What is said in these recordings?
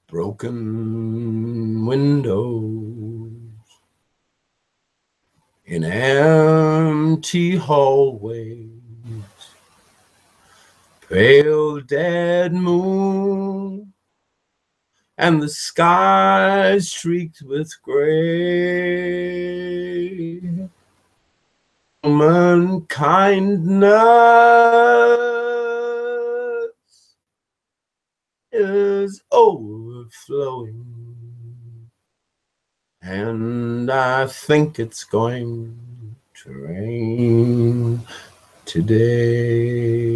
broken windows in empty hallways, pale dead moon, and the sky streaked with gray. Human kindness is overflowing, and I think it's going to rain today.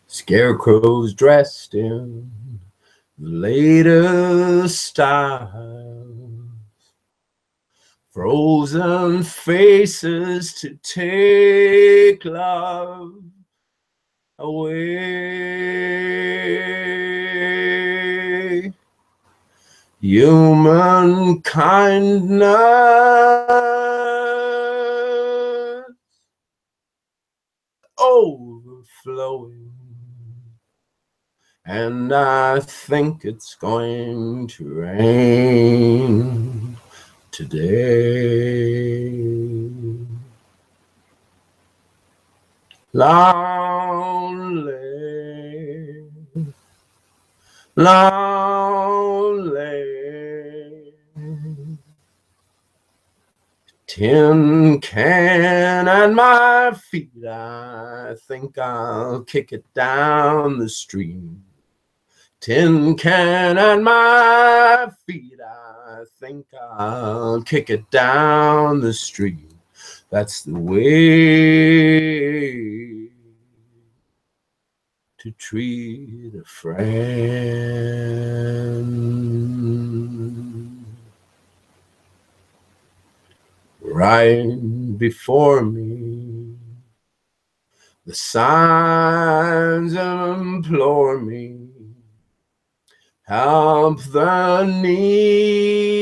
Scarecrows dressed in the latest style, frozen faces to take love away. Human kindness overflowing, and I think it's going to rain today. Lonely, lonely, tin can at my feet, I think I'll kick it down the street. Tin can at my feet, I think I'll kick it down the street. That's the way to treat a friend. Right before me, the signs implore me, help the needy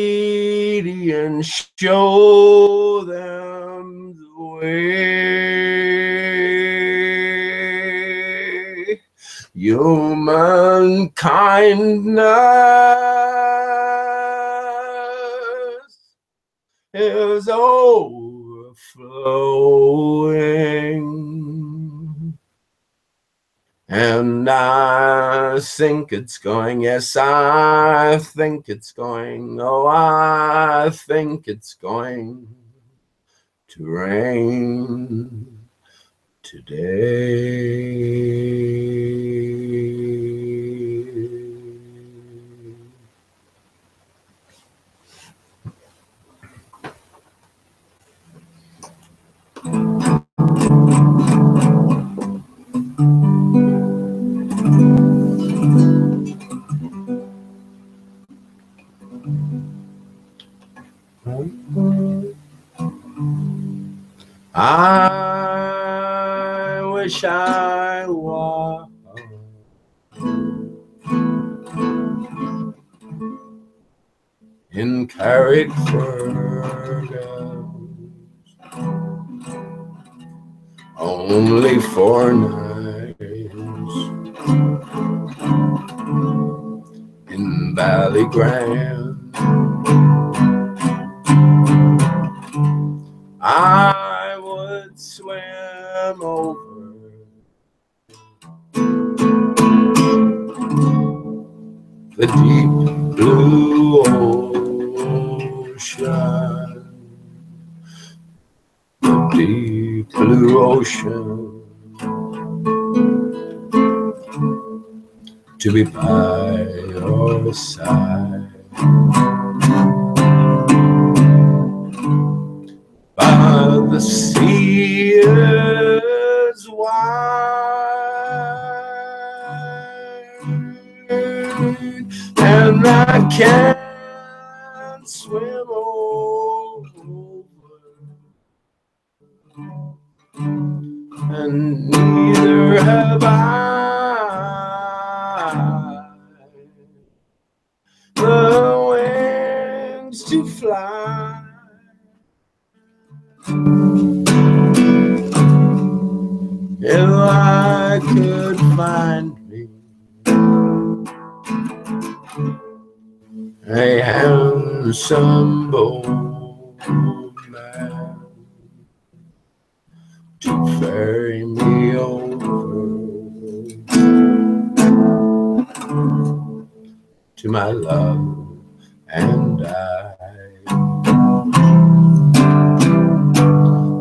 and show them the way. Human kindness is overflowing, and I think it's going, yes, I think it's going, oh, I think it's going to rain today. I wish I was in Carrickfergus only 4 nights, in Ballygrand I would swim over the deep blue ocean, the deep blue ocean, to be by your side. But the sea is wide, and I can't swim over, and neither have I the wings to fly. If I could find me a handsome bold man to ferry me over to my love and I.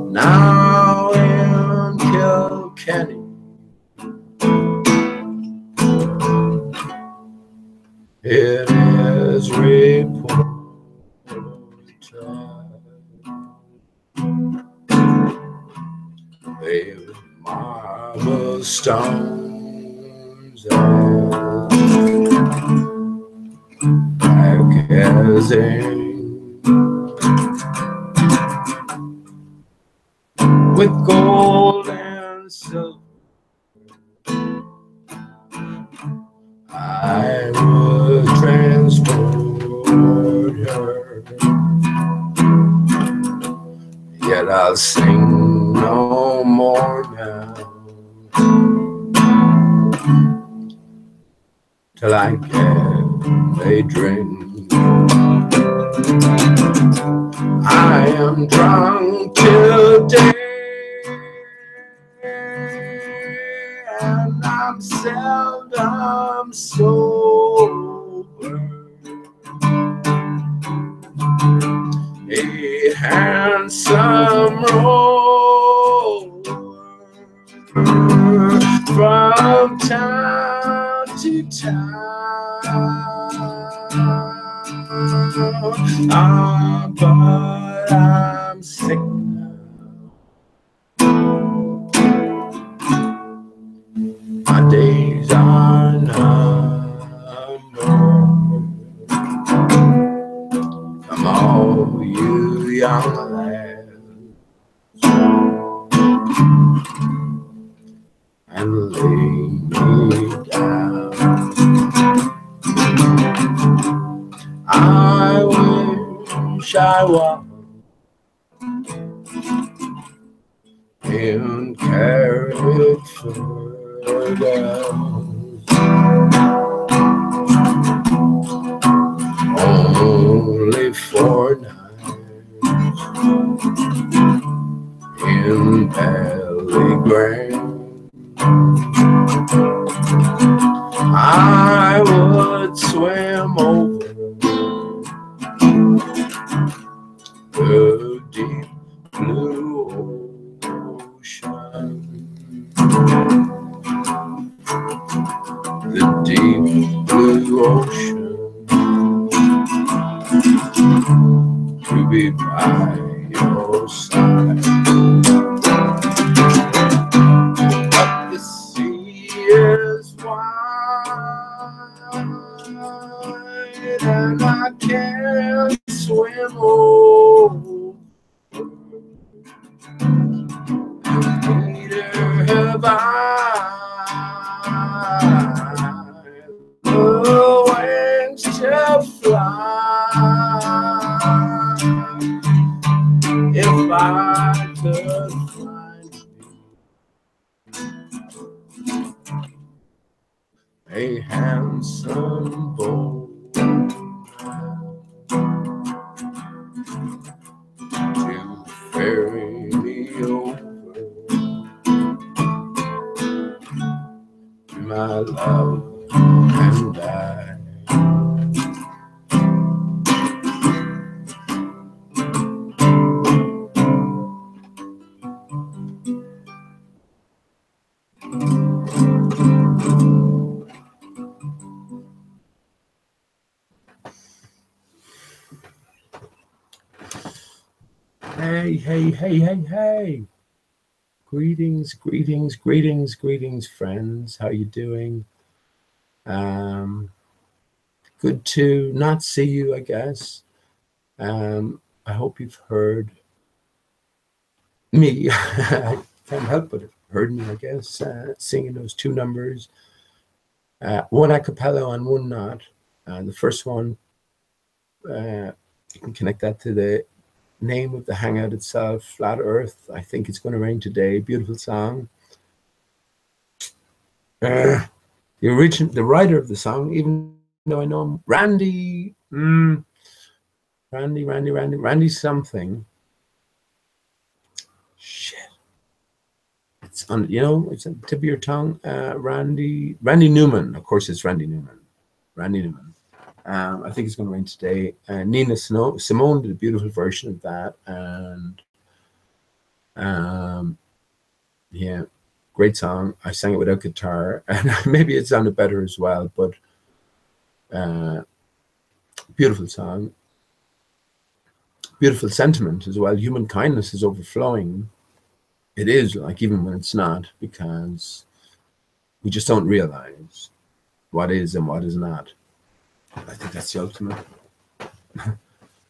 Now in Kilkenny, it is reported they've marble stones as black as ink, with gold and silver. I would transport her, yet I'll sing no more now till I get a drink. I am drunk today, and I'm seldom sober. A handsome rover from town to town. But I'm sick now. My days are numbered. Come all you young lads and lay me down. I wish I was in Carrickford, only 4 nights in Pellegrin. I would swim over the deep blue ocean, the deep blue ocean, to be by your side. But the sea is wide, and I can't swim over. Neither have I the wings to fly. If I could find a handsome boy to ferry me over to my love and I. Hey, hey, hey, hey, hey. Greetings, greetings, greetings, greetings, friends. How you doing? Good to not see you, I guess. I hope you've heard me. I can't help but have heard me, I guess, singing those 2 numbers. One a cappella and one not. The first one, you can connect that to the name of the hangout itself, Flat Earth. I think it's going to rain today. Beautiful song. the writer of the song, even though I know him, Randy something. Shit. It's on, it's at the tip of your tongue. Randy Newman. Of course, it's Randy Newman. Randy Newman. I think it's going to rain today. Nina Simone did a beautiful version of that, and yeah, great song. I sang it without guitar, and maybe it sounded better as well. But beautiful song, beautiful sentiment as well. Human kindness is overflowing. It is, like, even when it's not, because we just don't realize what is and what is not. I think that's the ultimate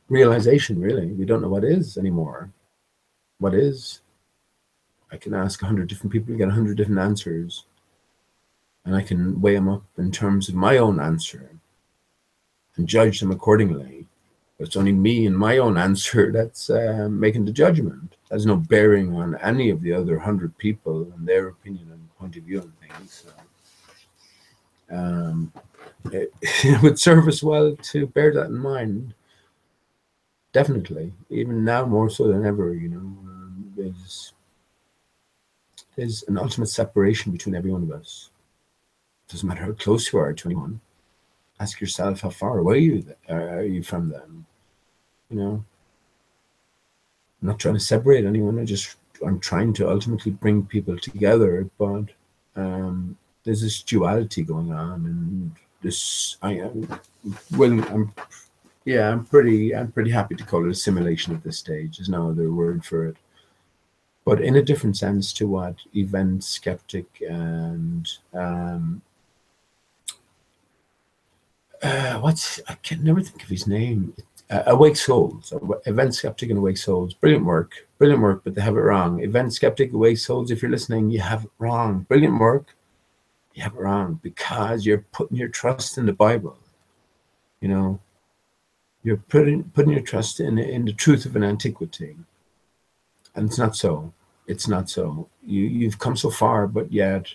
realization, really. We don't know what is anymore. What is? I can ask 100 different people, get 100 different answers, and I can weigh them up in terms of my own answer and judge them accordingly. But it's only me and my own answer that's making the judgment. There's no bearing on any of the other 100 people and their opinion and point of view on things. So, it would serve us well to bear that in mind. Definitely, even now more so than ever. There's an ultimate separation between every one of us. Doesn't matter how close you are to anyone. Ask yourself, how far away are you from them? I'm not trying to separate anyone. I'm trying to ultimately bring people together, but there's this duality going on, and this I'm pretty happy to call it assimilation at this stage. There's no other word for it, but in a different sense to what event skeptic and I can never think of his name. Awake Souls, Event Skeptic and Awake Souls. Brilliant work, but they have it wrong. Event Skeptic, Awake Souls, if you're listening, you have it wrong. Brilliant work, you have it wrong, because you're putting your trust in the Bible. You're putting your trust in the truth of an antiquity, and it's not so. It's not so. You've come so far, but yet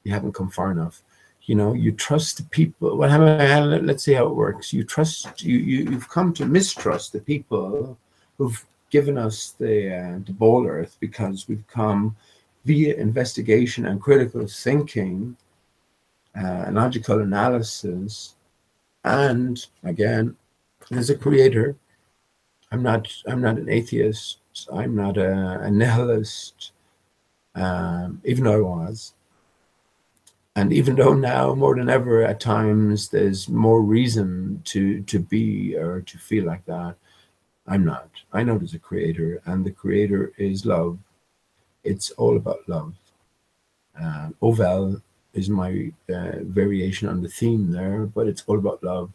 you haven't come far enough. You trust the people. Let's see how it works. You've come to mistrust the people who've given us the bowl earth, because we've come via investigation and critical thinking, logical analysis, and again, there's a creator. I'm not an atheist. I'm not a nihilist, even though I was. And even though now, more than ever, at times, there's more reason to be or to feel like that, I'm not. I know there's a creator, and the creator is love. It's all about love. Ovel is my variation on the theme there, but it's all about love.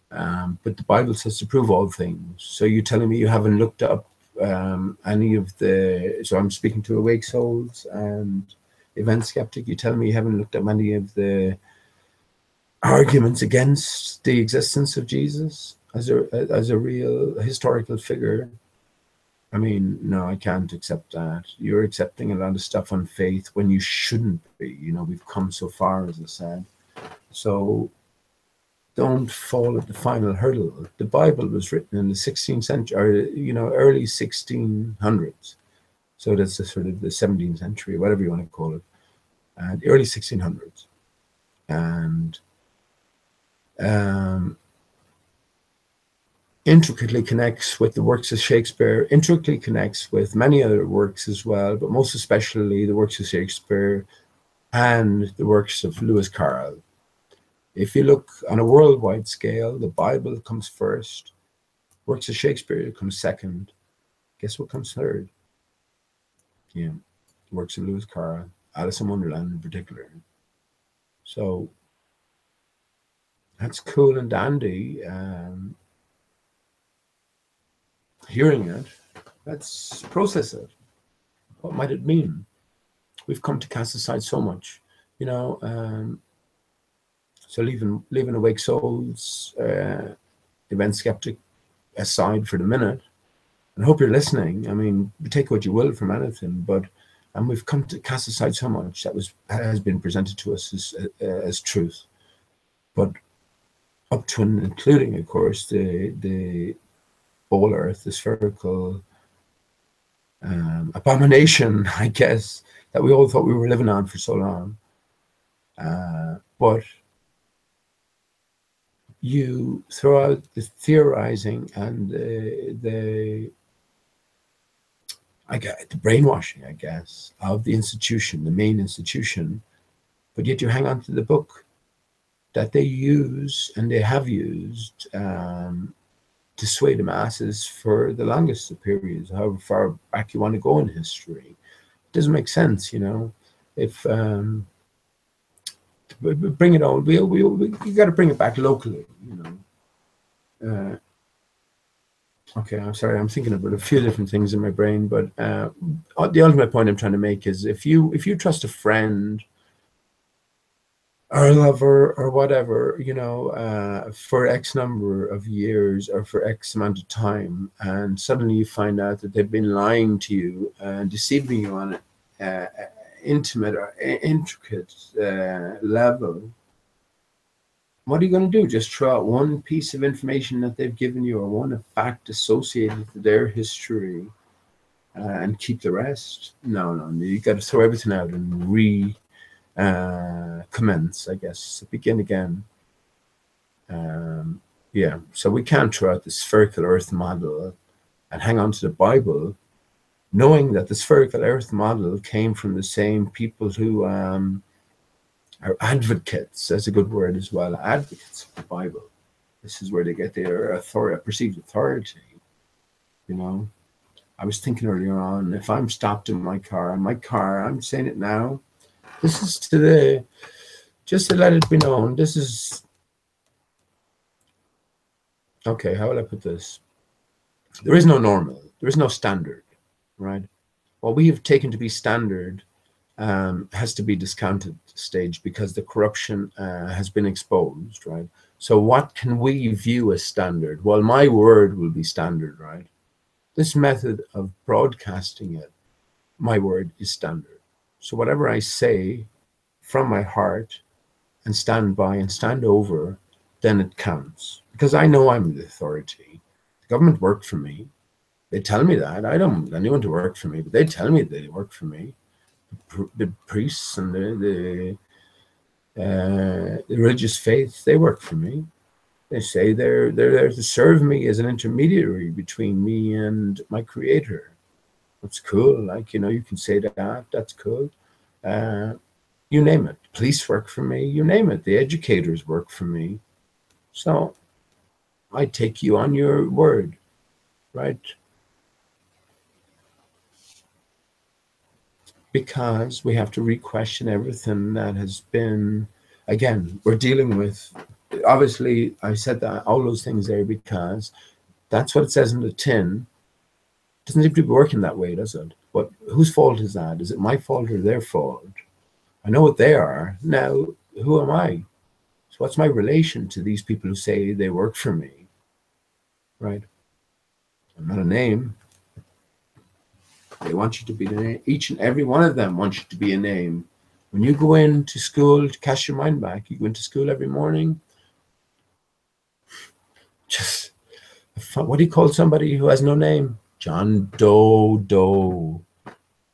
But the Bible says to prove all things. So you're telling me you haven't looked up any of the... So I'm speaking to Awake Souls and Event Skeptic. You're telling me you haven't looked up any of the arguments against the existence of Jesus as a real historical figure. I mean, no, I can't accept that. You're accepting a lot of stuff on faith when you shouldn't be. We've come so far, as I said. So don't fall at the final hurdle. The Bible was written in the 16th century, or, early 1600s. So that's the sort of the 17th century, whatever you want to call it. The early 1600s. And intricately connects with the works of Shakespeare, intricately connects with many other works as well, but most especially the works of Shakespeare and the works of Lewis Carroll. If you look on a worldwide scale, the Bible comes first, works of Shakespeare comes second. Guess what comes third? Yeah, works of Lewis Carroll, Alice in Wonderland in particular. So that's cool and dandy. Hearing it, let's process it. What might it mean? We've come to cast aside so much, so leaving Awake Souls, Event Skeptic aside for the minute, and I hope you're listening. I mean, take what you will from anything, but And we've come to cast aside so much that has been presented to us as truth. But up to and including, of course, the ball earth, the spherical abomination, I guess, that we all thought we were living on for so long. But you throw out the theorizing and the brainwashing, I guess, of the institution, the main institution, but yet you hang on to the book that they use and they have used to sway the masses for the longest of periods, however far back you want to go in history. It doesn't make sense, you know. If bring it on, we got to bring it back locally, you know. Okay, I'm sorry, I'm thinking about a few different things in my brain, but the ultimate point I'm trying to make is if you trust a friend or a lover or whatever, you know, for X number of years or for X amount of time, and suddenly you find out that they've been lying to you and deceiving you on an intimate or intricate level, what are you going to do? Just throw out one piece of information that they've given you or one fact associated to their history and keep the rest? No, you got to throw everything out and commence, I guess, begin again. Yeah, so we can't throw out the spherical earth model and hang on to the Bible, knowing that the spherical earth model came from the same people who are advocates, that's a good word as well, advocates of the Bible. This is where they get their authority, perceived authority, you know. I was thinking earlier on, if I'm stopped in my car, I'm saying it now, this is just to let it be known, this is, okay, how will I put this? There is no normal, there is no standard, right? What we have taken to be standard has to be discounted stage because the corruption has been exposed, right? So what can we view as standard? Well, my word will be standard, right? This method of broadcasting it, my word is standard. So whatever I say from my heart and stand by and stand over, then it counts. Because I know I'm the authority. The government worked for me. They tell me that. I don't want anyone to work for me, but they tell me they work for me. The priests and the religious faith, they work for me. They say they're there to serve me as an intermediary between me and my creator. That's cool. Like, you know, you can say that. That's cool. You name it. Police work for me. You name it. The educators work for me. So I take you on your word, right? Because we have to re-question everything that has been, again, we're dealing with, obviously, I said that all those things there because that's what it says in the tin. It doesn't seem to be working that way, does it? But whose fault is that? Is it my fault or their fault? I know what they are. Now, who am I? So what's my relation to these people who say they work for me, right? I'm not a name. They want you to be the name. Each and every one of them wants you to be a name. When you go into school to cast your mind back, you go into school every morning. Just, what do you call somebody who has no name? John Dodo.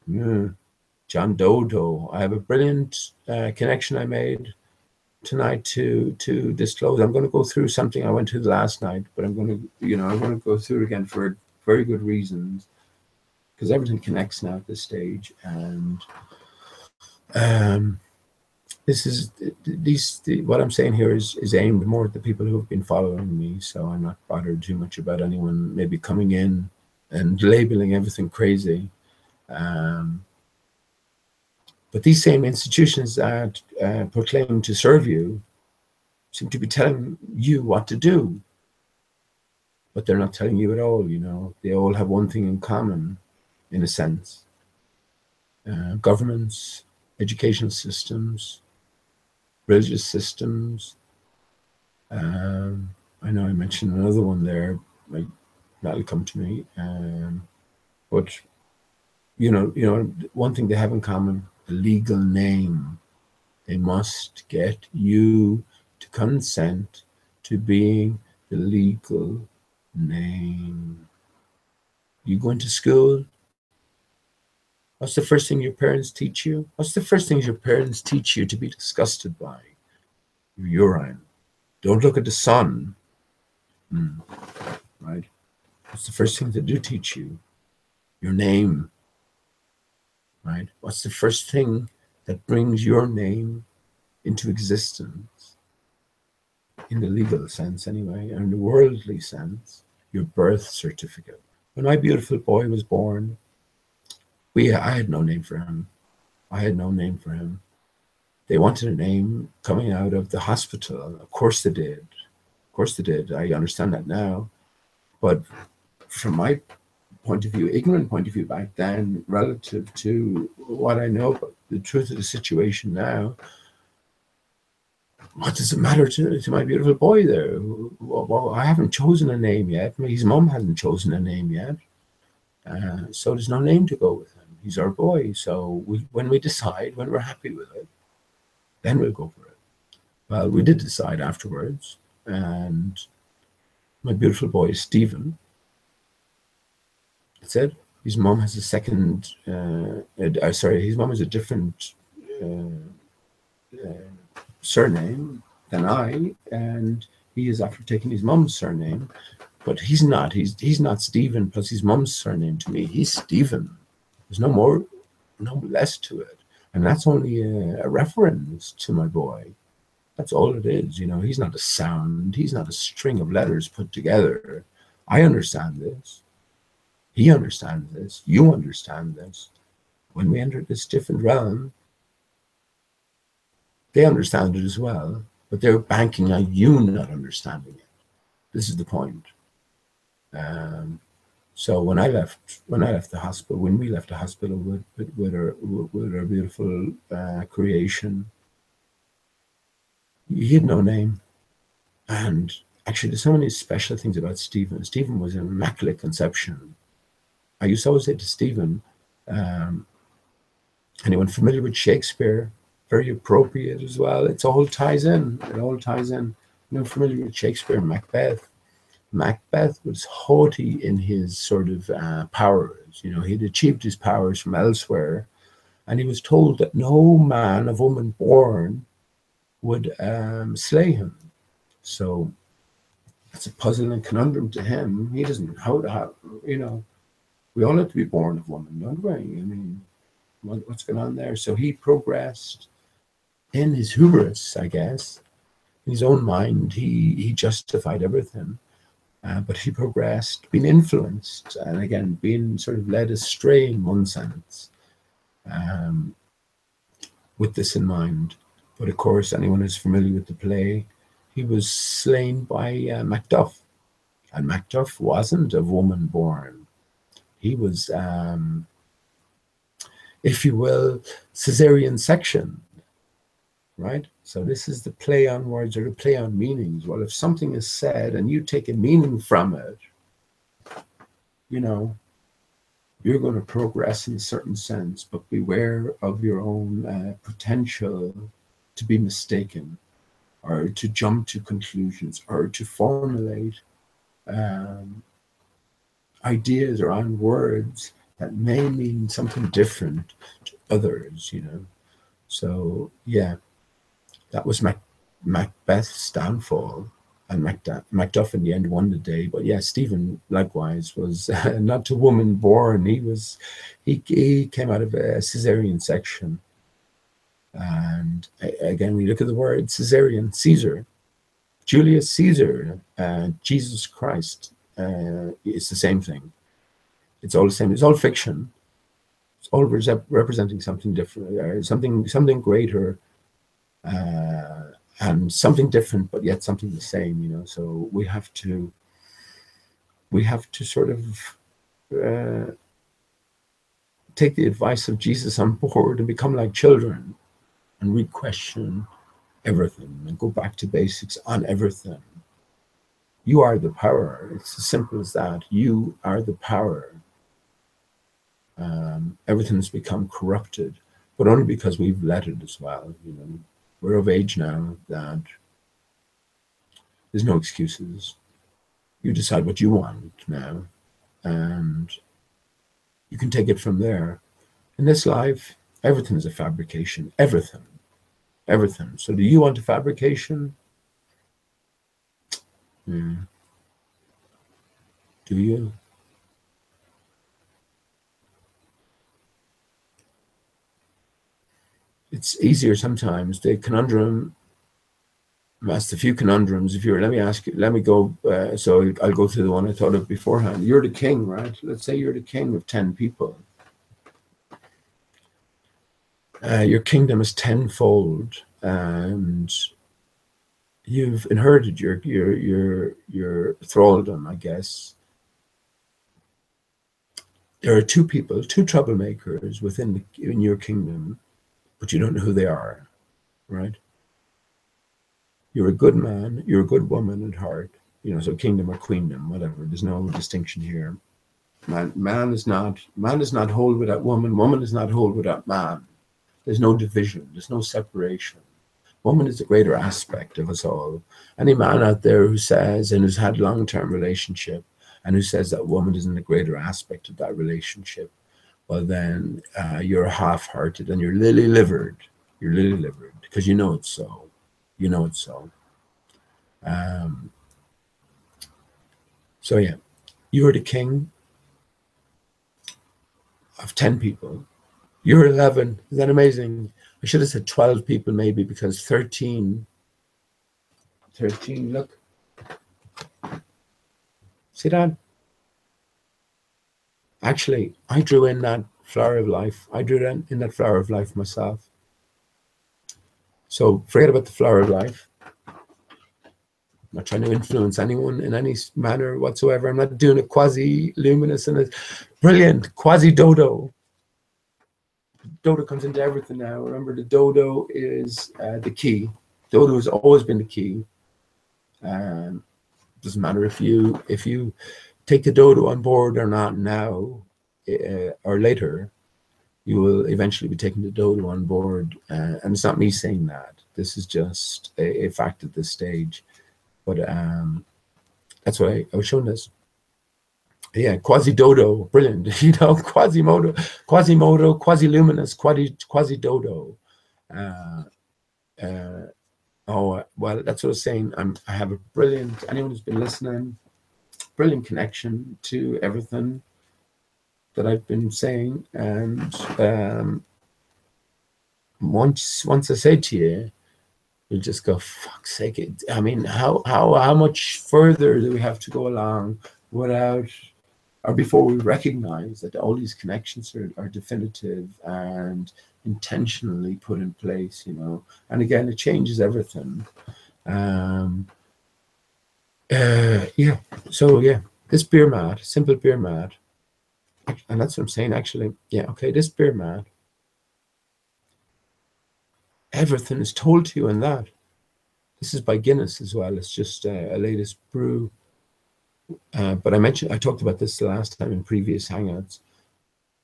Yeah. John Dodo. I have a brilliant connection I made tonight to disclose. I'm going to go through something I went through last night, but I'm going to, you know, I'm going to go through it again for very good reasons, because everything connects now at this stage. And this is what I'm saying here is aimed more at the people who have been following me. So I'm not bothered too much about anyone maybe coming in and labeling everything crazy. But these same institutions that proclaim to serve you seem to be telling you what to do, but they're not telling you at all. You know, they all have one thing in common, in a sense. Governments, educational systems, religious systems. I know I mentioned another one there, like that'll come to me. But one thing they have in common, a legal name. They must get you to consent to being the legal name. You going to school? What's the first thing your parents teach you? What's the first things your parents teach you to be disgusted by? Your urine. Don't look at the sun. Right? What's the first thing they do teach you? Your name. Right? What's the first thing that brings your name into existence? In the legal sense, anyway, or in the worldly sense, your birth certificate. When my beautiful boy was born, I had no name for him. I had no name for him. They wanted a name coming out of the hospital. Of course they did. Of course they did. I understand that now. But from my point of view, ignorant point of view back then, relative to what I know, but the truth of the situation now, what does it matter to my beautiful boy there? Well, I haven't chosen a name yet. His mom hasn't chosen a name yet. So there's no name to go with him. He's our boy. So when we decide, when we're happy with it, then we'll go for it. Well, we did decide afterwards. And my beautiful boy, Stephen, said his mom has a second, his mom has a different surname than I, and he is after taking his mom's surname, but he's not Stephen plus his mom's surname to me. He's Stephen. There's no more, no less to it. And that's only a reference to my boy. That's all it is. He's not a sound. He's not a string of letters put together. I understand this. He understands this. You understand this. When we enter this different realm, they understand it as well, but they're banking on you not understanding it. This is the point. So when we left the hospital with our beautiful creation, he had no name. And actually, there's so many special things about Stephen. Stephen was an immaculate conception. I used to always say to Stephen, anyone familiar with Shakespeare, very appropriate as well. It all ties in. It all ties in. Familiar with Shakespeare, Macbeth. Macbeth was haughty in his sort of powers. He'd achieved his powers from elsewhere, and he was told that no man of woman born would slay him. So that's a puzzle and conundrum to him. He doesn't know how to have, we all have to be born of woman, don't we? I mean, what's going on there? So he progressed in his hubris, I guess. In his own mind, he justified everything. But he progressed, being influenced, and again, being sort of led astray in one sense, with this in mind. But of course, anyone who's familiar with the play, he was slain by Macduff. And Macduff wasn't of woman born. He was, if you will, Caesarean section, right? So this is the play on words or the play on meanings. Well, if something is said and you take a meaning from it, you're going to progress in a certain sense, but beware of your own potential to be mistaken or to jump to conclusions or to formulate ideas around words that may mean something different to others, So, yeah. That was Macbeth's downfall, and Macduff in the end won the day. But yeah, Stephen likewise was not to woman born. He came out of a Caesarean section, and again we look at the word Caesarean, Caesar, Julius Caesar, Jesus Christ. It's the same thing. It's all the same. It's all fiction. It's all representing something different, something greater. And something different, but yet something the same, So we have to sort of take the advice of Jesus on board and become like children and re-question everything and go back to basics on everything. You are the power. It's as simple as that. You are the power. Everything's become corrupted, but only because we've let it as well. You know, we're of age now that there's no excuses. You decide what you want now, and you can take it from there. In this life, everything is a fabrication. Everything. Everything. So do you want a fabrication? Do you? It's easier sometimes. The conundrum, asked a few conundrums. If you're, let me ask you, let me go. So I'll go through the one I thought of beforehand. You're the king, right? Let's say you're the king of 10 people. Your kingdom is tenfold, and you've inherited your thraldom, I guess. There are two people, two troublemakers in your kingdom, but you don't know who they are, right? You're a good man, you're a good woman at heart, you know, so kingdom or queendom, whatever. There's no distinction here. Man is not whole without woman. Woman is not whole without man. There's no division. There's no separation. Woman is the greater aspect of us all. Any man out there who says, and who's had long-term relationship, and who says that woman isn't a greater aspect of that relationship, well then you're half-hearted and you're lily-livered. You're lily-livered because you know it's so. You know it's so. So yeah, you're the king of 10 people. You're 11. Is that amazing? I should have said 12 people maybe, because 13, look. See that? Actually, I drew in that flower of life. I drew in that flower of life myself. So forget about the flower of life. I'm not trying to influence anyone in any manner whatsoever. I'm not doing a quasi-luminous and a brilliant quasi-dodo. Dodo comes into everything now. Remember, the dodo is the key. Dodo has always been the key. Doesn't matter if you take the dodo on board or not now or later, you will eventually be taking the dodo on board. And it's not me saying that. This is just a fact at this stage. But that's why I was showing this. Yeah, quasi-dodo, brilliant. You know, quasimodo, quasi-luminous, quasi-dodo. Oh, well, that's what I was saying. I have a brilliant, anyone who's been listening, brilliant connection to everything that I've been saying. And once I say to you, you'll just go, fuck's sake. I mean, how much further do we have to go along without, or before we recognize that all these connections are definitive and intentionally put in place, you know? And again, it changes everything. Yeah, so yeah, this beer mat, simple beer mat, and that's what I'm saying, actually. Yeah, okay, this beer mat, everything is told to you in that. This is by Guinness as well. It's just a latest brew. But I talked about this the last time in previous Hangouts.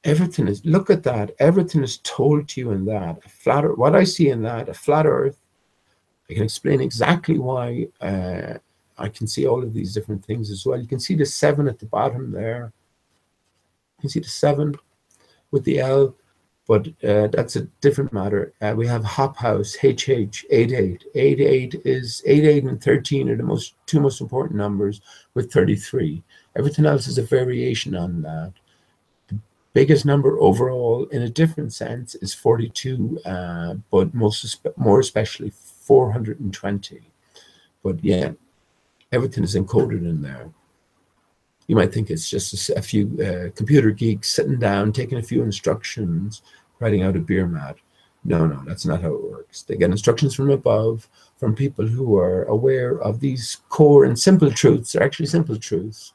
Everything is, look at that. Everything is told to you in that. What I see in that, a flat earth. I can explain exactly why I can see all of these different things as well. You can see the 7 at the bottom there. You can see the 7 with the L, but that's a different matter. We have Hop House, HH, 88. 88 is 88 and 13 are the two most important numbers, with 33. Everything else is a variation on that. The biggest number overall, in a different sense, is 42, but more especially 420. But yeah, everything is encoded in there. You might think it's just a few computer geeks sitting down, taking a few instructions, writing out a beer mat. No, that's not how it works. They get instructions from above, from people who are aware of these core and simple truths. They're actually simple truths.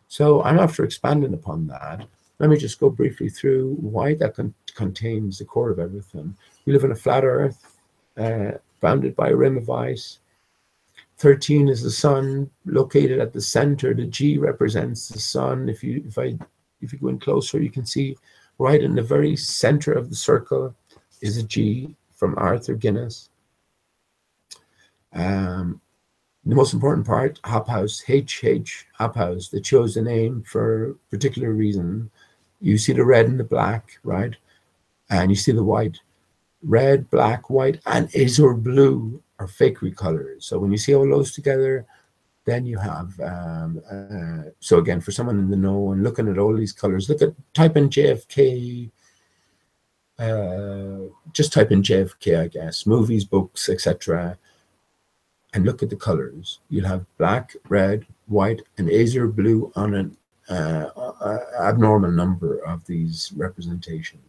So I'm after expanding upon that. Let me just go briefly through why that contains the core of everything. We live in a flat earth, bounded by a rim of ice. 13 is the sun, located at the center. The G represents the sun. If you go in closer, you can see right in the very center of the circle is a G from Arthur Guinness. The most important part, hop house, HH, hop house, they chose the name for a particular reason. You see the red and the black, right? And you see the white. Red, black, white, and azure blue are fakery colors. So when you see all those together, then you have, so again, for someone in the know and looking at all these colors, type in JFK, just type in JFK, I guess, movies, books, etc., and look at the colors. You'll have black, red, white, and azure blue on an abnormal number of these representations.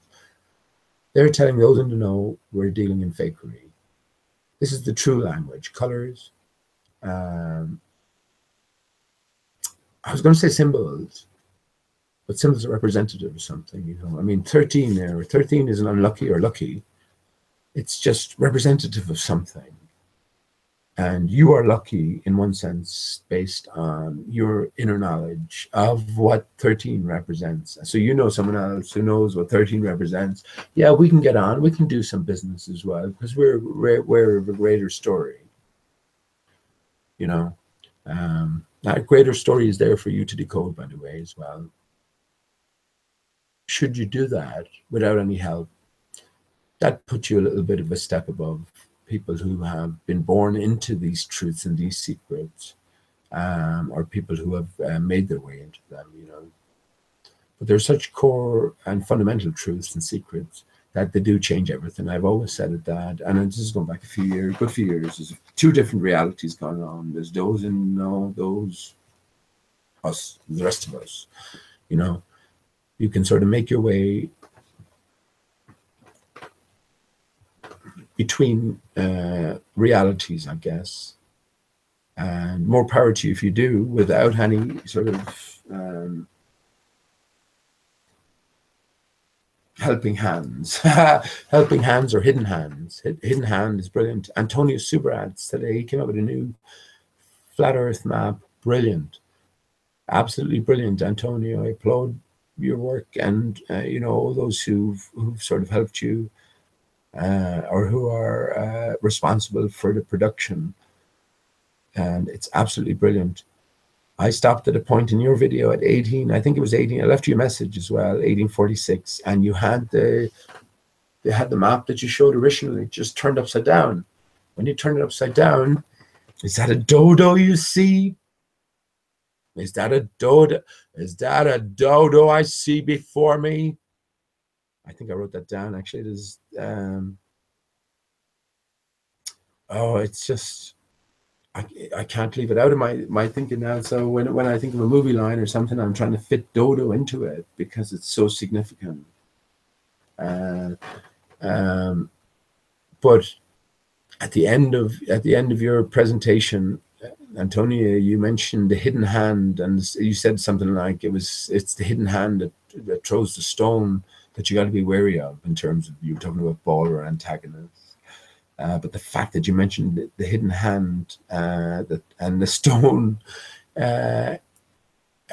They're telling those in the know we're dealing in fakery. This is the true language. Colors. I was going to say symbols, but symbols are representative of something. You know, I mean, 13 there. 13 isn't unlucky or lucky. It's just representative of something. And you are lucky in one sense based on your inner knowledge of what 13 represents. So you know someone else who knows what 13 represents. Yeah, we can get on. We can do some business as well because we're aware of a greater story. You know, that greater story is there for you to decode, by the way, as well. Should you do that without any help, that puts you a little bit of a step above people who have been born into these truths and these secrets, or people who have made their way into them, you know. But there's such core and fundamental truths and secrets that they do change everything. I've always said it that, and this is going back a few years, good few years. There's two different realities going on. There's those in know, those us, the rest of us. You know, you can sort of make your way between realities, I guess, and more power to you if you do, without any sort of helping hands. Helping hands or hidden hands. Hidden hand is brilliant. Antonio Subrads today, he came up with a new flat earth map. Brilliant. Absolutely brilliant, Antonio. I applaud your work, and you know, all those who've sort of helped you or who are responsible for the production. And it's absolutely brilliant. I stopped at a point in your video at 18, I think it was 18, I left you a message as well, 1846, and you had the map that you showed originally just turned upside down. When you turn it upside down, is that a dodo you see? Is that a dodo? Is that a dodo I see before me? I think I wrote that down. Actually, it is. Oh, it's just I can't leave it out of my thinking now. So when I think of a movie line or something, I'm trying to fit dodo into it because it's so significant. But at the end of your presentation, Antonia, you mentioned the hidden hand, and you said something like it's the hidden hand that throws the stone that you got to be wary of, in terms of, you were talking about ball or antagonists. But the fact that you mentioned the hidden hand and the stone,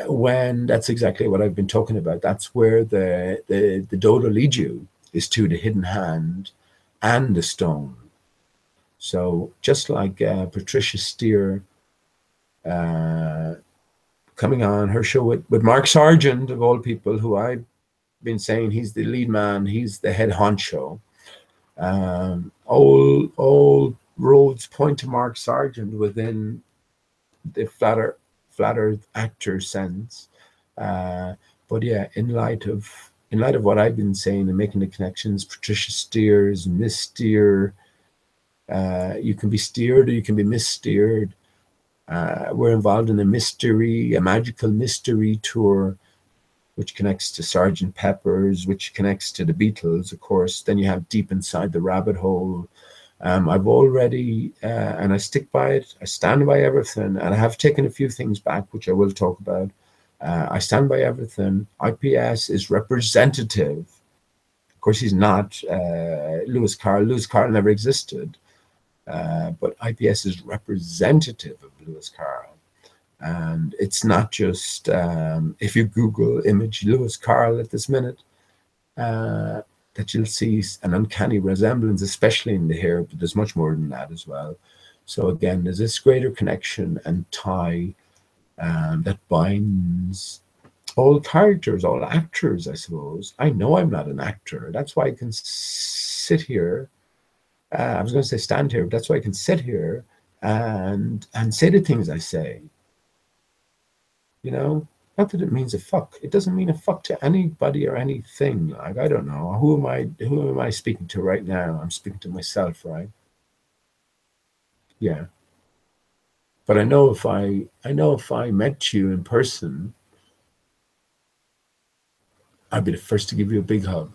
when that's exactly what I've been talking about. That's where the dodo leads you, is to the hidden hand and the stone. So just like Patricia Steer coming on her show with Mark Sargent, of all people, who I've been saying he's the lead man, he's the head honcho. All roads point to Mark Sargent within the flat earth actor sense. But yeah, in light of what I've been saying and making the connections, Patricia Steers, Miss Steer, you can be steered or you can be missteered. We're involved in a magical mystery tour, which connects to Sgt. Pepper's, which connects to the Beatles, of course. Then you have Deep Inside the Rabbit Hole. I've already, and I stick by it, I stand by everything, and I have taken a few things back, which I will talk about. I stand by everything. IPS is representative. Of course, he's not Lewis Carroll. Lewis Carroll never existed. But IPS is representative of Lewis Carroll. And it's not just, if you Google image Lewis Carroll at this minute, that you'll see an uncanny resemblance, especially in the hair, but there's much more than that as well. So again, there's this greater connection and tie that binds all characters, all actors, I suppose. I know I'm not an actor. That's why I can sit here. I was going to say stand here, but that's why I can sit here and say the things I say. You know, not that it means a fuck. It doesn't mean a fuck to anybody or anything. Like, I don't know. Who am I speaking to right now? I'm speaking to myself, right? Yeah. But I know if I met you in person, I'd be the first to give you a big hug.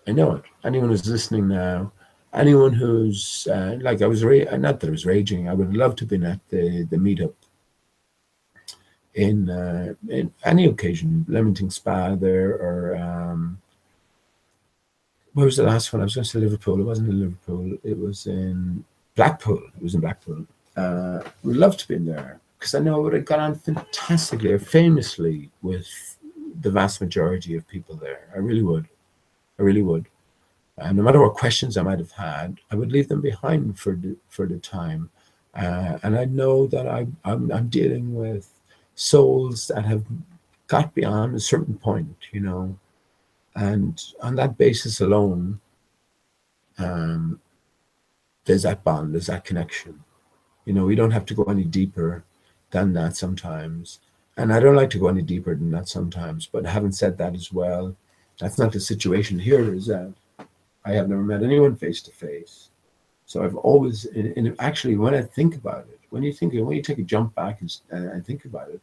I know it. Anyone who's listening now, anyone who's like I was not that I was raging. I would love to have been at the meetup in any occasion, Leamington Spa there, or where was the last one? I was going to say Liverpool. It wasn't in Liverpool. It was in Blackpool. It was in Blackpool. Would love to be in there because I know I would have got on fantastically or famously with the vast majority of people there. I really would. I really would. And no matter what questions I might have had, I would leave them behind for the time. And I know that I'm dealing with souls that have got beyond a certain point, you know, and on that basis alone, there's that bond, there's that connection. You know, we don't have to go any deeper than that sometimes. And I don't like to go any deeper than that sometimes. But having said that as well, that's not the situation here, is that I have never met anyone face to face. So I've always, actually, when I think about it, when you take a jump back and think about it,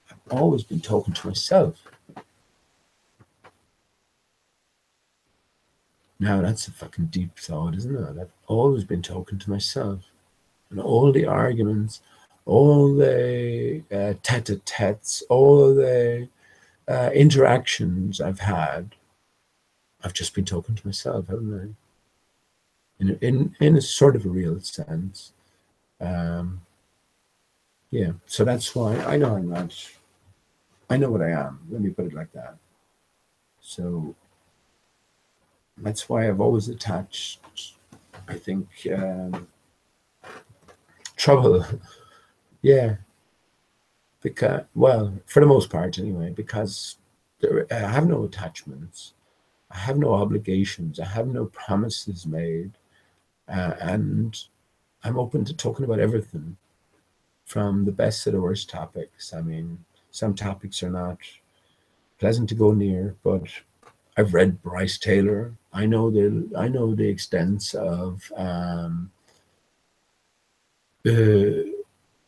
I've always been talking to myself. Now that's a fucking deep thought, isn't it? I've always been talking to myself, and all the arguments, all the tete-a-tetes, all the interactions I've had, I've just been talking to myself, haven't I? In a sort of a real sense. Yeah, so that's why I know I'm not, I know what I am. Let me put it like that. So that's why I've always attached, I think, trouble. Yeah, because, well, for the most part anyway, because I have no attachments, I have no obligations, I have no promises made, and I'm open to talking about everything, from the best to the worst topics. I mean, some topics are not pleasant to go near, but I've read Bryce Taylor. I know the extents of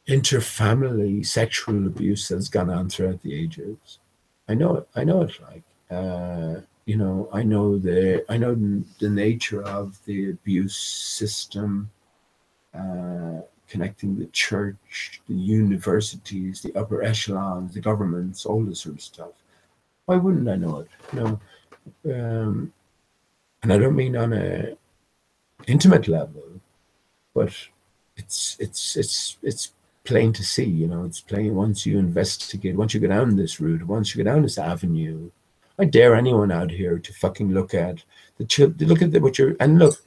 interfamily sexual abuse that's gone on throughout the ages. I know it. I know it. Like, you know, I know the nature of the abuse system, connecting the church, the universities, the upper echelons, the governments, all this sort of stuff. Why wouldn't I know it? You know, and I don't mean on a intimate level, but it's plain to see. You know, it's plain once you investigate, once you go down this route, once you go down this avenue. I dare anyone out here to fucking look at what you're, and look.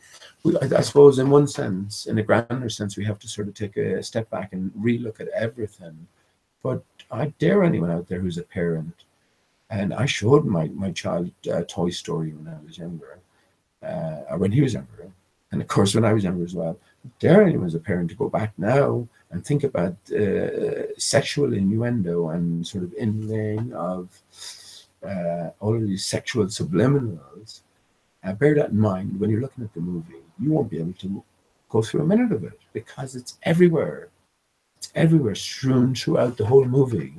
I suppose in one sense, in a grander sense, we have to sort of take a step back and relook at everything. But I dare anyone out there who's a parent, and I showed my child Toy Story when I was younger, or when he was younger, and of course when I was younger as well. Dare anyone as a parent to go back now and think about sexual innuendo and sort of inlaying of all of these sexual subliminals. Bear that in mind when you're looking at the movie. You won't be able to go through a minute of it because it's everywhere. It's everywhere, strewn throughout the whole movie.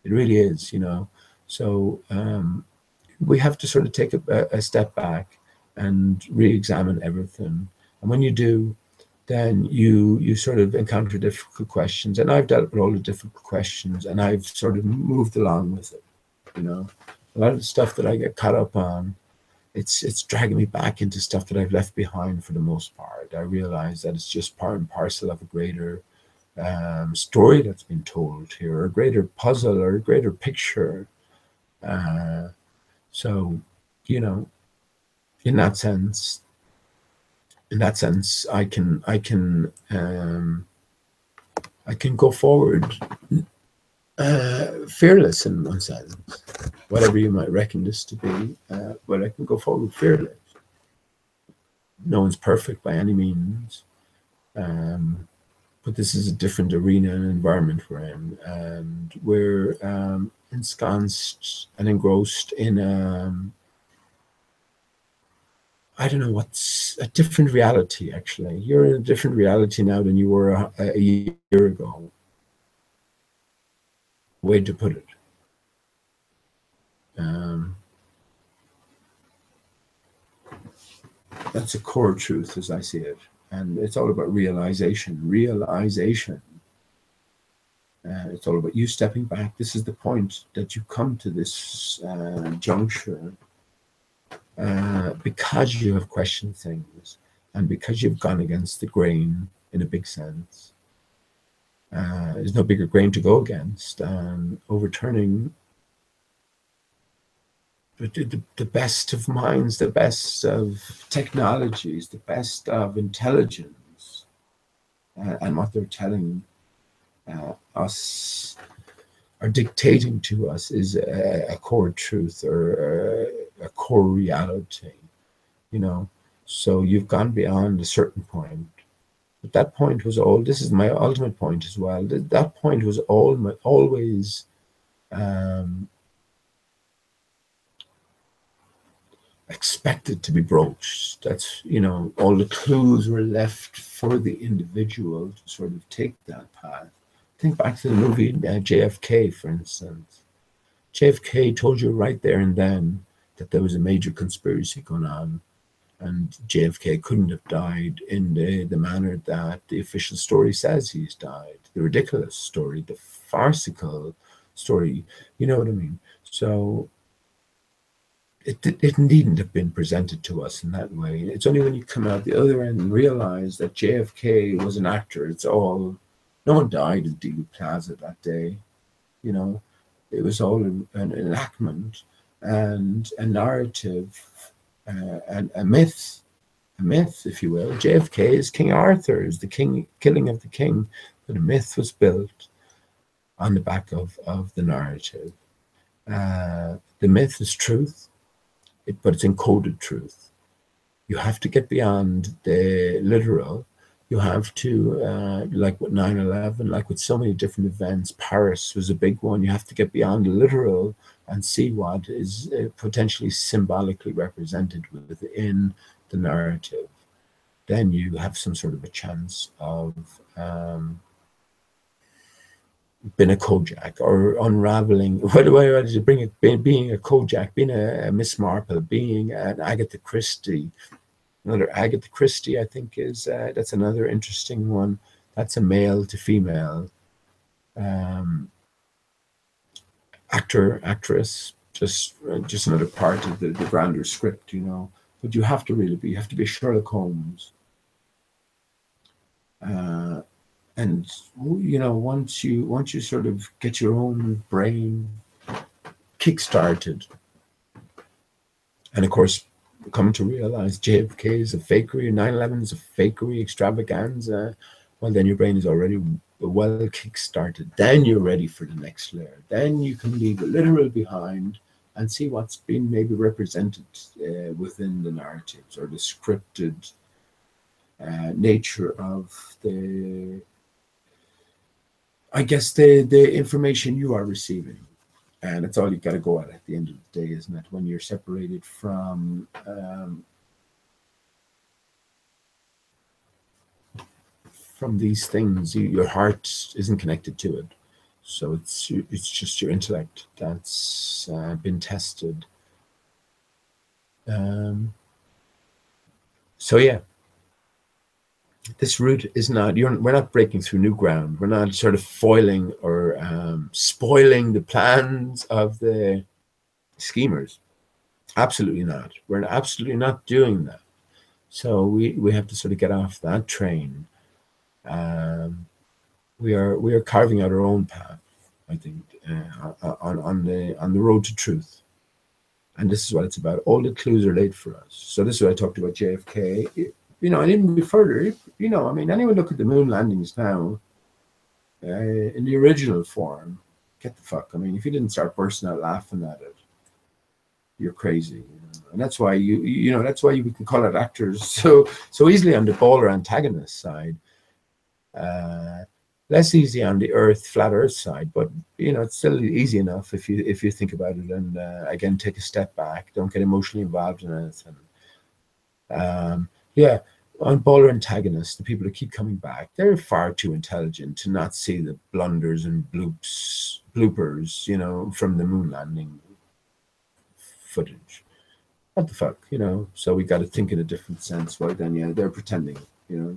It really is, you know. So we have to sort of take a step back and re-examine everything. And when you do, then you sort of encounter difficult questions. And I've dealt with all the difficult questions, and I've sort of moved along with it. You know, a lot of the stuff that I get caught up on, it's dragging me back into stuff that I've left behind for the most part. I realize that it's just part and parcel of a greater story that's been told here, or a greater puzzle, or a greater picture. So, you know, in that sense, I can go forward fearless in one sense, whatever you might reckon this to be. But I can go forward fearless. No one's perfect by any means, but this is a different arena and environment we're in, and we're ensconced and engrossed in I don't know what's a different reality. Actually, you're in a different reality now than you were a year ago. Way to put it. That's a core truth as I see it, and it's all about realization. It's all about you stepping back. This is the point that you come to this juncture because you have questioned things and because you've gone against the grain in a big sense. There's no bigger grain to go against, and overturning the best of minds, the best of technologies, the best of intelligence, and what they're telling us are dictating to us is a core truth or a core reality, you know. So you've gone beyond a certain point, but that point was all. This is my ultimate point as well. That point was always expected to be broached. That's, you know, all the clues were left for the individual to sort of take that path. Think back to the movie JFK, for instance. JFK told you right there and then that there was a major conspiracy going on, and JFK couldn't have died in the manner that the official story says he's died. The ridiculous story, the farcical story, you know what I mean? So it needn't have been presented to us in that way. It's only when you come out the other end and realize that JFK was an actor. It's all, no one died in Dealey Plaza that day, you know. It was all an enactment and a narrative and a myth, if you will. JFK is King Arthur, is the killing of the king, but a myth was built on the back of the narrative. The myth is truth, but it's encoded truth. You have to get beyond the literal. You have to, like with 9/11, like with so many different events, Paris was a big one. You have to get beyond the literal and see what is potentially symbolically represented within the narrative. Then you have some sort of a chance of being a Kojak or unraveling. What do I to bring it? Being a Kojak, being a Miss Marple, being an Agatha Christie. Another Agatha Christie, I think, is that's another interesting one. That's a male to female actor, actress. Just another part of the grander script, you know. But you have to really be. You have to be Sherlock Holmes. And you know, once you sort of get your own brain kick-started, and of course, coming to realize JFK is a fakery, 9/11 is a fakery, extravaganza, well, then your brain is already well kick-started. Then you're ready for the next layer. Then you can leave the literal behind and see what's been maybe represented within the narratives or the scripted nature of the, I guess, the information you are receiving. And it's all you've got to go at the end of the day, isn't it? When you're separated from these things, your heart isn't connected to it. So it's just your intellect that's been tested. So yeah, this route is not, we're not breaking through new ground. We're not sort of foiling or spoiling the plans of the schemers. Absolutely not. We're absolutely not doing that. So we have to sort of get off that train. We are carving out our own path, I think, on the road to truth. And this is what it's about. All the clues are laid for us. So this is what I talked about JFK. You know, and even further, you know, I mean, anyone look at the moon landings now in the original form, get the fuck. I mean, if you didn't start bursting out laughing at it, you're crazy. You know? And that's why you know, that's why we can call it actors so easily on the baller antagonist side. Less easy on the flat earth side, but you know, it's still easy enough if you think about it. And again, take a step back, don't get emotionally involved in it. And yeah, on baller antagonists, the people who keep coming back, they're far too intelligent to not see the blunders and bloopers, you know, from the moon landing footage. What the fuck, you know? So we got to think in a different sense. Well, then, yeah, they're pretending, you know.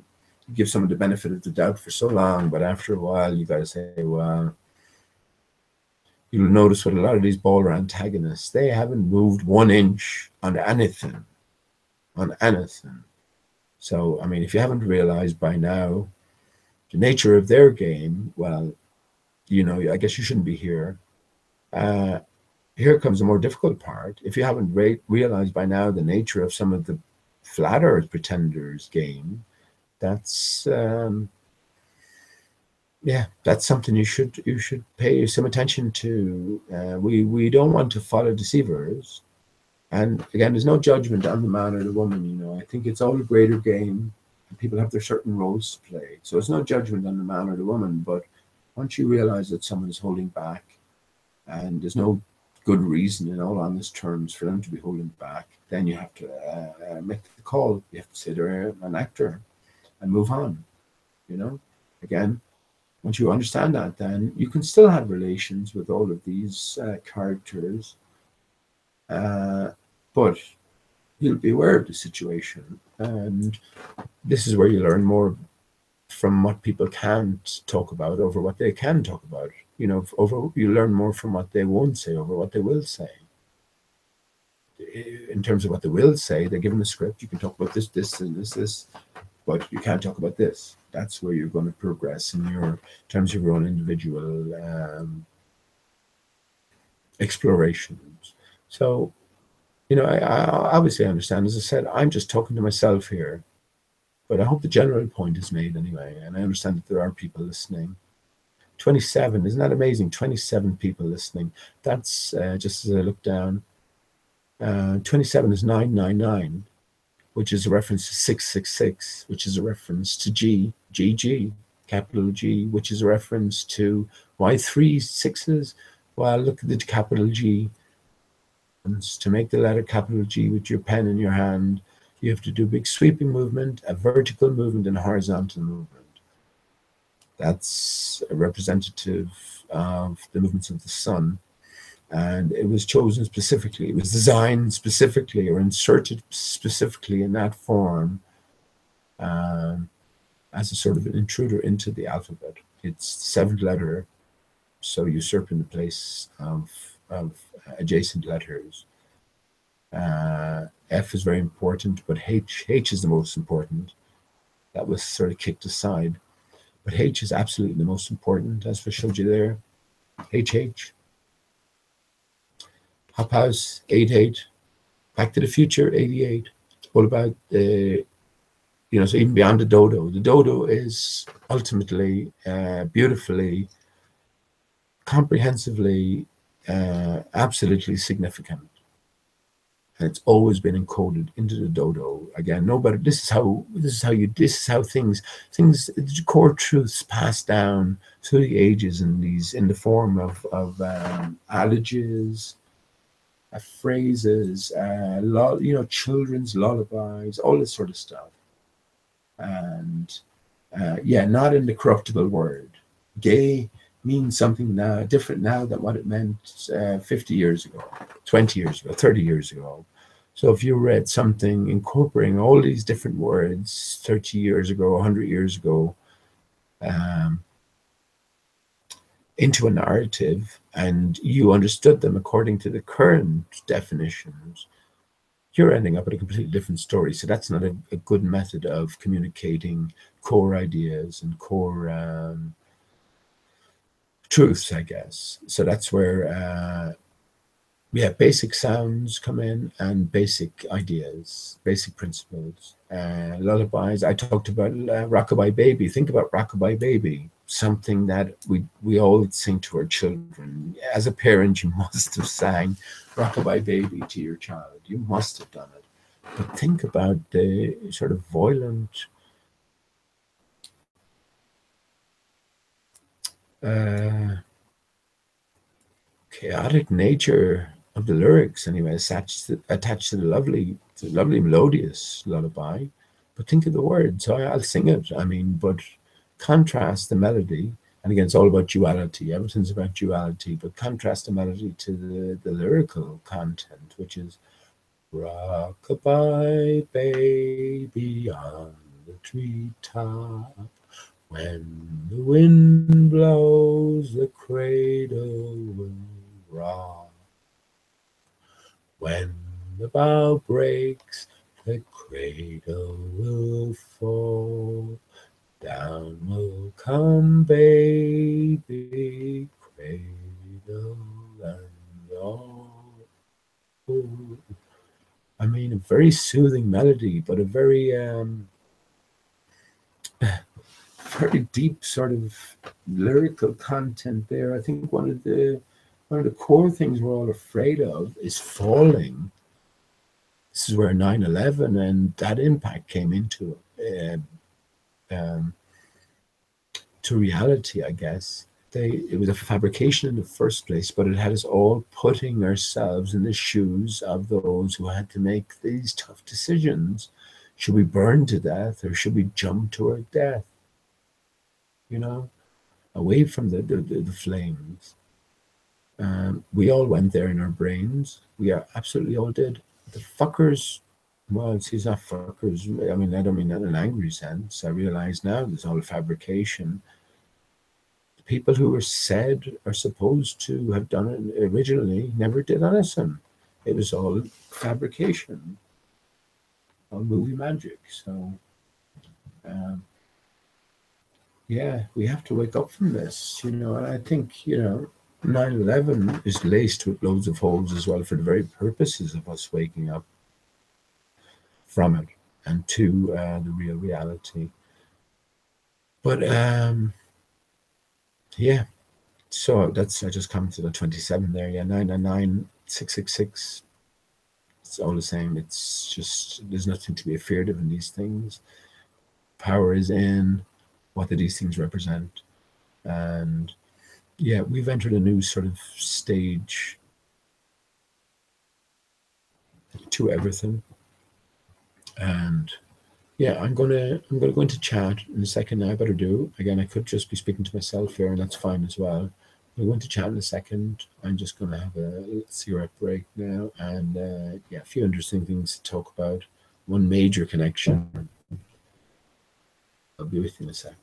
Give someone the benefit of the doubt for so long, but after a while, you got to say, well, you'll notice with a lot of these baller antagonists, they haven't moved 1 inch on anything, So, I mean, if you haven't realized by now the nature of their game, well, you know, I guess you shouldn't be here. Here comes the more difficult part. If you haven't realized by now the nature of some of the flat earth pretenders' game, that's yeah, that's something you should pay some attention to. We don't want to follow deceivers, and again, there's no judgment on the man or the woman. You know, I think it's all a greater game. People have their certain roles to play, so it's no judgment on the man or the woman. But once you realize that someone is holding back, and there's no good reason in all honest terms for them to be holding back, then you have to make the call. You have to say they're an actor and move on. You know, again, once you understand that, then you can still have relations with all of these characters, but you'll be aware of the situation. And this is where you learn more from what people can't talk about over what they can talk about. You know, you learn more from what they won't say over what they will say. In terms of what they will say, they're given a script. You can talk about this, this, and this, but you can't talk about this. That's where you're going to progress in terms of your own individual explorations. So, you know, I obviously understand. As I said, I'm just talking to myself here, but I hope the general point is made anyway. And I understand that there are people listening. 27, isn't that amazing? 27 people listening. That's just as I look down. 27 is 999. Which is a reference to 666, which is a reference to GG, capital G, which is a reference to why 3 6s? Well, look at the capital G. And to make the letter capital G with your pen in your hand, you have to do a big sweeping movement, a vertical movement, and a horizontal movement. That's a representative of the movements of the sun. And it was chosen specifically, it was designed specifically or inserted specifically in that form as a sort of an intruder into the alphabet. It's the 7th letter, so usurping the place of adjacent letters. F is very important, but H is the most important. That was sort of kicked aside. But H is absolutely the most important, as I showed you there. HH. Hop House, 88. Back to the Future, 88. It's all about the, you know, so even beyond the dodo. The dodo is ultimately, beautifully, comprehensively, absolutely significant. And it's always been encoded into the dodo. Again, nobody. This is how things, the core truths pass down through the ages in the form of adages, phrases, you know, children's lullabies, all this sort of stuff. And yeah, not in the corruptible word. Gay means something now different now than what it meant 50 years ago, 20 years ago, 30 years ago. So if you read something incorporating all these different words 30 years ago, 100 years ago, into a narrative, and you understood them according to the current definitions, you're ending up with a completely different story. So that's not a good method of communicating core ideas and core truths, I guess. So that's where yeah, basic sounds come in and basic ideas, basic principles. Lullabies. I talked about Rockabye Baby. Think about Rockabye Baby, something that we all sing to our children. As a parent, you must have sang Rockabye Baby to your child. You must have done it. But think about the sort of violent, uh, chaotic nature of the lyrics, anyway, attached to the lovely melodious lullaby. But think of the words. So I'll sing it. I mean, but contrast the melody, and again, it's all about duality. Everything's about duality, but contrast the melody to the lyrical content, which is rockabye baby on the treetop. When the wind blows, the cradle will rock. When the bough breaks, the cradle will fall. Down will come baby, cradle and all. I mean, a very soothing melody, but a very deep sort of lyrical content there. I think one of the core things we're all afraid of is falling. This is where 9/11 and that impact came into um, to reality, I guess. It was a fabrication in the first place, but it had us all putting ourselves in the shoes of those who had to make these tough decisions. Should we burn to death or should we jump to our death? You know, away from the flames. We all went there in our brains. We are absolutely all did. The fuckers, well, it's not fuckers. I mean, I don't mean that in an angry sense. I realize now there's all a fabrication. The people who were said or supposed to have done it originally never did anything. It was all fabrication, all movie magic. So, um, yeah, we have to wake up from this, and I think, 9/11 is laced with loads of holes as well for the very purposes of us waking up from it and to the real reality. But yeah, so I just come to the 27 there. Yeah, 999, 666. It's all the same. It's just, there's nothing to be afraid of in these things. Power is in. What do these things represent? And yeah, we've entered a new sort of stage to everything. And yeah, I'm gonna go into chat in a second now. I better do. Again, I could just be speaking to myself here, and that's fine as well. We'll go into chat in a second. I'm just gonna have a cigarette break now, and yeah, a few interesting things to talk about. One major connection. I'll be with you in a sec.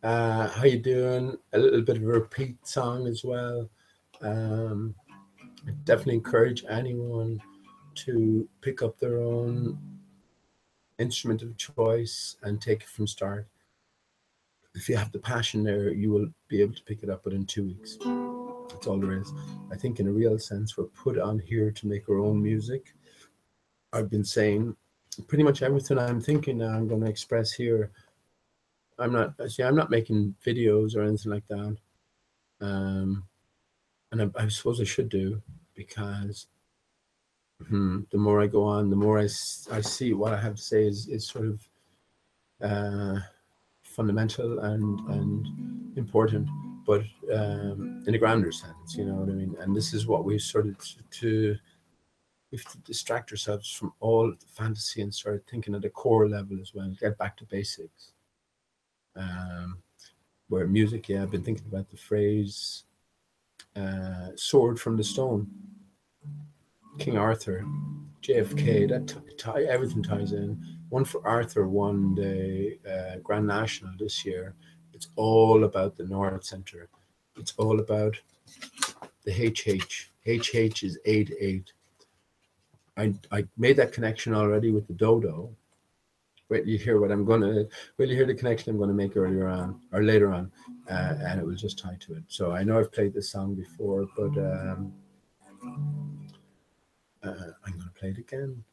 How you doing? A little bit of a repeat song as well. Um, I definitely encourage anyone to pick up their own instrument of choice and take it from start. If you have the passion there, you will be able to pick it up within 2 weeks. That's all there is. I think, in a real sense, we're put on here to make our own music. I've been saying pretty much everything I'm thinking now. I'm going to express here. I'm not making videos or anything like that. Um, and I suppose I should do, because the more I go on, the more I see what I have to say is sort of fundamental and important, but in a grander sense, you know what I mean. And this is what we started to we have to distract ourselves from all the fantasy and start thinking at a core level as well. Get back to basics. Um, where music, yeah, I've been thinking about the phrase "sword from the stone." King Arthur, JFK. Everything ties in. One for Arthur won the Grand National this year. It's all about the North Centre. It's all about the HH. HH is 8-8. I made that connection already with the dodo. Wait, you hear what I'm gonna. Will you hear the connection I'm gonna make earlier on or later on, and it will just tie to it. So I know I've played this song before, but I'm gonna play it again.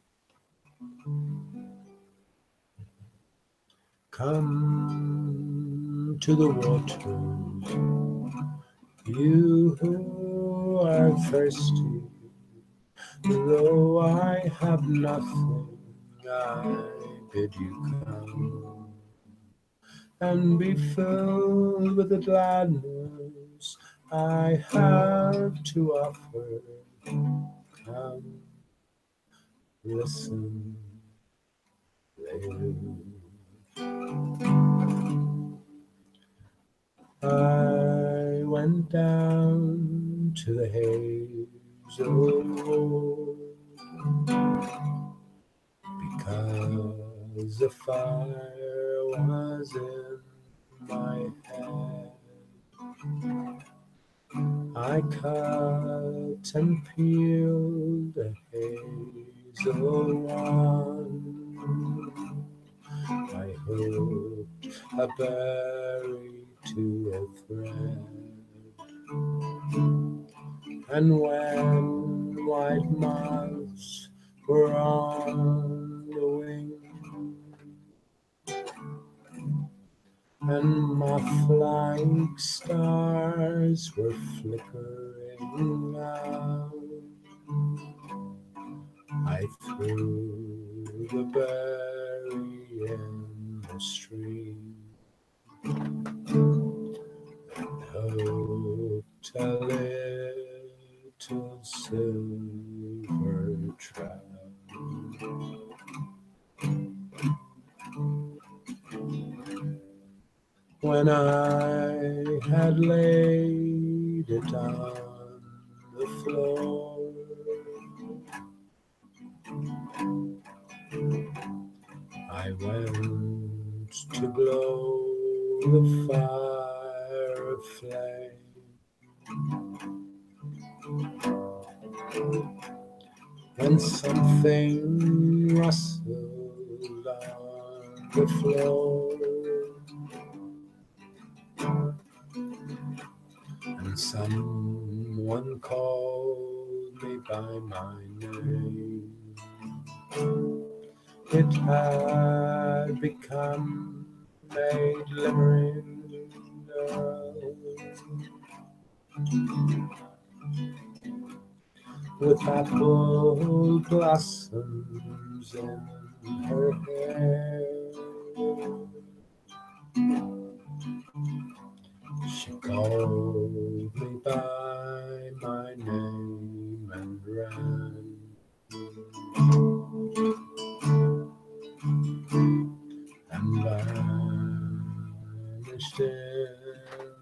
Come to the waters, you who are thirsty. Though I have nothing, I bid you come and be filled with the gladness I have to offer. Come, listen, live. I went down to the hazel road because the fire was in my head. I cut and peeled the hazel one. I hooked a berry to a thread, and when white moths were on the wing, and my flying stars were flickering out, I threw the berry in the stream and hoped a little silver trout. When I had laid it on the floor, I went to blow the fire flame, when something rustled on the floor, and someone called me by my name. It had become a glimmering with apple blossoms in her hair. She called me by my name and ran, and vanished in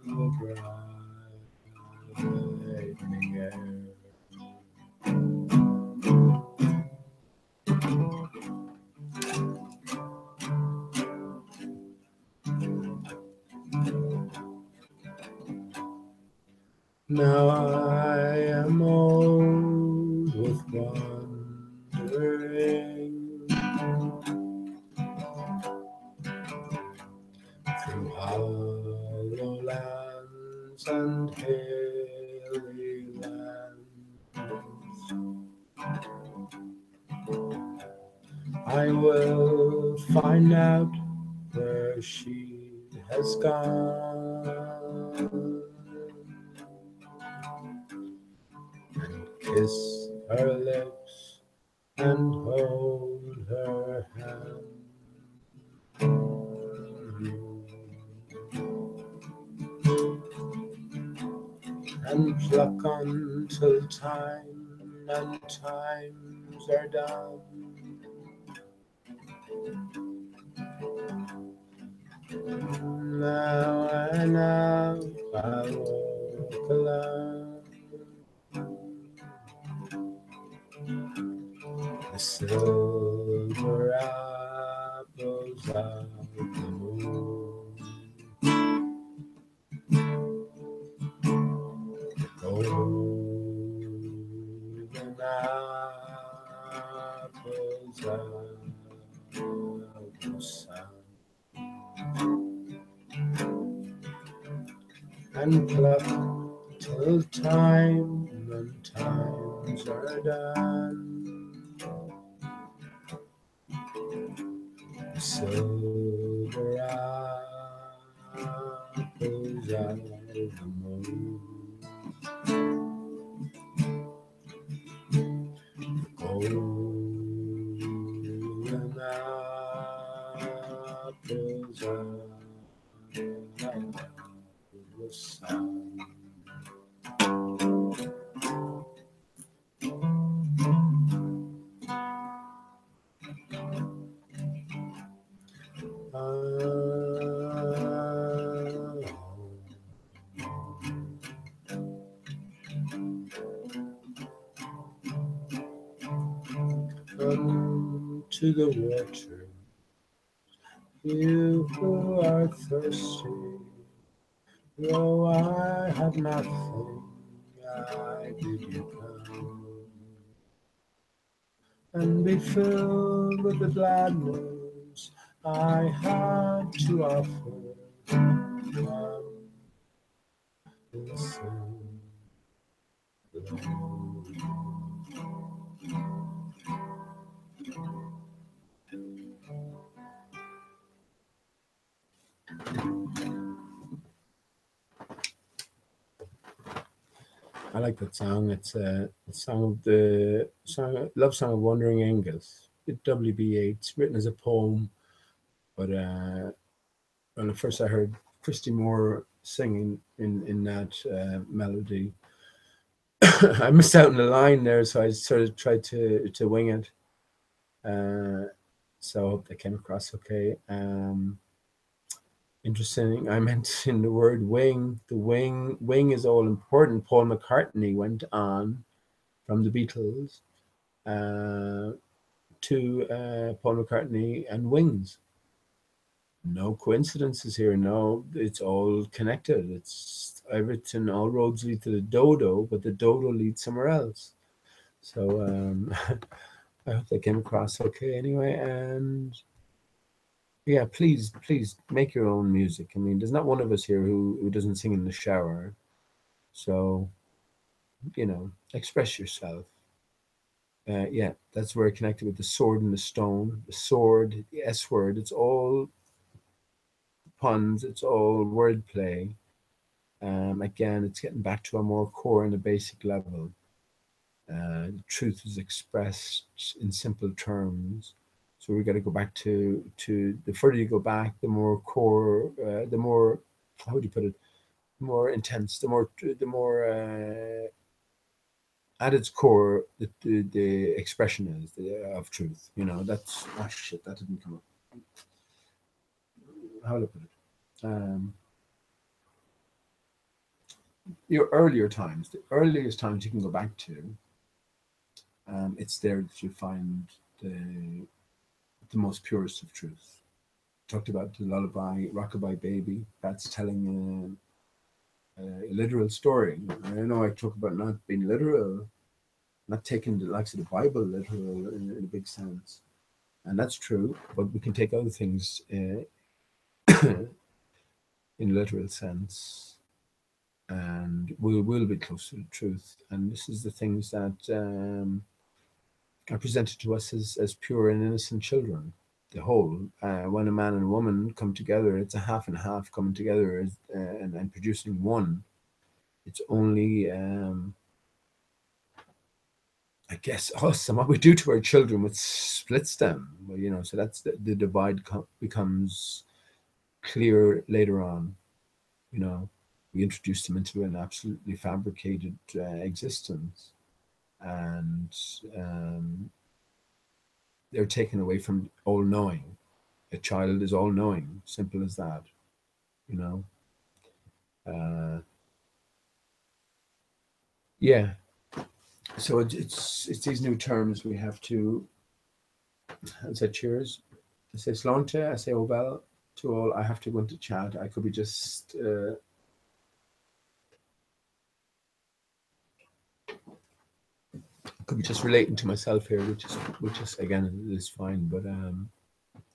the bright evening air. Now I am old with wandering through hollow lands and hilly lands. I will find out where she has gone and kiss her lips and hold her hand and pluck until time and times are done. Now and now I walk alone. The silver apples of the moon, the golden apples of the sun, and pluck till time and times are done. The silver apples of the moon, golden apples of the sun. Come to the water, you who are thirsty. Though I have nothing, I bid you come and be filled with the gladness I had to offer. Come, listen, Lord. I like that song. It's a love song of Wandering Angus. WB8. It's written as a poem, but when at first I heard Christy Moore singing in that melody, I missed out on the line there, so I sort of tried to wing it. So I hope that came across okay. Interesting. I mentioned the word wing. The wing is all important. Paul McCartney went on from the Beatles to Paul McCartney and Wings. No coincidences here. No, it's all connected. It's everything. All roads lead to the dodo, but the dodo leads somewhere else. So I hope that came across okay. Anyway, and yeah, please make your own music. I mean, there's not one of us here who doesn't sing in the shower. So, express yourself. Yeah, that's where I connected with the sword and the stone. The sword, the S word, it's all puns, it's all wordplay. Again, it's getting back to a more core and a basic level. The truth is expressed in simple terms. So we got to go back to the further you go back, the more core, the more, how would you put it, the more intense, the more at its core the expression is of truth. That's shit. That didn't come up. How would I put it? Your earlier times, the earliest times you can go back to, it's there that you find the most purest of truth. Talked about the lullaby, Rockabye Baby. That's telling a literal story. I know I talk about not being literal, not taking the likes of the Bible literal in a big sense, and that's true. But we can take other things in literal sense, and we will be close to the truth. And this is the things that are presented to us as pure and innocent children. The whole, when a man and a woman come together, it's a half and half coming together and producing one. It's only, I guess, us and what we do to our children, which splits them. Well, you know, so that's the divide becomes clear later on. You know, we introduce them into an absolutely fabricated existence, and they're taken away from all knowing. A child is all knowing, simple as that. You know, yeah. So it's these new terms we have to. I say cheers. I say slánte. I say obel to all. I have to go into chat. I could be just. Could be just relating to myself here, which is again is fine. But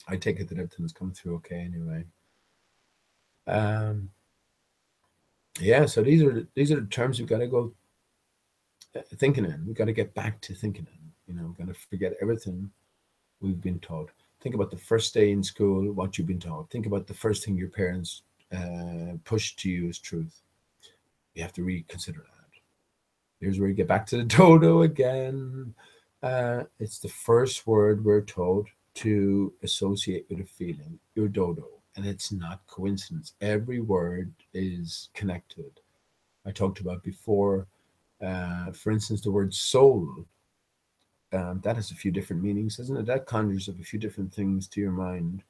I take it that everything's come through okay anyway. Yeah. So these are the terms we've got to go thinking in. We've got to get back to thinking in. You know, we've got to forget everything we've been taught. Think about the first day in school, what you've been taught. Think about the first thing your parents pushed to you as truth. You have to reconsider that. Here's where you get back to the dodo again. It's the first word we're told to associate with a feeling, your dodo. And it's not coincidence. Every word is connected. I talked about before, for instance, the word soul. That has a few different meanings, doesn't it? That conjures up a few different things to your mind.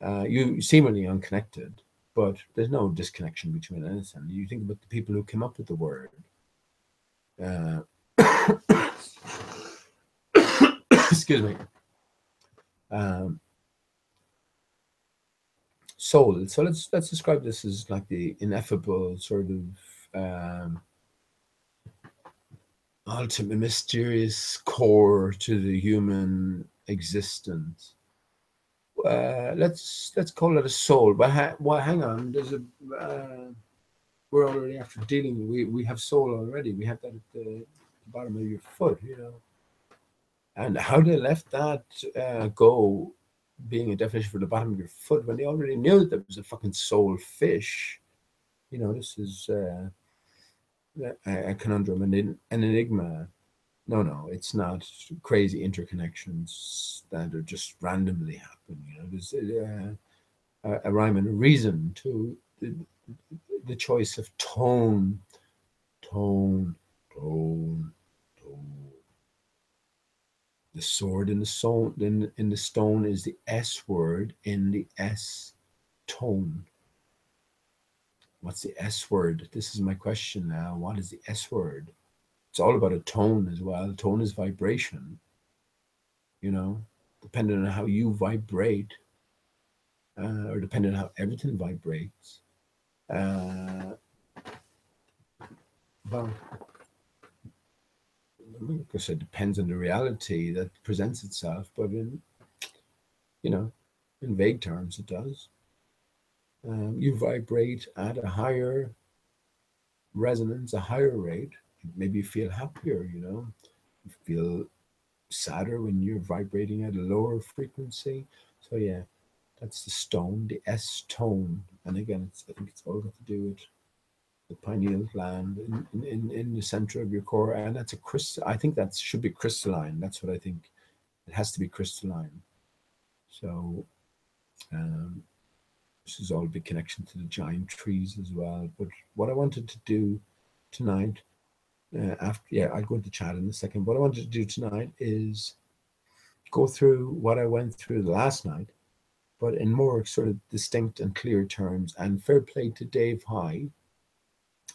You seemingly unconnected, but there's no disconnection between anything. You think about the people who came up with the word. Excuse me. Soul. So let's describe this as like the ineffable sort of ultimate mysterious core to the human existence. Let's call it a soul. But hang on, there's a we're already after dealing. We have soul already. We have that at the bottom of your foot, you know. And how they left that go being a definition for the bottom of your foot when they already knew that there was a fucking soul fish. You know, this is a conundrum, an enigma. No, it's not crazy interconnections that are just randomly happen. You know, there's a rhyme and a reason to the choice of tone, tone, tone, tone. The sword in the stone in the stone is the S word in the S tone. What's the S word? This is my question now. What is the S word? It's all about a tone as well. Tone is vibration. You know, depending on how you vibrate, or depending on how everything vibrates. Well, I guess it depends on the reality that presents itself, but you know, in vague terms, it does. You vibrate at a higher resonance, a higher rate. Maybe you feel happier, you know, you feel sadder when you're vibrating at a lower frequency. So yeah, that's the stone, the S tone. And again, I think it's all got to do with the pineal gland in the center of your core, and that's a crystal. I think that should be crystalline. That's what I think. It has to be crystalline. So this is all a big connection to the giant trees as well. But what I wanted to do tonight, I'll go into chat in a second. What I wanted to do tonight is go through what I went through last night, but in more sort of distinct and clear terms. And fair play to Dave High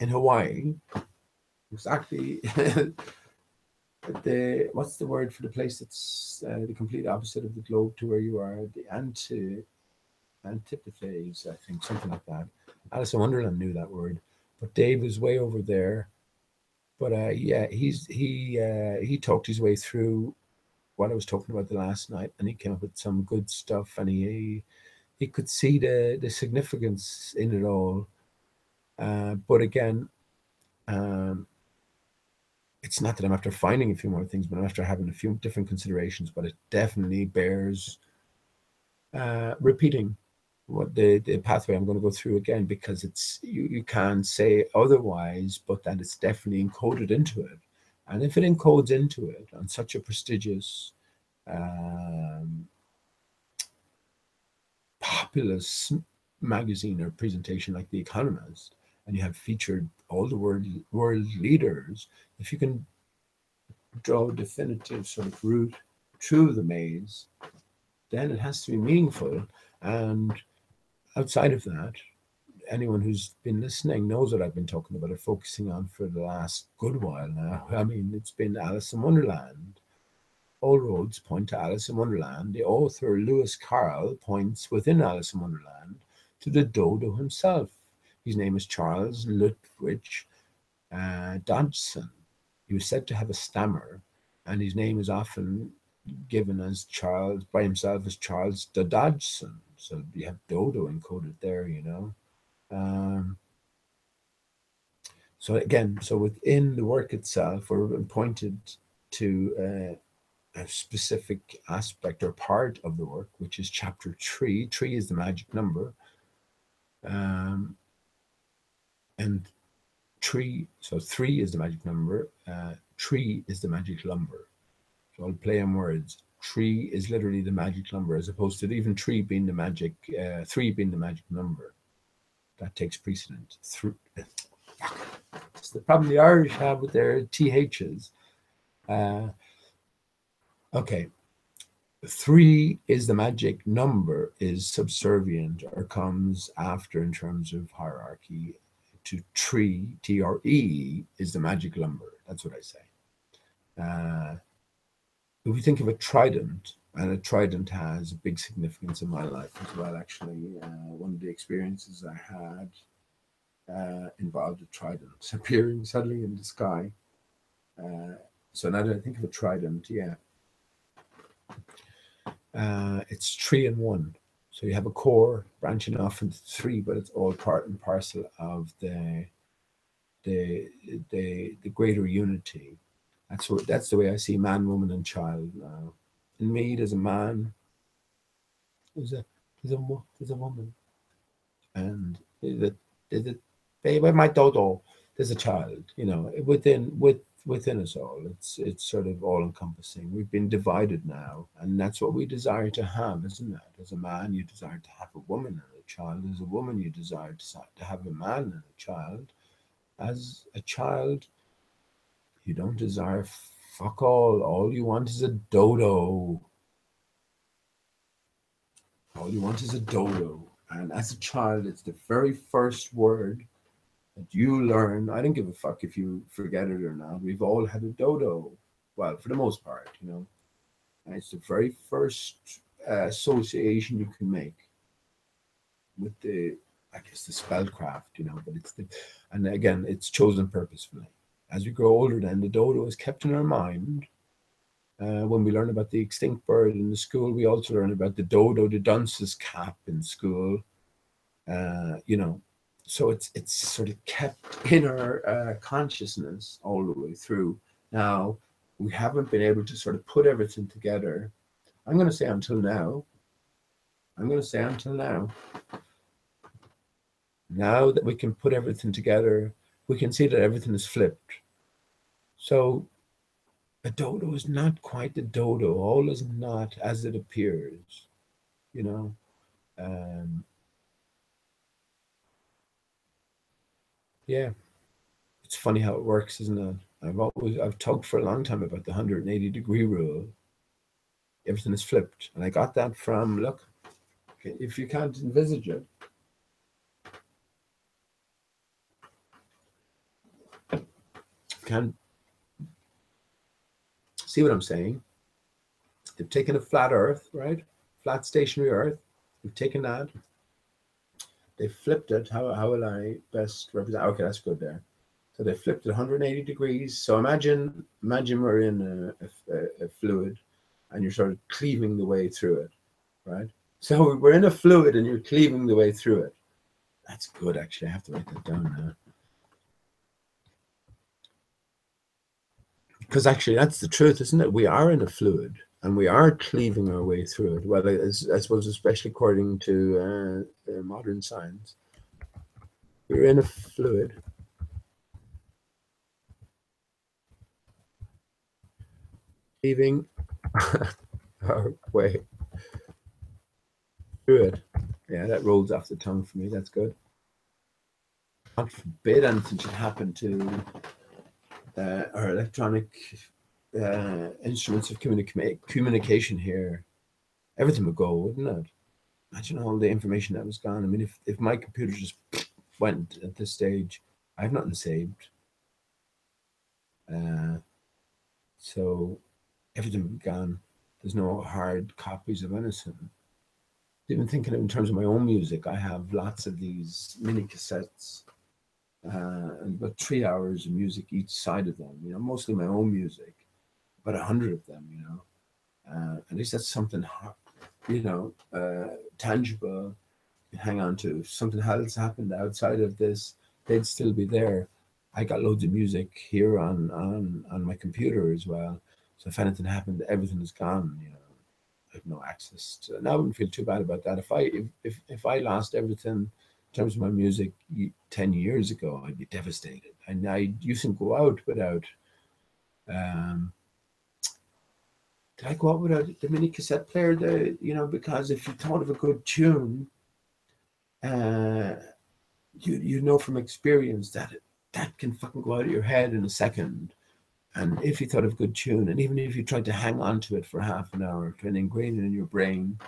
in Hawaii. Exactly. What's the word for the place that's the complete opposite of the globe to where you are? The antipodes, I think, something like that. Alice in Wonderland knew that word. but Dave is way over there. But yeah, he talked his way through what I was talking about the last night, and he came up with some good stuff, and he could see the significance in it all. But again, um, it's not that I'm after finding a few more things, but I'm after having a few different considerations. But it definitely bears repeating what the pathway I'm going to go through again, because it's you can't say otherwise, but that it's definitely encoded into it. And if it encodes into it on such a prestigious populous magazine or presentation like The Economist, and you have featured all the world leaders, if you can draw a definitive sort of route through the maze, then it has to be meaningful. And outside of that, anyone who's been listening knows what I've been talking about or focusing on for the last good while now. I mean, it's been Alice in Wonderland. All roads point to Alice in Wonderland. The author Lewis Carroll points within Alice in Wonderland to the dodo himself. His name is Charles Ludwig Dodgson. He was said to have a stammer, and his name is often given as Charles by himself as Charles the Dodgson. So you have dodo encoded there, you know. So again, so within the work itself, we're pointed to a specific aspect or part of the work, which is chapter 3. 3 is the magic number, and 3. So 3 is the magic number. 3 is the magic lumber. So I'll play on words. 3 is literally the magic number, as opposed to even 3 being the magic 3 being the magic number. That takes precedent. It's the problem the Irish have with their THs. Okay. 3 is the magic number, is subservient or comes after in terms of hierarchy to tree, TRE, is the magic lumber. That's what I say. If we think of a trident, and a trident has a big significance in my life as well, actually. One of the experiences I had involved a trident appearing suddenly in the sky. So now that I think of a trident, yeah. It's 3 and 1. So you have a core branching off into 3, but it's all part and parcel of the greater unity. That's the way I see man, woman, and child now. In me, there's a man, there's a woman, and there's a baby, my dodo. There's a child, you know, within us all. It's sort of all encompassing. We've been divided now, and that's what we desire to have, isn't it? As a man, you desire to have a woman and a child. As a woman, you desire to have a man and a child. As a child, you don't desire fuck all. All you want is a dodo. All you want is a dodo. And as a child, it's the very first word that you learn. I don't give a fuck if you forget it or not. We've all had a dodo. Well, for the most part, you know. And it's the very first association you can make with I guess, the spellcraft, you know. But and again, it's chosen purposefully. As we grow older, then the dodo is kept in our mind. When we learn about the extinct bird in the school, we also learn about the dodo, the dunce's cap in school. You know, so it's sort of kept in our consciousness all the way through. Now, we haven't been able to sort of put everything together. I'm going to say until now. I'm going to say until now. Now that we can put everything together, we can see that everything is flipped. So a dodo is not quite the dodo. All is not as it appears, you know. Yeah, it's funny how it works, isn't it? I've talked for a long time about the 180-degree rule. Everything is flipped, and I got that from, look, okay, if you can't envisage it, can't see what I'm saying. They've taken a flat Earth, right? Flat stationary Earth. They've taken that, they flipped it. How will I best represent? Okay, that's good there. So they flipped it 180 degrees. So imagine we're in a fluid, and you're sort of cleaving the way through it, right? So we're in a fluid, and you're cleaving the way through it. That's good, actually. I have to write that down now. Because actually, that's the truth, isn't it? We are in a fluid, and we are cleaving our way through it. Well, I suppose, especially according to modern science, we're in a fluid, cleaving our way through it. Yeah, that rolls off the tongue for me. That's good. God forbid anything should happen to our electronic instruments of communication here. Everything would go, wouldn't it? Imagine all the information that was gone. I mean, if my computer just went at this stage, I have nothing saved. Uh, so everything would be gone. There's no hard copies of anything. Even thinking in terms of my own music, I have lots of these mini cassettes, and about 3 hours of music each side of them. You know, mostly my own music, about 100 of them. You know, at least that's something, tangible. Hang on to. If something else happened outside of this, they'd still be there. I got loads of music here on my computer as well. So if anything happened, everything is gone. You know, I have no access to. And I wouldn't feel too bad about that. If I lost everything in terms of my music 10 years ago, I'd be devastated. And I used to go out without. Um, did I go out without the mini cassette player? Because if you thought of a good tune, uh, you know from experience that that can fucking go out of your head in a second. And if you thought of a good tune, and even if you tried to hang on to it for half an hour, trying to ingrain it in your brain,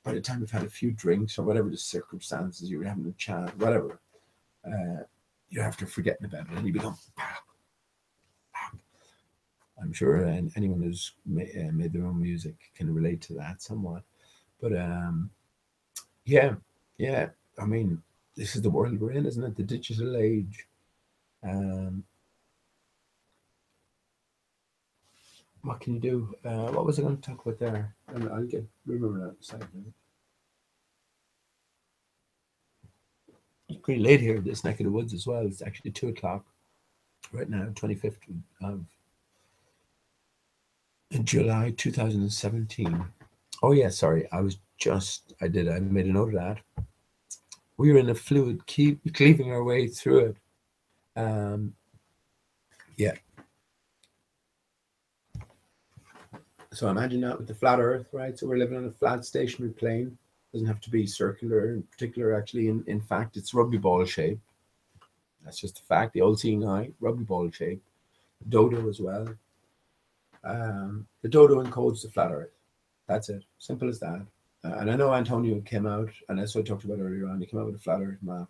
by the time you've had a few drinks or whatever the circumstances, you're having a chat, whatever, uh, you're after forgetting about it, and you become. I'm sure anyone who's made their own music can relate to that somewhat. But yeah, yeah. I mean, this is the world we're in, isn't it? The digital age. Um, what can you do? What was I going to talk about there? I'll remember that in a second. It's pretty late here in this neck of the woods as well. It's actually 2 o'clock right now, 25th of July 2017. Oh yeah, sorry. I made a note of that. We were in a fluid, keep cleaving our way through it. Um, yeah. So imagine that with the flat Earth, right? So we're living on a flat stationary plane. Doesn't have to be circular in particular. Actually, in fact, it's rugby ball shape. That's just a fact. The old seeing eye, rugby ball shape. Dodo as well. The dodo encodes the flat Earth. That's it. Simple as that. And I know Antonio came out, and that's what I talked about earlier on. He came out with a flat Earth map,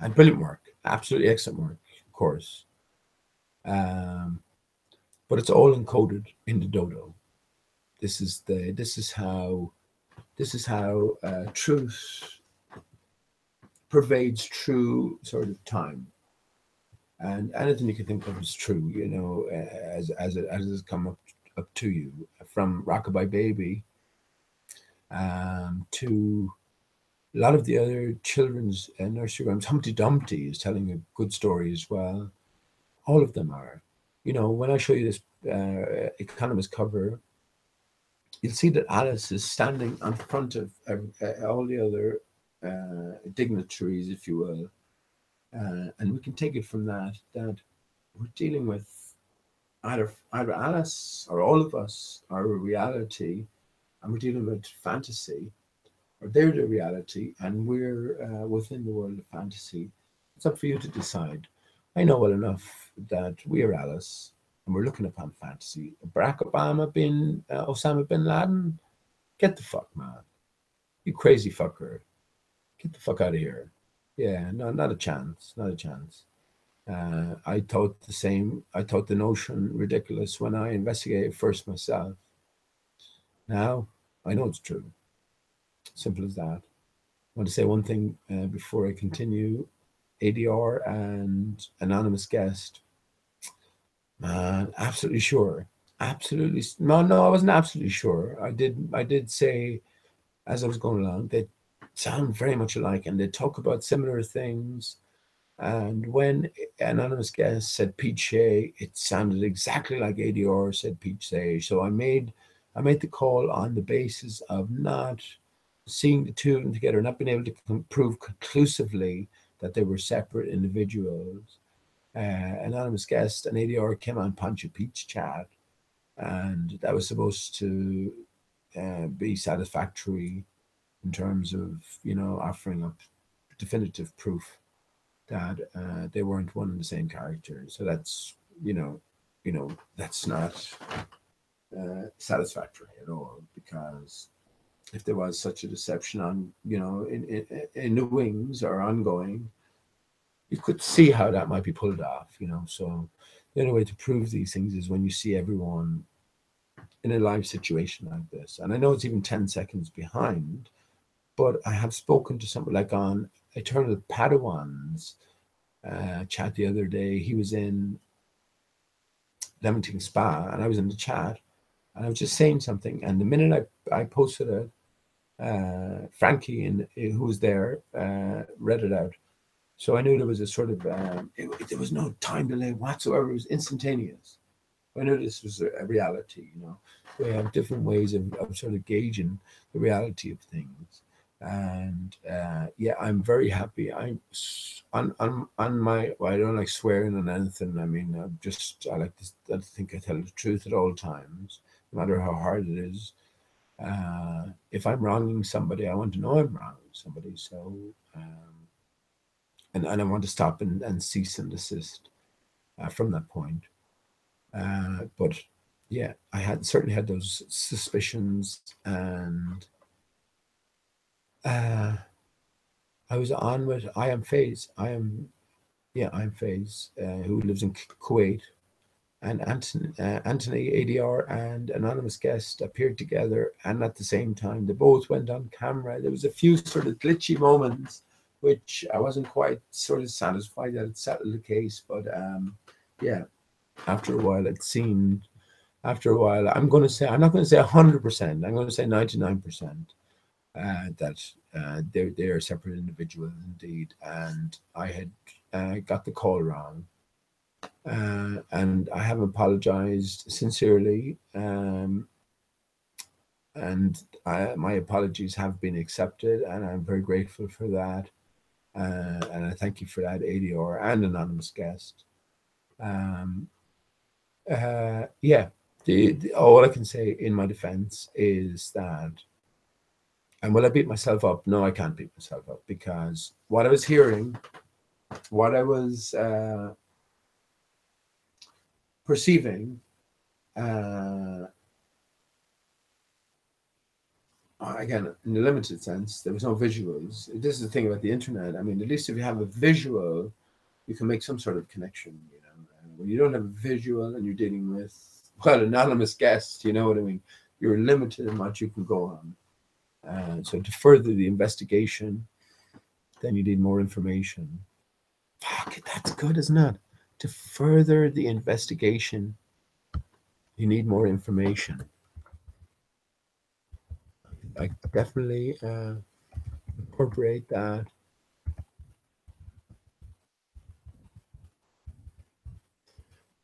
and brilliant work, absolutely excellent work, of course. Um, but it's all encoded in the dodo. This is how truth pervades true sort of time, and anything you can think of is true. As it has come up to you, from Rockabye Baby to a lot of the other children's nursery rhymes. Humpty Dumpty is telling a good story as well. All of them are. When I show you this Economist cover, you'll see that Alice is standing in front of all the other dignitaries, if you will. And we can take it from that we're dealing with either Alice or all of us are a reality, and we're dealing with fantasy, or they're the reality, and we're within the world of fantasy. It's up for you to decide. I know well enough that we are Alice, and we're looking upon fantasy. Barack Obama being Osama bin Laden, get the fuck, man. You crazy fucker. Get the fuck out of here. Yeah, no, not a chance. Not a chance. I thought the same. I thought the notion ridiculous when I investigated first myself. Now, I know it's true. Simple as that. want to say one thing before I continue. ADR and anonymous guest. Man, absolutely sure. Absolutely. No, I wasn't absolutely sure. I did say as I was going along, they sound very much alike and they talk about similar things. And when anonymous guest said Pete Shea, it sounded exactly like ADR said Pete Shea. So I made the call on the basis of not seeing the two of them together, not being able to prove conclusively that they were separate individuals. Anonymous guest and ADR came on Pancho Pete's chat, and that was supposed to be satisfactory in terms of offering up definitive proof that they weren't one and the same character. So that's that's not satisfactory at all, because if there was such a deception on in the wings or ongoing, you could see how that might be pulled off. So the only way to prove these things is when you see everyone in a live situation like this. And I know it's even 10 seconds behind, but I have spoken to somebody like on Eternal Padawans chat the other day. He was in Leamington Spa, and I was in the chat, and I was just saying something. And the minute I posted it, Frankie, who was there, read it out. So I knew there was a sort of, there was no time delay whatsoever. It was instantaneous. I knew this was a reality. We have different ways of sort of gauging the reality of things. And yeah, I'm very happy. I'm on my, well, I don't like swearing on anything. I mean, I like to, I think I tell the truth at all times, no matter how hard it is. If I'm wronging somebody, I want to know I'm wronging somebody. So, and I want to stop and cease and desist from that point. But yeah, I had certainly had those suspicions, and I was on with I am Faze. I am Faze, who lives in Kuwait, and Anthony ADR and anonymous guest appeared together, and at the same time they both went on camera. There was a few sort of glitchy moments which I wasn't quite sort of satisfied that it settled the case, but yeah, after a while it seemed. After a while, I'm not going to say 100%. I'm going to say 99% that they are separate individuals indeed, and I had got the call wrong. And I have apologized sincerely, and my apologies have been accepted, and I'm very grateful for that. And I thank you for that, ADR and anonymous guest. Yeah, all I can say in my defense is that, and will I beat myself up? No, I can't beat myself up, because what I was hearing, what I was perceiving, again, in a limited sense, there was no visuals. This is the thing about the internet. I mean, at least if you have a visual, you can make some sort of connection. When you don't have a visual and you're dealing with, well, anonymous guests, you know what I mean? You're limited in what you can go on. So to further the investigation, then you need more information. Fuck, that's good, isn't it? To further the investigation, you need more information. I definitely incorporate that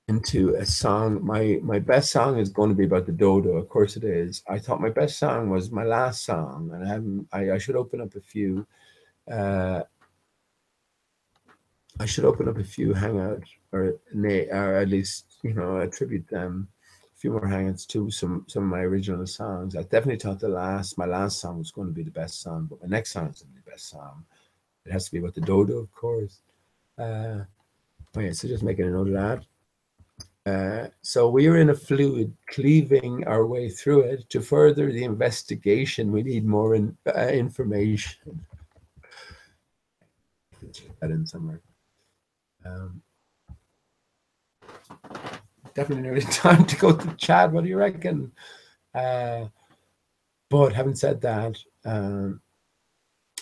into a song. My best song is going to be about the dodo. Of course it is. I thought my best song was my last song, and I should open up a few. I should open up a few hangouts, or at least attribute them a few more hangouts to some of my original songs. I definitely thought my last song was going to be the best song, but my next song is going to be the best song. It has to be about the dodo, of course. Okay, so just making a note of that. So we are in a fluid, cleaving our way through it. To further the investigation, we need more information. That in somewhere. Definitely nearly time to go to the chat. What do you reckon? But having said that,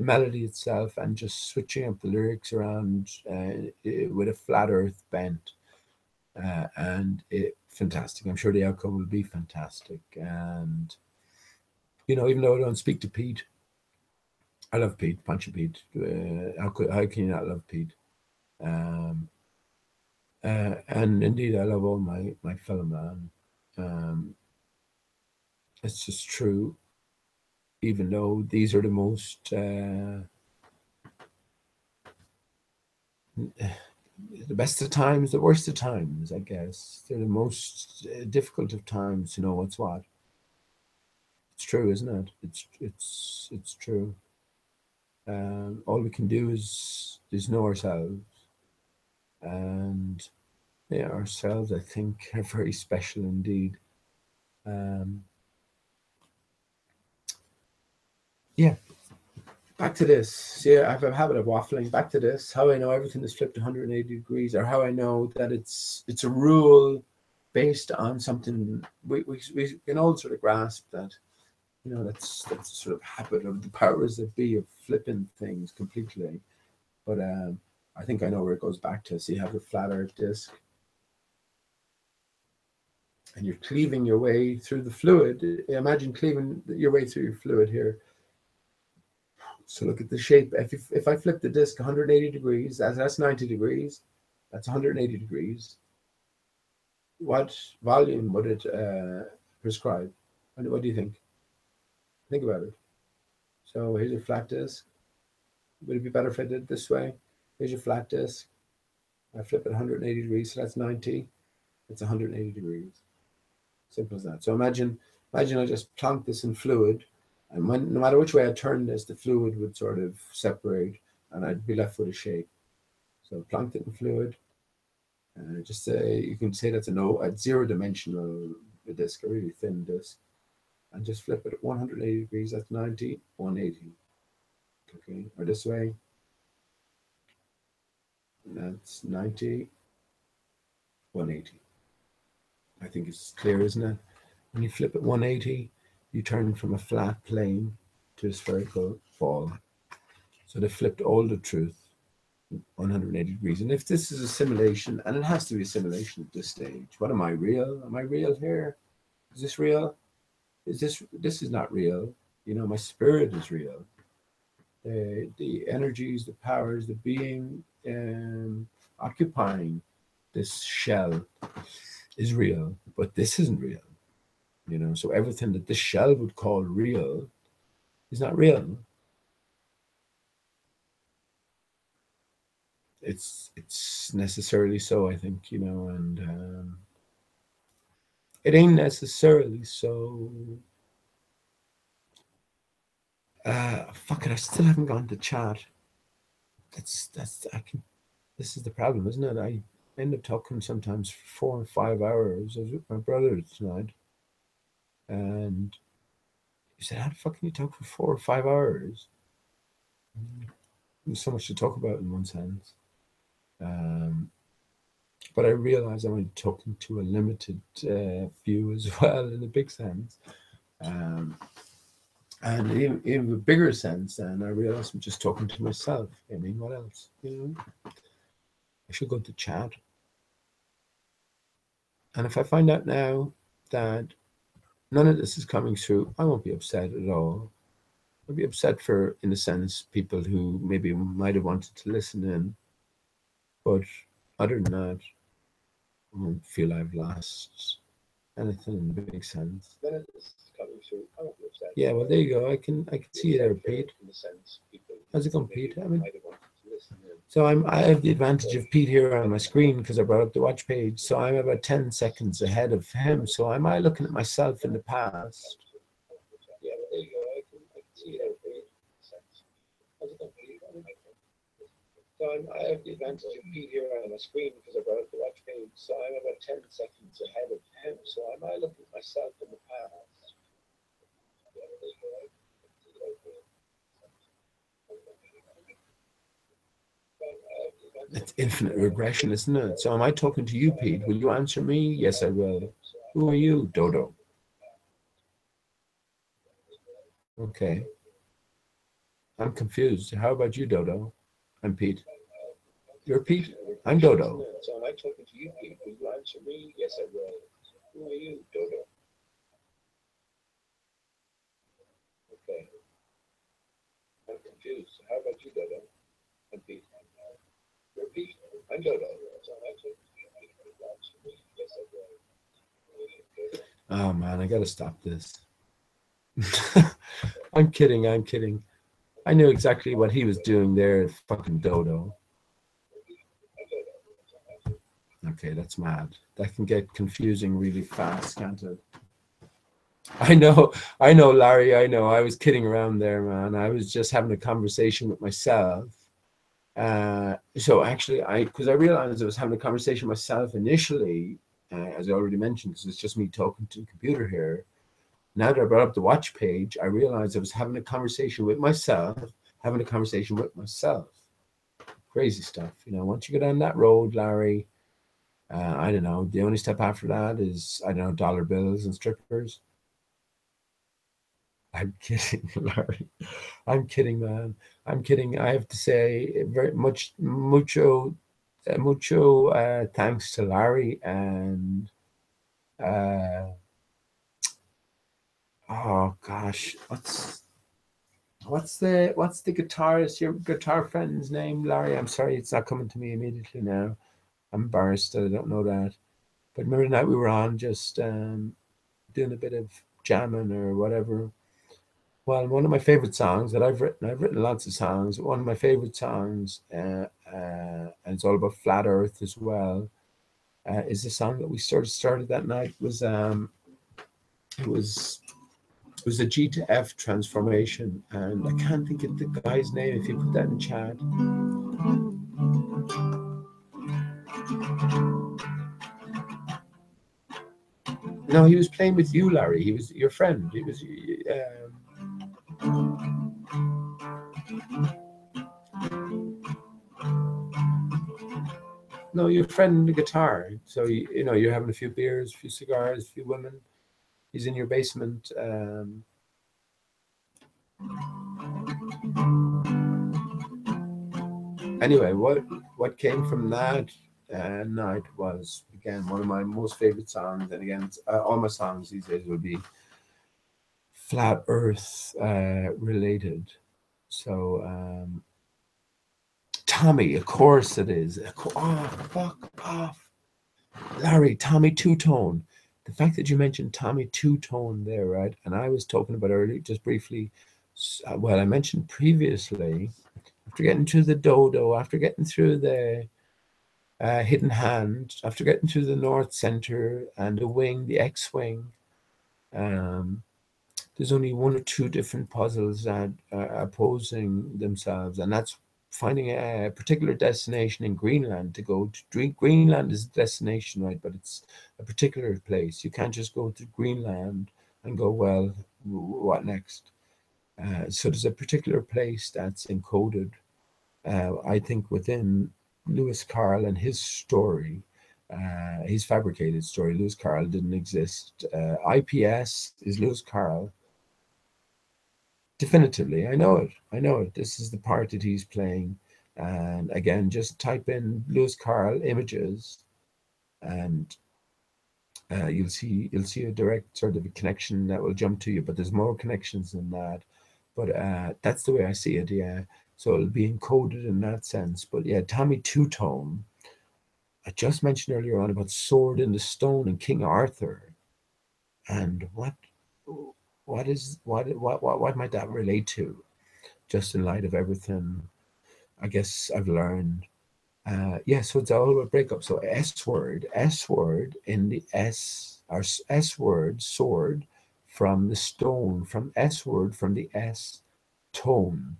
the melody itself and just switching up the lyrics around with a flat earth bent. And fantastic. I'm sure the outcome will be fantastic. And, you know, even though I don't speak to Pete, I love Pete, Punch Pete. How can you not love Pete? And indeed, I love all my fellow man. It's just true, even though these are the most the best of times, the worst of times, I guess. They're the most difficult of times to know what's what. It's true, isn't it? It's true. All we can do is know ourselves, and yeah, ourselves, I think, are very special indeed. Yeah. Back to this. See, I have a habit of waffling. Back to this. How I know everything is flipped 180 degrees, or how I know that it's a rule based on something we can all sort of grasp that, you know, that's a sort of habit of the powers that be of flipping things completely. But I think I know where it goes back to. So you have the flat earth disk, and you're cleaving your way through the fluid. Imagine cleaving your way through your fluid here. So look at the shape. If I flip the disc 180 degrees, that's 90 degrees. That's 180 degrees. What volume would it prescribe? What do you think? Think about it. So here's your flat disc. Would it be better if I did it this way? Here's your flat disc. I flip it 180 degrees, so that's 90. It's 180 degrees. Simple as that. So imagine I just plonk this in fluid, and no matter which way I turn this, the fluid would sort of separate, and I'd be left with a shape. So plonked it in fluid. Just you can say that's a zero-dimensional disc, a really thin disc, and just flip it at 180 degrees. That's 90, 180. Okay, or this way. That's 90, 180. I think it's clear, isn't it? When you flip it 180, you turn from a flat plane to a spherical ball. So they flipped all the truth 180 degrees. And if this is a simulation, and it has to be a simulation at this stage, what am I real? Am I real here? Is this real? This is not real. You know, my spirit is real. The energies, the powers, the being occupying this shell is real, but this isn't real. You know, so everything that this shell would call real is not real. It's necessarily so, I think, you know, and it ain't necessarily so. Fuck it, I still haven't gone to chat. This is the problem, isn't it? I end up talking sometimes for 4 and 5 hours. I was with my brother tonight, and he said, "How the fuck can you talk for 4 or 5 hours?" There's so much to talk about in one sense. But I realized I'm only talking to a limited view as well, in a big sense. And in a bigger sense, then I realized I'm just talking to myself. I mean, what else? You know, I should go to chat. And if I find out now that none of this is coming through, I won't be upset at all. I'll be upset for, in a sense, people who maybe might have wanted to listen in. But other than that, I don't feel I've lost anything in the big sense. None of this is coming through. I won't be upset. Yeah, well, there you go. I can see you there, Pete. How's it going, Pete? So I have the advantage of Pete here on my screen because I brought up the watch page. So I'm about 10 seconds ahead of him. So am I looking at myself in the past? Yeah, well, there you go. I can see you there, Pete. How's it going, Pete? So I have the advantage of Pete here on my screen because I brought up the watch page. So I'm about 10 seconds ahead of him. So am I looking at myself in the past? Yeah, there you go. It's infinite regression, isn't it? So am I talking to you, Pete? Will you answer me? Yes, I will. Who are you, Dodo? Okay. I'm confused. How about you, Dodo? I'm Pete. You're Pete? I'm Dodo. So am I talking to you, Pete? Will you answer me? Yes, I will. Who are you, Dodo? Okay, I'm confused. How about you, Dodo? I'm Pete. You're Pete? I'm Dodo. So am I talking to you, Pete? Will you answer me? Yes, I will. Who are you, Dodo? Oh man, I gotta stop this. I'm kidding. I'm kidding. I knew exactly what he was doing there, fucking Dodo. Okay, that's mad. That can get confusing really fast, can't it? I know, Larry. I know. I was kidding around there, man. I was just having a conversation with myself. So actually, because I realized I was having a conversation with myself initially, as I already mentioned, because it's just me talking to the computer here. Now that I brought up the watch page, I realized I was having a conversation with myself, having a conversation with myself. Crazy stuff, you know. Once you go down that road, Larry, I don't know. The only step after that is I don't know, dollar bills and strippers. I'm kidding, Larry. I'm kidding, man. I'm kidding. I have to say, very mucho thanks to Larry and uh, oh gosh, what's the guitarist? Your guitar friend's name, Larry? I'm sorry, it's not coming to me immediately now. I'm embarrassed that I don't know that. But remember the night we were on just doing a bit of jamming or whatever. Well, one of my favorite songs that I've written lots of songs. One of my favorite songs, and it's all about flat Earth as well, is the song that we started that night. It was it was a G to F transformation, and I can't think of the guy's name. If you put that in chat, no, he was playing with you, Larry. He was your friend. He was no, your friend the guitar. So you know you're having a few beers, a few cigars, a few women. He's in your basement. Anyway, what came from that night was again one of my most favorite songs, and again, all my songs these days will be flat Earth related. So Tommy, of course it is. Oh, fuck off, Larry. Tommy Two Tone. The fact that you mentioned Tommy Two Tone there, right? And I was talking about earlier, just briefly. Well, I mentioned previously after getting through the dodo, after getting through the hidden hand, after getting through the north center and the wing, the X-wing, um, there's only one or two different puzzles that are posing themselves, and that's finding a particular destination in Greenland to go to. Greenland is a destination, right? But it's a particular place. You can't just go to Greenland and go, well, what next? So there's a particular place that's encoded, I think, within Lewis Carroll and his story, his fabricated story. Lewis Carroll didn't exist. IPS is Lewis Carroll. Definitively, I know it. I know it. This is the part that he's playing. And again, just type in Lewis Carroll images, and you'll see a direct sort of a connection that will jump to you. But there's more connections than that. But that's the way I see it. Yeah. So it'll be encoded in that sense. But yeah, Tommy Two Tone. I just mentioned earlier on about Sword in the Stone and King Arthur, and what might that relate to? Just in light of everything, I guess I've learned. Yeah, so it's all about breakup. So S word in the S, or S word, sword, from the stone, from S word, from the S tone.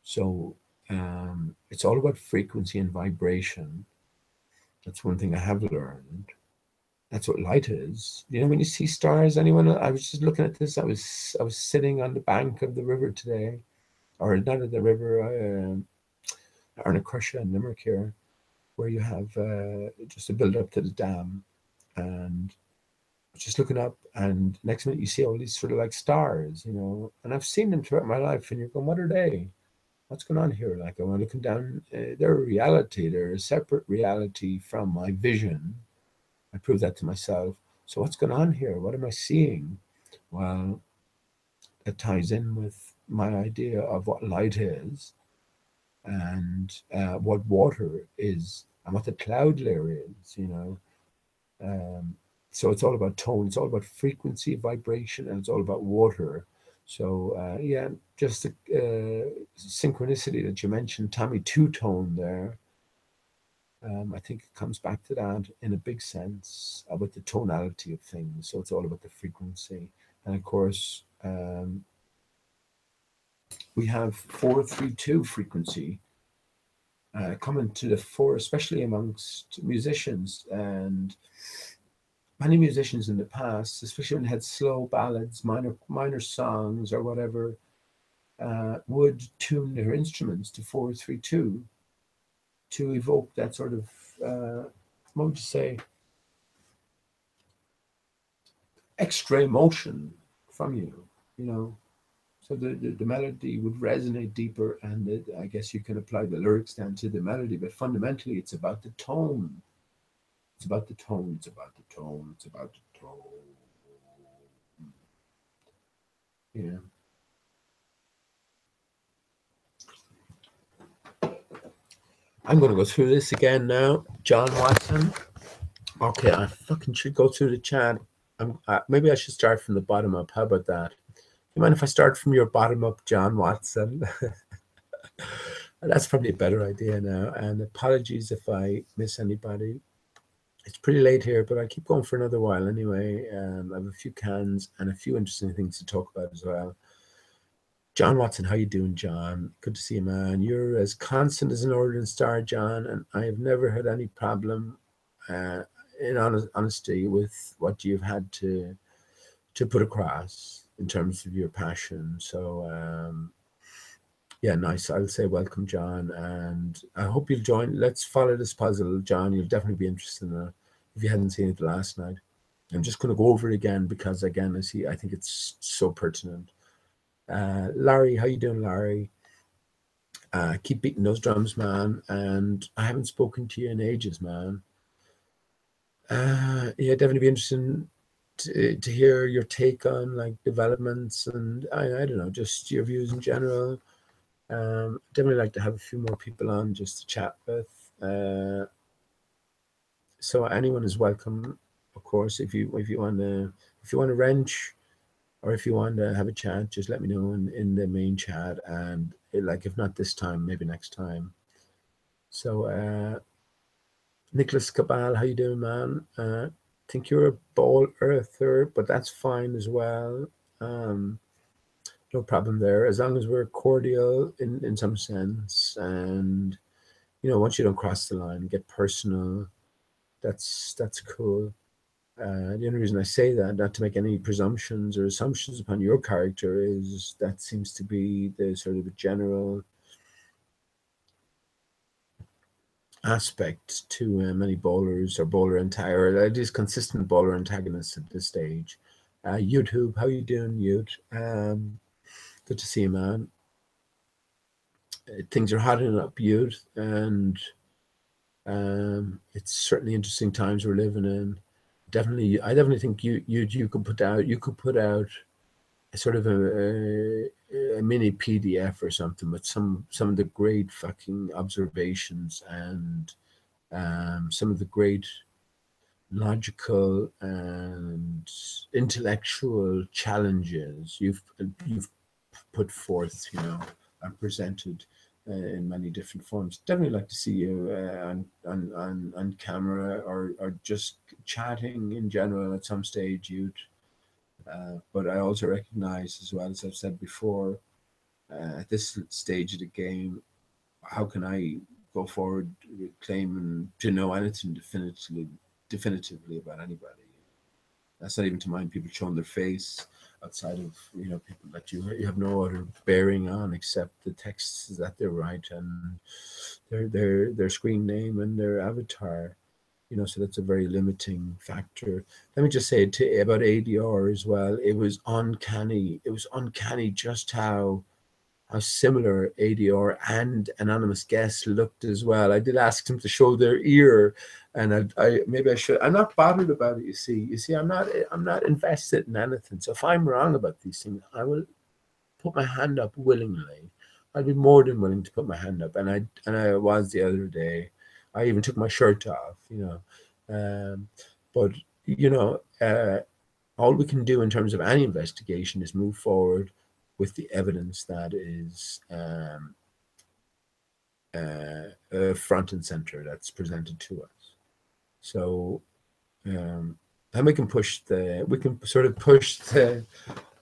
So it's all about frequency and vibration. That's one thing I have learned. That's what light is. You know, when you see stars, anyone? I was just looking at this. I was sitting on the bank of the river today, or not at the river, Arnacrusha and Limerick here, where you have just a build up to the dam, and just looking up, and next minute you see all these sort of like stars, you know, and I've seen them throughout my life, and you're going, what are they? what's going on here? Like, I'm looking down, they're a reality, they're a separate reality from my vision. I proved that to myself. So what's going on here? What am I seeing? Well, it ties in with my idea of what light is, and what water is, and what the cloud layer is, you know. Um, so it's all about tone, it's all about frequency, vibration, and it's all about water. So yeah, just the synchronicity that you mentioned, Tommy, two tone there. I think it comes back to that in a big sense about the tonality of things. So it's all about the frequency, and of course, we have 432 frequency coming to the fore, especially amongst musicians, and many musicians in the past, especially when they had slow ballads, minor songs or whatever, would tune their instruments to 432 to evoke that sort of what would you say, extra emotion from you, you know. So the melody would resonate deeper, and I guess you can apply the lyrics down to the melody, but fundamentally it's about the tone. It's about the tone. It's about the tone. It's about the tone. Yeah. I'm going to go through this again now. John Watson. Okay, I fucking should go through the chat. Maybe I should start from the bottom up. How about that? You mind if I start from your bottom up, John Watson? That's probably a better idea now. And apologies if I miss anybody. It's pretty late here, but I keep going for another while anyway. I have a few cans and a few interesting things to talk about as well. John Watson, how you doing, John? Good to see you, man. You're as constant as an ordering star, John, and I have never had any problem, uh, in honesty, with what you've had to put across in terms of your passion. So, yeah, nice. I'll say welcome, John, and I hope you'll join. Let's follow this puzzle, John. You'll definitely be interested in it if you hadn't seen it last night. I'm just going to go over it again because, again, I think it's so pertinent. Larry, how you doing, Larry? Keep beating those drums, man. And I haven't spoken to you in ages, man. Yeah, definitely be interesting to hear your take on like developments, and I don't know, just your views in general. Definitely like to have a few more people on just to chat with. So anyone is welcome, of course. If you want to wrench, or if you want to have a chat, just let me know in the main chat, and like if not this time, maybe next time. So Nicholas Cabal, how you doing, man? Think you're a ball earther, but that's fine as well. Um, no problem there, as long as we're cordial in some sense, and once you don't cross the line, get personal. That's cool. The only reason I say that, not to make any presumptions or assumptions upon your character, is that seems to be the sort of general aspect to many bowlers or bowler entire, or at least consistent bowler antagonists at this stage. YouTube, how you doing, Ute? Good to see you, man. Things are hotting up, Ute, and it's certainly interesting times we're living in. I definitely think you could put out a sort of a mini PDF or something with some of the great fucking observations, and some of the great logical and intellectual challenges you've put forth, and presented in many different forms. Definitely like to see you on camera, or just chatting in general at some stage, you'd. But I also recognize, as well as I've said before, at this stage of the game, how can I go forward claiming to know anything definitively about anybody? That's not even to mind people showing their face outside of people that you have no other bearing on except the texts that they write, and their screen name and their avatar. So that's a very limiting factor. Let me just say about ADR as well. It was uncanny. It was uncanny just how how similar ADR and Anonymous Guest looked as well. I did ask them to show their ear, and I maybe I should. I'm not bothered about it. You see, I'm not invested in anything. So if I'm wrong about these things, I will put my hand up willingly. I'd be more than willing to put my hand up, and I was the other day. I even took my shirt off, but you know, all we can do in terms of any investigation is move forward with the evidence that is front and center that's presented to us. So then we can sort of push the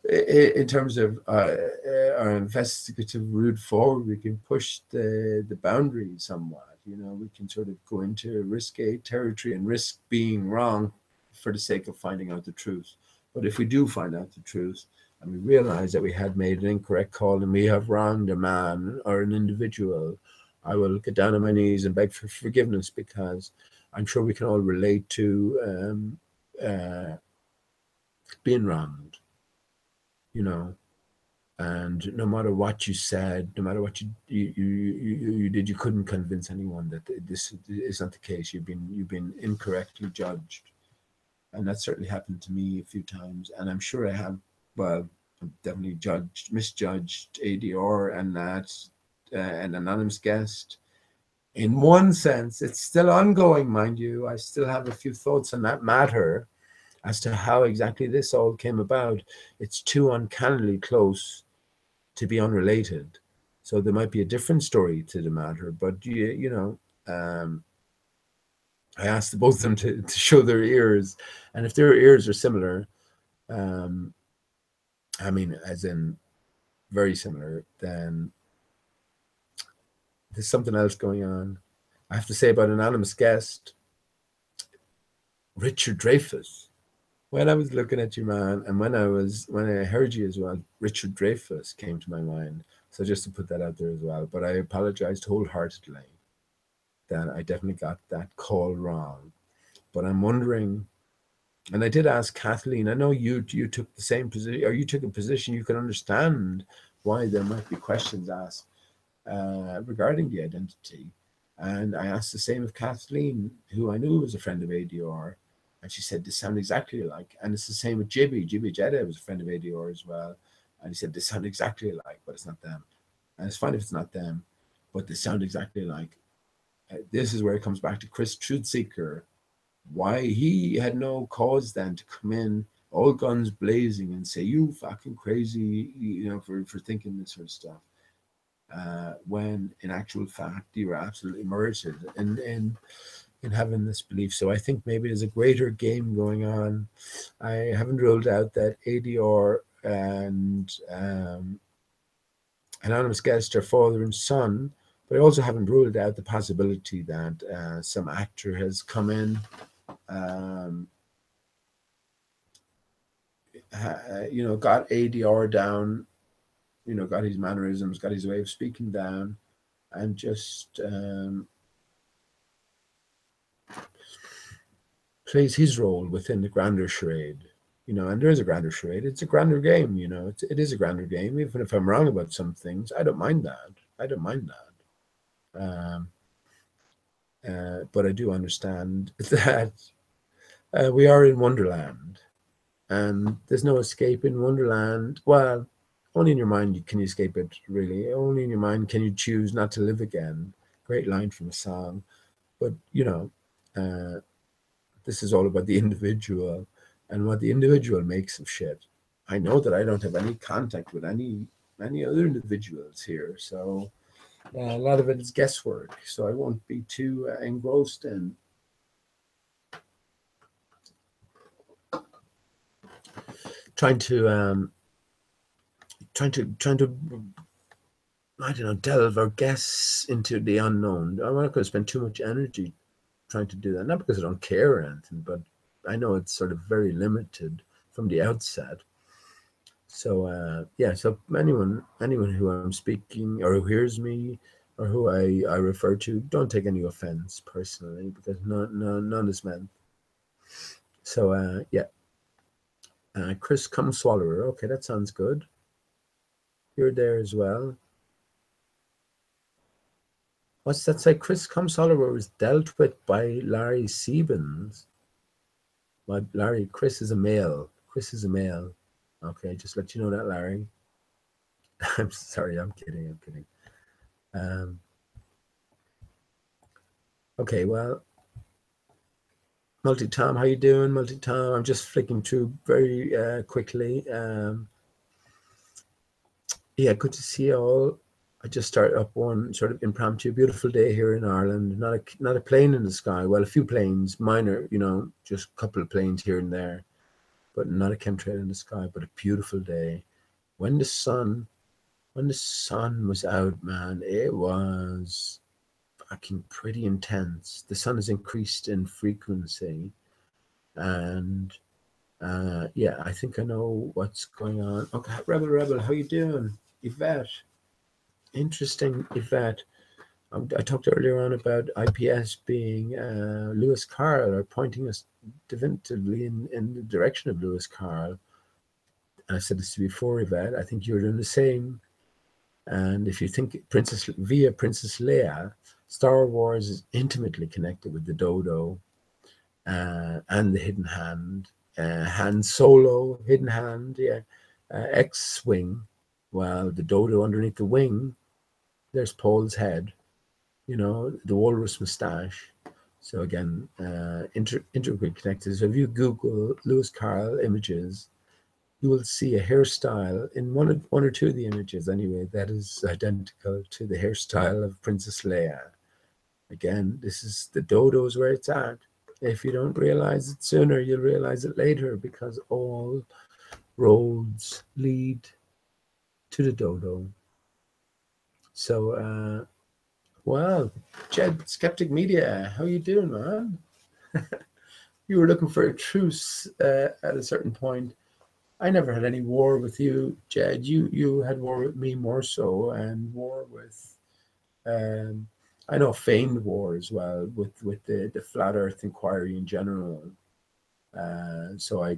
in terms of our investigative route forward, we can push the boundaries somewhat. We can sort of go into risque territory and risk being wrong for the sake of finding out the truth. But if we do find out the truth and we realize that we had made an incorrect call and we have wronged a man or an individual, I will get down on my knees and beg for forgiveness, because I'm sure we can all relate to being wronged, and no matter what you said, no matter what you did, you couldn't convince anyone that this is not the case. You've been incorrectly judged, and that certainly happened to me a few times. And I'm sure I have, well, I've definitely misjudged ADR and that an Anonymous Guest. In one sense, it's still ongoing, mind you. I still have a few thoughts on that matter as to how exactly this all came about. It's too uncannily close to be unrelated. So there might be a different story to the matter, but I asked both of them to show their ears, and if their ears are similar, I mean, as in very similar, then there's something else going on. I have to say about Anonymous Guest, Richard Dreyfuss. When I was looking at you, man, and when I heard you as well, Richard Dreyfuss came to my mind. So just to put that out there as well. But I apologized wholeheartedly that I definitely got that call wrong. But I'm wondering, and I did ask Kathleen, I know you took the same position, or you took a position you can understand why there might be questions asked regarding the identity. And I asked the same of Kathleen, who I knew was a friend of ADR. And she said, they sound exactly alike. And it's the same with Jibby. Jibby Jeddah was a friend of ADR as well. And he said, they sound exactly alike, but it's not them. And it's fine if it's not them, but they sound exactly alike. This is where it comes back to Chris Truthseeker. Why he had no cause then to come in, all guns blazing, and say, you fucking crazy, for thinking this sort of stuff. When in actual fact, you were absolutely merited in having this belief. So I think maybe there's a greater game going on. I haven't ruled out that ADR and Anonymous Guest are father and son, but I also haven't ruled out the possibility that some actor has come in, got ADR down, got his mannerisms, got his way of speaking down, and just plays his role within the grander charade. And there is a grander charade. It's a grander game, it is a grander game. Even if I'm wrong about some things, I don't mind that. But I do understand that we are in Wonderland, and there's no escape in Wonderland. Well, only in your mind can you escape it, really. Only in your mind can you choose not to live again. Great line from a song. But, this is all about the individual and what the individual makes of shit. I know that I don't have any contact with any other individuals here, so a lot of it is guesswork. So I won't be too engrossed in trying to I don't know, delve or guess into the unknown. I'm not going to spend too much energy trying to do that. Not because I don't care or anything, but I know it's sort of very limited from the outset. So so anyone who I'm speaking or who hears me or who I refer to, don't take any offense personally, because none is meant. So Chris Come Swallower. Okay, that sounds good. You're there as well. What's that say? Chris Comsoliver was dealt with by Larry Sebens. Chris is a male. Chris is a male. Okay, just let you know that, Larry. I'm sorry, I'm kidding. Okay, well, Multi-Tom, how you doing, Multi-Tom? I'm just flicking through very quickly. Yeah, good to see you all. I just started up one sort of impromptu, beautiful day here in Ireland. Not a plane in the sky. Well, a few planes, minor, just a couple of planes here and there, but not a chemtrail in the sky. But a beautiful day. When the sun was out, man, it was fucking pretty intense. The sun has increased in frequency, and yeah, I think I know what's going on. Okay, Rebel, how you doing? Yvette, interesting, Yvette. I talked earlier on about IPS being Lewis Carroll, or pointing us definitively in the direction of Lewis Carroll. And I said this to you before, Yvette. I think you're doing the same. And if you think via Princess Leia, Star Wars is intimately connected with the dodo and the hidden hand. Han Solo, hidden hand, yeah. X-Wing, well, the dodo underneath the wing, there's Paul's head, the walrus moustache. So again, integrally connected. So if you Google Lewis Carroll images, you will see a hairstyle in one or two of the images anyway that is identical to the hairstyle of Princess Leia. Again, this is the dodo's where it's at. If you don't realize it sooner, you'll realize it later, because all roads lead to the dodo. So, well, Jed, Skeptic Media, how you doing, man? You were looking for a truce at a certain point. I never had any war with you, Jed. You had war with me more so, and war with, I know, feigned war as well with the flat Earth inquiry in general. So I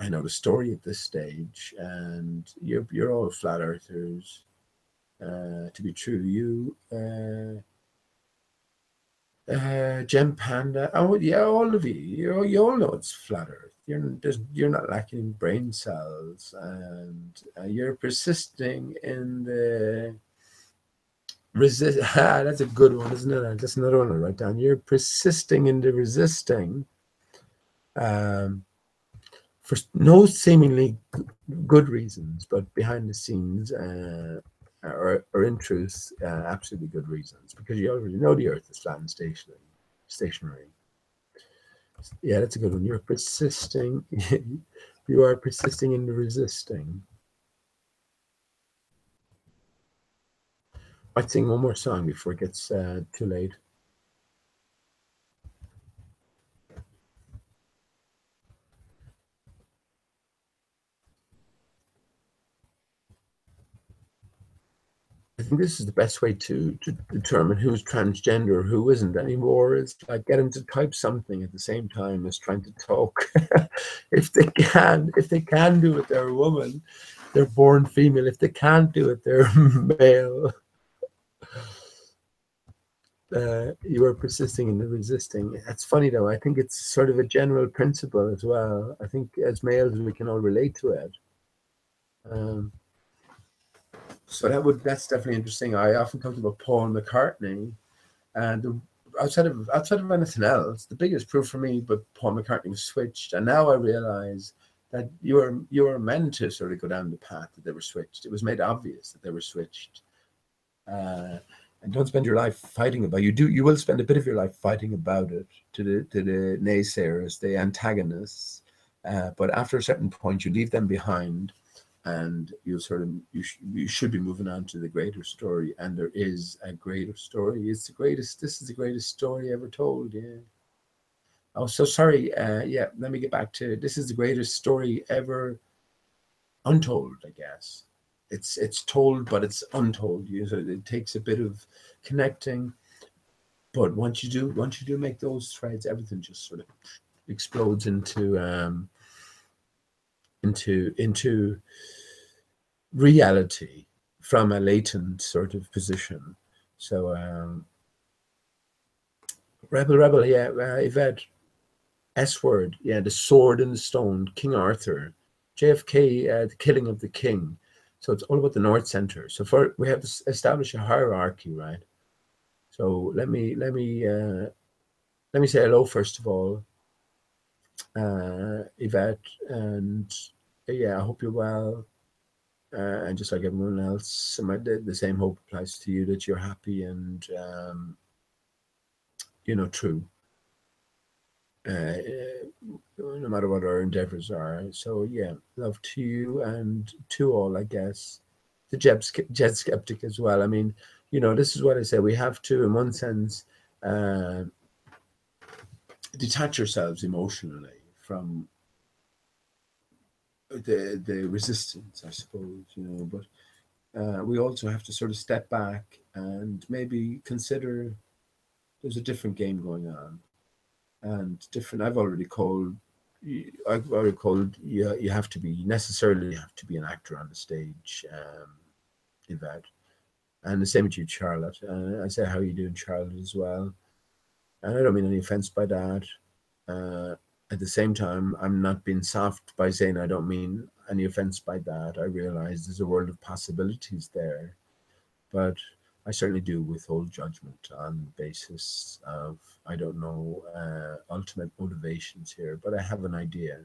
know the story at this stage, and you're all flat earthers. To be true, you, Gem Panda. Oh yeah, all of you. You all know it's flat Earth. You're not lacking in brain cells, and you're persisting in the resist. That's a good one, isn't it? That's another one to write down. You're persisting in the resisting. For no seemingly good reasons, but behind the scenes, or in truth, absolutely good reasons, because you already know the Earth is flat and stationary. Yeah, that's a good one. You're persisting. You are persisting in the resisting. I'd sing one more song before it gets too late. I think this is the best way to determine who's transgender, who isn't anymore. Is like get them to type something at the same time as trying to talk. If they can do it, they're a woman. They're born female. If they can't do it, they're male. You are persisting in the resisting. That's funny though. I think it's sort of a general principle as well. I think as males we can all relate to it. So that's definitely interesting. I often talk about Paul McCartney, and outside of anything else, the biggest proof for me, but Paul McCartney was switched, and now I realize that you were meant to sort of go down the path that they were switched. It was made obvious that they were switched. And don't spend your life fighting about it. You will spend a bit of your life fighting about it to the naysayers, the antagonists. But after a certain point, you leave them behind, and you should be moving on to the greater story. And there is a greater story. This is the greatest story ever told. Yeah. Oh, so sorry. Yeah, let me get back to this is the greatest story ever untold, I guess. It's told, but it's untold. So it takes a bit of connecting. But once you do make those threads, everything just sort of explodes into reality from a latent sort of position. So rebel, yeah, Yvette. S word, yeah, the sword in the stone, King Arthur, JFK, the killing of the king. So it's all about the North Center. So for we have to establish a hierarchy, right? So let me say hello first of all, Yvette, and yeah, I hope you're well. And just like everyone else, the same hope applies to you that you're happy and true. No matter what our endeavors are. So yeah, love to you and to all, I guess. The Jet skeptic as well. I mean, this is what I say. We have to, in one sense, uh, detach ourselves emotionally from the resistance, I suppose. But we also have to sort of step back and maybe consider there's a different game going on and different. I've already called. You have to be necessarily you have to be an actor on the stage, Yvette, and the same with you, Charlotte. I say how you doing, Charlotte, as well. And I don't mean any offense by that. Uh, at the same time, I'm not being soft by saying I don't mean any offense by that. I realize there's a world of possibilities there, but I certainly do withhold judgment on the basis of I don't know ultimate motivations here, but I have an idea.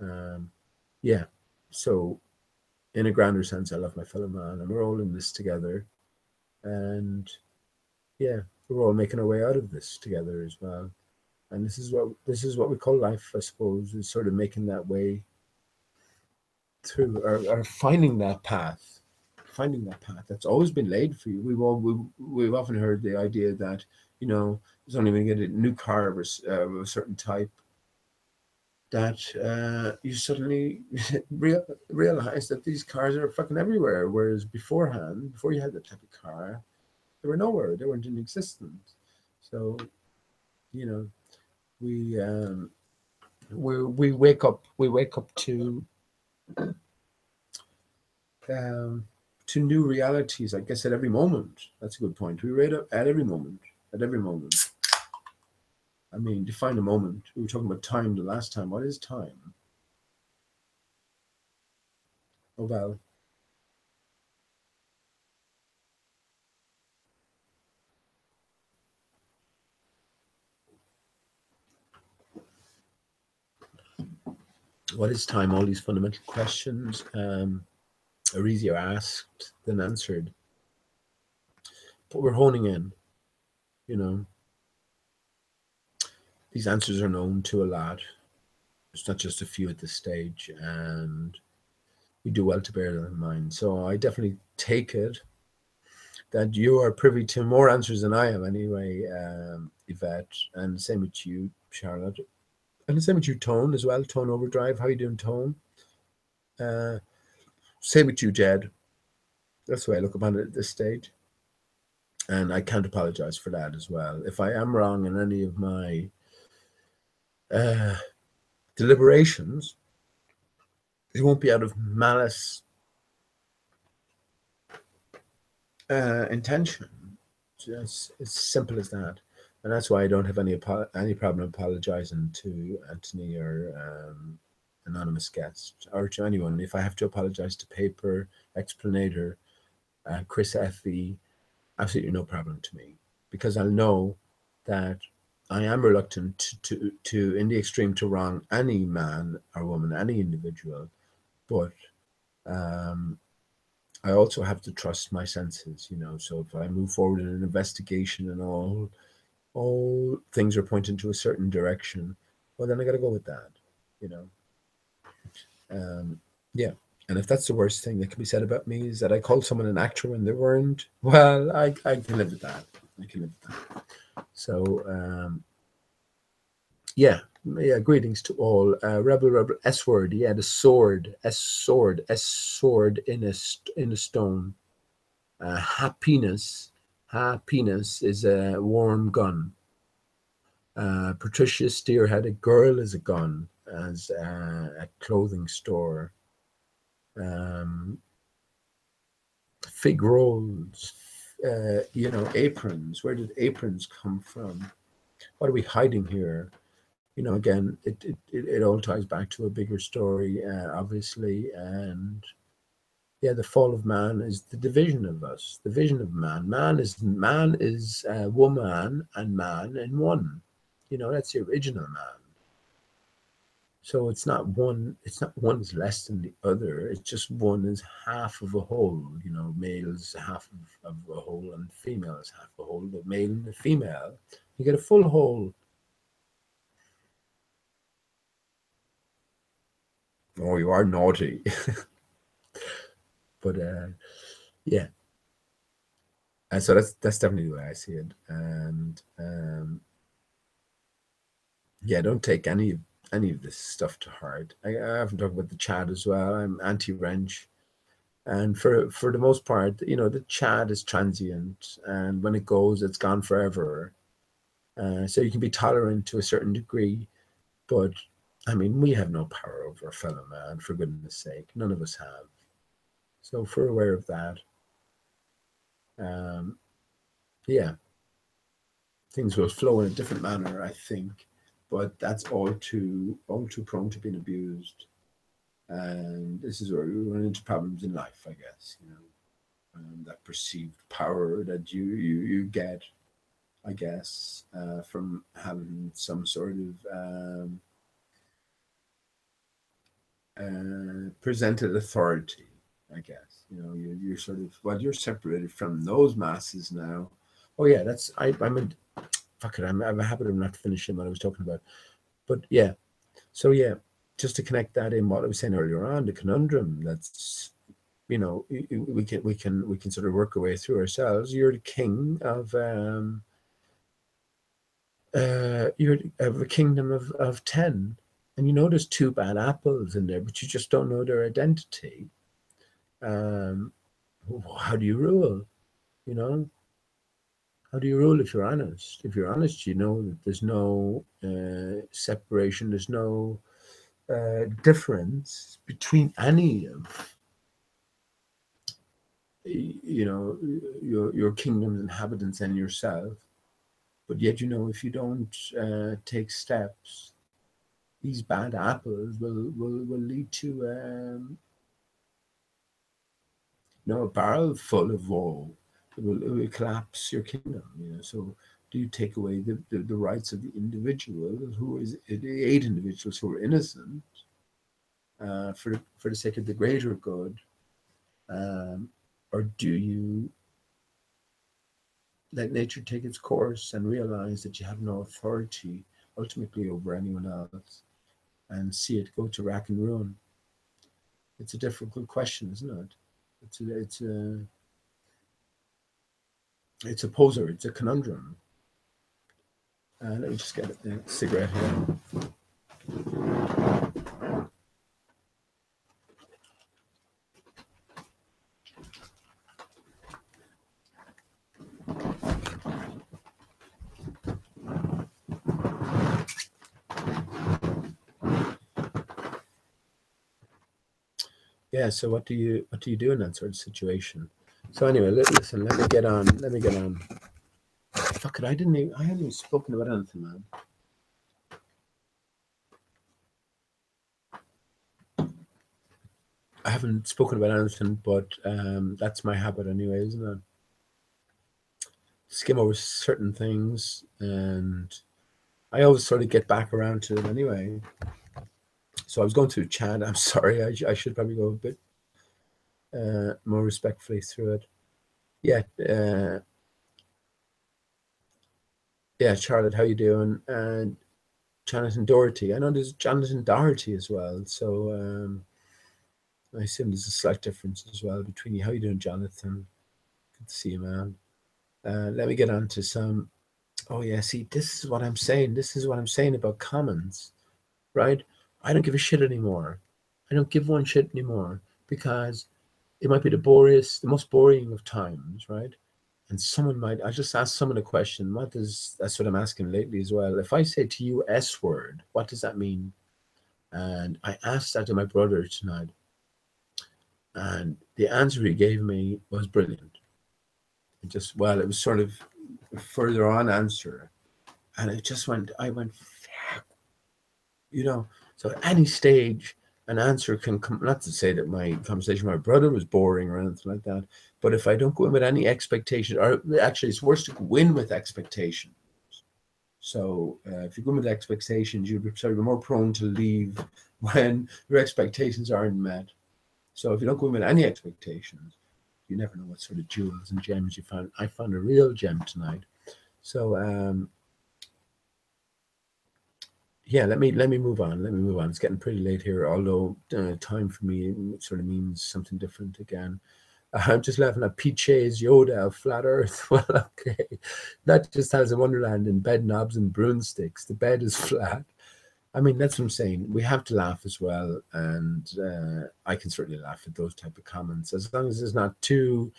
Um, yeah, so in a grander sense, I love my fellow man, and we're all in this together, and yeah, we're all making our way out of this together as well. And this is what we call life, I suppose, is sort of making that way through or finding that path that's always been laid for you. We've often heard the idea that there's only when you get a new car of a certain type that you suddenly realize that these cars are fucking everywhere, whereas beforehand, before you had that type of car, they were nowhere, they weren't in existence. So you know we we wake up um, to new realities, I guess, at every moment. That's a good point. We read up at every moment. At every moment. I mean, define a moment. We were talking about time the last time. What is time? Oh, well, what is time? All these fundamental questions are easier asked than answered. But we're honing in. You know, these answers are known to a lot. It's not just a few at this stage, and we do well to bear that in mind. So I definitely take it that you are privy to more answers than I am anyway, Yvette, and the same with you, Charlotte, and the same with you, Tone, as well. Tone Overdrive, how you doing, Tone? Uh, Same with you, Jed. That's the way I look upon it at this stage, and I can't apologize for that as well. If I am wrong in any of my uh, deliberations, it won't be out of malice intention. Just as simple as that. And that's why I don't have any problem apologizing to Anthony or anonymous guest or to anyone. If I have to apologize to Paper, Explanator, Chris Effie, absolutely no problem to me, because I'll know that I am reluctant to in the extreme to wrong any man or woman, any individual, but um, I also have to trust my senses. So if I move forward in an investigation and all things are pointing to a certain direction, well, then I got to go with that, you know. Yeah. And if that's the worst thing that can be said about me is that I called someone an actor when they weren't, well, I can live with that. I can live with that. So, yeah, yeah. Greetings to all. Rebel, S word. Yeah, the sword, S sword in a stone. Happiness is a warm gun. Patricia Steer a girl is a gun as a clothing store. Um, Fig rolls, you know, aprons. Where did aprons come from? What are we hiding here? You know, again, it all ties back to a bigger story, obviously. And yeah, the fall of man is the division of us, the vision of man. Man is woman and man in one. You know, that's the original man. So it's not one is less than the other. It's just one is half of a whole. You know, male is half of a whole and female is half a whole. The male and the female, you get a full whole. Oh, you are naughty. But yeah, and so that's definitely the way I see it. And yeah, don't take any of this stuff to heart. I often talk about the Chad as well. I'm anti-wrench, and for the most part, you know, the Chad is transient, and when it goes, it's gone forever. So you can be tolerant to a certain degree, but I mean, we have no power over a fellow man, for goodness sake. None of us have. So if we're aware of that, um, yeah, things will flow in a different manner, I think. But that's all too prone to being abused. And this is where we run into problems in life, I guess. You know, that perceived power that you get, I guess, from having some sort of presented authority. I guess, you know, you're sort of, well, you're separated from those masses now. Oh yeah, that's I'm a fuck it. I have a habit of not finishing what I was talking about. But yeah, so yeah, just to connect that in what I was saying earlier on, the conundrum that's, you know, we can sort of work our way through ourselves. You're the king of a kingdom of 10, and you know there's two bad apples in there, but you just don't know their identity. Um, how do you rule? You know, how do you rule if you're honest? If you're honest, you know that there's no separation, there's no difference between any of, you know, your kingdom's inhabitants and yourself. But yet, you know, if you don't take steps, these bad apples will lead to you know, a barrel full of woe. It will collapse your kingdom. You know, so do you take away the rights of the individual who is the 8 individuals who are innocent for the sake of the greater good, um, or do you let nature take its course and realize that you have no authority ultimately over anyone else and see it go to rack and ruin? It's a difficult question, isn't it? It's a poser. It's a conundrum. Let me just get a cigarette here. Yeah. So what do you do in that sort of situation? So anyway, listen. Let me get on. Let me get on. Fuck it. I hadn't even spoken about anything, man. I haven't spoken about anything, but that's my habit anyway, isn't it? Skim over certain things, and I always sort of get back around to them anyway. So I was going through chat. I'm sorry. I should probably go a bit more respectfully through it. Yeah. Yeah, Charlotte, how you doing? And Jonathan Doherty. I know there's Jonathan Doherty as well. So I assume there's a slight difference as well between you. How you doing, Jonathan? Good to see you, man. Let me get on to some. Oh yeah, see, this is what I'm saying. This is what I'm saying about comments, right? I don't give a shit anymore. I don't give one shit anymore because it might be the most boring of times, right? And someone might, I just ask someone a question. That's what I'm asking lately as well. If I say to you S word, what does that mean? And I asked that to my brother tonight. And the answer he gave me was brilliant. It just, well, it was sort of further on answer, and it just went. I went, you know. So at any stage, an answer can come. Not to say that my conversation with my brother was boring or anything like that, but if I don't go in with any expectation, or actually, it's worse to go in with expectation. So if you go in with expectations, you'll be sort of more prone to leave when your expectations aren't met. So if you don't go in with any expectations, you never know what sort of jewels and gems you found. I found a real gem tonight. So yeah, let me move on. Let me move on. It's getting pretty late here, although time for me sort of means something different again. I'm just laughing at Peaches Yoda of Flat Earth. Well, okay, not just Alice in Wonderland in bed knobs and broomsticks. The bed is flat. I mean, that's what I'm saying. We have to laugh as well, and I can certainly laugh at those type of comments as long as it's not too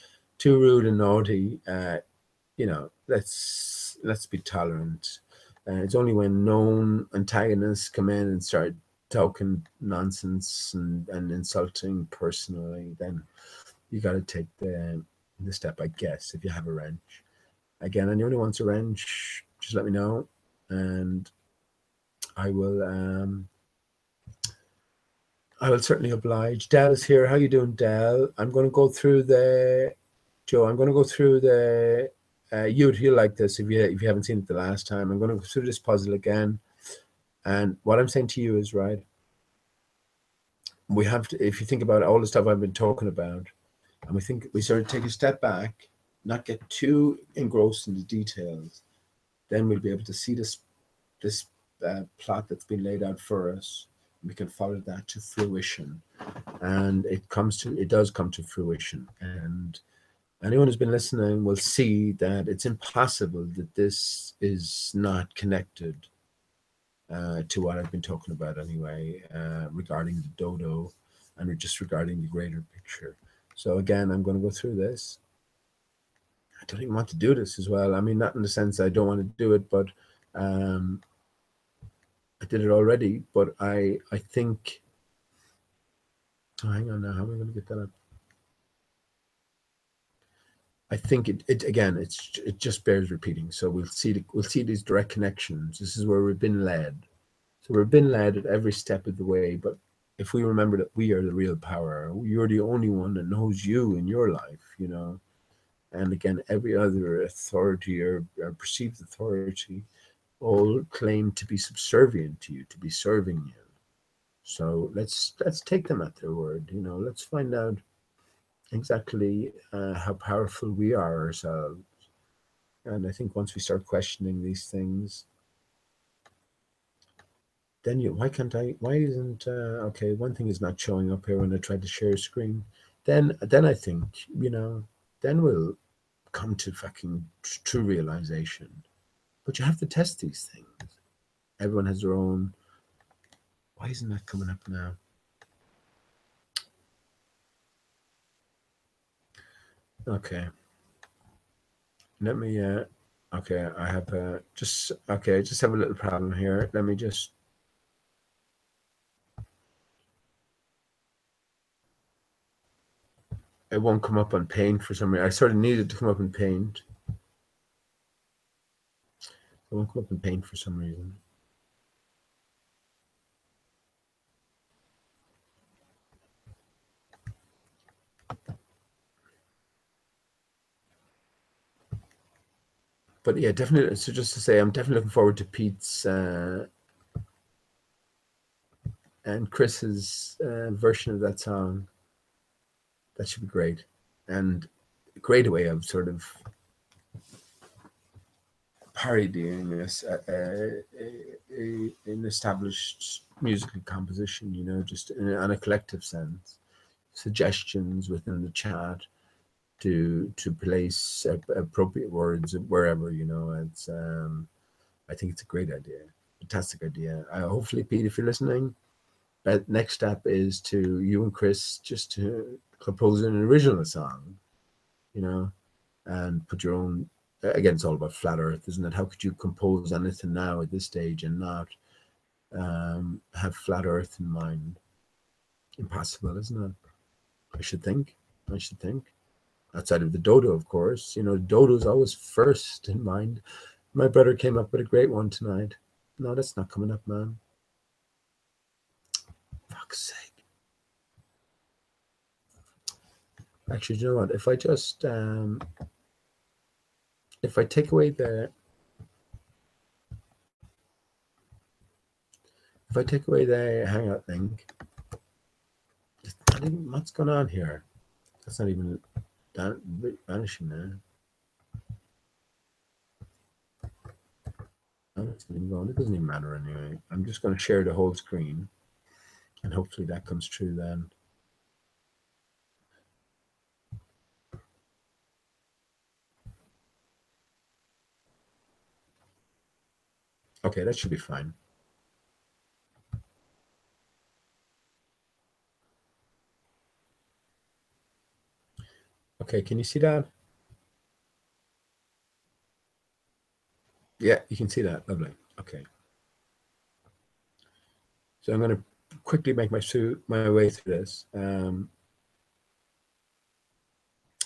rude and naughty. You know, let's be tolerant. It's only when known antagonists come in and start talking nonsense and insulting personally, then you got to take the step, I guess, if you have a wrench. Again, anyone who wants a wrench, just let me know, and I will certainly oblige. Dell is here. How you doing, Dell? I'm going to go through the Joe. I'm going to go through the you'll like this if you haven't seen it the last time. I'm going to go through this puzzle again, and what I'm saying to you is right. We have to, if you think about all the stuff I've been talking about, and we sort of take a step back, not get too engrossed in the details, then we'll be able to see this plot that's been laid out for us. We can follow that to fruition, and it does come to fruition. And anyone who's been listening will see that it's impossible that this is not connected to what I've been talking about anyway, regarding the dodo and just regarding the greater picture. So again, I'm going to go through this. I don't even want to do this as well. I mean, not in the sense I don't want to do it, but I did it already. But I think, oh, hang on now, how am I going to get that up? I think it just bears repeating. So we'll see these direct connections. This is where we've been led. So we've been led at every step of the way. But if we remember that we are the real power, you're the only one that knows you in your life, you know. And again, every other authority or perceived authority all claim to be subservient to you, to be serving you. So let's take them at their word. You know, let's find out exactly how powerful we are ourselves. And I think once we start questioning these things, then why isn't okay, one thing is not showing up here when I tried to share a screen. Then I think, you know, then we'll come to fucking true realization. But you have to test these things. Everyone has their own. Why isn't that coming up now? Okay. Let me okay, I have I just have a little problem here. Let me just it won't come up on Paint for some reason. I sort of needed to come up in Paint. It won't come up in Paint for some reason. But yeah, definitely. So just to say, I'm definitely looking forward to Pete's and Chris's version of that song. That should be great, and a great way of sort of parodying an established musical composition. You know, just in a collective sense. Suggestions within the chat to place appropriate words wherever, you know. It's I think it's a great idea, fantastic idea. Hopefully, Pete, if you're listening, that next step is to you and Chris just to compose an original song, you know, and put your own. Again, it's all about flat Earth, isn't it? How could you compose anything now at this stage and not have flat Earth in mind? Impossible, isn't it? I should think. outside of the dodo, of course. You know, dodo's always first in mind. My brother came up with a great one tonight. No, that's not coming up, man. Fuck's sake. Actually, you know what? If I just if I take away the hangout link, what's going on here? That's not even vanishing now. No, it's not even going. It doesn't even matter anyway. I'm just going to share the whole screen, and hopefully that comes true then. Okay, that should be fine. Okay, can you see that? Yeah, you can see that. Lovely. Okay. So I'm going to quickly make my way through this.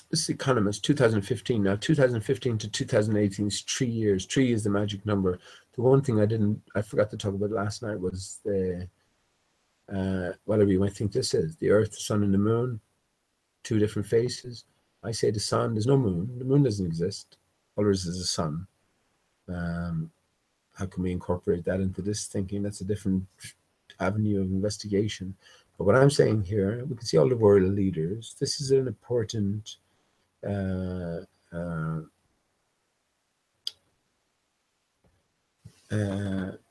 This is Economist, 2015. Now, 2015 to 2018 is 3 years. 3 is the magic number. The one thing I forgot to talk about last night was the, whatever you might think this is, the Earth, the Sun, and the Moon, 2 different faces. I say the Sun, there's no moon. The moon doesn't exist. All there is a sun. How can we incorporate that into this thinking? That's a different avenue of investigation. But what I'm saying here, we can see all the world leaders. This is an important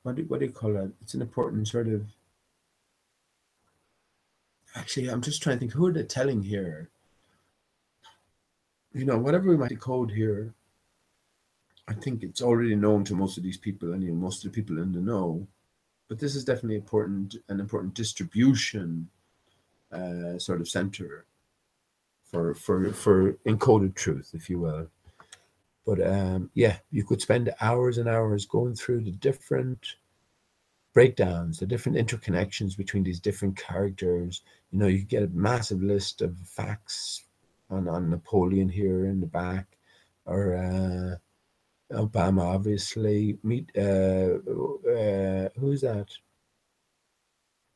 what do you call it? It's an important sort of. Actually, I'm just trying to think. Who are they telling here? You know, whatever we might decode here, I think it's already known to most of these people, and most of the people in the know. But this is definitely an important distribution sort of center for encoded truth, if you will. But yeah, you could spend hours and hours going through the different breakdowns, the different interconnections between these different characters. You know, you get a massive list of facts on Napoleon here in the back, or Obama, obviously. Meet who's that?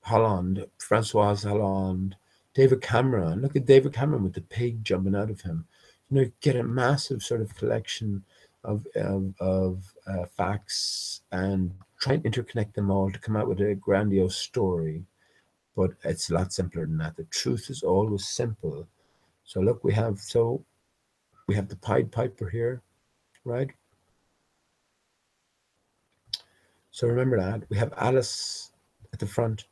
Hollande, Francois Hollande, David Cameron. Look at David Cameron with the pig jumping out of him. You know, get a massive sort of collection of facts and try and interconnect them all to come out with a grandiose story. But it's a lot simpler than that. The truth is always simple. So look, we have the Pied Piper here, right? So remember that. We have Alice at the front,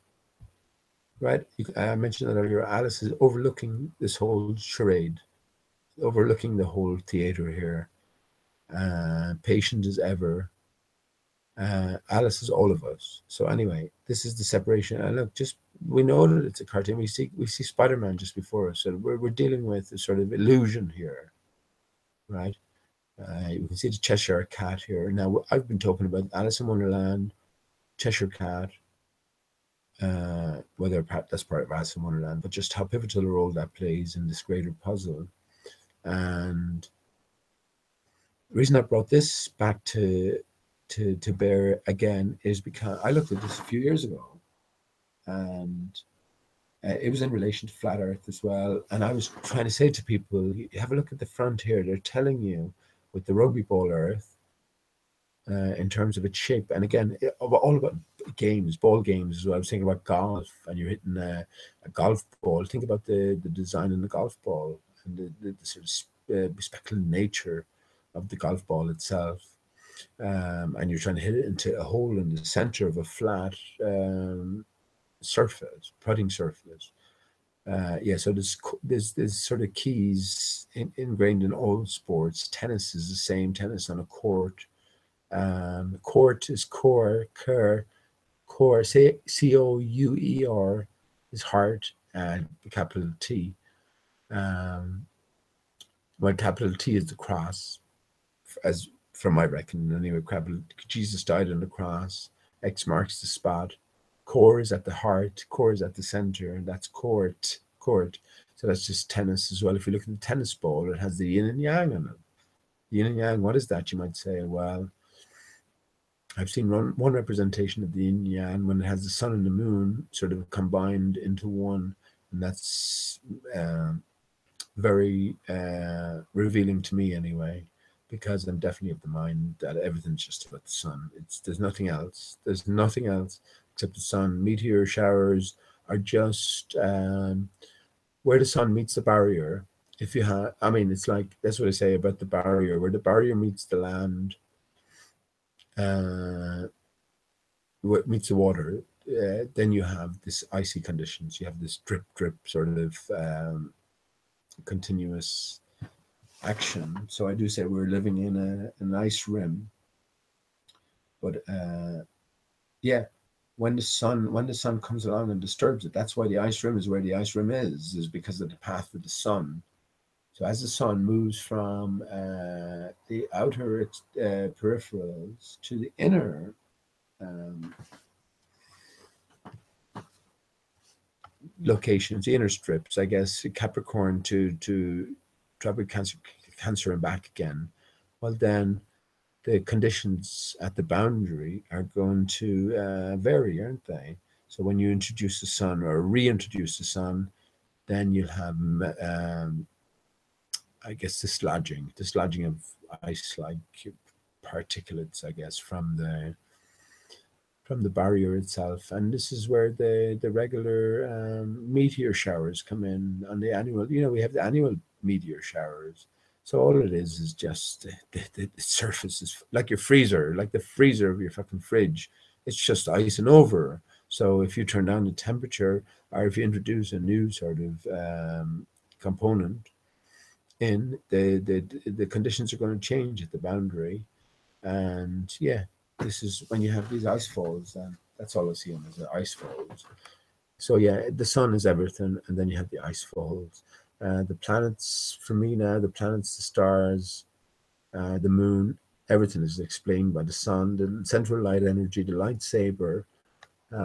right? I mentioned that earlier. Alice is overlooking this whole charade, overlooking the whole theater here. Patient as ever. Alice is all of us. So anyway, this is the separation. And look, we know that it's a cartoon. We see Spider-Man just before us. So we're dealing with a sort of illusion here, right? You can see the Cheshire Cat here. Now, I've been talking about Alice in Wonderland, Cheshire Cat, whether that's part of Alice in Wonderland, but just how pivotal a role that plays in this greater puzzle. And the reason I brought this back to bear again is because I looked at this a few years ago, and it was in relation to flat Earth as well. And I was trying to say to people, have a look at the front here. They're telling you with the rugby ball Earth, in terms of its shape. And again, all about games, ball games as well. I was thinking about golf, and you're hitting a golf ball. Think about the design in the golf ball and the sort of bespectacled nature of the golf ball itself. And you're trying to hit it into a hole in the center of a flat surface, putting surface. Yeah, so there's sort of keys ingrained in all sports. Tennis is the same. Tennis on a court. Court is core, say COUER is heart, and capital T. Well, capital T is the cross, as from my reckoning anyway. Capital Jesus died on the cross. X marks the spot. Core is at the heart. Core is at the center, and that's court. So that's just tennis as well. If you look at the tennis ball, it has the yin and yang on it. Yin and yang, what is that? You might say, well, I've seen one representation of the yin and yang when it has the sun and the moon sort of combined into one, and that's very revealing to me anyway, because I'm definitely of the mind that everything's just about the sun. There's nothing else. There's nothing else except the sun. Meteor showers are just where the sun meets the barrier. If you have, I mean, it's like that's what I say about the barrier, where the barrier meets the land, uh, meets the water. Then you have this icy conditions. You have this drip, drip sort of continuous action. So I do say we're living in an ice rim, but yeah, when the sun comes along and disturbs it, that's why the ice rim is where the ice rim is because of the path of the sun. So as the sun moves from the outer peripherals to the inner um, locations, the inner strips, I guess, Capricorn to tropical Cancer and back again, well then the conditions at the boundary are going to vary, aren't they? So when you introduce the sun or reintroduce the sun, then you'll have, I guess, dislodging of ice-like particulates, I guess, from the barrier itself. And this is where the regular meteor showers come in on the annual. We have the annual meteor showers. So all it is just the surface is like your freezer, like the freezer of your fucking fridge. It's just icing over. So if you turn down the temperature, or if you introduce a new sort of component in, the conditions are going to change at the boundary. And yeah, this is when you have these ice falls, and that's all I see them as the ice falls. So yeah, the sun is everything, and then you have the ice falls. The planets, for me now, the planets, the stars, the moon, everything is explained by the sun, the central light energy, the lightsaber,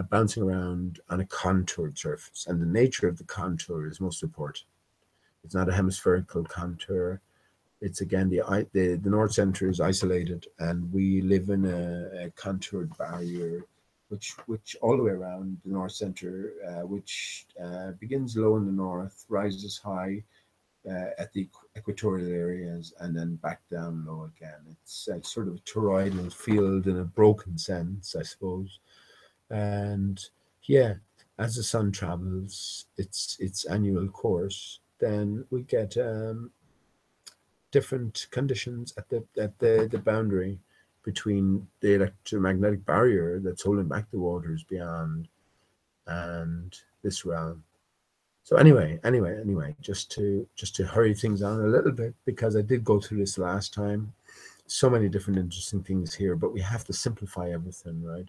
bouncing around on a contoured surface. And the nature of the contour is most important. It's not a hemispherical contour. It's again the north center is isolated, and we live in a contoured barrier, which all the way around the north center, which begins low in the north, rises high at the equatorial areas, and then back down low again. It's sort of a toroidal field in a broken sense, I suppose. And yeah, as the sun travels its annual course, then we get different conditions at the boundary between the electromagnetic barrier that's holding back the waters beyond and this realm. So anyway, just to hurry things on a little bit, because I did go through this last time. So many different interesting things here, but we have to simplify everything, right?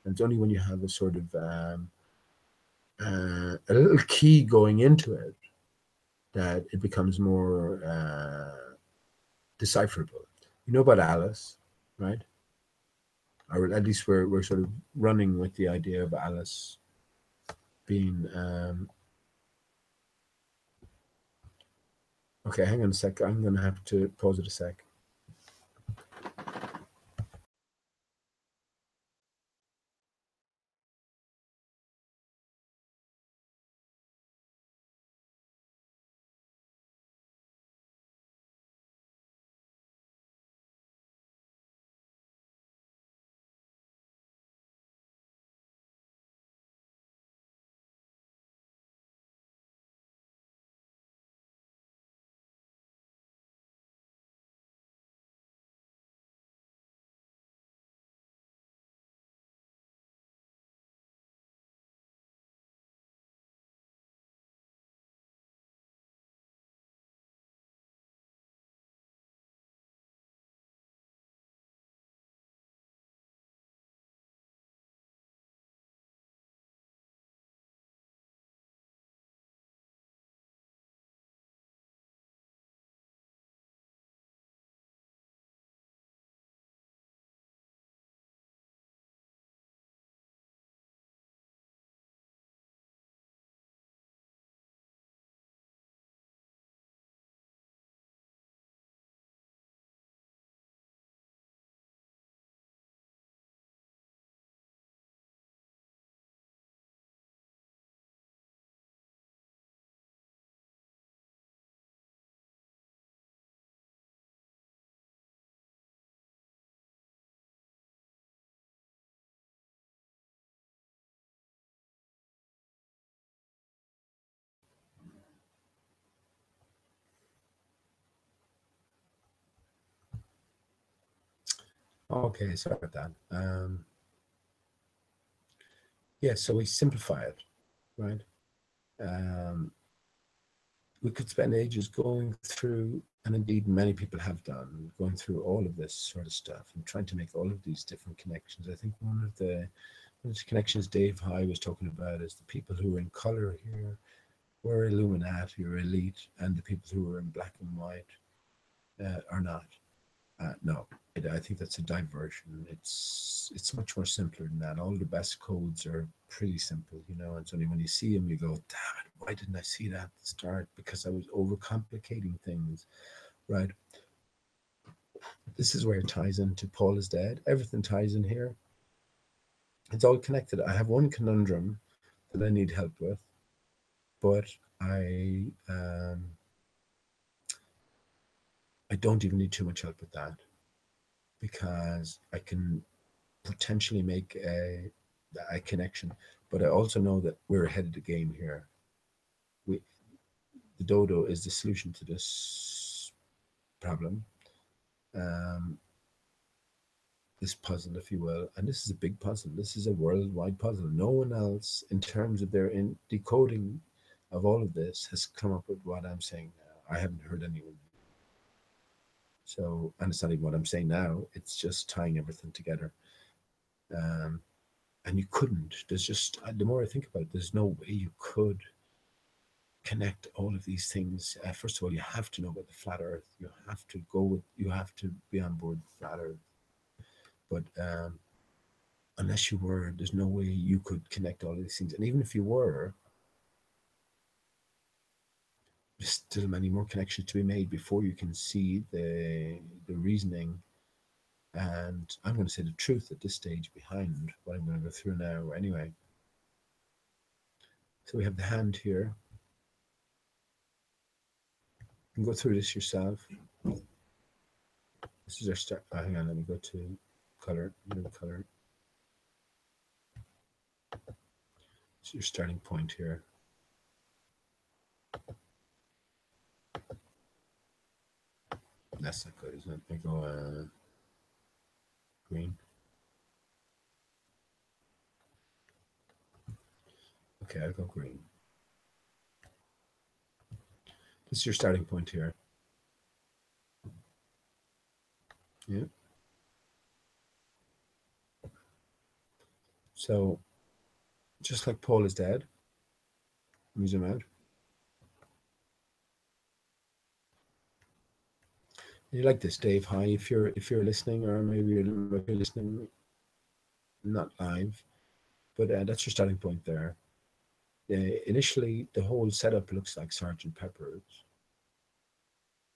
And it's only when you have a sort of a little key going into it that it becomes more decipherable. You know about Alice, right? Or at least we're sort of running with the idea of Alice being okay. Hang on a sec. I'm gonna have to pause it a sec. Okay, sorry about that. Yeah, so we simplify it, right? Um, we could spend ages going through, and indeed many people have done, going through all of this sort of stuff and trying to make all of these different connections. I think one of the connections Dave High was talking about is the people who are in color here were Illuminati or elite, and the people who are in black and white are not. No, I think that's a diversion. It's much more simpler than that. All the best codes are pretty simple, you know. It's only when you see them you go, "Damn it, why didn't I see that at the start? Because I was overcomplicating things." Right. This is where it ties into Paul is dead. Everything ties in here. It's all connected. I have one conundrum that I need help with, but I um, I don't even need too much help with that because I can potentially make a connection. But I also know that we're ahead of the game here. We, the dodo is the solution to this problem, um, this puzzle, if you will. And this is a big puzzle. This is a worldwide puzzle. No one else, in terms of their decoding of all of this, has come up with what I'm saying now. I haven't heard anyone. So, and it's not even what I'm saying now. It's just tying everything together. Um, and you couldn't. There's just the more I think about it, there's no way you could connect all of these things. First of all, you have to know about the flat Earth. You have to go with. You have to be on board the flat Earth. But unless you were, there's no way you could connect all of these things. And even if you were, there's still many more connections to be made before you can see the reasoning. And I'm going to say the truth at this stage behind what I'm going to go through now. Anyway, so we have the hand here. You can go through this yourself. This is our start. Oh, hang on, let me go to color. Color. It's your starting point here. That's not good, isn't it? I go green. Okay, I'll go green. This is your starting point here. Yeah. So, just like Paul is dead, let me zoom out. You like this, Dave? Hi, if you're listening, or maybe you're listening, not live, but that's your starting point there. Initially, the whole setup looks like Sergeant Pepper's,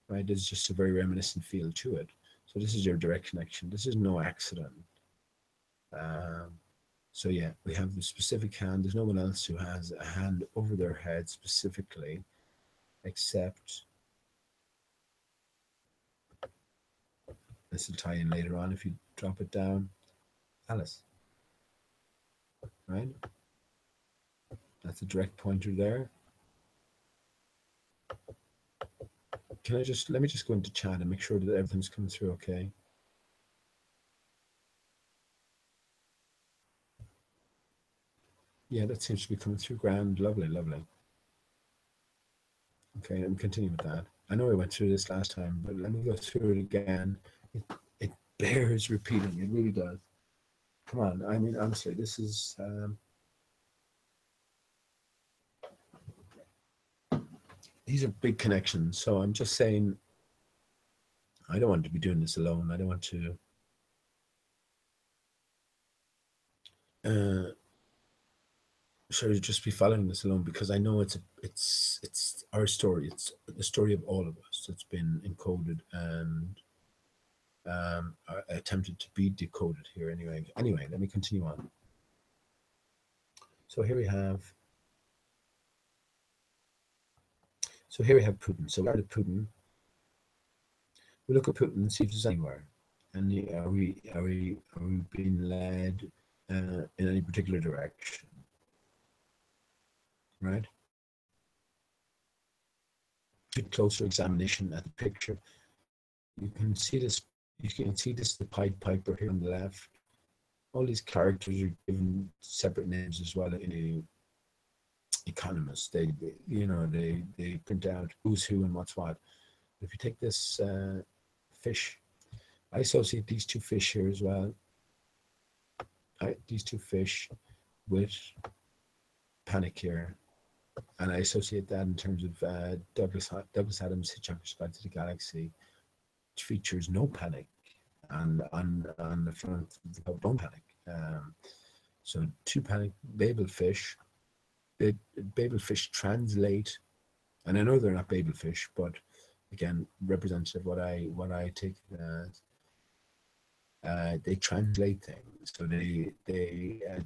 right? There's just a very reminiscent feel to it. So this is your direct connection. This is no accident. Um, so yeah, we have the specific hand. There's no one else who has a hand over their head specifically, except this will tie in later on if you drop it down. Alice, right? That's a direct pointer there. Can I just, let me just go into chat and make sure that everything's coming through okay. Yeah, that seems to be coming through grand. Lovely, lovely. Okay, let me continue with that. I know I went through this last time, but let me go through it again. It bears repeating. It really does. Come on. I mean, honestly, this is... these are big connections. So I'm just saying, I don't want to be doing this alone. I don't want to... sort of just be following this alone because I know it's our story. It's the story of all of us. It's been encoded and attempted to be decoded here. Anyway, let me continue on. So here we have. So here we have Putin. So we started Putin. We look at Putin and see if there's anywhere. And are we being led in any particular direction? Right. A closer examination at the picture, you can see this You can see this is the Pied Piper here on the left. All these characters are given separate names as well in the Economist. They print out who's who and what's what. If you take this fish, I associate these two fish here as well. These two fish with panic here, and I associate that in terms of Douglas Adams' Hitchhiker's Guide to the Galaxy, which features no panic, and on the front, don't panic. So two panic Babel fish. Babel fish translate, and I know they're not Babel fish, but again, representative what I take as. They translate things, so they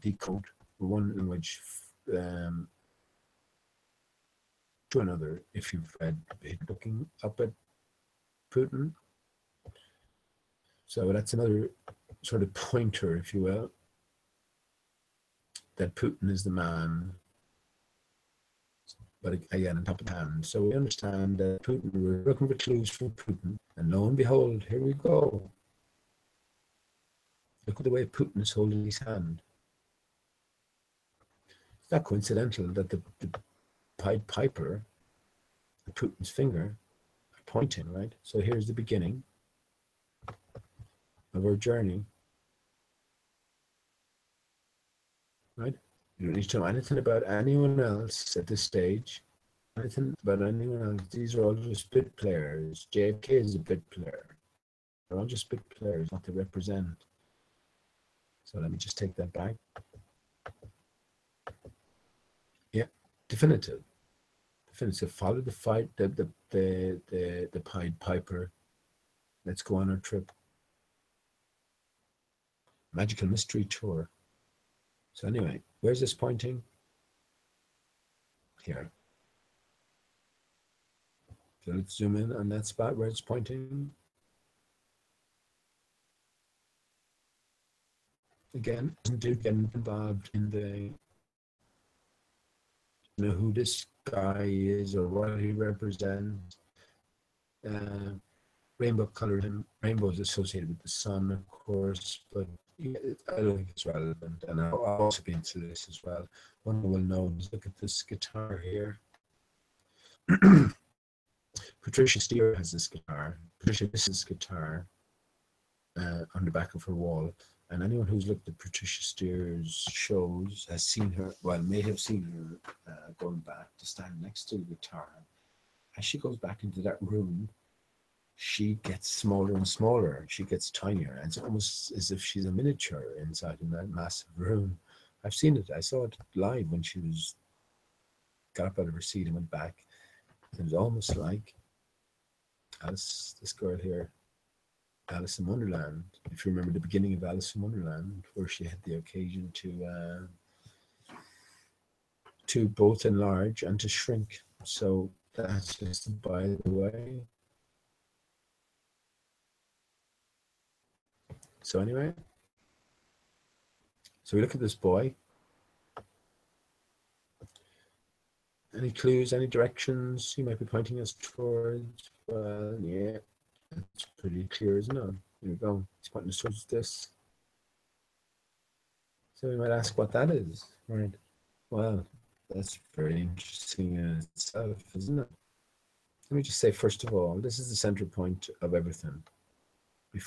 decode one language to another. If you've read looking up at Putin, so that's another sort of pointer, if you will, that Putin is the man. But again, on top of the hand, so we understand that Putin. We're looking for clues from Putin, and lo and behold, here we go. Look at the way Putin is holding his hand. It's not coincidental that the Pied Piper, Putin's finger, are pointing, right? So here's the beginning of our journey, right? You don't need to know anything about anyone else at this stage. Anything about anyone else. These are all just bit players. JFK is a bit player. They're all just bit players, what they represent. So let me just take that back. Yeah, definitive. Follow the fight, the Pied Piper. Let's go on our trip. Magical Mystery Tour. So anyway, where's this pointing? Here. So let's zoom in on that spot where it's pointing. Again, doesn't do get involved in the who this guy is or what he represents. Rainbow colored him. Rainbow is associated with the sun, of course, but yeah, I don't think it's relevant. And I'll also be into this as well. One will know is look at this guitar here. Patricia Steere has this guitar. Patricia, this is guitar on the back of her wall. And anyone who's looked at Patricia Steere's shows has seen her, well, may have seen her going back to stand next to the guitar. As she goes back into that room, she gets smaller and smaller. She gets tinier. And it's almost as if she's a miniature inside in that massive room. I've seen it. I saw it live when she got up out of her seat and went back. It was almost like Alice, this girl here, Alice in Wonderland. If you remember the beginning of Alice in Wonderland, where she had the occasion to both enlarge and to shrink. So that's just by the way. So anyway, so we look at this boy. Any clues, any directions he might be pointing us towards? Well, yeah, it's pretty clear, isn't it? Here we go. He's pointing us towards this. So we might ask what that is, right? Well, that's very interesting in itself, isn't it? Let me just say, first of all, this is the center point of everything. In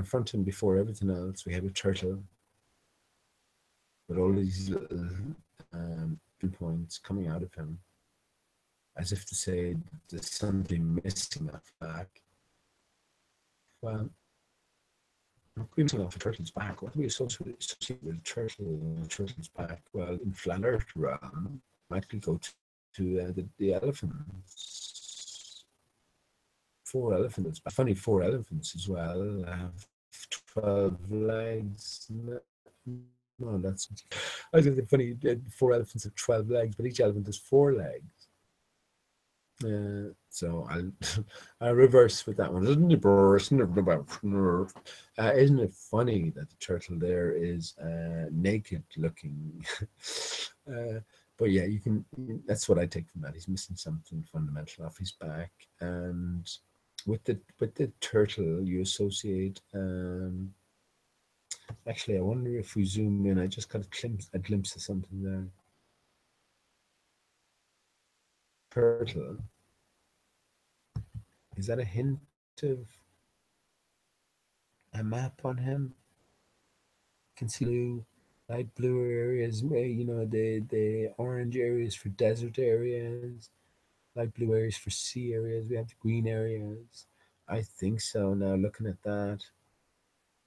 front and before everything else, we have a turtle with all these little points coming out of him, as if to say there's something missing off the back. Well, what could be missing off a turtle's back? What do we associate with a turtle and a turtle's back? Well, in flat Earth realm, might go to the elephants. 4 elephants. Funny, 4 elephants as well have 12 legs. No, that's. I was thinking funny. 4 elephants have 12 legs, but each elephant has 4 legs. So I'll reverse with that one. Isn't it funny that the turtle there is naked looking? But yeah, that's what I take from that. He's missing something fundamental off his back, and with the turtle, you associate. Actually, I wonder if we zoom in. I just got a glimpse of something there. Turtle. Is that a hint of a map on him? You can see blue, light blue areas. You know, the orange areas for desert areas, light blue areas for sea areas. We have the green areas. I think so. Now looking at that,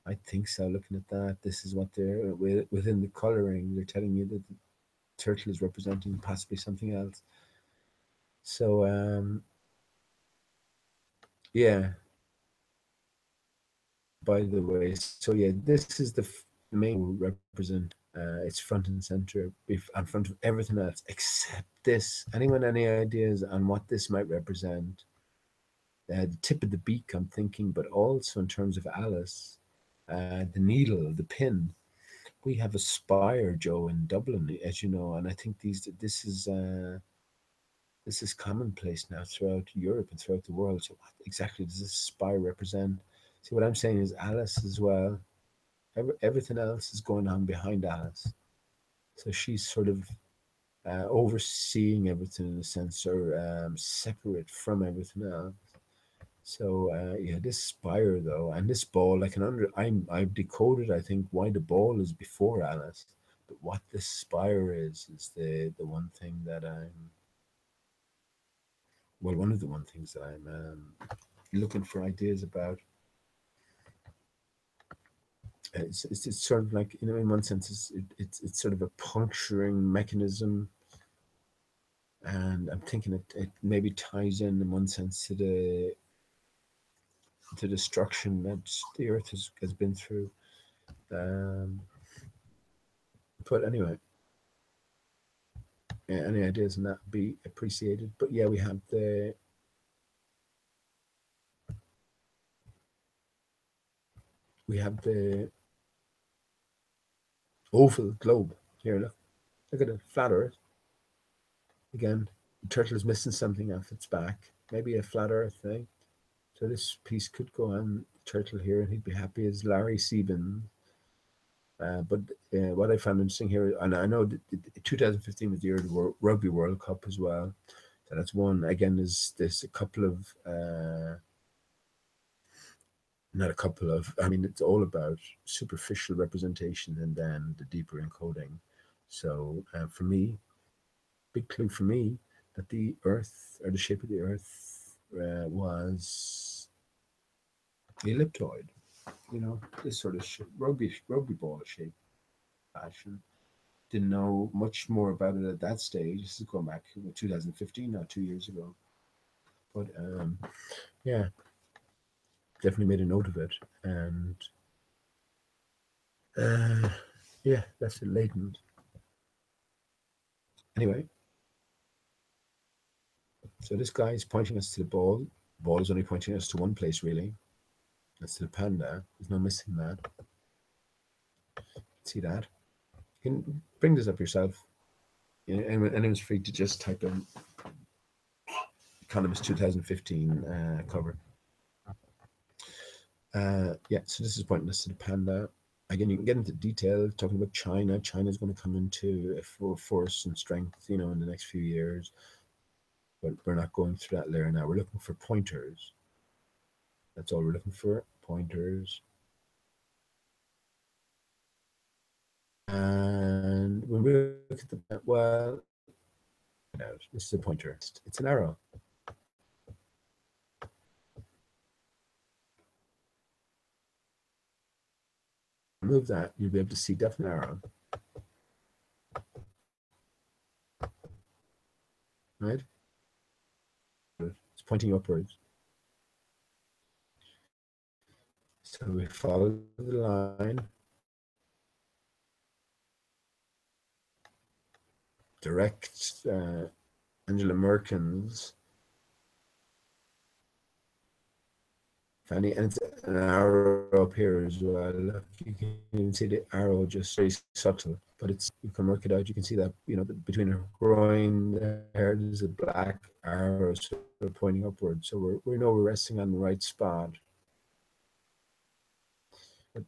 I think so. Looking at that, this is what they're within the coloring. They're telling you that the turtle is representing possibly something else. So yeah. By the way, so yeah, this is the main represent. It's front and center, in front of everything else except this. Anyone any ideas on what this might represent? The tip of the beak, I'm thinking, but also in terms of Alice, the needle, the pin. We have a spire, Joe, in Dublin, as you know, and I think this is commonplace now throughout Europe and throughout the world. So, what exactly does this spire represent? See, what I'm saying is Alice as well. Everything else is going on behind Alice, so she's sort of overseeing everything in a sense, or separate from everything else. So yeah, this spire though, and this ball, I can I've decoded. I think why the ball is before Alice, but what this spire is the one thing that I'm well, one of the one things that I'm looking for ideas about. It's sort of like, you know, in one sense, it's sort of a puncturing mechanism, and I'm thinking it maybe ties in one sense to the destruction that the earth has been through. Um, but anyway, yeah, any ideas on that would be appreciated. But yeah, we have the oval globe here. Look at it, flat Earth again. The turtle is missing something off its back, maybe a flat Earth thing. So this piece could go on turtle here, and he'd be happy as Larry Sieben. But what I found interesting here, and I know that 2015 was the year of the Rugby World Cup as well. So that's one. Again, there's a couple of, not a couple of, I mean, it's all about superficial representation and then the deeper encoding. So for me, big clue for me that the Earth, or the shape of the Earth, was elliptoid. You know, this sort of rugby ball shape fashion. Didn't know much more about it at that stage. This is going back to 2015, now 2 years ago. But yeah, definitely made a note of it. And uh, yeah, that's it, latent. Anyway, so this guy is pointing us to the ball. The ball is only pointing us to one place, really. That's to the panda. There's no missing that. See that? You can bring this up yourself. You know, anyone's free to just type in Economist 2015 cover. Yeah, so this is pointing us to the panda. Again, you can get into detail talking about China. China's going to come into a full force and strength, you know, in the next few years. But we're not going through that layer now. We're looking for pointers. That's all we're looking for, pointers. And when we look at the, well, this is a pointer. It's an arrow. Move that, you'll be able to see definite arrow. Right? It's pointing upwards. So we follow the line. Direct Angela Merkel's Fanny, and it's an arrow up here as well. Look, you can even see the arrow just very subtle, but it's you can work it out. You can see that between her groin there, there's a black arrow sort of pointing upwards. So we know we're resting on the right spot. But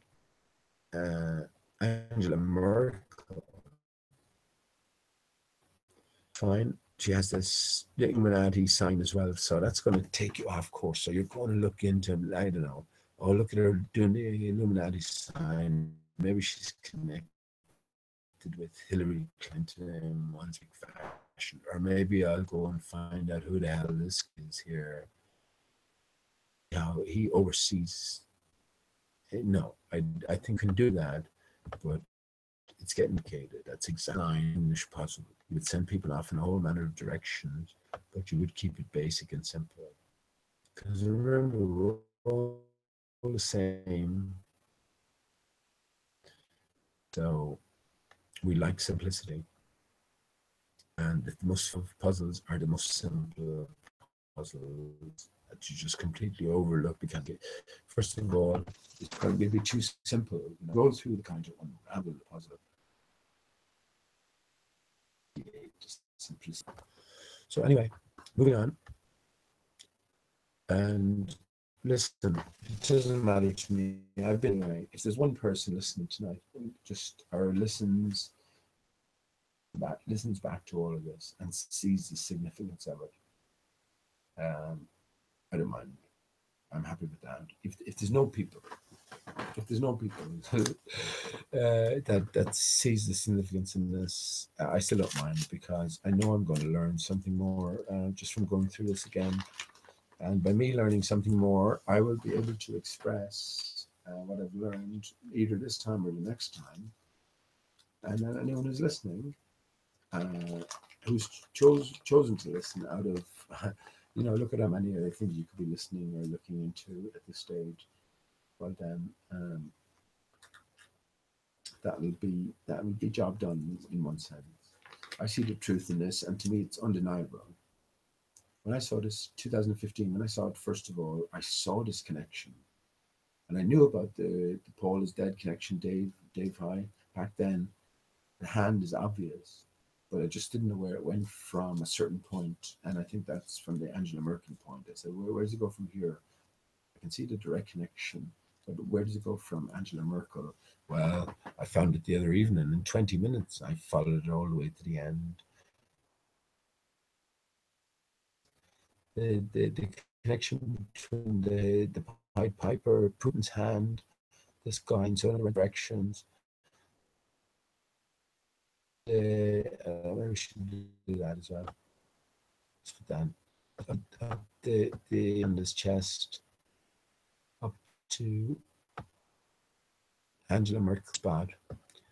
Angela Merkel, fine. She has this Illuminati sign as well, so that's going to take you off course. So you're going to look into, I don't know, oh, look at her doing the Illuminati sign. Maybe she's connected with Hillary Clinton in one big fashion. Or maybe I'll go and find out who the hell this is here. How he oversees. No, I think you can do that, but it's getting complicated. That's exactly English puzzle. You would send people off in a whole manner of directions, but you would keep it basic and simple. Because remember, we're all the same. So we like simplicity. And the most puzzles are the most simple puzzles that you just completely overlook because, first of all, it's probably be too simple. Go through the kind of unravel the puzzle. Simplicity. So anyway, moving on. And listen, it doesn't matter to me. I've been anyway. If there's one person listening tonight, just or listens back to all of this and sees the significance of it, I don't mind. I'm happy with that. If there's no people, if there's no people that sees the significance in this, I still don't mind because I know I'm going to learn something more just from going through this again. And by me learning something more, I will be able to express what I've learned either this time or the next time. And then anyone who's listening, who's chosen to listen out of, look at how many other things you could be listening or looking into at this stage. Well, then that will be job done in one sense. I see the truth in this, and to me, it's undeniable. When I saw this 2015, when I saw it first of all, I saw this connection, and I knew about the Paul is dead connection. Dave High back then. The hand is obvious, but I just didn't know where it went from a certain point, and I think that's from the Angela Merkel point. I said, where does it go from here? I can see the direct connection, but where does it go from Angela Merkel? Well, I found it the other evening. In 20 minutes, I followed it all the way to the end. The connection between the Pied Piper, Putin's hand, this guy in so many directions. Maybe we should do that as well. Let's put that the on his chest up to Angela Merkel's spot.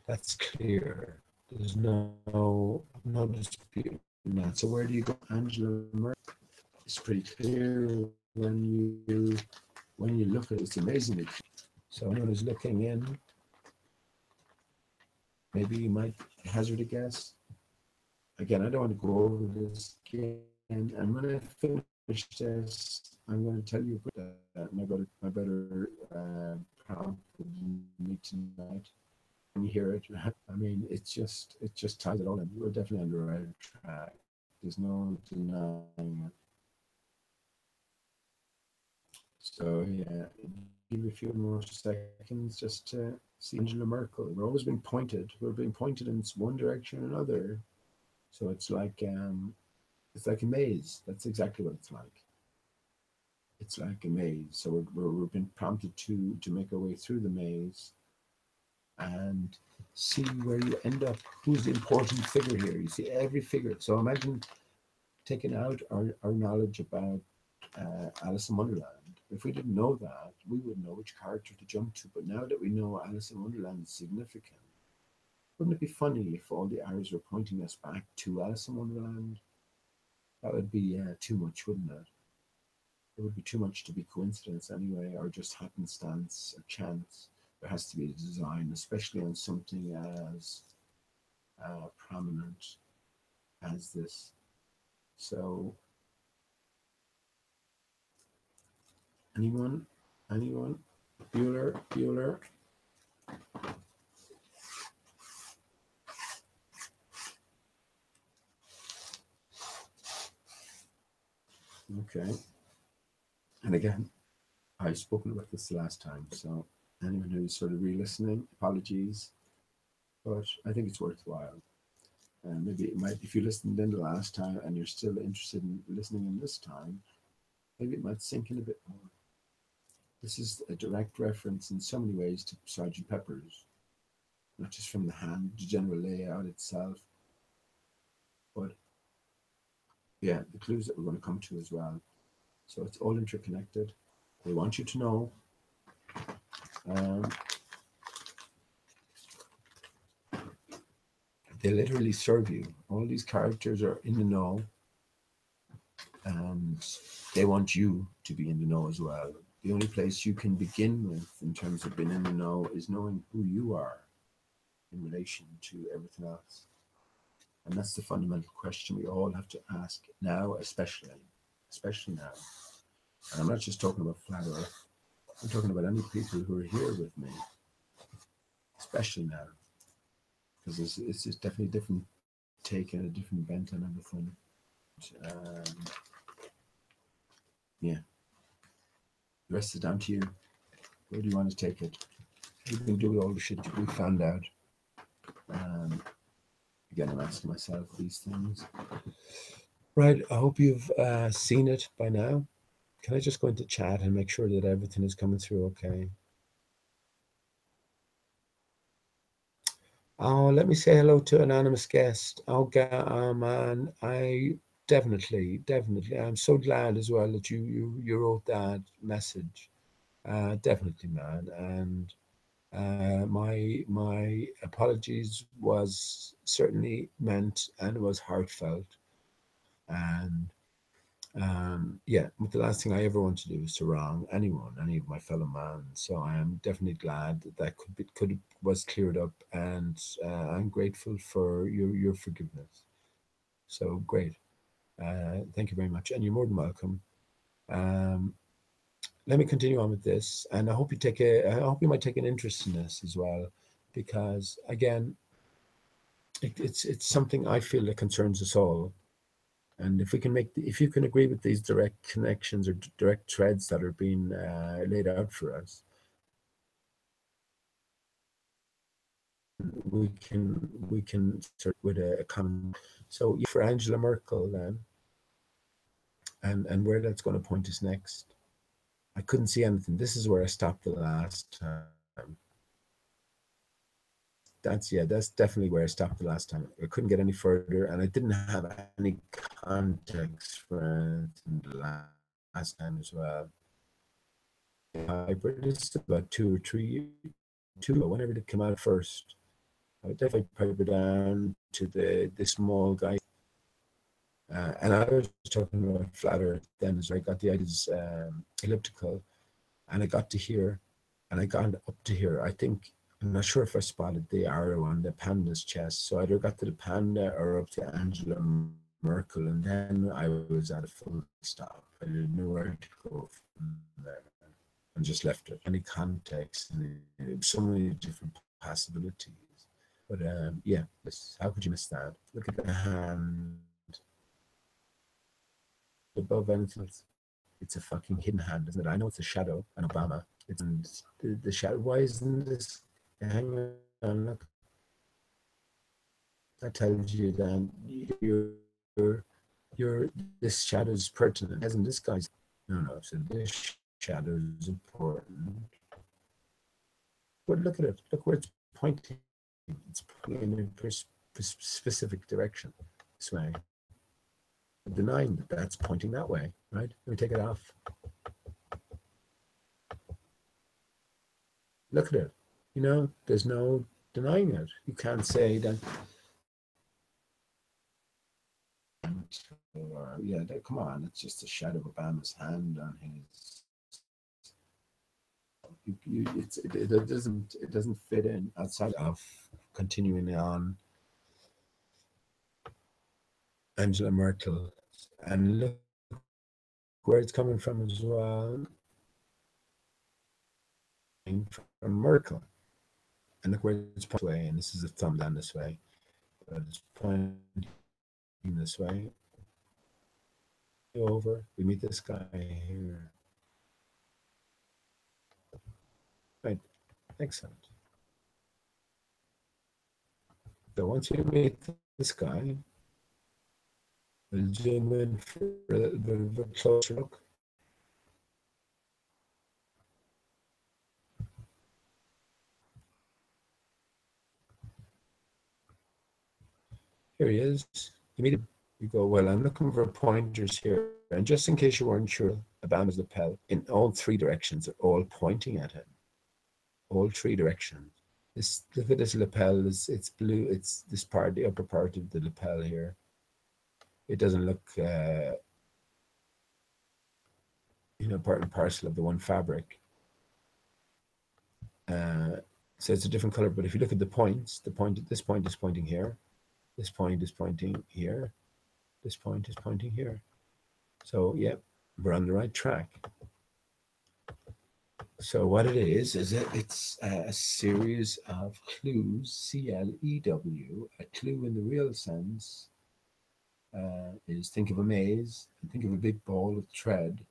That's clear. There's no dispute in that. So where do you go, Angela Merkel? It's pretty clear when you look at it. It's amazingly clear. So anyone who's looking in, maybe you might hazard a guess. Again, I don't want to go over this again. And when I finish this, I'm going to tell you that my better prompted me tonight. When you hear it, I mean, it just ties it all in. We're definitely on the right track. There's no denying it. So yeah, give you a few more seconds just to see Angela Merkel. We're always being pointed. We're being pointed in one direction or another. So it's like a maze. That's exactly what it's like. It's like a maze. So we're being prompted to make our way through the maze and see where you end up. Who's the important figure here? You see every figure. So imagine taking out our knowledge about Alice in Wonderland. If we didn't know that, we wouldn't know which character to jump to. But now that we know Alice in Wonderland is significant, wouldn't it be funny if all the arrows were pointing us back to Alice in Wonderland? That would be too much, wouldn't it? It would be too much to be coincidence anyway, or just happenstance or chance. There has to be a design, especially on something as prominent as this. So, anyone? Anyone? Bueller. Okay. And again, I've spoken about this the last time, so anyone who's sort of re-listening, apologies, but I think it's worthwhile. And maybe it might, if you listened in the last time and you're still interested in listening in this time, maybe it might sink in a bit more. This is a direct reference in so many ways to Sergeant Pepper's, not just from the hand, the general layout itself, but yeah, the clues that we're going to come to as well. So it's all interconnected. They want you to know. Um, they literally serve you. All these characters are in the know, and they want you to be in the know as well. The only place you can begin with in terms of being in the know is knowing who you are in relation to everything else. And that's the fundamental question we all have to ask now, especially now. And I'm not just talking about flat earth, I'm talking about any people who are here with me, especially now, because it's just definitely different take and a different bent on everything. Um, yeah, the rest is down to you. Where do you want to take it? What are you going to do with all the shit we found out? Um, Again, I'm asking myself these things. Right, I hope you've seen it by now. Can I just go into chat and make sure that everything is coming through okay? Oh, let me say hello to anonymous guest. Oh, man, I definitely. I'm so glad as well that you wrote that message. Definitely, man. And my apologies was certainly meant and was heartfelt. And yeah, but the last thing I ever want to do is to wrong anyone, any of my fellow man. So I am definitely glad that that could was cleared up, and I'm grateful for your forgiveness. So great, thank you very much, and you're more than welcome. Um, Let me continue on with this, and I hope you might take an interest in this as well, because again, it's something I feel that concerns us all. And if we can if you can agree with these direct connections or direct threads that are being laid out for us, we can start with a common. So for Angela Merkel then, and where that's going to point us next. I couldn't see anything. This is where I stopped the last time. That's definitely where I stopped the last time. I couldn't get any further, and I didn't have any context for anything the last time as well. It's about 2 or 3 whenever it came out first. I would definitely pipe it down to the small guy. And I was talking about flat earth then as I got the ideas elliptical, and I got to here, and I got up to here. I think I'm not sure if I spotted the arrow on the panda's chest. So I either got to the panda or up to Angela Merkel, and then I was at a full stop. I didn't know where to go from there, and just left it. Any context, and so many different possibilities. But yeah, how could you miss that? Look at the hand above anything else. It's a fucking hidden hand, isn't it? I know it's a shadow, an Obama. It's the shadow. Why isn't this? Hang on, look. That tells you that your your this shadow is pertinent. Isn't this guy's? No. So this shadow is important. But look at it. Look where it's pointing. It's pointing in a specific direction. This way. Denying that that's pointing that way, right? Let me take it off. Look at it. There's no denying it. You can't say that. Yeah, come on. It's just a shadow of Obama's hand on his. It doesn't fit in outside of continuing on Angela Merkel, and look where it's coming from as well. from Merkel. And look where it's pointing this way, and this is a thumb down this way. But it's pointing this way. Over, we meet this guy here. Right, excellent. So once you meet this guy, we'll zoom in for a little bit of a closer look. Here he is. You meet him. You go, well, I'm looking for pointers here. And just in case you weren't sure, Obama's lapel in all three directions are all pointing at him. All three directions. This, look at this lapel. It's blue. It's this part, the upper part of the lapel here. It doesn't look, part and parcel of the one fabric. So it's a different color. But if you look at the points, this point is pointing here. This point is pointing here. This point is pointing here. So, yeah, we're on the right track. So what it is it's a series of clues, C-L-E-W. A clue in the real sense is think of a maze and think of a big ball of thread.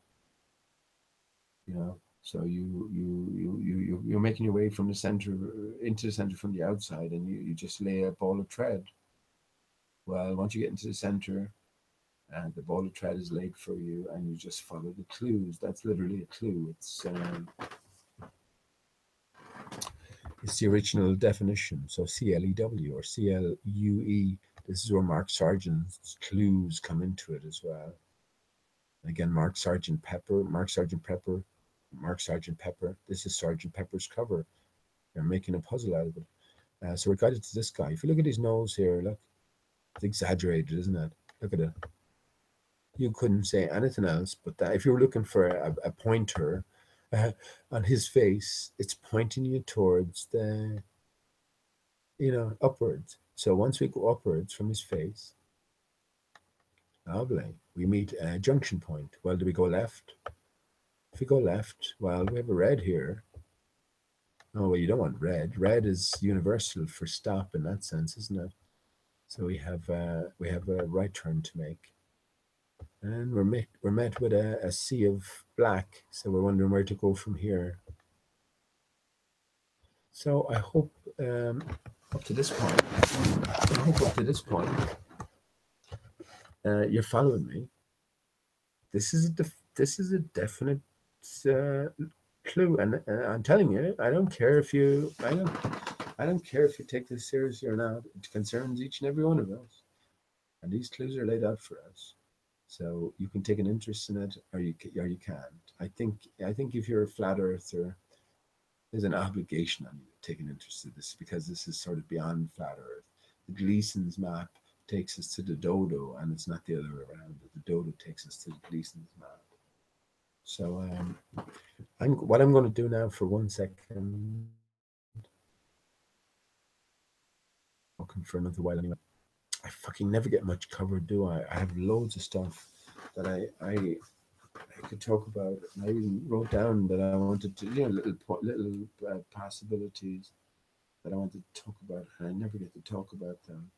So you're making your way from the center into the center from the outside, and you just lay a ball of thread. Well, once you get into the center, and the ball of thread is laid for you, and you just follow the clues. That's literally a clue. It's the original definition. So CLEW or CLUE. This is where Mark Sargent's clues come into it as well. And again, Mark Sergeant Pepper. This is Sergeant Pepper's cover. They're making a puzzle out of it. So we're guided to this guy. If you look at his nose here, look, it's exaggerated, isn't it? Look at it. You couldn't say anything else but that. If you were looking for a pointer on his face, it's pointing you towards the, upwards. So once we go upwards from his face, lovely, we meet a junction point. Well, do we go left? If we go left, well, we have a red here. Oh, well, you don't want red. Red is universal for stop in that sense, isn't it? So we have a right turn to make. And we're met with a sea of black, so we're wondering where to go from here. So I hope up to this point, you're following me. This is a definite clue, and I'm telling you, I don't care if you take this seriously or not. It concerns each and every one of us, and these clues are laid out for us. So you can take an interest in it, or you can't. I think if you're a flat earther, there's an obligation on you to take an interest in this, because this is sort of beyond flat Earth. The Gleason's map takes us to the dodo, and it's not the other way around. The dodo takes us to the Gleason's map. So what I'm going to do now for 1 second. Looking for another while anyway. I fucking never get much covered, do I? I have loads of stuff that I could talk about. I even wrote down that I wanted to, little possibilities that I wanted to talk about, and I never get to talk about them.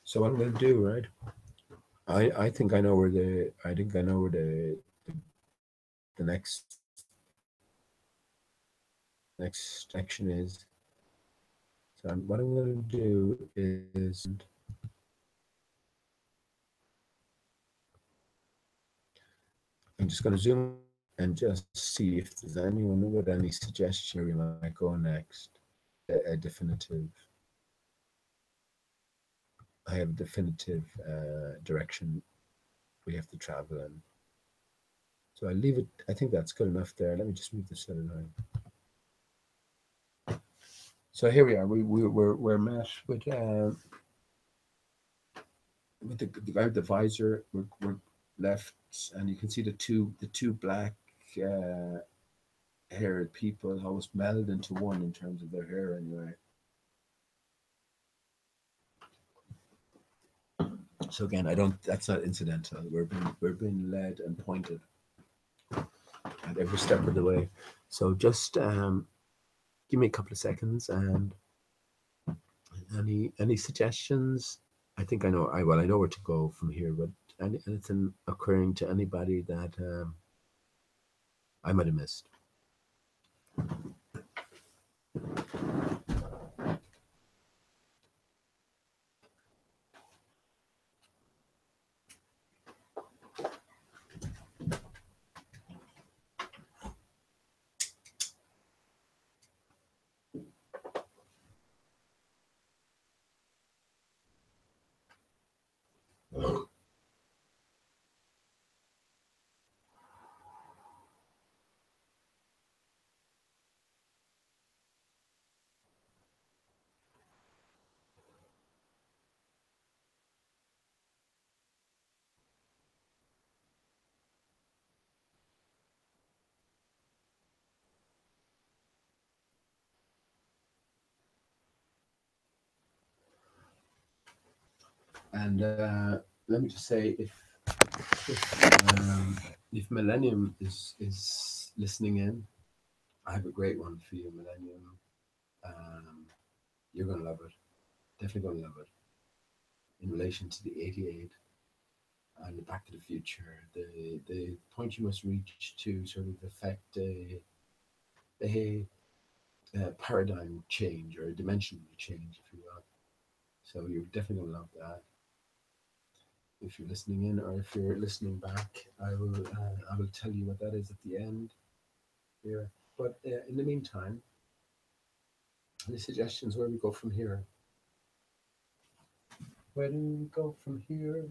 So what I'm going to do, right? I think I know where the next action is. So what I'm going to do is I'm just going to zoom and just see if there's anyone with any suggestion we might go next. A definitive. I have a definitive direction we have to travel in. So I leave it. I think that's good enough there. Let me just move this other line. So here we are. We're met with the guy with the visor. We're left, and you can see the two black haired people almost meld into one in terms of their hair anyway. So again, I don't. That's not incidental. We're being led and pointed at every step of the way. So just give me a couple of seconds, and any suggestions? I think I know. I know where to go from here. But anything occurring to anybody that I might have missed? And let me just say, if Millennium is listening in, I have a great one for you, Millennium. Um, you're gonna love it. Definitely gonna love it. In relation to the 88 and the Back to the Future, the point you must reach to sort of affect a paradigm change or a dimensional change, if you will. So you're definitely gonna love that. If you're listening in or if you're listening back, I will tell you what that is at the end here. But in the meantime, any suggestions where we go from here? Where do we go from here?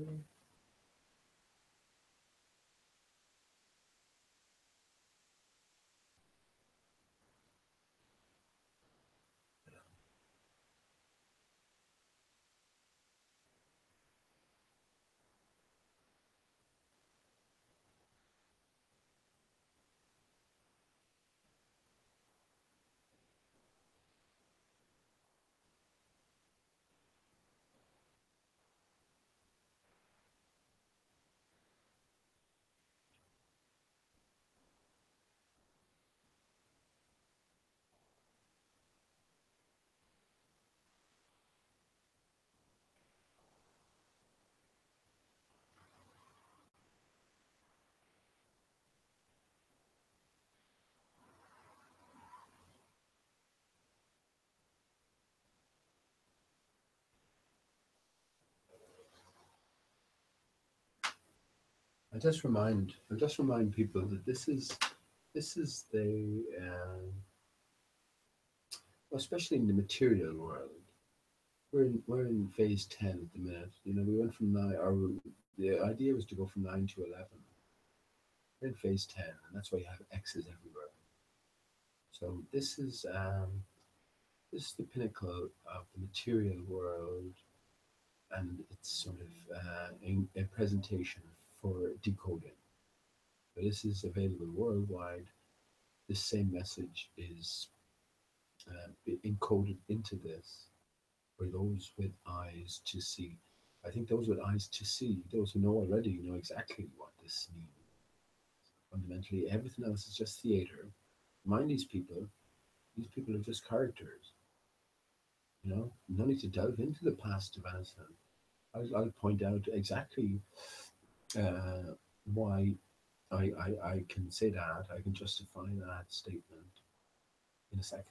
I just remind people that this is the especially in the material world. We're in phase 10 at the minute. We went from nine. Or the idea was to go from 9 to 11. We're in phase 10, and that's why you have X's everywhere. So this is the pinnacle of the material world, and it's sort of a presentation for decoding. But this is available worldwide. This same message is encoded into this for those with eyes to see. I think those with eyes to see, those who know already, know exactly what this means. Fundamentally, everything else is just theater. Mind these people are just characters. No need to delve into the past of anything. I'll point out exactly uh, why I can say that. I can justify that statement in a second.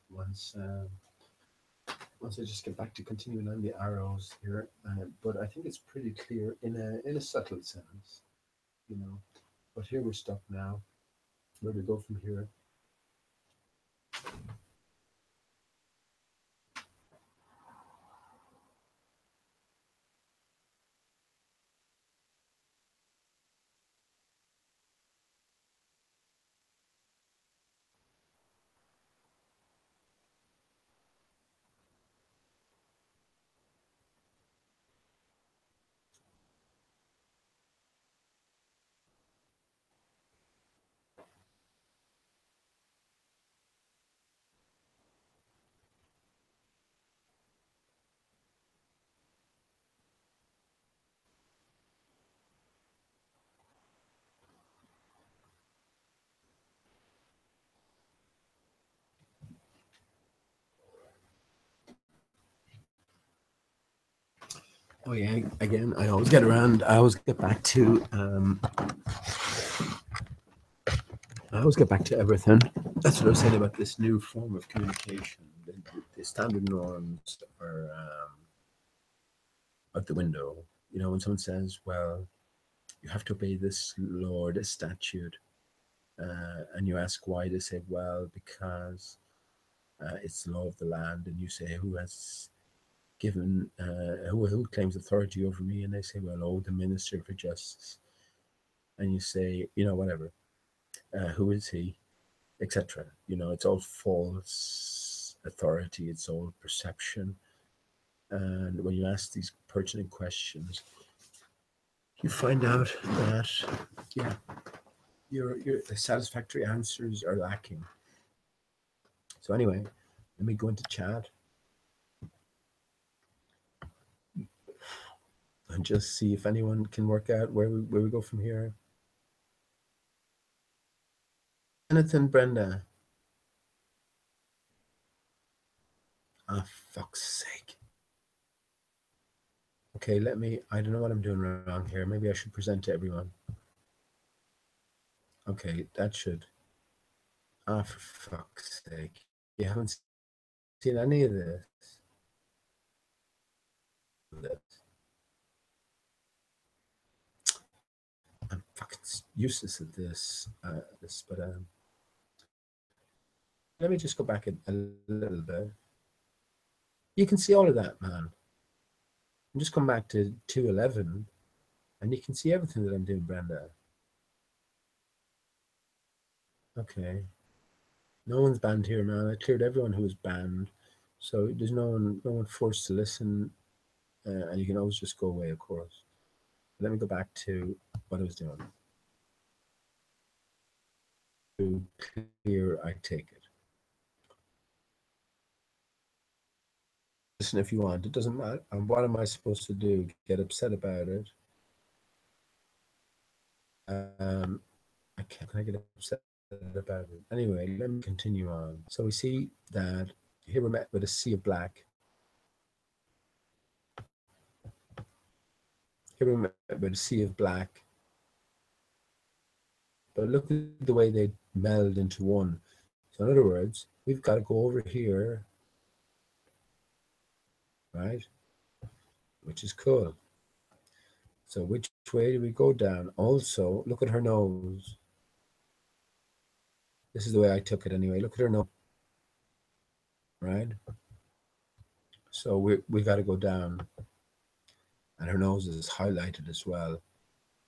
Once I just get back to continuing on the arrows here, but I think it's pretty clear in a subtle sense, you know. But here we're stuck now. Where do we go from here? Oh yeah, again, I always get around. I always get back to. I always get back to everything. That's what I was saying about this new form of communication. The standard norms are out the window. You know, when someone says, "Well, you have to obey this law or this statute," and you ask why, they say, "Well, because it's the law of the land," and you say, "Who has given? Who claims authority over me?" And they say, "Well, oh, the Minister for Justice." And you say, you know, whatever. Who is he? Etc. You know, it's all false authority. It's all perception. And when you ask these pertinent questions, you find out that, yeah, your satisfactory answers are lacking. So anyway, let me go into chat and just see if anyone can work out where we go from here. Anything, Brenda? Ah, fuck's sake. Okay, I don't know what I'm doing wrong here. Maybe I should present to everyone. Okay, that should. Ah, for fuck's sake. You haven't seen any of this. I'm fucking useless at but let me just go back a little bit. You can see all of that, man. And just come back to 211, and you can see everything that I'm doing, Brenda. Okay. No one's banned here, man. I cleared everyone who was banned, so there's no one forced to listen, and you can always just go away, of course. Let me go back to what I was doing. To clear, I take it. Listen if you want. It doesn't matter. And what am I supposed to do? Get upset about it? Can I get upset about it? Anyway, let me continue on. So we see that here we're met with a sea of black. Here we're met with a sea of black. But look at the way they meld into one. So in other words, we've got to go over here, right? Which is cool. So which way do we go down? Also, look at her nose. This is the way I took it anyway. Look at her nose, right? So we got to go down, and her nose is highlighted as well.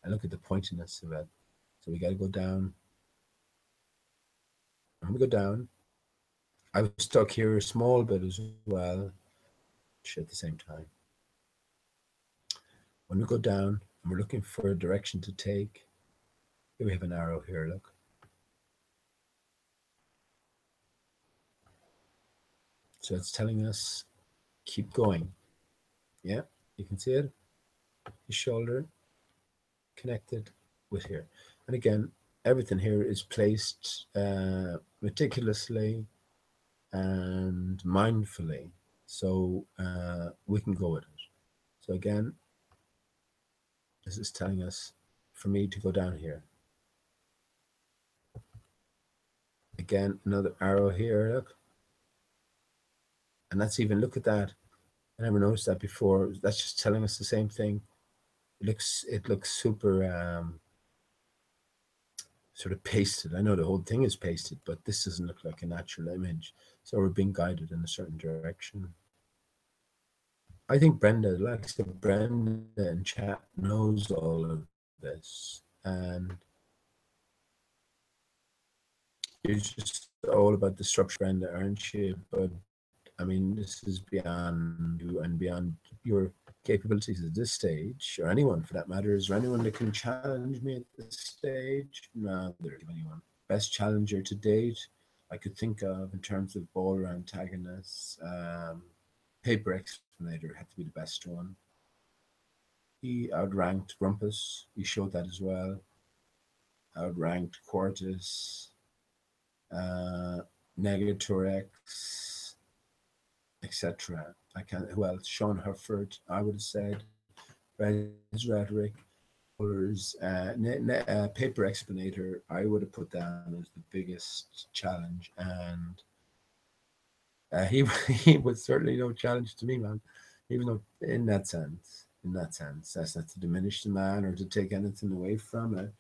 And look at the pointiness of it. So we got to go down. And we go down. I was stuck here a small bit as well, at the same time. When we go down and we're looking for a direction to take, here we have an arrow here, look. So it's telling us keep going. Yeah, you can see it. The shoulder connected with here. And again, everything here is placed meticulously and mindfully. So we can go with it. So again, this is telling us for me to go down here. Again, another arrow here, look. And that's even, look at that. I never noticed that before. That's just telling us the same thing. It looks super sort of pasted. I know the whole thing is pasted, but this doesn't look like a natural image. So we're being guided in a certain direction. I think Brenda, like I said, Brenda in chat knows all of this. And you're just all about the structure, Brenda, aren't you? But I mean, this is beyond you and beyond your capabilities at this stage, or anyone for that matter. Is there anyone that can challenge me at this stage? No, there's anyone. Best challenger to date I could think of in terms of bowler antagonists. Paper Explanator had to be the best one. He outranked Rumpus. He showed that as well. Outranked Quartus, Negatorex, etc. I can't. Who else? Sean Herford, I would have said. Res rhetoric, colors, paper explanator. I would have put down as the biggest challenge, and he he was certainly no challenge to me, man. Even though in that sense, that's not to diminish the man or to take anything away from it.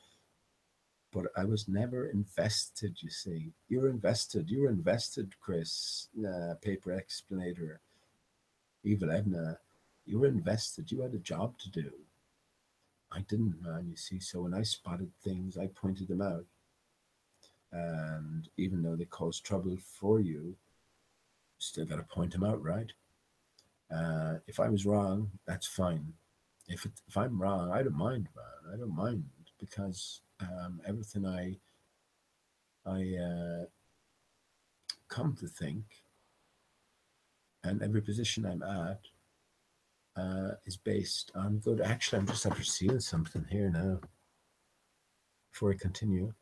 But I was never invested. You see, you were invested. You were invested, Chris. Paper explanator, evil Edna. You were invested. You had a job to do. I didn't, man. You see, so when I spotted things, I pointed them out, and even though they cause trouble for you, still got to point them out, right? If I was wrong, that's fine. If I'm wrong, I don't mind, man. I don't mind because everything I come to think, and every position I'm at is based on good. Actually, I'm just after seeing something here now. Before I continue,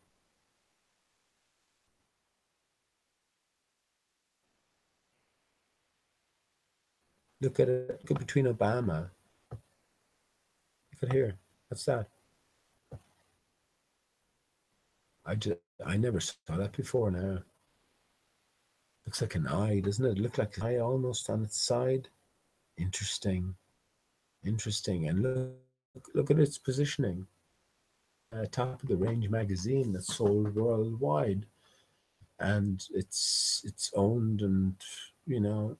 look at it. Look between Obama. Look at here. What's that? I never saw that before. Now looks like an eye, doesn't it? Look like an eye almost on its side. Interesting. Interesting. And look at its positioning. Top of the range magazine that's sold worldwide, and it's owned and you know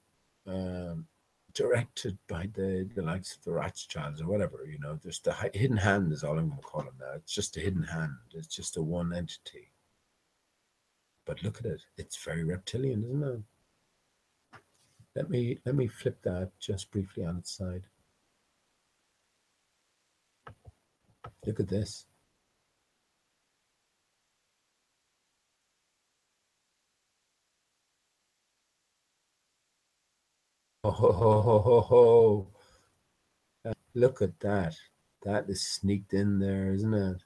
um, directed by the likes of the Rothschilds or whatever. You know, there's the hidden hand is all I'm going to call them now. It's just a hidden hand. It's just a one entity. But look at it. It's very reptilian, isn't it? Let me flip that just briefly on its side. Look at this. Oh, ho, ho, ho, ho, ho. Look at that. That is sneaked in there, isn't it?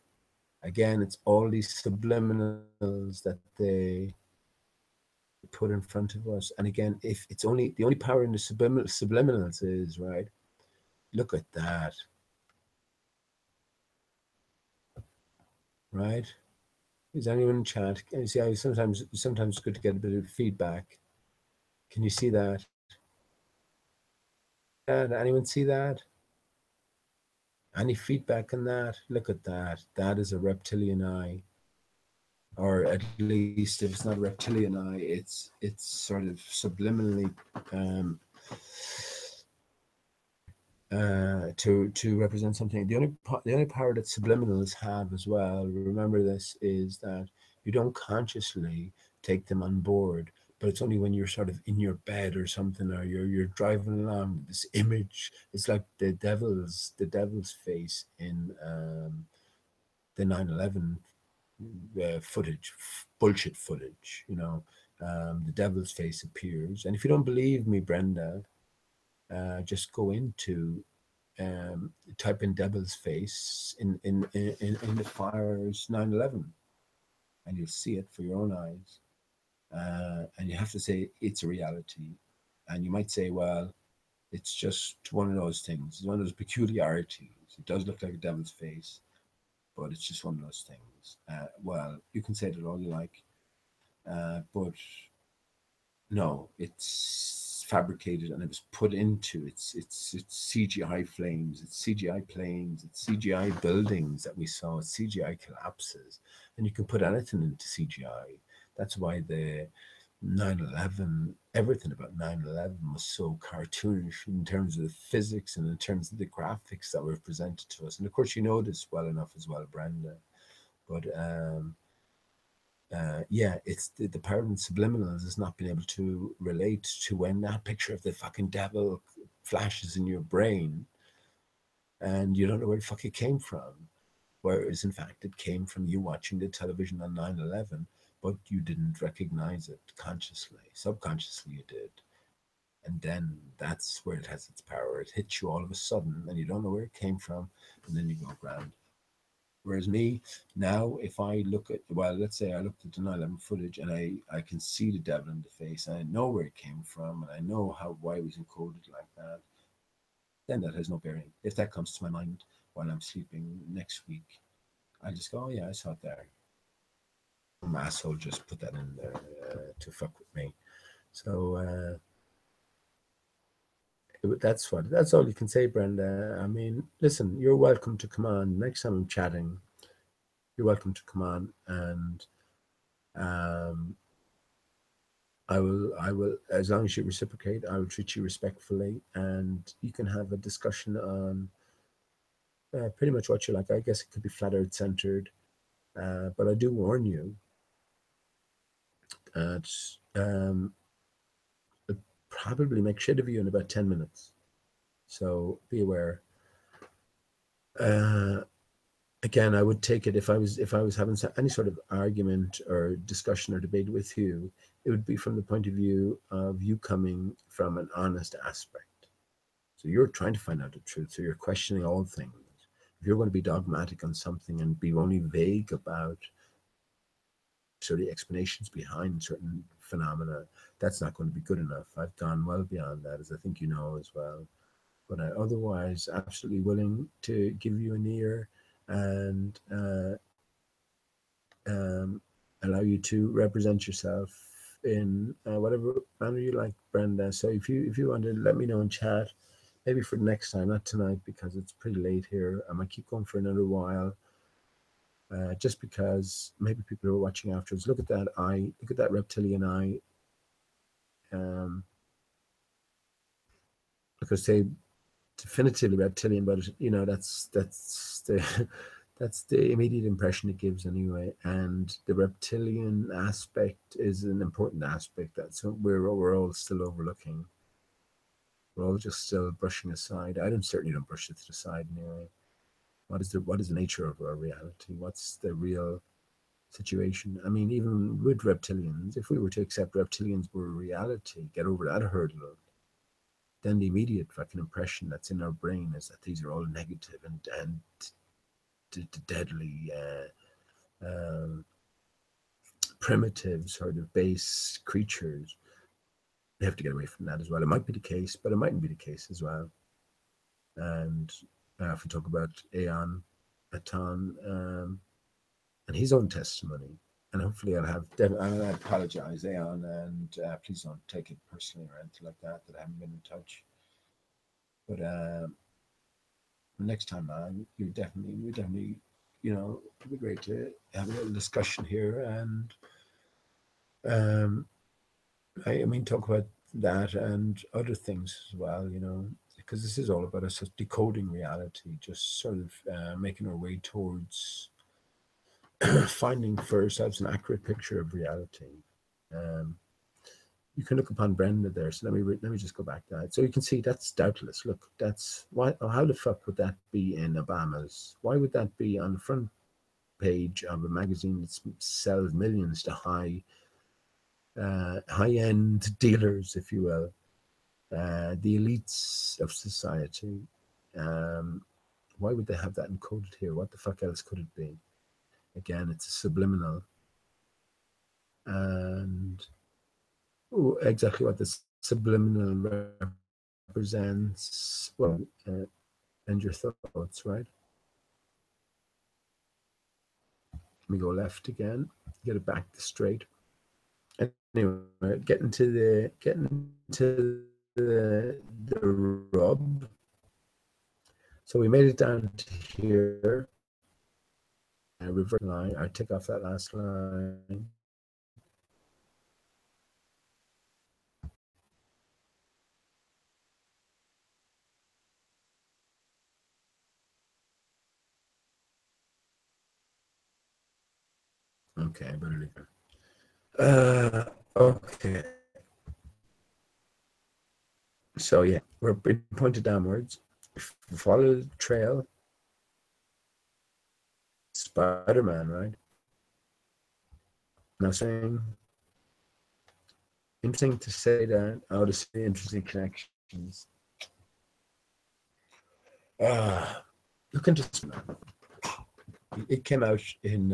Again, it's all these subliminals that they put in front of us. And again, if it's only the only power in the subliminals is right. Look at that, right? Is anyone in chat? Can you see how sometimes it's good to get a bit of feedback? Can you see that? Anyone see that? Any feedback on that? Look at that. That is a reptilian eye, or at least if it's not a reptilian eye, it's sort of subliminally um, to represent something. The only power that subliminals have as well. Remember this is that you don't consciously take them on board, but it's only when you're sort of in your bed or something, or you're driving along. This image, it's like the devil's face in the 9/11 footage, bullshit footage. The devil's face appears, and if you don't believe me, Brenda, just go into type in devil's face in the fires 9/11, and you'll see it for your own eyes. And you have to say it's a reality. And you might say, well, it's just one of those things. It's one of those peculiarities. It does look like a devil's face, but it's just one of those things. Well, you can say that all you like, but no, it's fabricated and it was put into it's CGI flames, it's CGI planes, it's CGI buildings that we saw, it's CGI collapses, and you can put anything into CGI. That's why the 9/11, everything about 9/11 was so cartoonish in terms of the physics and in terms of the graphics that were presented to us. And of course, you know this well enough as well, Brenda. But yeah, it's the power of subliminals has not been able to relate to when that picture of the fucking devil flashes in your brain and you don't know where the fuck it came from. Whereas, in fact, it came from you watching the television on 9/11, but you didn't recognize it consciously. Subconsciously, you did. And then that's where it has its power. It hits you all of a sudden and you don't know where it came from. And then you go, grand. Whereas me, now, if I look at, well, let's say I looked at the 9/11 footage and I can see the devil in the face and I know where it came from and I know why it was encoded like that, then that has no bearing. If that comes to my mind while I'm sleeping next week, I just go, oh yeah, I saw it there. Some asshole just put that in there to fuck with me. So that's all you can say, Brenda. I mean, listen, you're welcome to come on next time I'm chatting. You're welcome to come on, and um, I will, as long as you reciprocate, I will treat you respectfully, and you can have a discussion on pretty much what you like. I guess it could be flat earth centered, but I do warn you that it'll probably make shit of you in about 10 minutes. So be aware. Uh, Again, I would take it if I was having any sort of argument or discussion or debate with you, it would be from the point of view of you coming from an honest aspect. So you're trying to find out the truth. So you're questioning all things. If you're going to be dogmatic on something and be only vague about sort of explanations behind certain phenomena, that's not going to be good enough. I've gone well beyond that, as I think you know as well. But otherwise, absolutely willing to give you an ear and um, allow you to represent yourself in whatever manner you like, Brenda. So if you want to let me know in chat, maybe for next time, not tonight because it's pretty late here. I might keep going for another while, just because maybe people who are watching afterwards look at that eye, look at that reptilian eye, because they definitively reptilian, but you know that's the that's the immediate impression it gives anyway. And the reptilian aspect is an important aspect that we're all still overlooking. We're all just still brushing aside. I don't certainly don't brush it to the side anyway. What is the nature of our reality? What's the real situation? I mean, even with reptilians, if we were to accept reptilians were reality, get over that hurdle, then the immediate fucking impression that's in our brain is that these are all negative and deadly, primitive, sort of base creatures. We have to get away from that as well. It might be the case, but it mightn't be the case as well. And if we talk about Aeon Aton and his own testimony, and hopefully I'll have, I apologize, Aeon, and please don't take it personally or anything like that, that I haven't been in touch. But next time on, we definitely, you know, it'd be great to have a little discussion here, and I mean, talk about that and other things as well, you know, because this is all about us decoding reality, just sort of making our way towards finding for ourselves an accurate picture of reality. Um, you can look upon Brenda there. So let me just go back to that. So you can see that's doubtless. Look, that's why. How the fuck would that be in Obama's? Why would that be on the front page of a magazine that sells millions to high-end dealers, if you will, the elites of society? Why would they have that encoded here? What the fuck else could it be? Again, it's a subliminal, and exactly what the subliminal represents. Well, and your thoughts, right? Let me go left again. Get it back straight. Anyway, getting to the rub. So we made it down to here. Revert line. I take off that last line. Okay, I better leave it. Okay. So yeah, we're pointed downwards. Follow the trail. Spider-Man, right? Now saying interesting to say that. Oh, to see interesting connections. Look into it. Came out in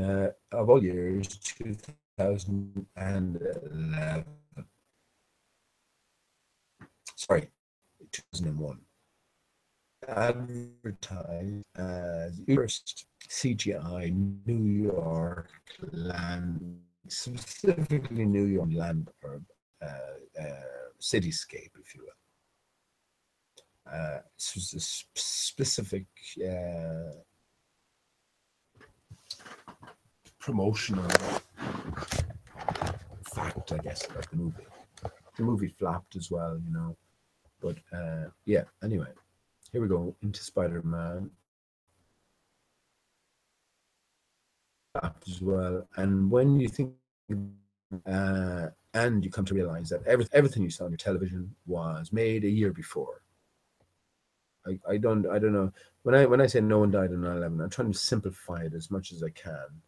of all years 2011. Sorry, 2001. advertised as first CGI New York land, specifically New York land or cityscape, if you will. This was a specific promotional fact, I guess, about the movie. The movie flopped as well, you know. But yeah, anyway, here we go into Spider-Man. As well, and when you think, and you come to realize that everything you saw on your television was made a year before. I don't know. When I say no one died on 9/11, I'm trying to simplify it as much as I can.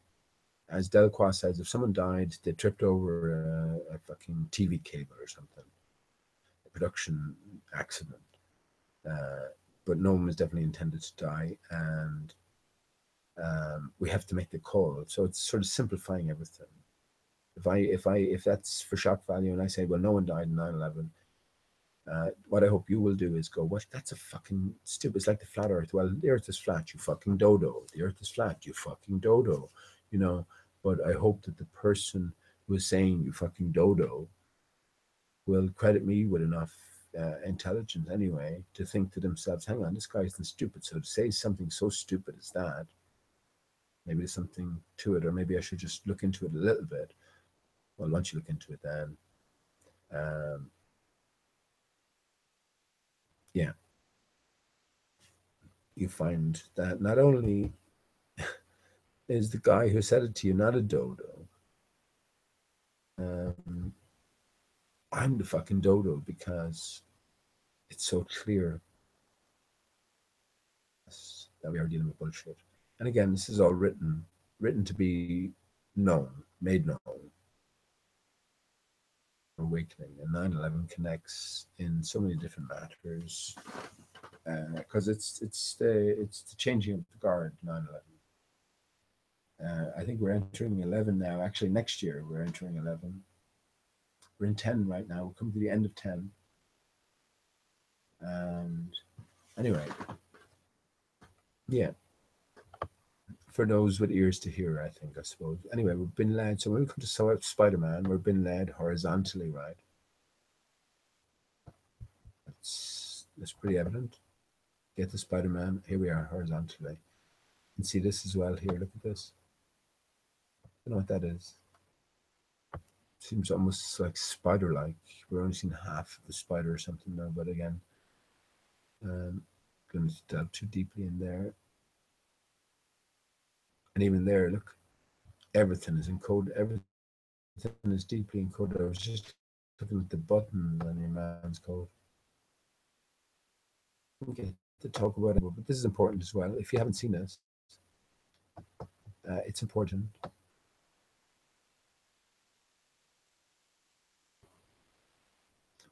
As Delacroix says, if someone died, they tripped over a fucking TV cable or something, a production accident. But no one was definitely intended to die, and we have to make the call. So it's sort of simplifying everything. If that's for shock value, and I say, well, no one died in 9/11, what I hope you will do is go, what? That's a fucking stupid. It's like the flat Earth. Well, the Earth is flat. You fucking dodo. The Earth is flat. You fucking dodo. You know. But I hope that the person who is saying you fucking dodo will credit me with enough intelligence anyway to think to themselves, hang on, this guy isn't stupid. So to say something so stupid as that, maybe there's something to it, or maybe I should just look into it a little bit. Well, once you look into it, then yeah, you find that not only is the guy who said it to you not a dodo, um, I'm the fucking dodo because it's so clear that we are dealing with bullshit. And again, this is all written to be known, made known. Awakening and 9/11 connects in so many different matters because it's the changing of the guard. 9/11. I think we're entering 11 now. Actually, next year we're entering 11. We're in 10 right now. We're coming to the end of 10. And anyway, yeah. For those with ears to hear, I think, I suppose. Anyway, we've been led. So when we come to Spider-Man, we've been led horizontally, right? That's pretty evident. Get the Spider-Man. Here we are horizontally. You can see this as well here. Look at this. I don't know what that is. Seems almost like spider-like. We're only seeing half of the spider or something now, but again, going to delve too deeply in there. And even there, look, everything is encoded. Everything is deeply encoded. I was just looking at the button on your man's code. Okay, to talk about it, but this is important as well. If you haven't seen this, it's important.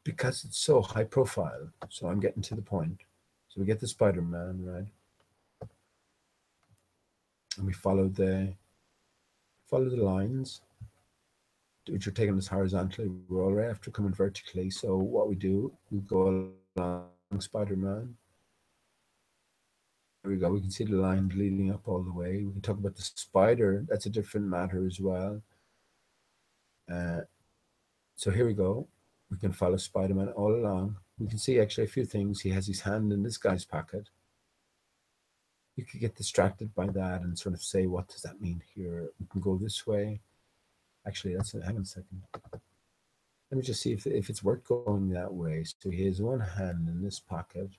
Because it's so high profile. So I'm getting to the point. So we get the Spider-Man, right? And we follow the lines, which are taking us horizontally. We're already after coming vertically. So what we do, we go along Spider-Man. There we go. We can see the line leading up all the way. We can talk about the spider. That's a different matter as well. So here we go. We can follow Spider-Man all along. We can see actually a few things. He has his hand in this guy's pocket. You could get distracted by that and sort of say, what does that mean here? We can go this way. Actually, hang on a second. Let me just see if it's worth going that way. So he has one hand in this pocket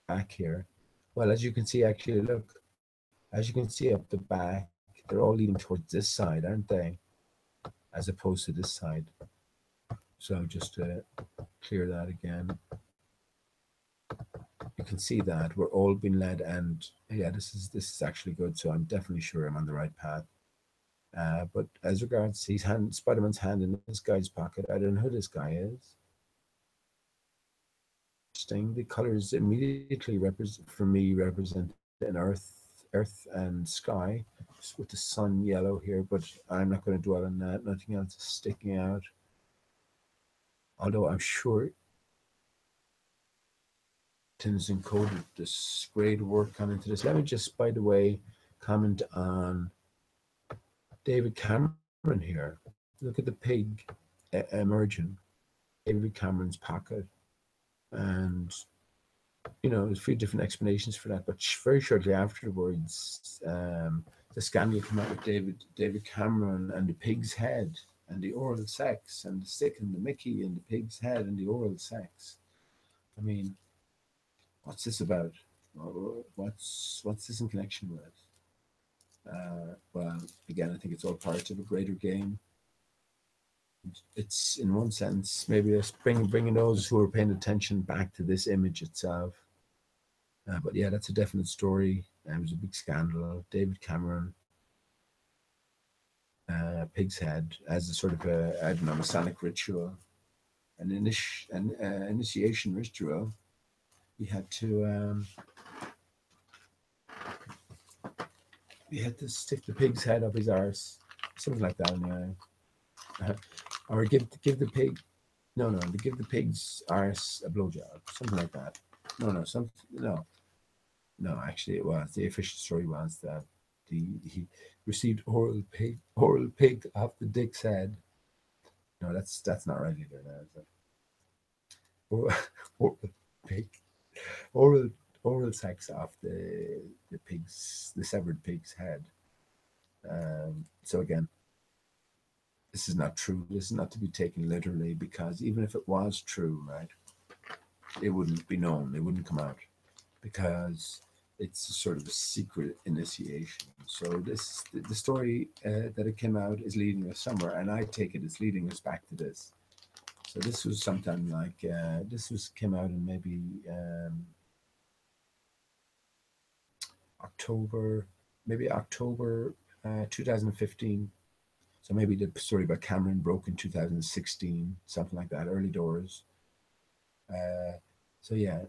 back here. Well, as you can see, actually, look, as you can see up the back, they're all leading towards this side, aren't they? As opposed to this side. So just to clear that again. You can see that we're all being led, and yeah, this is actually good. So I'm definitely sure I'm on the right path. But as regards his hand, Spider-Man's hand in this guy's pocket, I don't know who this guy is. Interesting. The colors immediately represent an earth and sky, just with the sun yellow here. But I'm not going to dwell on that. Nothing else is sticking out. Although I'm sure Tim's encoded this great work gone into this. Let me just, by the way, comment on David Cameron here. Look at the pig emerging, David Cameron's pocket. And, there's a few different explanations for that. But very shortly afterwards, the scandal came out with David Cameron and the pig's head and the oral sex and the stick and the Mickey and the pig's head and the oral sex. I mean, what's this about? What's this in connection with? Well, again, I think it's all part of a greater game. It's in one sense maybe us bringing those who are paying attention back to this image itself. But yeah, that's a definite story. It was a big scandal. David Cameron, pig's head as a sort of I don't know, Masonic ritual, an initiation ritual. He had to stick the pig's head up his arse, something like that anyway. Or give the pig, no, to give the pig's arse a blowjob, something like that. No. Actually, it was the official story was that he received oral pig off the dick's head. No, that's not right either. Now, is it? Oral pig, oral oral sex off the severed pig's head. So again, this is not true. This is not to be taken literally, because even if it was true, right, it wouldn't be known. It wouldn't come out because it's a sort of a secret initiation. So the story that it came out is leading us somewhere, and I take it it's leading us back to this. So this was sometime like came out in maybe October, maybe October 2015. So maybe the story about Cameron broke in 2016, something like that, early doors. So yeah,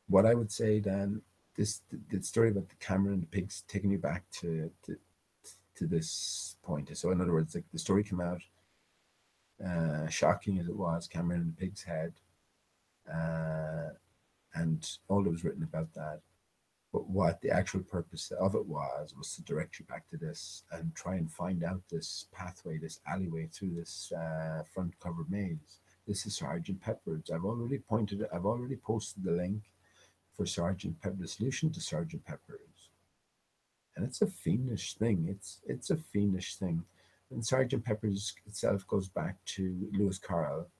what I would say then, the story about the Cameron and the pigs taking you back to this point. So in other words, like the story came out, shocking as it was, Cameron and the pig's head, and all that was written about that. But what the actual purpose of it was to direct you back to this and try and find out this pathway, this alleyway through this front cover maze. This is Sergeant Pepper's. I've already posted the link for Sergeant Pepper, the solution to Sergeant Pepper's. And it's a fiendish thing. It's a fiendish thing. And Sergeant Pepper's itself goes back to Lewis Carroll.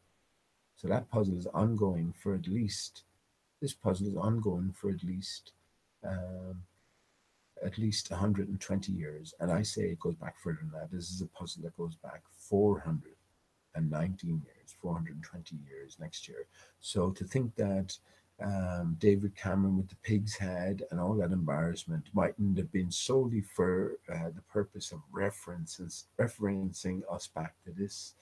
So that puzzle is ongoing for at least, this puzzle is ongoing for at least 120 years. And I say it goes back further than that. This is a puzzle that goes back 419 years, 420 years next year. So to think that David Cameron with the pig's head and all that embarrassment mightn't have been solely for the purpose of referencing us back to this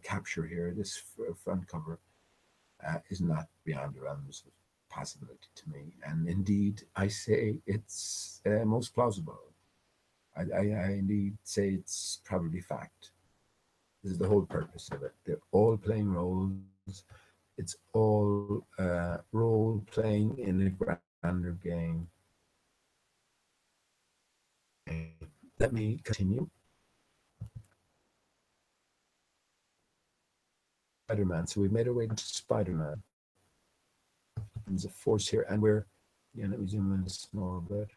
capture here, this front cover, is not beyond the realms of possibility to me. And indeed, I say it's most plausible. I indeed say it's probably fact. This is the whole purpose of it. They're all playing roles. It's all role playing in a grander game. Let me continue. Spider-Man. So we've made our way to Spider-Man. There's a force here, and let me zoom in a small bit.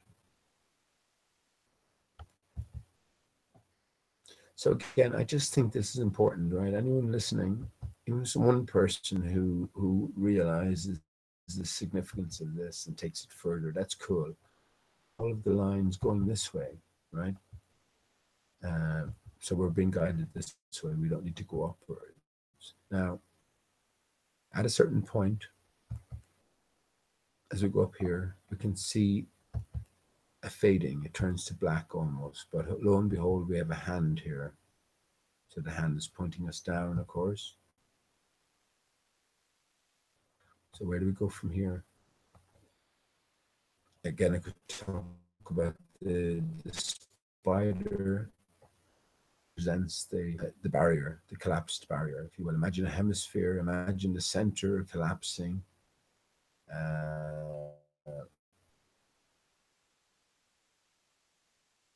So again, I just think this is important, right? Anyone listening, even one person who realizes the significance of this and takes it further, that's cool. All of the lines going this way, right? So we're being guided this way. We don't need to go upwards. Now, at a certain point, as we go up here, we can see a fading. It turns to black almost, but lo and behold, we have a hand here. So the hand is pointing us down, of course. So where do we go from here? Again, I could talk about the spider represents the barrier, the collapsed barrier, if you will. Imagine a hemisphere, imagine the center collapsing.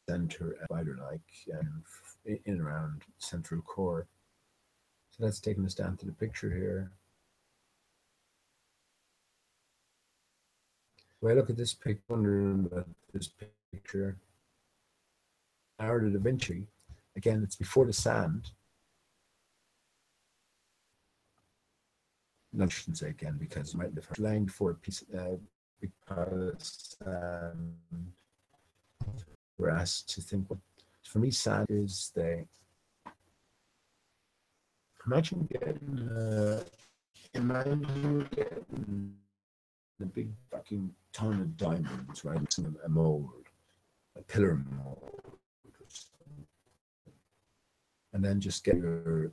Center spider-like in and around central core. So that's taking us down to the picture here. When I look at this picture, wondering about this picture, Leonardo da Vinci, again, it's before the sand. No, I shouldn't say again, because you might have heard line before a piece, because we're asked to think. For me, sand is the. Imagine getting a big fucking ton of diamonds, right? A mold, a pillar mold, and then just get your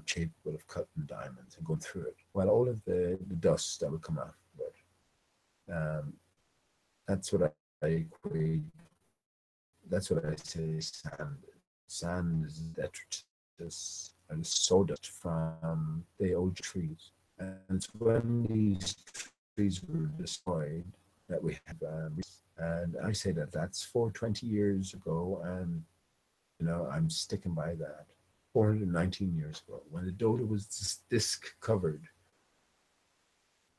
capable of cutting diamonds and going through it. Well, all of the dust that will come off of it. That's what I equate. That's what I say. Sand is detritus and sawdust from the old trees, and it's when these trees were destroyed that we have. And I say that that's 420 years ago, and I'm sticking by that. 419 years ago, when the dodo was disc covered,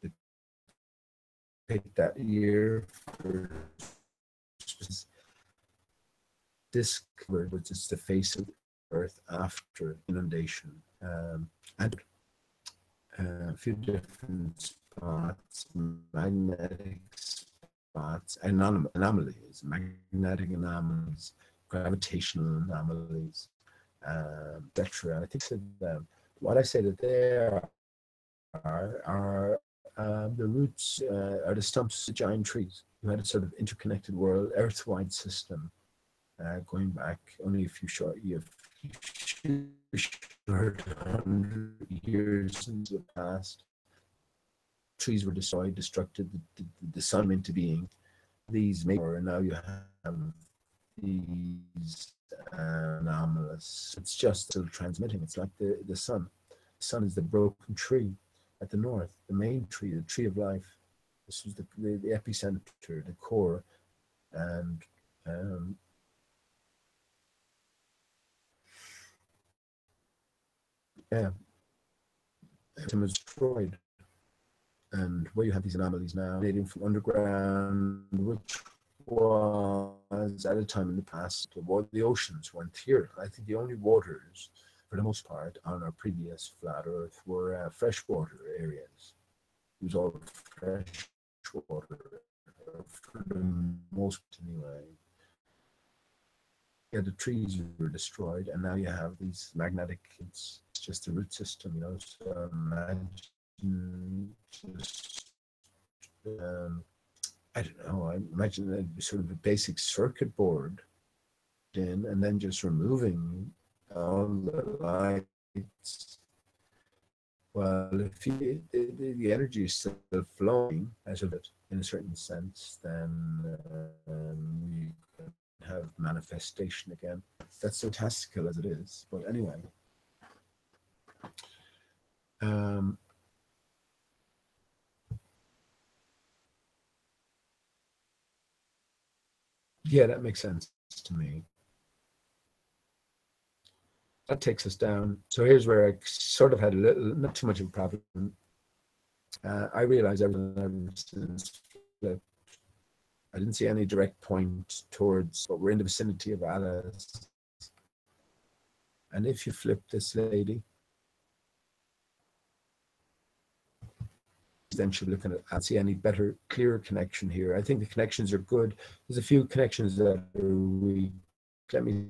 they picked that year for disc covered, which is the face of the earth after inundation, and a few different spots, magnetic spots, anomalies, magnetic anomalies, gravitational anomalies, etc. I think what I say that there are the roots, are the stumps of giant trees who had a sort of interconnected world, earth-wide system, going back only a few short 100 years into the past. Trees were destroyed, destructed, the sun into being. These and now you have these anomalous. It's just still transmitting. It's like the sun. The sun is the broken tree at the north, the main tree, the tree of life. This was the epicenter, the core, and yeah, it was destroyed. And where you have these anomalies now, dating from underground, which was at a time in the past, the oceans weren't here. I think the only waters, for the most part, on our previous flat Earth were freshwater areas. It was all fresh water, for the most anyway. Yeah, the trees were destroyed, and now you have these magnetic. It's just the root system, So imagine just I don't know. I imagine that sort of a basic circuit board in, and then just removing all the lights. Well, if the energy is still flowing as of it in a certain sense, then we can have manifestation again. That's fantastical as it is. But anyway. Yeah, that makes sense to me. That takes us down. So here's where I sort of had not too much of a problem. I realized everything ever since flipped. I didn't see any direct point towards, but we're in the vicinity of Alice. And if you flip this lady, then she'll be looking at, I don't see any better, clearer connection here. I think the connections are good. There's a few connections that are weak. Let me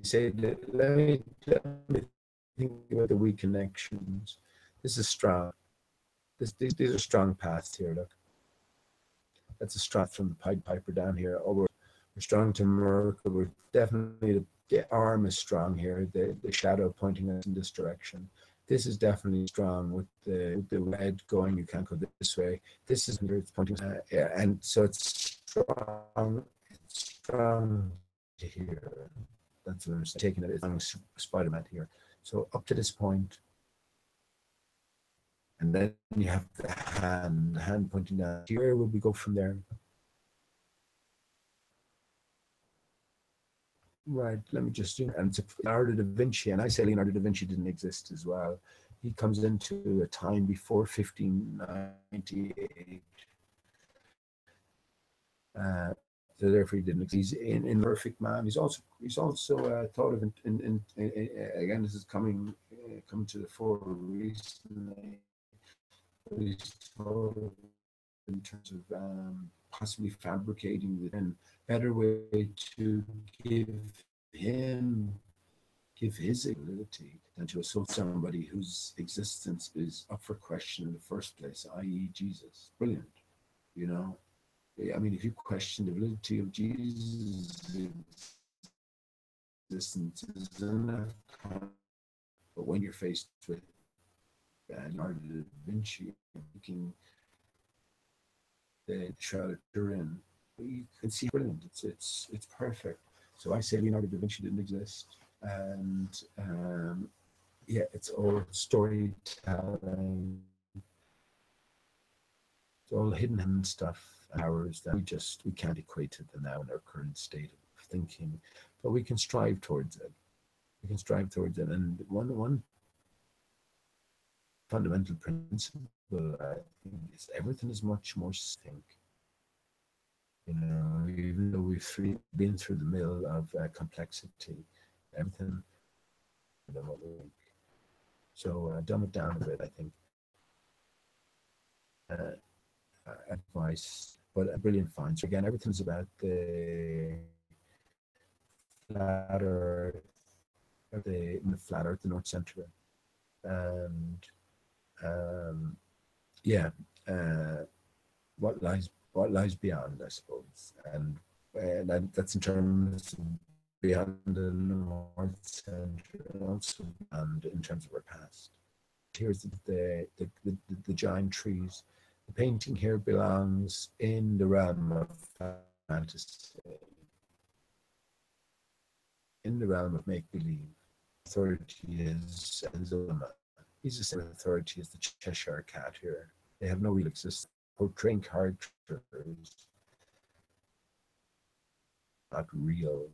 think about the weak connections. This is strong. These are strong paths here. Look, that's a strong from the Pied Piper down here. Oh, we're strong to Merkel. We're definitely the arm is strong here. The shadow pointing us in this direction. This is definitely strong with the red going. You can't go this way. This is it's pointing. Yeah, and so it's strong. It's strong here. That's what I'm taking it. It's Spider-Man here. So up to this point, and then you have the hand pointing down. Where would we go from there? Right, let me just do, and it's Leonardo da Vinci, and I say Leonardo da Vinci didn't exist as well. He comes into a time before 1598. So therefore he didn't exist. He's in perfect man. He's also thought of again. This is coming to the fore recently. He's thought of in terms of possibly fabricating the better way to give him give his ability than to assault somebody whose existence is up for question in the first place, i.e., Jesus. Brilliant, you know. I mean, if you question the validity of Jesus' existence, is enough. But when you're faced with Leonardo da Vinci making the shroud of Turin, you can see brilliant. It's perfect. So I say Leonardo da Vinci didn't exist, and yeah, it's all storytelling. It's all hidden stuff, hours that we can't equate to the now in our current state of thinking, but we can strive towards it. We can strive towards it, and one fundamental principle I think is everything is much more think. You know, even though we've been through the mill of complexity, everything, you know, what we think. So dumb it down a bit, I think. Advice, but a brilliant find. So again, everything's about the flat earth, flat earth, the North Center, and yeah, uh, what lies beyond, I suppose, and that's in terms of beyond the North Center, and also beyond in terms of our past. Here's the giant trees. The painting here belongs in the realm of fantasy, in the realm of make-believe. Authority is Zoma. He's the same authority as the Cheshire Cat here. They have no real existence. Portraying characters not real.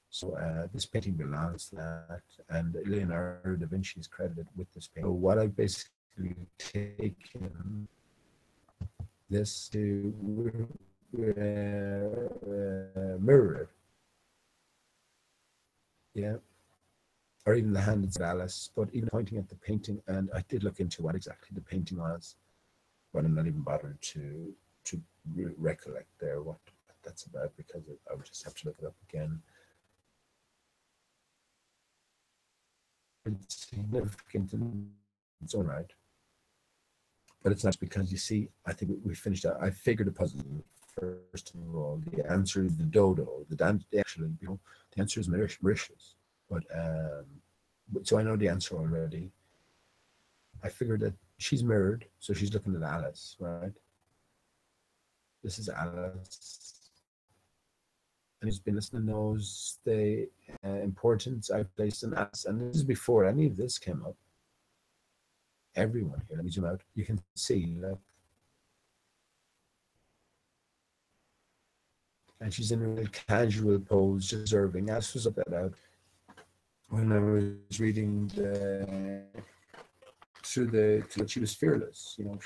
So this painting belongs to that, and Leonardo da Vinci is credited with this painting. So what I've basically taken this to mirror it, yeah, or even the hand of Alice, but even pointing at the painting, and I did look into what exactly the painting was, but I'm not even bothered to recollect there what that's about, because I would just have to look it up again. It's significant in its own right, but it's not because, you see, I think we finished that. I figured the puzzle. First of all, the answer is the dodo. Actually, you know, the answer is Mauritius. But so I know the answer already. I figured that she's mirrored, so she's looking at Alice, right? This is Alice, and who's been listening knows the importance I've placed in Alice, and this is before any of this came up. Everyone here, let me zoom out. You can see, look, and she's in a real casual pose, just observing. Alice was up that out when I was reading she was fearless. You know,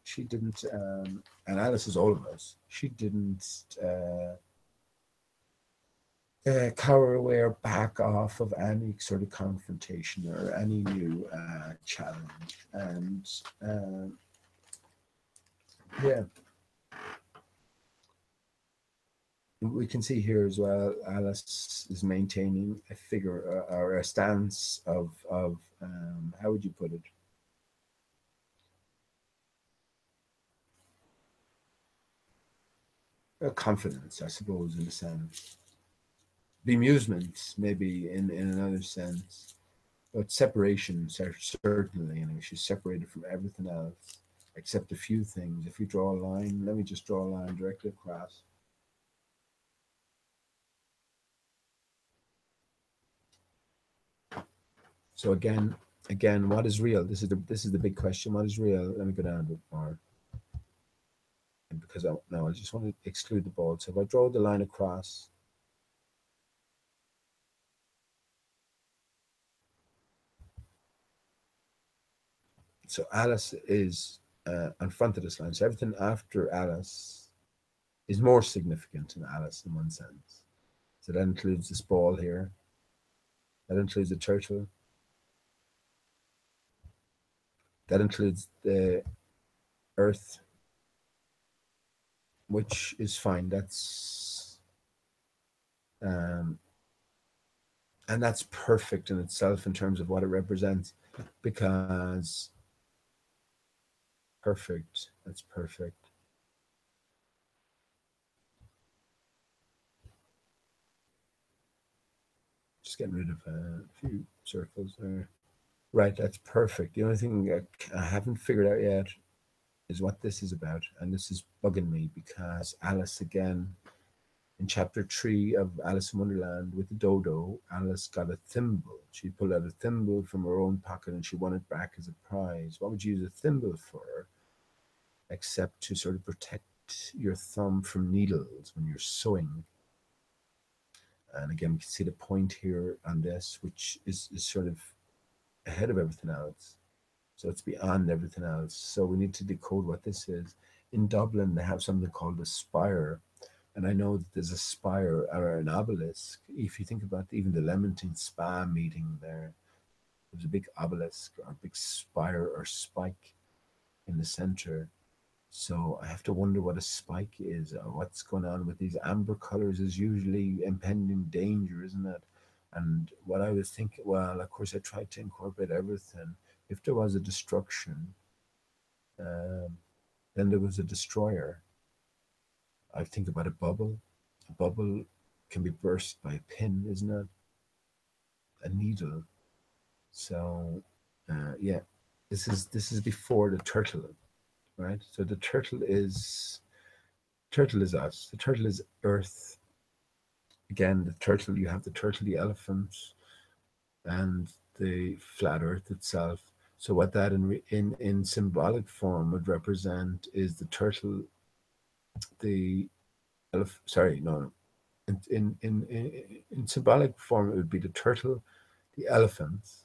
she didn't, and Alice is all of us. She didn't cower away or back off of any sort of confrontation or any new challenge. And yeah. We can see here as well, Alice is maintaining a figure or a stance of how would you put it? A confidence, I suppose, in a sense. Bemusement, maybe in another sense. But separation, certainly. You know, she's separated from everything else except a few things. If we draw a line, let me just draw a line directly across. So again, what is real? This is the big question. What is real? Let me go down a bit more. Because now I just want to exclude the ball. So if I draw the line across, so Alice is in front of this line. So everything after Alice is more significant than Alice in one sense. So that includes this ball here. That includes the turtle. That includes the earth, which is fine. Um, and that's perfect in itself in terms of what it represents, because perfect. That's perfect. Just getting rid of a few circles there. Right, that's perfect. The only thing I haven't figured out yet is what this is about, and this is bugging me because Alice again in chapter 3 of Alice in Wonderland with the dodo, Alice got a thimble. She pulled out a thimble from her own pocket and she won it back as a prize. What would you use a thimble for, except to sort of protect your thumb from needles when you're sewing? And again, we can see the point here on this, which is sort of ahead of everything else. So it's beyond everything else. So we need to decode what this is. In Dublin, they have something called a spire. And I know that there's a spire or an obelisk. If you think about even the Leamington Spa meeting there, there's a big obelisk or a big spire or spike in the center. So I have to wonder what a spike is or what's going on with these amber colors is usually impending danger, isn't it? And what I was thinking, well, of course, I tried to incorporate everything. If there was a destruction, um, then there was a destroyer. I think about a bubble. A bubble can be burst by a pin, isn't it? A needle. So, yeah, this is before the turtle, right? So the turtle is us. The turtle is Earth. Again, the turtle. You have the turtle, the elephant, and the flat Earth itself. So what that in symbolic form would represent is the turtle, the sorry, no, in symbolic form, it would be the turtle, the elephants,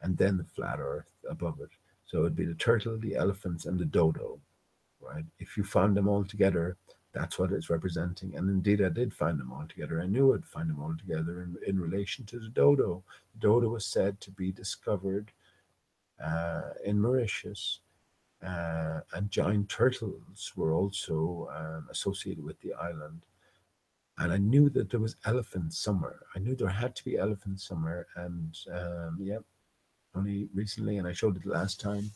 and then the flat Earth above it. So it would be the turtle, the elephants, and the dodo, right? If you found them all together, that's what it's representing. And indeed, I did find them all together. I knew I'd find them all together in relation to the dodo. The dodo was said to be discovered in Mauritius. And giant turtles were also associated with the island. And I knew that there was elephants somewhere. I knew there had to be elephants somewhere. And yeah, only recently, and I showed it last time,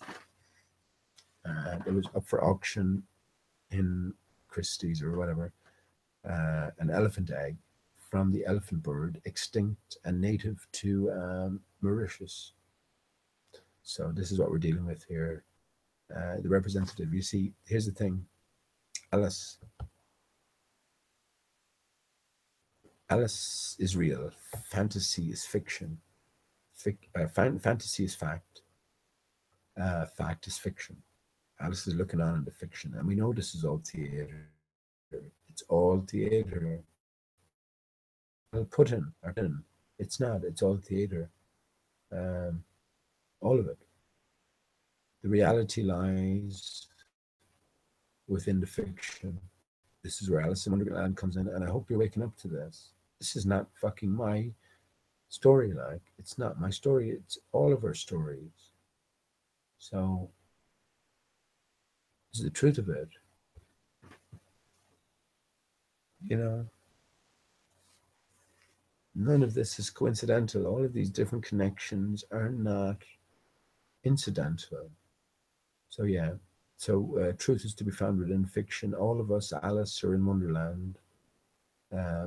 it was up for auction in Christie's or whatever, an elephant egg from the elephant bird, extinct and native to Mauritius. So this is what we're dealing with here. The representative, you see, here's the thing. Alice Alice is real. Fantasy is fiction. Fantasy is fact. Fact is fiction. Alice is looking on into fiction, and we know this is all theater. It's all theater. Put in or in. It's not. It's all theater. Um, all of it. The reality lies within the fiction. This is where Alice in Wonderland comes in, and I hope you're waking up to this. This is not fucking my story. Like, it's not my story. It's all of our stories. So, this is the truth of it. You know, none of this is coincidental. All of these different connections are not incidental. So, yeah. So, truth is to be found within fiction. All of us, Alice, are in Wonderland.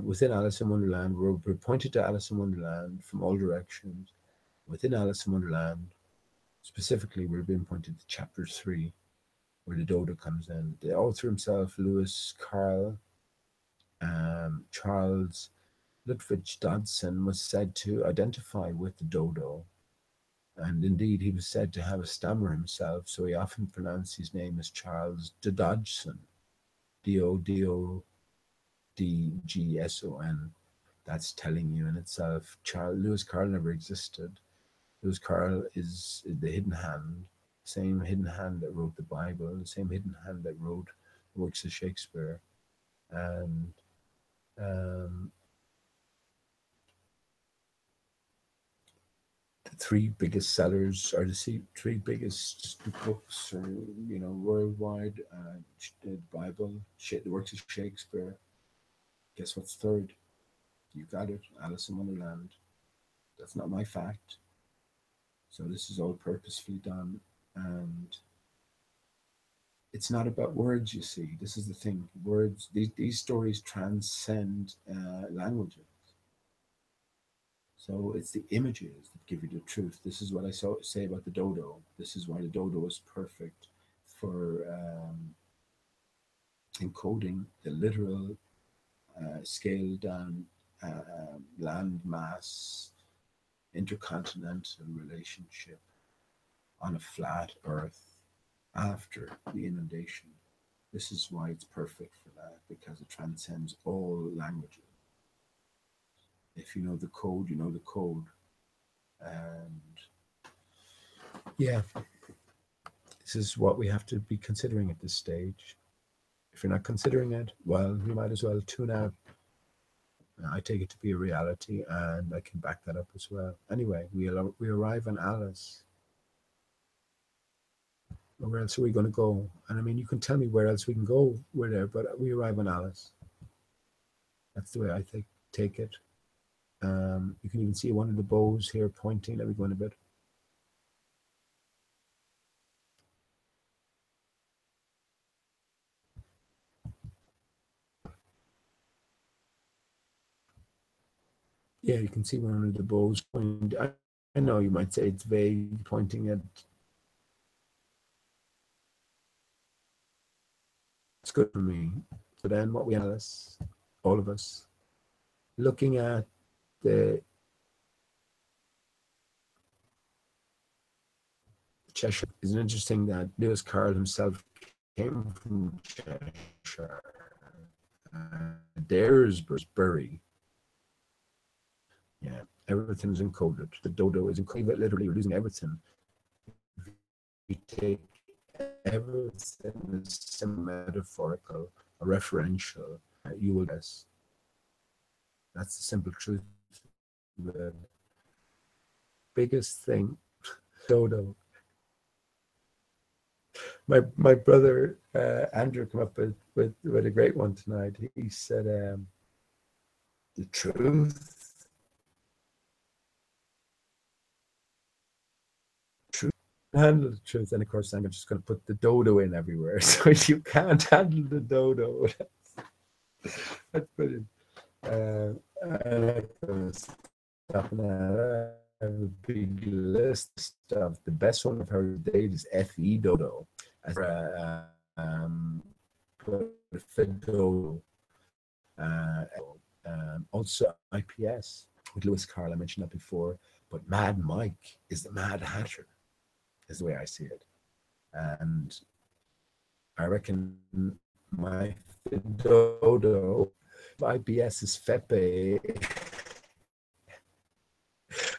Within Alice in Wonderland, we're pointed to Alice in Wonderland from all directions. Within Alice in Wonderland, specifically, we're being pointed to chapter 3, where the dodo comes in. The author himself, Lewis Carroll, Charles Lutwidge Dodson, was said to identify with the dodo And indeed, he was said to have a stammer himself, so he often pronounced his name as Charles de Dodgson, Dodgson. That's telling you in itself. Lewis Carroll never existed. Lewis Carroll is the hidden hand, same hidden hand that wrote the Bible, the same hidden hand that wrote the works of Shakespeare. And um, the three biggest sellers are the three biggest books, or worldwide. The Bible, the works of Shakespeare. Guess what's third? You got it, Alice in Wonderland. That's not my fact. So this is all purposefully done, and it's not about words. You see, this is the thing. Words. These stories transcend languages. So it's the images that give you the truth. This is what I say about the dodo. This is why the dodo is perfect for encoding the literal scaled down land mass intercontinental relationship on a flat earth after the inundation. This is why it's perfect for that, because it transcends all languages. If you know the code, you know the code. And yeah, this is what we have to be considering at this stage. If you're not considering it, well, you might as well tune out. I take it to be a reality, and I can back that up as well. Anyway, we arrive on Alice. Where else are we going to go? And I mean, you can tell me where else we can go. We're there, but we arrive on Alice. That's the way I take it. You can even see one of the bows here pointing. Let me go in a bit. Yeah, you can see one of the bows pointing. I know you might say it's vague, pointing at. It's good for me. So then what we Alice, all of us, looking at the Cheshire. It's interesting that Lewis Carroll himself came from Cheshire. Daresbury. Yeah, everything's encoded. The dodo is encoded. Literally, you're losing everything. You take everything as metaphorical or referential, you will guess. That's the simple truth. The biggest thing, dodo. My brother Andrew came up with a great one tonight. He said, "The truth." Handle the truth, and of course I'm just going to put the dodo in everywhere, so you can't handle the dodo. That's brilliant. And I have a big list of the best one I've heard to date is Fe Dodo. As dodo. Also IPS with Lewis Carroll. I mentioned that before, but Mad Mike is the Mad Hatter, is the way I see it. And I reckon my dodo IPS is Fepe.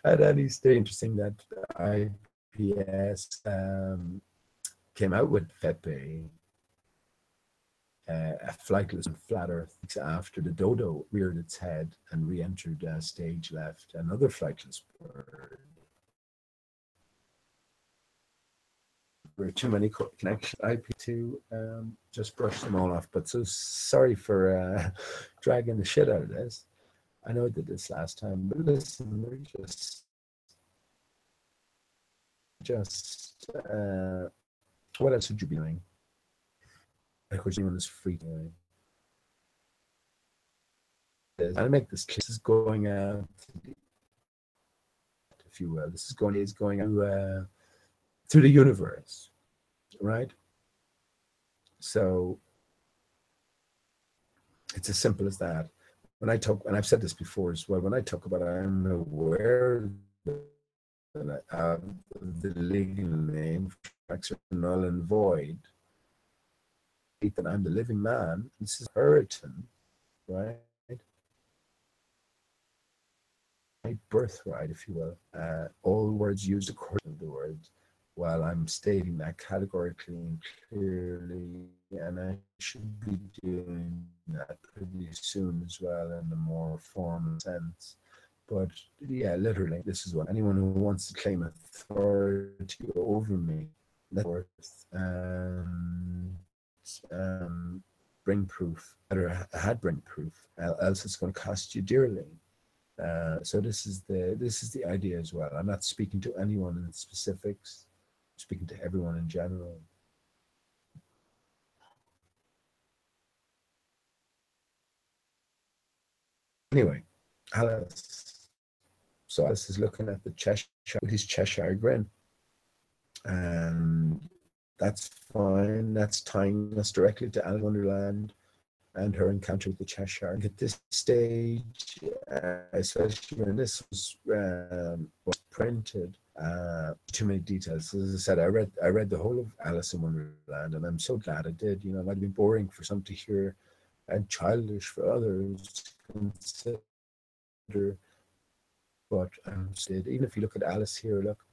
At any stage, interesting that IPS came out with Fepe, a flightless and flat earth, after the dodo reared its head and re-entered stage left, another flightless bird. There were too many connections. IP2 just brushed them all off. But so sorry for dragging the shit out of this. I know I did this last time, but listen, we're just what else would you be doing? Of course, anyone is free doing. I'll make this clear. This is going out, if you will. This is going out through the universe, right? So it's as simple as that. When I talk, and I've said this before as well, when I talk about I'm aware the legal name, contracts are null and void. That I'm the living man. This is Puritan, right? My birthright, if you will. All words used according to the words, while I'm stating that categorically and clearly, and I should be doing that pretty soon as well in a more formal sense. But yeah, literally, this is what anyone who wants to claim authority over me, that's worth, bring proof, or had bring proof, else it's going to cost you dearly. So this is the idea as well. I'm not speaking to anyone in specifics. I'm speaking to everyone in general. Anyway, Alice. So Alice is looking at the Cheshire with his Cheshire grin, and that's fine. That's tying us directly to Alice Wonderland and her encounter with the Cheshire. At this stage, especially when this was printed, too many details. As I said, I read the whole of Alice in Wonderland, and I'm so glad I did. You know, it might have been boring for some to hear and childish for others to consider. But even if you look at Alice here, look.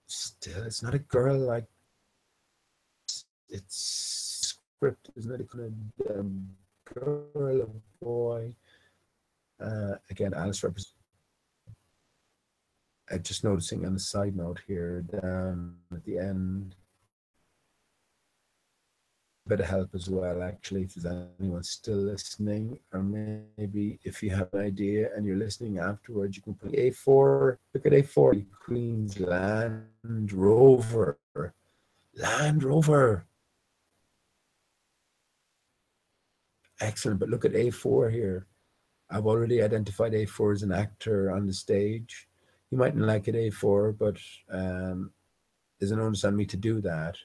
Still, it's not a girl like it's script, isn't it? A kind of girl, a boy. Again, Alice represents. Just noticing on a side note here, down at the end, a bit of help as well, actually, if there's anyone still listening, or maybe if you have an idea and you're listening afterwards, you can put A4. Look at A4, Queen's Land Rover. Land Rover. Excellent, but look at A4 here. I've already identified A4 as an actor on the stage. You mightn't like it, A4, but there's an onus on me to do that.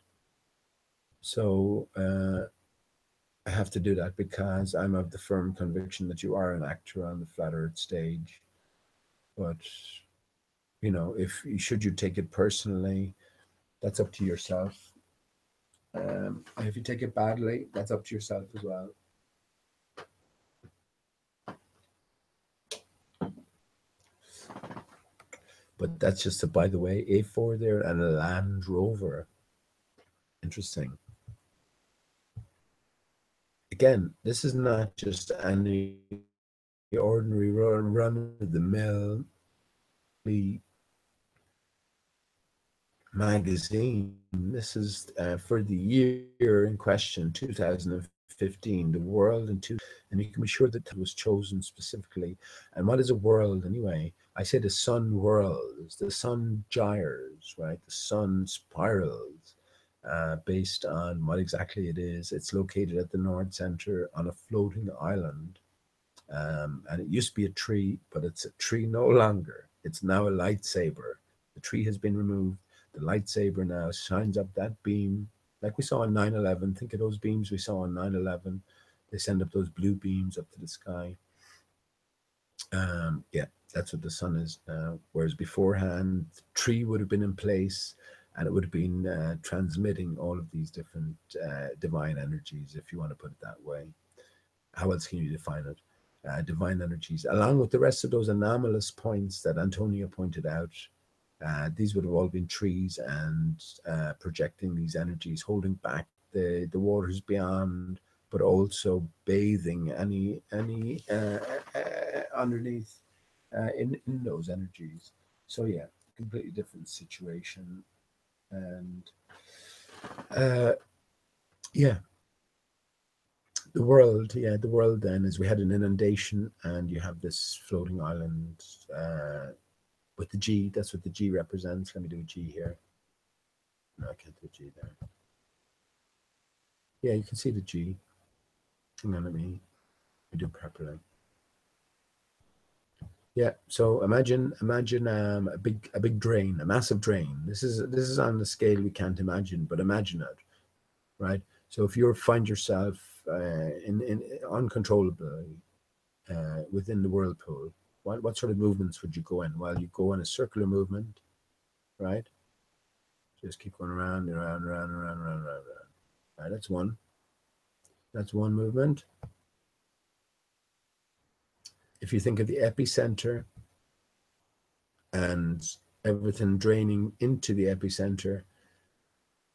So I have to do that because I'm of the firm conviction that you are an actor on the flat earth stage. But, you know, should you take it personally, that's up to yourself. If you take it badly, that's up to yourself as well. But that's just a, by the way, A4 there and a Land Rover. Interesting. Again, this is not just any ordinary run of the mill magazine. This is for the year in question, 2015, the world and you can be sure that it was chosen specifically. And what is a world anyway? I say the sun whirls, the sun gyres, right? The sun spirals. Based on what exactly it is. It's located at the North Center on a floating island. And it used to be a tree, but it's a tree no longer. It's now a lightsaber. The tree has been removed. The lightsaber now shines up that beam, like we saw on 9/11. Think of those beams we saw on 9/11. They send up those blue beams up to the sky. Yeah, that's what the sun is now. Whereas beforehand, the tree would have been in place and it would have been transmitting all of these different divine energies, if you want to put it that way. How else can you define it? Divine energies, along with the rest of those anomalous points that Antonia pointed out. These would have all been trees and projecting these energies, holding back the waters beyond, but also bathing any underneath in those energies. So yeah, completely different situation. And yeah, the world then is we had an inundation and you have this floating island with the G. That's what the G represents. Let me do a G here. No, I can't do a G there. Yeah, you can see the G. Hang on, let me do it properly. Yeah, so imagine a big drain, a massive drain. This is on the scale we can't imagine, but imagine it, right? So if you find yourself in uncontrollably within the whirlpool, what sort of movements would you go in? Well, you go in a circular movement, right? Just keep going around, around, around, around, around, around, around. Right, that's one. That's one movement. If you think of the epicenter and everything draining into the epicenter,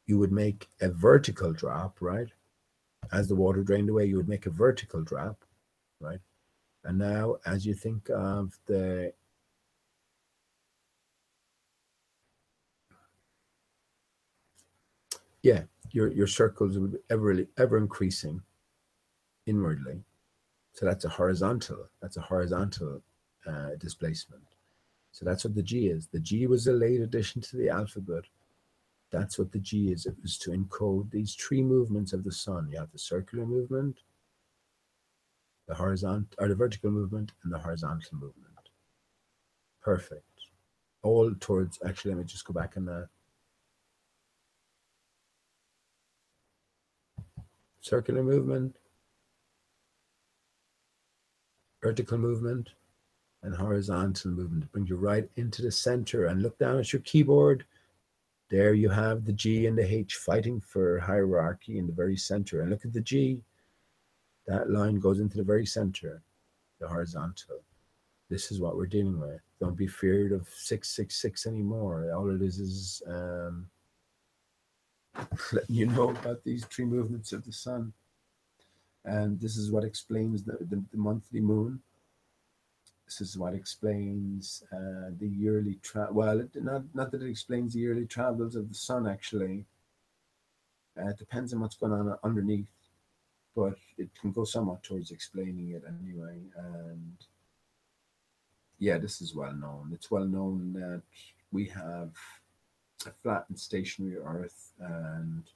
you would make a vertical drop, right? As the water drained away, you would make a vertical drop, right? And now, as you think of the your circles would be ever increasing inwardly. So that's a horizontal. That's a horizontal displacement. So that's what the G is. The G was a late addition to the alphabet. That's what the G is. It was to encode these three movements of the sun. You have the circular movement, the horizontal or the vertical movement, and the horizontal movement. Perfect. All towards. Actually, let me just go back on that. Circular movement, vertical movement, and horizontal movement. It brings you right into the center. And look down at your keyboard. There you have the G and the H fighting for hierarchy in the very center. And look at the G. That line goes into the very center, the horizontal. This is what we're dealing with. Don't be feared of 666 anymore. All it is letting you know about these three movements of the sun. And this is what explains the monthly moon. This is what explains the yearly travel. Well, not that it explains the yearly travels of the sun, actually. It depends on what's going on underneath, but it can go somewhat towards explaining it anyway. And yeah, this is well known. It's well known that we have a flat and stationary Earth, and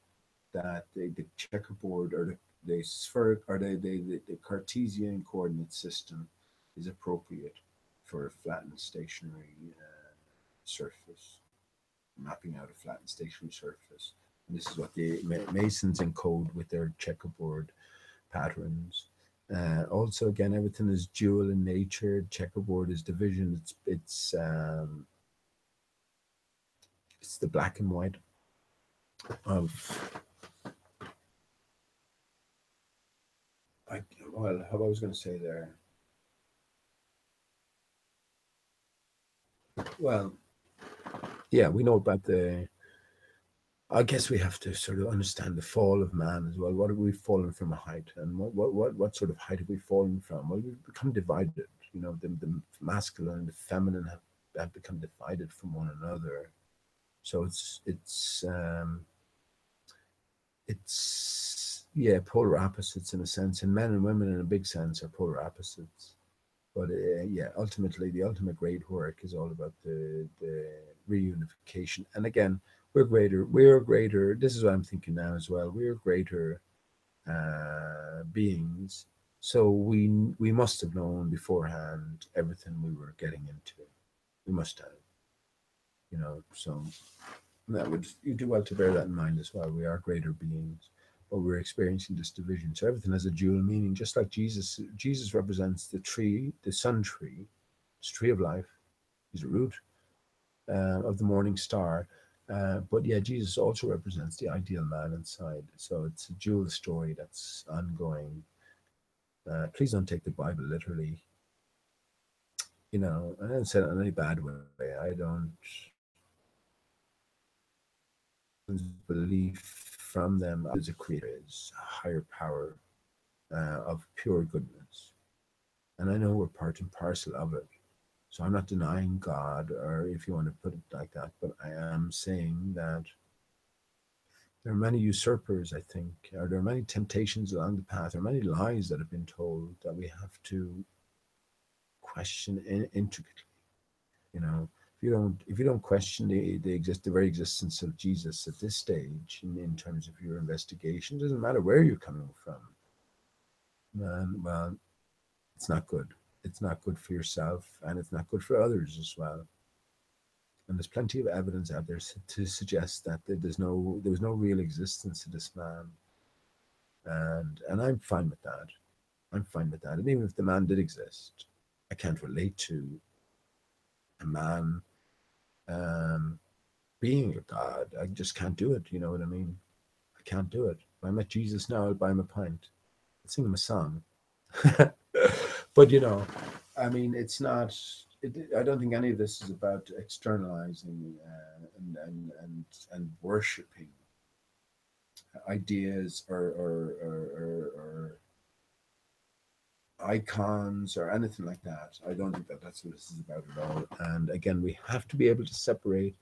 that the checkerboard or the spheric or the Cartesian coordinate system is appropriate for a flat and stationary surface, mapping out a flat and stationary surface. And this is what the Masons encode with their checkerboard patterns. Also, again, everything is dual in nature. Checkerboard is division. It's the black and white of how I was going to say there. Well, yeah, we know about the. I guess we have to sort of understand the fall of man as well. What have we fallen from a height, and what sort of height have we fallen from? Well, we've become divided. You know, the masculine and the feminine have become divided from one another. So it's yeah, polar opposites in a sense, and men and women in a big sense are polar opposites. But yeah, ultimately, the ultimate great work is all about the reunification. And again, we're greater. We're greater. This is what I'm thinking now as well. We're greater beings. So we must have known beforehand everything we were getting into. We must have, you know. So that would you do well to bear that in mind as well. We are greater beings, but we're experiencing this division. So everything has a dual meaning, just like Jesus. Jesus represents the tree, the sun tree, it's tree of life. He's a root of the morning star. But yeah, Jesus also represents the ideal man inside. So it's a dual story that's ongoing. Please don't take the Bible literally. You know, I don't say it in any bad way. I don't belief from them as a creator is a higher power of pure goodness. And I know we're part and parcel of it. So I'm not denying God, or if you want to put it like that, but I am saying that there are many usurpers, I think, or there are many temptations along the path, there are many lies that have been told that we have to question intricately. You know, if you don't question the very existence of Jesus at this stage in terms of your investigation, it doesn't matter where you're coming from. Man, well, it's not good. It's not good for yourself, and it's not good for others as well. And there's plenty of evidence out there to suggest that there was no real existence to this man, and I'm fine with that. I'm fine with that. And even if the man did exist, I can't relate to a man being a god. I just can't do it. You know what I mean? I can't do it. If I met Jesus now, I'll buy him a pint. I'll sing him a song. But you know, I mean, it's not. I don't think any of this is about externalizing and worshiping ideas or icons or anything like that. I don't think that that's what this is about at all. And again, we have to be able to separate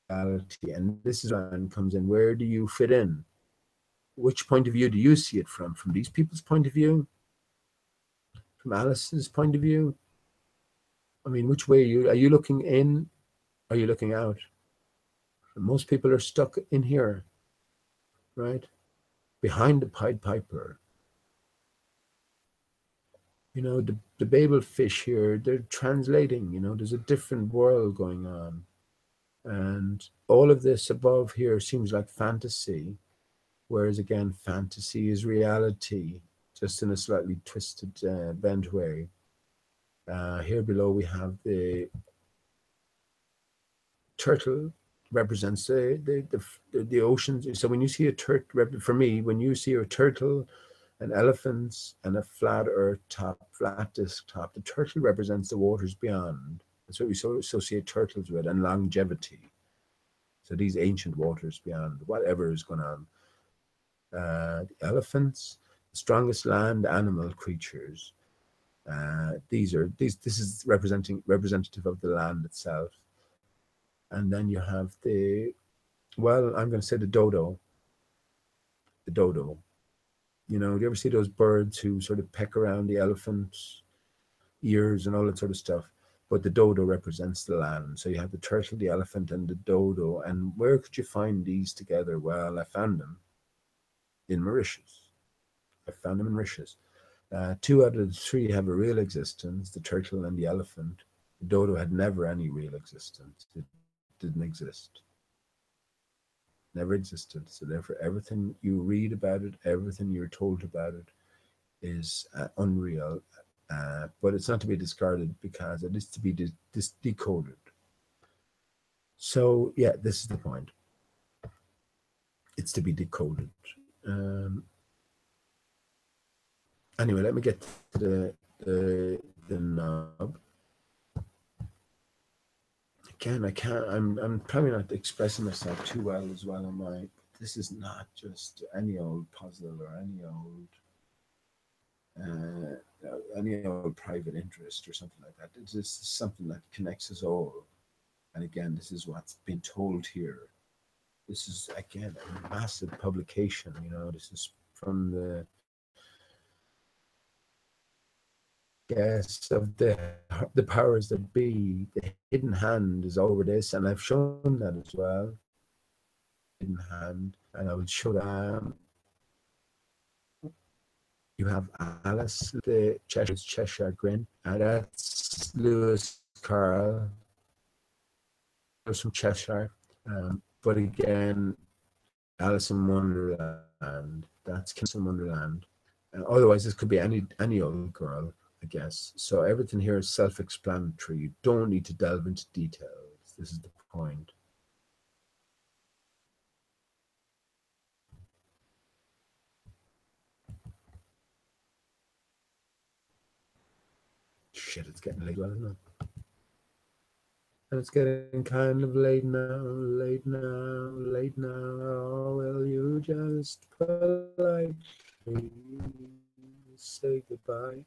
reality. And this is when comes in. Where do you fit in? Which point of view do you see it from? From these people's point of view? From Alice's point of view? I mean, which way are you looking in? Are you looking out? Most people are stuck in here, right? Behind the Pied Piper. You know, the Babel fish here, they're translating, you know, there's a different world going on. And all of this above here seems like fantasy, whereas again, fantasy is reality, just in a slightly twisted, bent way. Here below we have the turtle represents the oceans. So when you see a turtle, for me, when you see a turtle and elephants and a flat earth top, flat disk top, the turtle represents the waters beyond. That's what we associate turtles with, and longevity. So these ancient waters beyond, whatever is going on. The elephants, the strongest land animal creatures. This is representative of the land itself. And then you have I'm going to say the dodo. The dodo. You know, do you ever see those birds who sort of peck around the elephant's ears and all that sort of stuff? But the dodo represents the land. So you have the turtle, the elephant, and the dodo. And where could you find these together? Well, I found them in Mauritius. I found them in Mauritius. 2 out of the 3 have a real existence, the turtle and the elephant. The dodo had never any real existence. It didn't exist. Never existed. So therefore, everything you read about it, everything you're told about it is unreal. But it's not to be discarded because it is to be decoded. So yeah, this is the point. It's to be decoded. Anyway, let me get to the knob. Again, I can't. I'm probably not expressing myself too well as well on my. This is not just any old puzzle or any old private interest or something like that. It's just something that connects us all. And again, this is what's been told here. This is again a massive publication. You know, this is from the of the powers that be. The hidden hand is over this, and I've shown that as well. Hidden hand, and I will show that. You have Alice, the Cheshire Grin, and that's Lewis Carroll. There's from Cheshire, but again, Alice in Wonderland. That's Alice in Wonderland. Otherwise, this could be any old girl, I guess. So everything here is self-explanatory. You don't need to delve into details. This is the point. Shit, it's getting late, isn't it? And it's getting kind of late now, late now, late now. Oh, will you just politely say goodbye?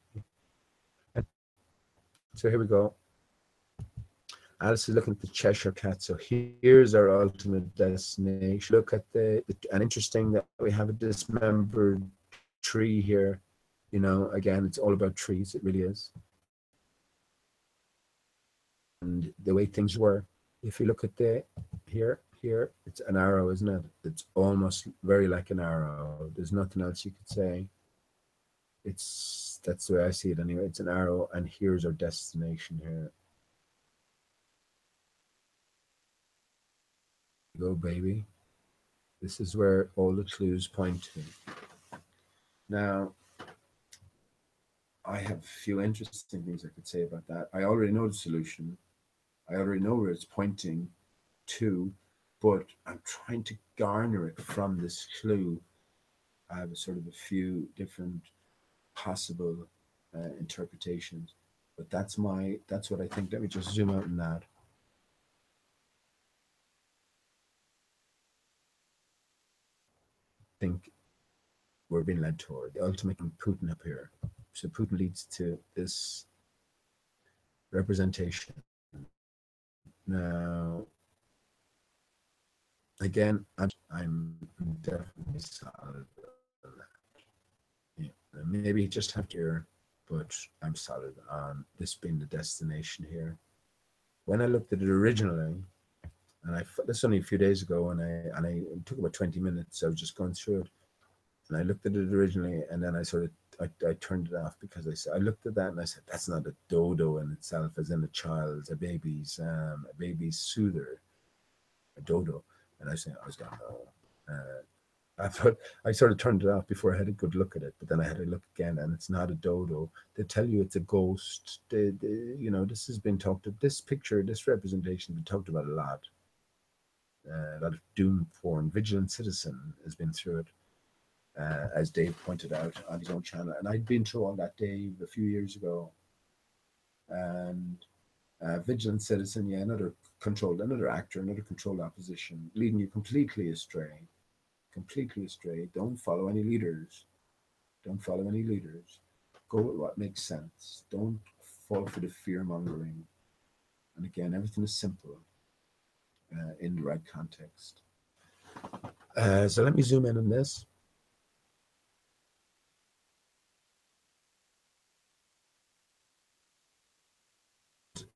So here we go. Alice is looking at the Cheshire Cat. So here's our ultimate destination. Look at and interesting that we have a dismembered tree here. You know, again, it's all about trees. It really is. And the way things were. If you look at here, it's an arrow, isn't it? It's almost very like an arrow. There's nothing else you could say. That's the way I see it anyway. It's an arrow, and here's our destination here. Go, baby. This is where all the clues point to. Now, I have a few interesting things I could say about that. I already know the solution. I already know where it's pointing to, but I'm trying to garner it from this clue. I have a sort of a few different possible interpretations, but that's what I think. Let me just zoom out on that. I think we're being led toward the ultimate Putin up here. So Putin leads to this representation. Now, again, I'm definitely solid on that. Yeah, maybe just have here, but I'm solid on this being the destination here. When I looked at it originally, and this only a few days ago, and I it took about 20 minutes. I was just going through it, and I looked at it originally, and then I turned it off because I looked at that and I said that's not a dodo in itself, as in a child's, a baby's soother, a dodo. And I was going, no. I thought I sort of turned it off before I had a good look at it, but then I had a look again, and it's not a dodo. They tell you it's a ghost. This has been talked. This picture, this representation, has been talked about a lot. A lot of doom porn. Vigilant Citizen has been through it, as Dave pointed out on his own channel, and I'd been through all that, Dave, a few years ago. And Vigilant Citizen, yeah, another actor, another controlled opposition, leading you completely astray. Completely astray. Don't follow any leaders. Don't follow any leaders. Go with what makes sense. Don't fall for the fear mongering. And again, everything is simple in the right context. So let me zoom in on this.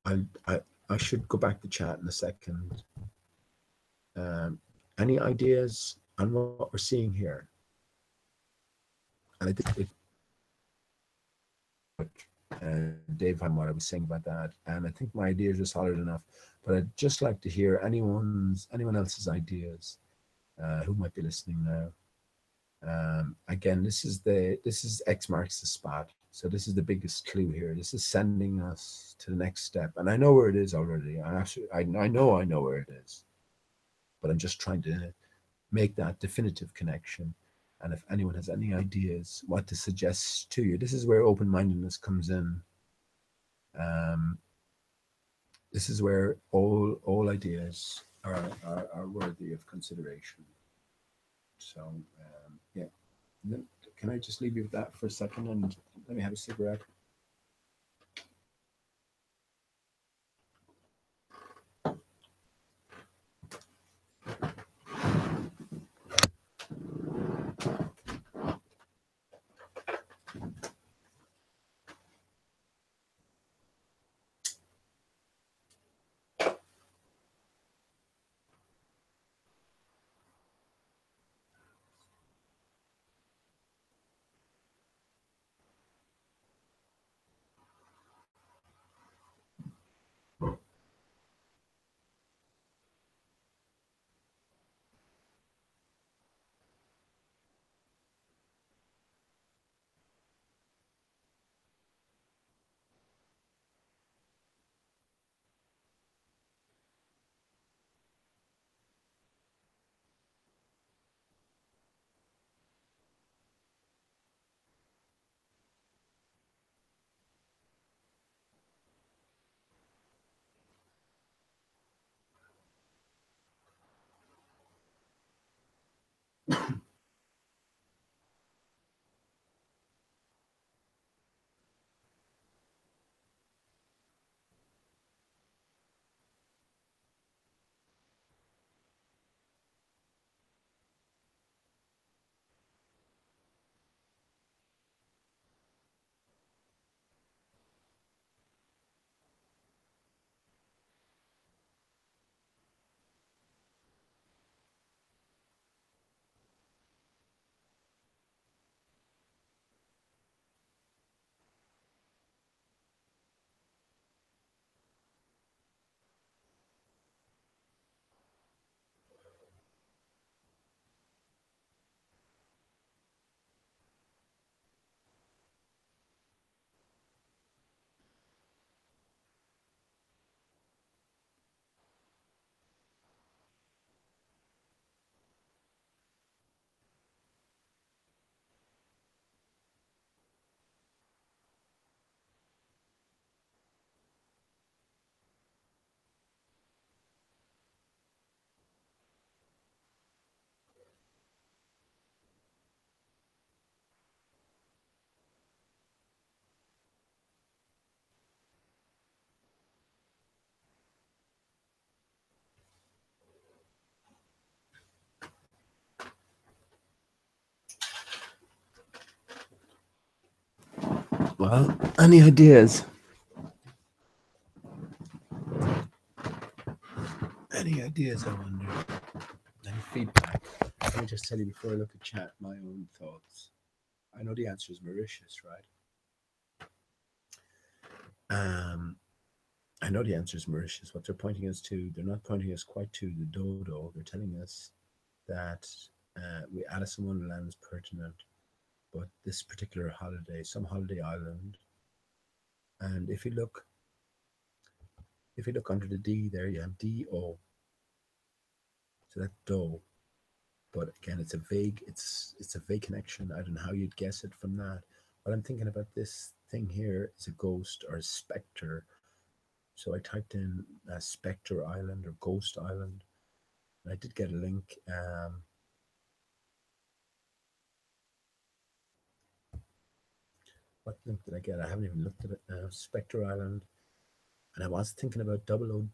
I should go back to chat in a second. Any ideas on what we're seeing here? And I think Dave on what I was saying about that, and I think my ideas are solid enough. But I'd just like to hear anyone else's ideas who might be listening now. Again, this is X marks the spot. So this is the biggest clue here. This is sending us to the next step, and I know where it is already. I know where it is, but I'm just trying to make that definitive connection. And if anyone has any ideas what to suggest to you, this is where open-mindedness comes in. This is where all ideas are worthy of consideration. So yeah, can I just leave you with that for a second and let me have a cigarette? Well, any ideas? Any ideas, I wonder? Any feedback? Let me just tell you before I look at chat my own thoughts. I know the answer is Mauritius, right? I know the answer is Mauritius. What they're pointing us to, they're not pointing us quite to the dodo. They're telling us that Alice in Wonderland is pertinent, but this particular holiday, some holiday island, and if you look under the D there, you have D-O. So that's do. But again, it's a vague connection. I don't know how you'd guess it from that. But I'm thinking about this thing here is a ghost or a specter. So I typed in Spectre Island or Ghost Island. And I did get a link. What link did I get? I haven't even looked at it now. Spectre Island. And I was thinking about 00,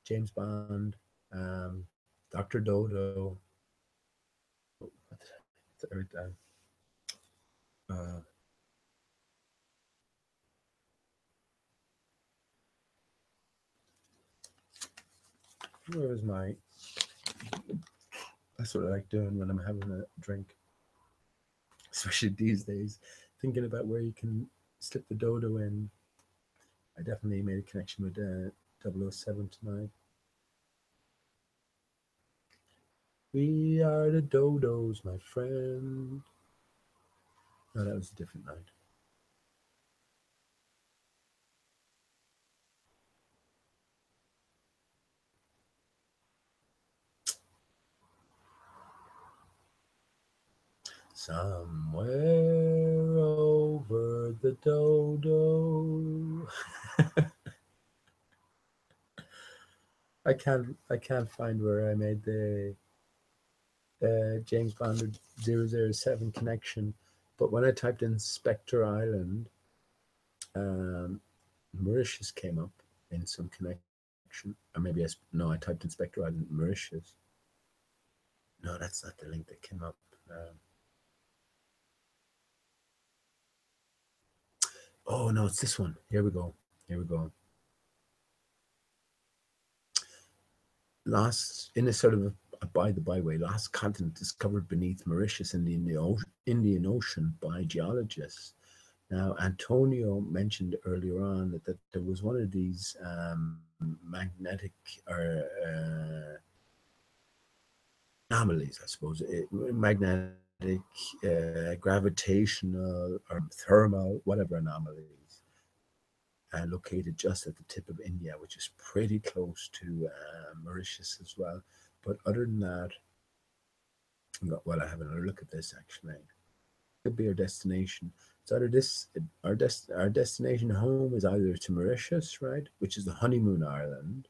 James Bond, Dr. Dodo. Third time. Where was my? That's what I like doing when I'm having a drink, especially these days. Thinking about where you can slip the dodo in. I definitely made a connection with 007 tonight. We are the dodos, my friend. No, that was a different night. Somewhere over the dodo. I can't find where I made the James Bond 007 connection, but when I typed in Spectre Island, Mauritius came up in some connection. Or maybe I typed in Spectre Island Mauritius. No, that's not the link that came up. Oh no, it's this one. Here we go. Last, in a sort of a by the byway, last continent discovered beneath Mauritius in the Indian Ocean by geologists. Now, Antonio mentioned earlier on that there was one of these magnetic or anomalies, I suppose, magnetic, gravitational, or thermal, whatever anomalies, located just at the tip of India, which is pretty close to Mauritius as well. But other than that, well, I have another look at this actually. Could be our destination. It's either our destination home is either to Mauritius, right, which is the honeymoon island,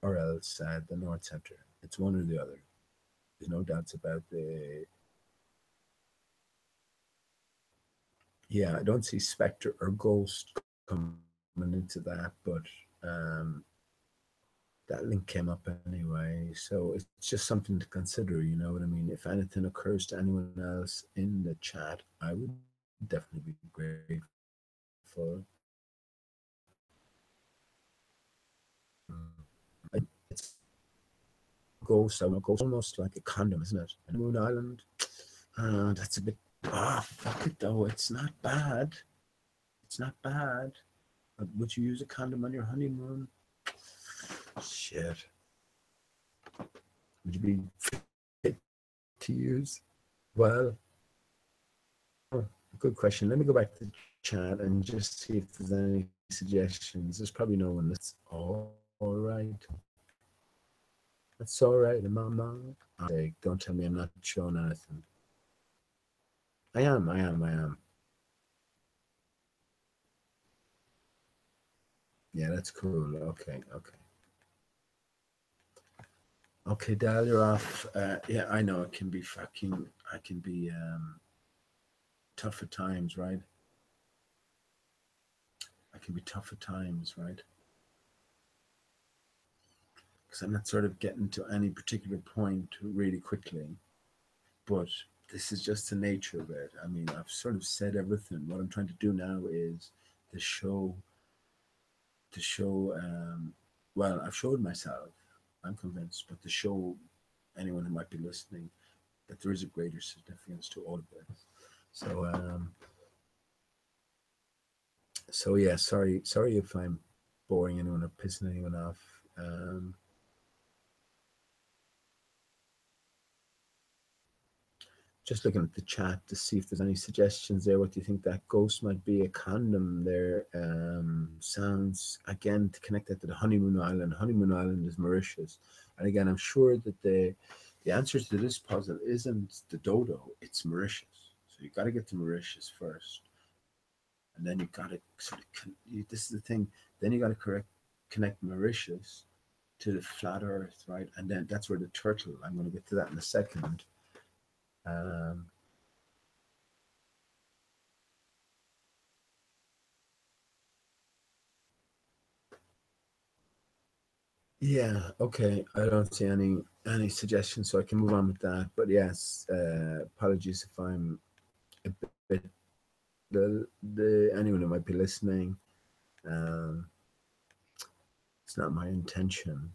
or else the North Centre. It's one or the other. There's no doubts about the. Yeah, I don't see spectre or ghost coming into that, but that link came up anyway. So it's just something to consider, you know what I mean? If anything occurs to anyone else in the chat, I would definitely be grateful. It's ghost, almost like a condom, isn't it? And Moon Island, that's a bit. Fuck it though. It's not bad. Would you use a condom on your honeymoon? Shit. Would you be fit to use? Well, good question. Let me go back to the chat and just see if there's any suggestions. There's probably no one that's all right. That's all right, Mama. Don't tell me I'm not showing anything. I am. Yeah, that's cool. Okay, Dal, you're off. Yeah, I know it can be I can be tough at times, right? I can be tough at times, right? Because I'm not sort of getting to any particular point really quickly. But this is just the nature of it. I mean, I've sort of said everything. What I'm trying to do now is to show, to show. Well, I've showed myself. I'm convinced, but to show anyone who might be listening that there is a greater significance to all of this. So, so yeah. Sorry if I'm boring anyone or pissing anyone off. Um, just looking at the chat to see if there's any suggestions there. What do you think that ghost might be? A condom there. Sounds, again, to connect that to the honeymoon island. Honeymoon island is Mauritius, and again, I'm sure that the answer to this puzzle isn't the dodo, it's Mauritius. So you got to get to Mauritius first, and then you got to sort of this is the thing, then you got to connect Mauritius to the flat earth, right? And then that's where the turtle, I'm going to get to that in a second. um, Yeah, okay. I don't see any suggestions, so I can move on with that. But yes, apologies if I'm a bit the anyone who might be listening. Um, it's not my intention.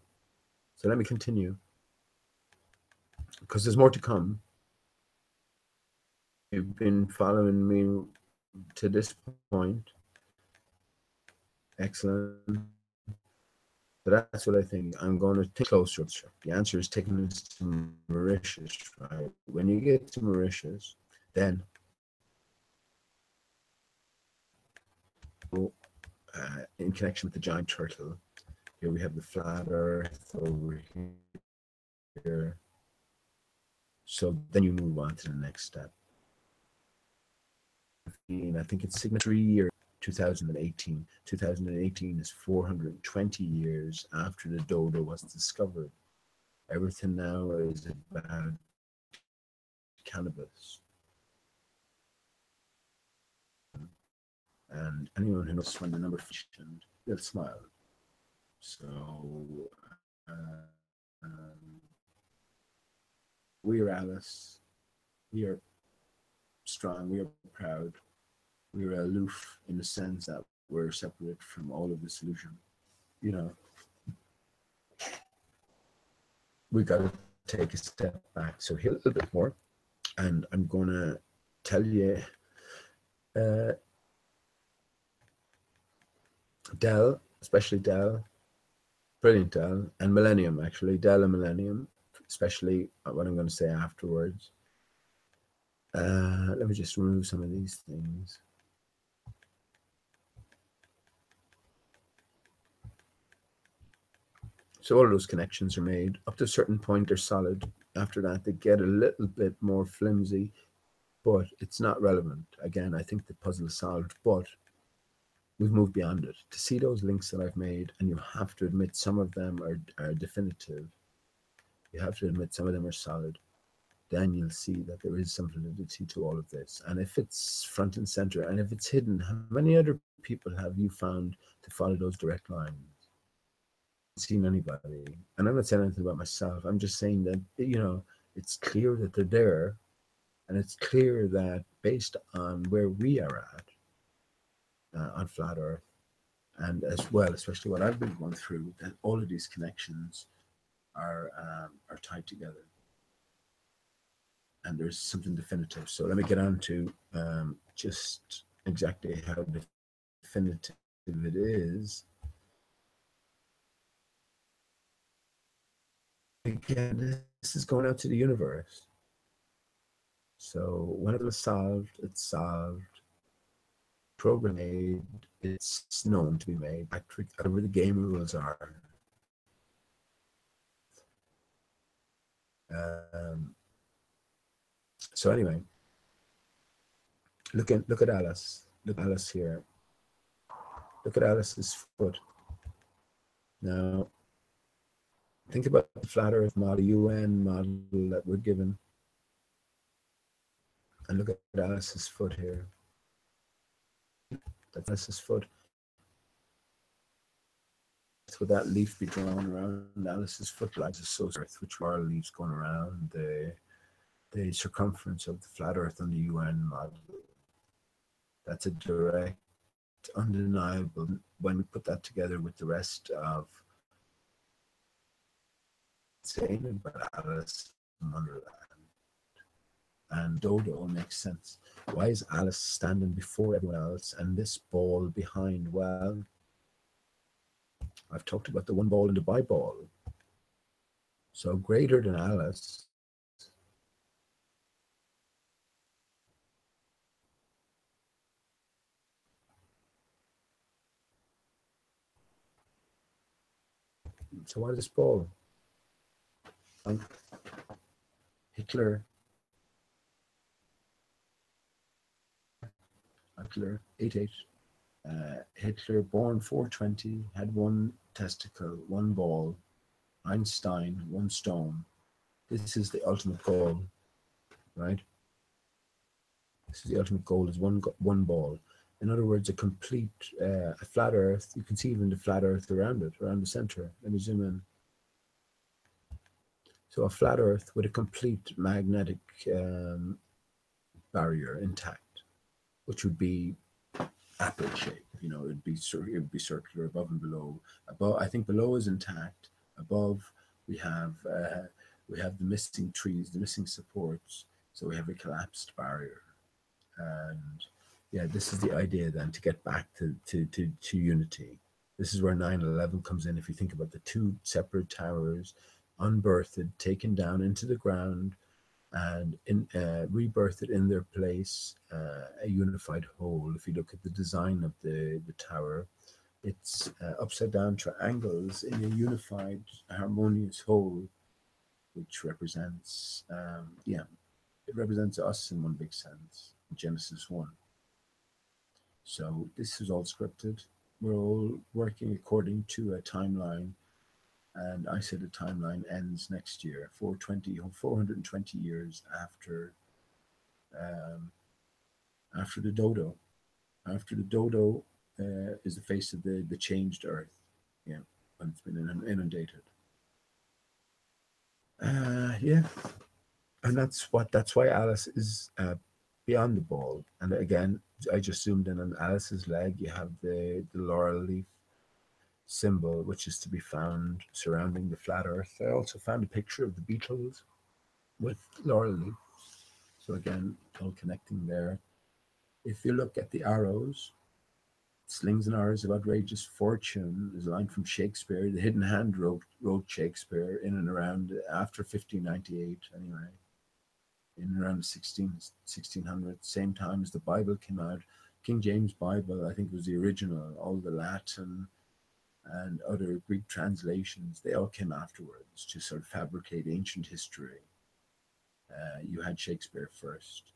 So let me continue because there's more to come. You've been following me to this point. Excellent. So that's what I think. I'm going to take closer. The answer is taking us to Mauritius, right? When you get to Mauritius, then in connection with the giant turtle, here we have the flat earth over here. So then you move on to the next step. I think it's signature year 2018. 2018 is 420 years after the dodo was discovered. Everything now is about cannabis. And anyone who knows when the number mentioned, they'll smile. So um, we are Alice. We are strong. We are proud. We are aloof in the sense that we're separate from all of the solution. You know, we got to take a step back. So here a little bit more, and I'm going to tell you, uh, Dell, especially Dell, brilliant Dell, and Millennium actually, Dell and Millennium, especially what I'm going to say afterwards. Let me just remove some of these things. So all of those connections are made. Up to a certain point, they're solid. After that, they get a little bit more flimsy, but it's not relevant. Again, I think the puzzle is solved, but we've moved beyond it. To see those links that I've made, and you have to admit some of them are definitive. You have to admit some of them are solid. Then you'll see that there is some validity to all of this. And if it's front and center, and if it's hidden, how many other people have you found to follow those direct lines? Seen anybody, and I'm not saying anything about myself. I'm just saying that it's clear that they're there, and it's clear that based on where we are at on flat Earth, and as well, especially what I've been going through, that all of these connections are tied together, and there's something definitive. So let me get on to just exactly how definitive it is. Again, this is going out to the universe. So when it was solved, it's solved. Program made, it's known to be made. Whatever the game rules are. Um, so anyway, look at Alice. Look at Alice here. Look at Alice's foot. Now, think about the flat Earth model, UN model that we're given, and look at Alice's foot here. That's Alice's foot. Would that leaf be drawn around Alice's foot? Lies so Earth, which are leaves going around the the circumference of the flat Earth on the UN model. That's a direct, undeniable. When we put that together with the rest of saying about Alice in Wonderland and Dodo makes sense. Why is Alice standing before everyone else and this ball behind? Well, I've talked about the one ball in the ball. So greater than Alice. So why this ball? Hitler 88. Hitler born 420, had one testicle, one ball. Einstein, one stone. This is the ultimate goal, right? This is the ultimate goal, is one ball. In other words, a complete, a flat Earth. You can see even the flat Earth around it, around the center. Let me zoom in. So a flat Earth with a complete magnetic barrier intact, which would be apple shape. You know, it'd be circular above and below. Above, I think below is intact. Above, we have the missing trees, the missing supports. So we have a collapsed barrier, and yeah, this is the idea then, to get back to unity. This is where 9/11 comes in. If you think about the two separate towers, unbirthed, taken down into the ground, and rebirthed in their place, a unified whole. If you look at the design of the tower, it's upside down triangles in a unified, harmonious whole, which represents, it represents us in one big sense, Genesis 1. So this is all scripted. We're all working according to a timeline. And I said the timeline ends next year, 420 years after the dodo. After the dodo is the face of the changed Earth, yeah, when it's been inundated. Yeah, and that's why Alice is beyond the ball. And again, I just zoomed in on Alice's leg. You have the laurel leaf symbol, which is to be found surrounding the flat Earth. I also found a picture of the Beatles with laurel leaf. So again, all connecting there. If you look at the arrows, slings and arrows of outrageous fortune is a line from Shakespeare. The Hidden Hand wrote Shakespeare in and around after 1598, anyway, in and around the 1600, same time as the Bible came out. King James Bible, I think, was the original. All the Latin and other Greek translations, they all came afterwards to sort of fabricate ancient history. You had Shakespeare first,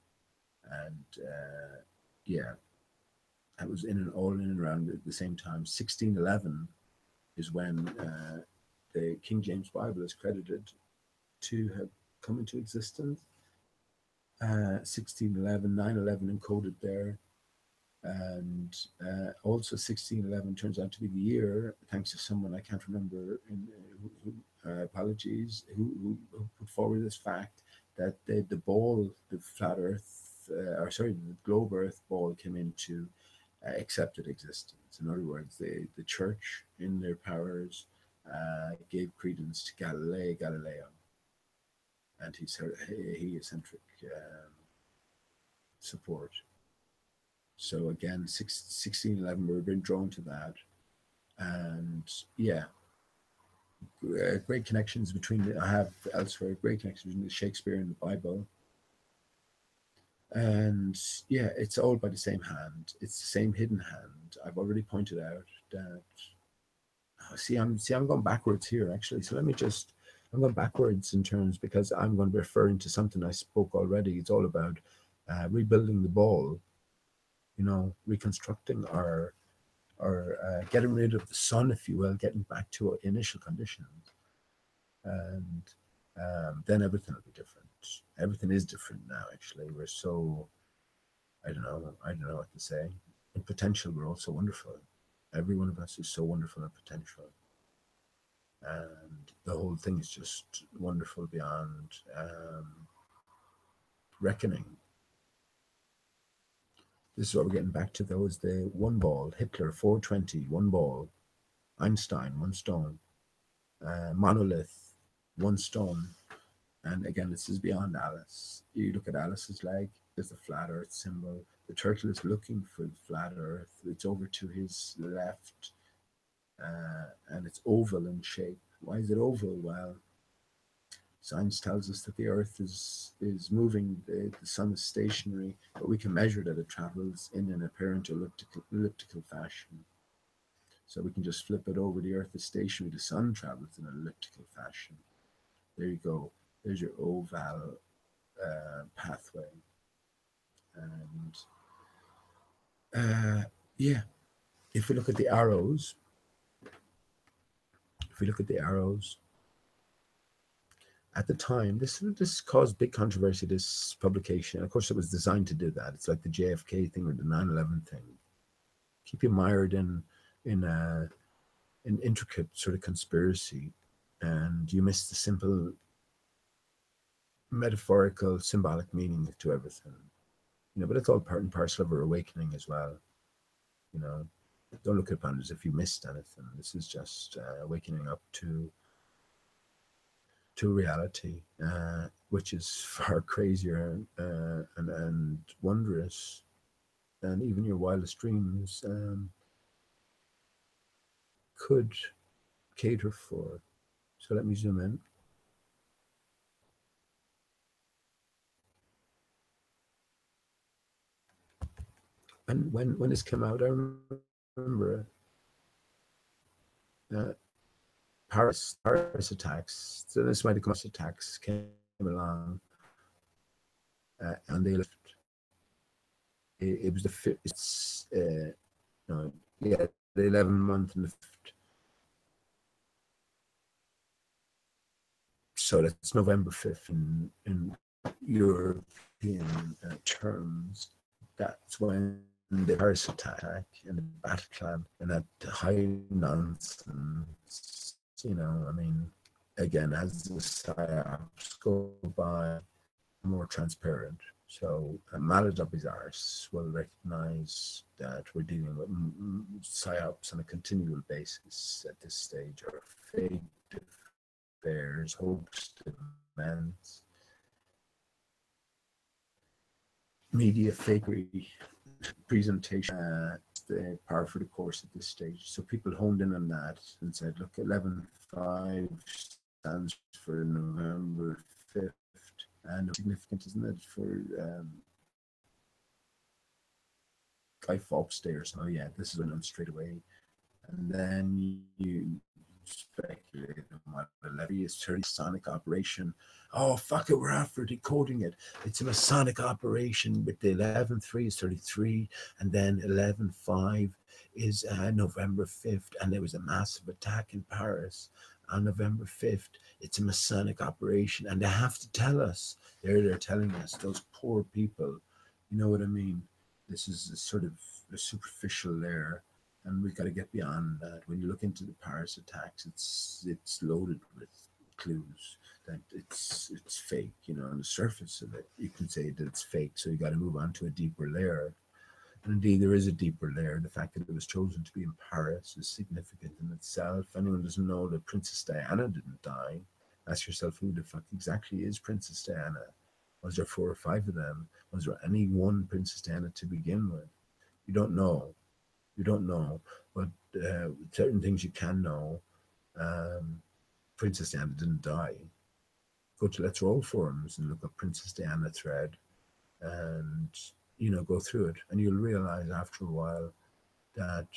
and yeah, that was all in and around the same time. 1611 is when the King James Bible is credited to have come into existence. 1611, 9/11 encoded there. And also 1611 turns out to be the year, thanks to someone I can't remember, apologies, who put forward this fact that the ball, the flat Earth, the globe Earth ball came into accepted existence. In other words, the church, in their powers, gave credence to Galileo, and his heliocentric support. So again, 1611, we're being drawn to that. And yeah, great connections I have elsewhere, great connections between the Shakespeare and the Bible. And yeah, it's all by the same hand. It's the same hidden hand. I've already pointed out that, I'm going backwards here, actually. So I'm going backwards in terms, because I'm going to be referring to something I spoke already. It's all about rebuilding the ball, reconstructing our getting rid of the sun, if you will, getting back to our initial conditions, and then everything will be different. Everything is different now. Actually, we're so, I don't know what to say. In potential, we're all so wonderful. Every one of us is so wonderful in potential, and the whole thing is just wonderful beyond reckoning. This is what we're getting back to, though, is the one ball. Hitler, 420, one ball. Einstein, one stone. Monolith, one stone. And again, this is beyond Alice. You look at Alice's leg, there's a flat earth symbol. The turtle is looking for the flat earth. It's over to his left, and it's oval in shape. Why is it oval? Well, science tells us that the earth is moving, the sun is stationary, but we can measure that it travels in an apparent elliptical fashion. So we can just flip it over. The earth is stationary, the sun travels in an elliptical fashion. There you go. There's your oval pathway. And yeah, if we look at the arrows, at the time, this caused big controversy, this publication. Of course, it was designed to do that. It's like the JFK thing or the 9/11 thing. Keep you mired in an intricate sort of conspiracy, and you miss the simple metaphorical, symbolic meaning to everything. But it's all part and parcel of our awakening as well. Don't look upon it as if you missed anything. This is just waking up to reality, which is far crazier and wondrous than even your wildest dreams could cater for. So let me zoom in. And when this came out, I remember Paris attacks. So this might have come attacks came along, and they left. It was the fifth. It's no, yeah, the 11th month and the 5th. So that's November 5th in European terms. That's when the Paris attack and the Bataclan and that high nonsense. I mean, again, as the psyops go by, more transparent. So Maladubby's arse will recognize that we're dealing with psyops on a continual basis at this stage, or fake affairs, hopes, demands, media fakery, presentation, the par for the course at this stage. So people honed in on that and said, look, 11/5 stands for November 5th. And significant, isn't it, for Guy Fawkes Day or something? Oh, yeah, this is announced straight away. And then you speculate on what the levy is, Masonic operation. Oh, fuck it, we're after decoding it. It's a Masonic operation, but the 11/3 is 33, and then 11/5 is November 5th, and there was a massive attack in Paris on November 5th. It's a Masonic operation, and they have to tell us. They're telling us, those poor people. You know what I mean? This is a sort of a superficial layer, and we've got to get beyond that. When you look into the Paris attacks, it's loaded with clues that it's fake. On the surface of it, you can say that it's fake. So you got to move on to a deeper layer. And indeed, there is a deeper layer. The fact that it was chosen to be in Paris is significant in itself. Anyone doesn't know that Princess Diana didn't die, ask yourself, who the fuck exactly is Princess Diana? Was there 4 or 5 of them? Was there any one Princess Diana to begin with? You don't know. But certain things you can know. Princess Diana didn't die. Go to Let's Roll forums and look up Princess Diana thread, and go through it, and you'll realize after a while that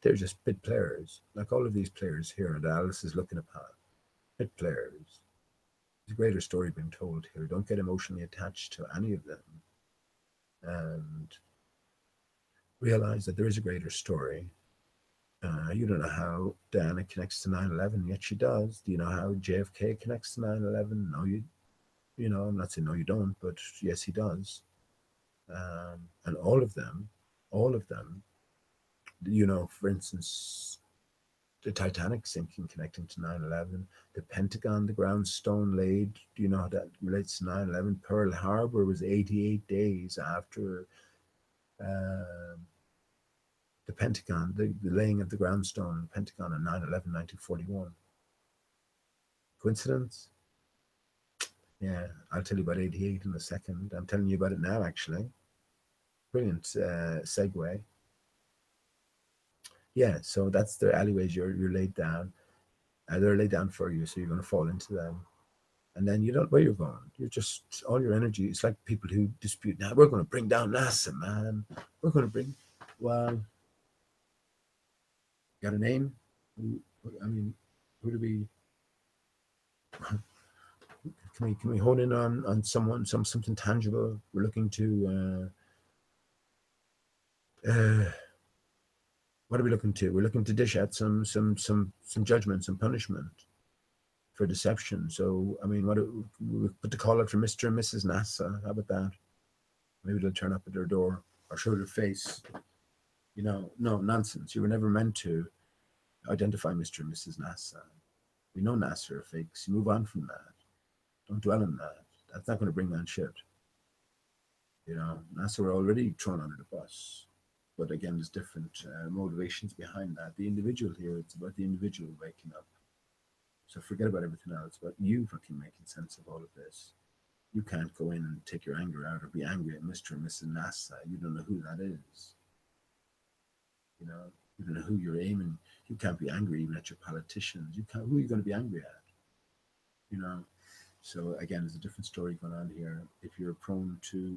they're just bit players, like all of these players here that Alice is looking upon. Bit players. There's a greater story being told here. Don't get emotionally attached to any of them, and realize that there is a greater story. You don't know how Diana connects to 9/11, yet she does. Do you know how JFK connects to 9/11? No, I'm not saying no, you don't, but yes, he does. And all of them, for instance, the Titanic sinking connecting to 9/11, the Pentagon, the ground stone laid. Do you know how that relates to 9/11? Pearl Harbor was 88 days after the Pentagon, the laying of the ground stone, the Pentagon on 9/11, 1941. Coincidence? Yeah, I'll tell you about 88 in a second. I'm telling you about it now, actually. Brilliant segue. Yeah, so that's the alleyways you're laid down. They're laid down for you, so you're going to fall into them. And then you don't know where you're going. You're just, all your energy. It's like people who dispute, now we're going to bring down NASA, man. We're going to bring, well, got a name? I mean, who do we, can we hone in on someone, something tangible? We're looking to, what are we looking to? We're looking to dish out some judgment, some punishment for deception. So, I mean, we put the call out for Mr. and Mrs. NASA. How about that? Maybe they'll turn up at their door or show their face. You know, no, nonsense. You were never meant to identify Mr. and Mrs. NASA. We know NASA are fakes. You move on from that. Don't dwell on that. That's not going to bring down shit. You know, NASA were already thrown under the bus. But again, there's different motivations behind that. The individual here, it's about the individual waking up. So forget about everything else. It's about you fucking making sense of all of this. You can't go in and take your anger out or be angry at Mr. and Mrs. NASA. You don't know who that is. You know, you don't know who you're aiming. You can't be angry even at your politicians. You can't. Who are you going to be angry at? You know. So again, there's a different story going on here. If you're prone to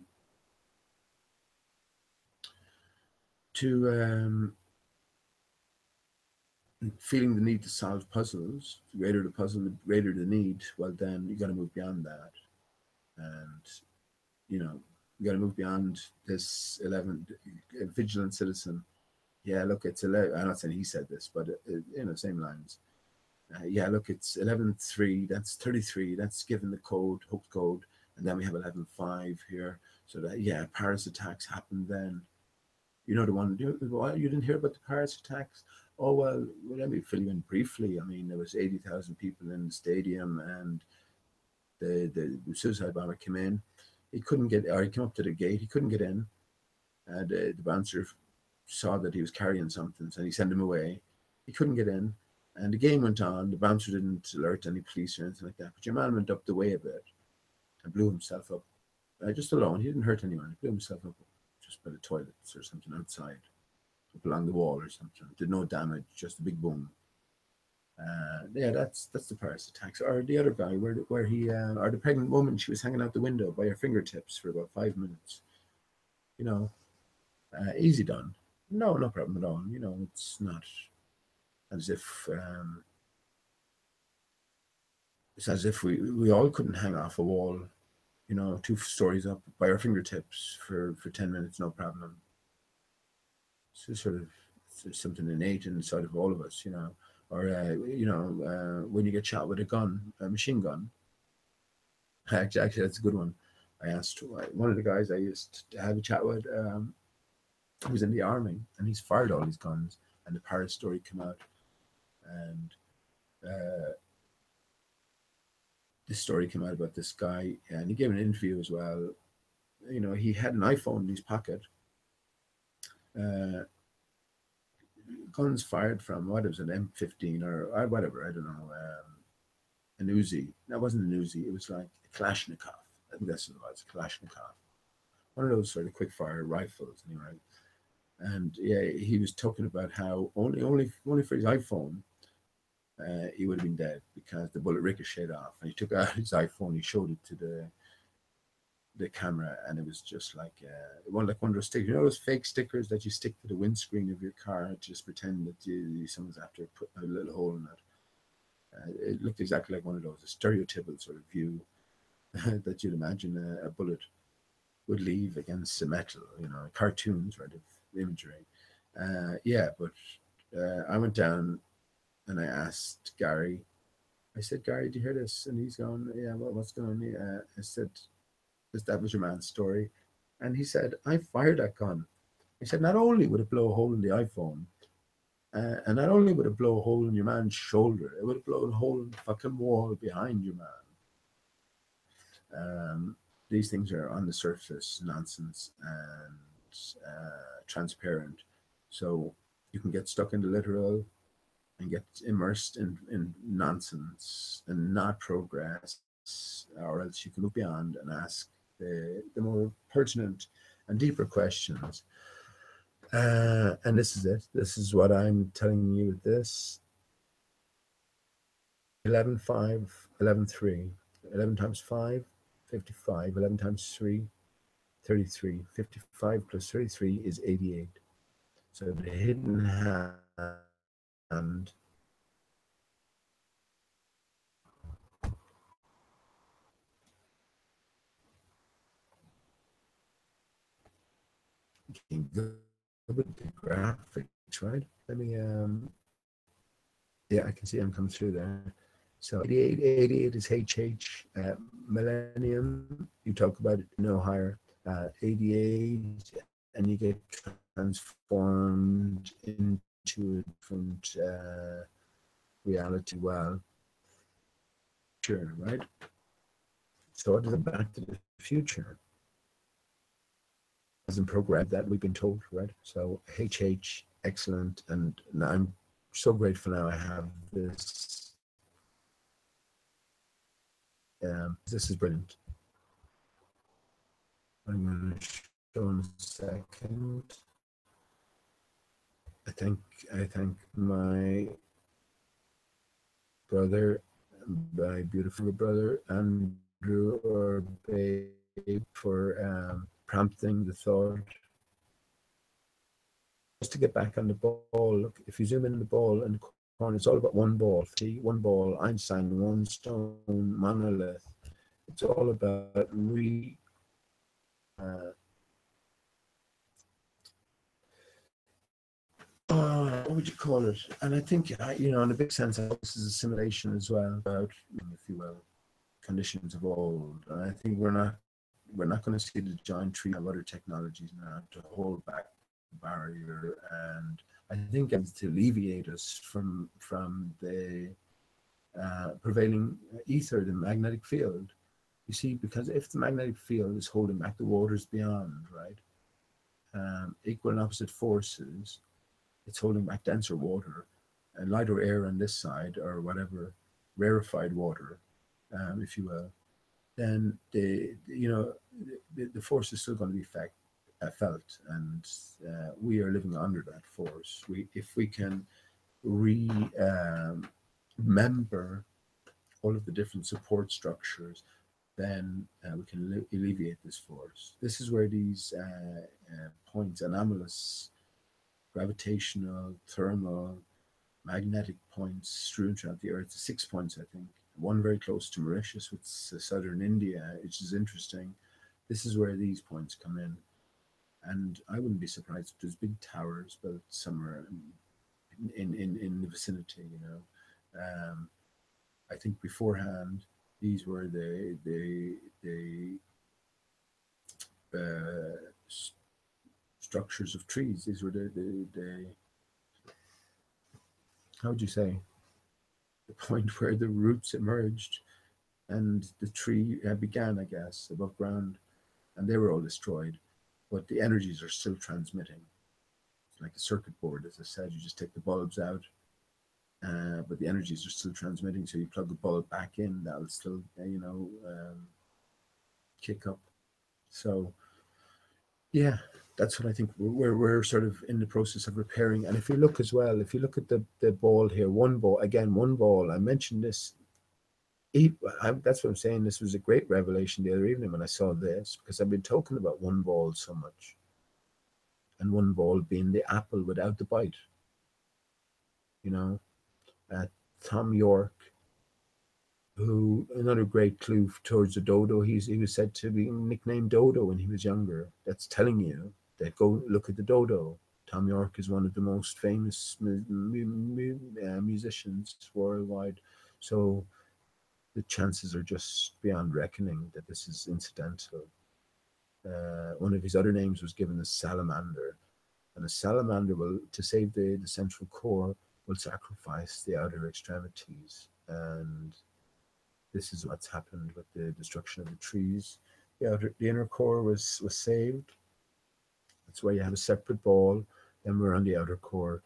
feeling the need to solve puzzles, the greater the puzzle, the greater the need. Well, then you got to move beyond that, and you know, you got to move beyond this 11 vigilant citizen. Yeah, look, it's 11. I'm not saying he said this, but you know, same lines. Yeah, look, it's 11:3. That's 33. That's given the code, hooked code, and then we have 11:5 here. So that, yeah, Paris attacks happened then. You know the one. You didn't hear about the Paris attacks? Oh well, let me fill you in briefly. I mean, there was 80,000 people in the stadium, and the suicide bomber came in. He couldn't get, or he came up to the gate. He couldn't get in. And the bouncer saw that he was carrying something, so he sent him away. He couldn't get in, and the game went on. The bouncer didn't alert any police or anything like that. But your man went up the way a bit and blew himself up, just alone. He didn't hurt anyone. He blew himself up just by the toilets or something outside, up along the wall or something. Did no damage, just a big boom. Yeah, that's the Paris attacks. Or the other guy, where he, or the pregnant woman, she was hanging out the window by her fingertips for about 5 minutes. You know, easy done. No, no problem at all. You know, it's not as if it's as if we all couldn't hang off a wall, you know, 2 stories up by our fingertips for 10 minutes, no problem. So sort of something innate inside of all of us, you know. Or you know, when you get shot with a gun, a machine gun. Actually, that's a good one. I asked one of the guys I used to have a chat with. He was in the army, and he's fired all his guns. And the Paris story came out, and this story came out about this guy, and he gave an interview as well. You know, he had an iPhone in his pocket. Uh, Guns fired from, what was it, M15 or whatever, I don't know, an Uzi. That wasn't an Uzi. It was like a Kalashnikov. I think that's what it was, a Kalashnikov. One of those sort of quick fire rifles, anyway. And yeah, he was talking about how only for his iPhone, he would have been dead because the bullet ricocheted off. And he took out his iPhone, he showed it to the camera, and it was just like one of those stickers. You know those fake stickers that you stick to the windscreen of your car to just pretend that someone's after putting a little hole in it. It looked exactly like one of those, a stereotypical sort of view that you'd imagine a bullet would leave against a metal. You know, cartoons, right, of imagery. Yeah, but I went down and I asked Gary. I said, Gary, do you hear this? And he's going, yeah, what's going on? I said, that was your man's story. And he said, I fired that gun. He said, not only would it blow a hole in the iPhone, And not only would it blow a hole in your man's shoulder, it would have blown a hole in the fucking wall behind your man. These things are on the surface nonsense and transparent. So you can get stuck in the literal and get immersed in nonsense and not progress, or else you can look beyond and ask the more pertinent and deeper questions. And this is it. This is what I'm telling you with this. 11, 5, 11, 3. 11 times 5, 55. 11 times 3, 33. 55 plus 33 is 88. So the hidden hand can go with the graphics, right? Let me, yeah, I can see them come through there. So 88 is HH, millennium, you talk about it no higher, 88, and you get transformed into a different reality. Well, sure, right? So what is it Back to the Future? Hasn't programmed that we've been told, right? So HH, excellent, and I'm so grateful now I have this. This is brilliant. I'm going to show in a second. I thank my brother, my beautiful brother Andrew or Babe, for prompting the thought. Just to get back on the ball, look, if you zoom in the ball in the corner, it's all about one ball. See, one ball, Einstein, one stone, monolith. It's all about what would you call it? And I think, in a big sense, this is a simulation as well about, if you will, conditions of old. And I think we're not going to see the giant tree of other technologies now to hold back the barrier. And I think it's to alleviate us from the prevailing ether, the magnetic field. You see, because if the magnetic field is holding back the waters beyond, right, equal and opposite forces, it's holding back denser water and lighter air on this side, or whatever, rarefied water, if you will, then the force is still going to be felt, and we are living under that force. If we can remember all of the different support structures, then we can alleviate this force. This is where these points, anomalous, gravitational, thermal, magnetic points strewn throughout the Earth, 6 points, I think. One very close to Mauritius, with southern India, which is interesting. This is where these points come in. And I wouldn't be surprised if there's big towers built somewhere in the vicinity, I think beforehand, these were the structures of trees. These were the how would you say, the point where the roots emerged and the tree began, I guess, above ground, and they were all destroyed, but the energies are still transmitting. It's like a circuit board, as I said. You just take the bulbs out, but the energies are still transmitting. So you plug the bulb back in, that'll still, kick up. So, yeah, that's what I think we're sort of in the process of repairing. And if you look as well, if you look at the ball here, one ball, again, one ball, I mentioned this. That's what I'm saying. This was a great revelation the other evening when I saw this, because I've been talking about one ball so much, and one ball being the apple without the bite. Tom York, who, another great clue towards the dodo, he was said to be nicknamed Dodo when he was younger. That's telling you that go look at the dodo. Tom York is one of the most famous musicians worldwide. So the chances are just beyond reckoning that this is incidental. One of his other names was given as Salamander. And a salamander will, to save the central core, will sacrifice the outer extremities. And this is what's happened with the destruction of the trees. The inner core was saved. That's why you have a separate ball. Then we're on the outer core,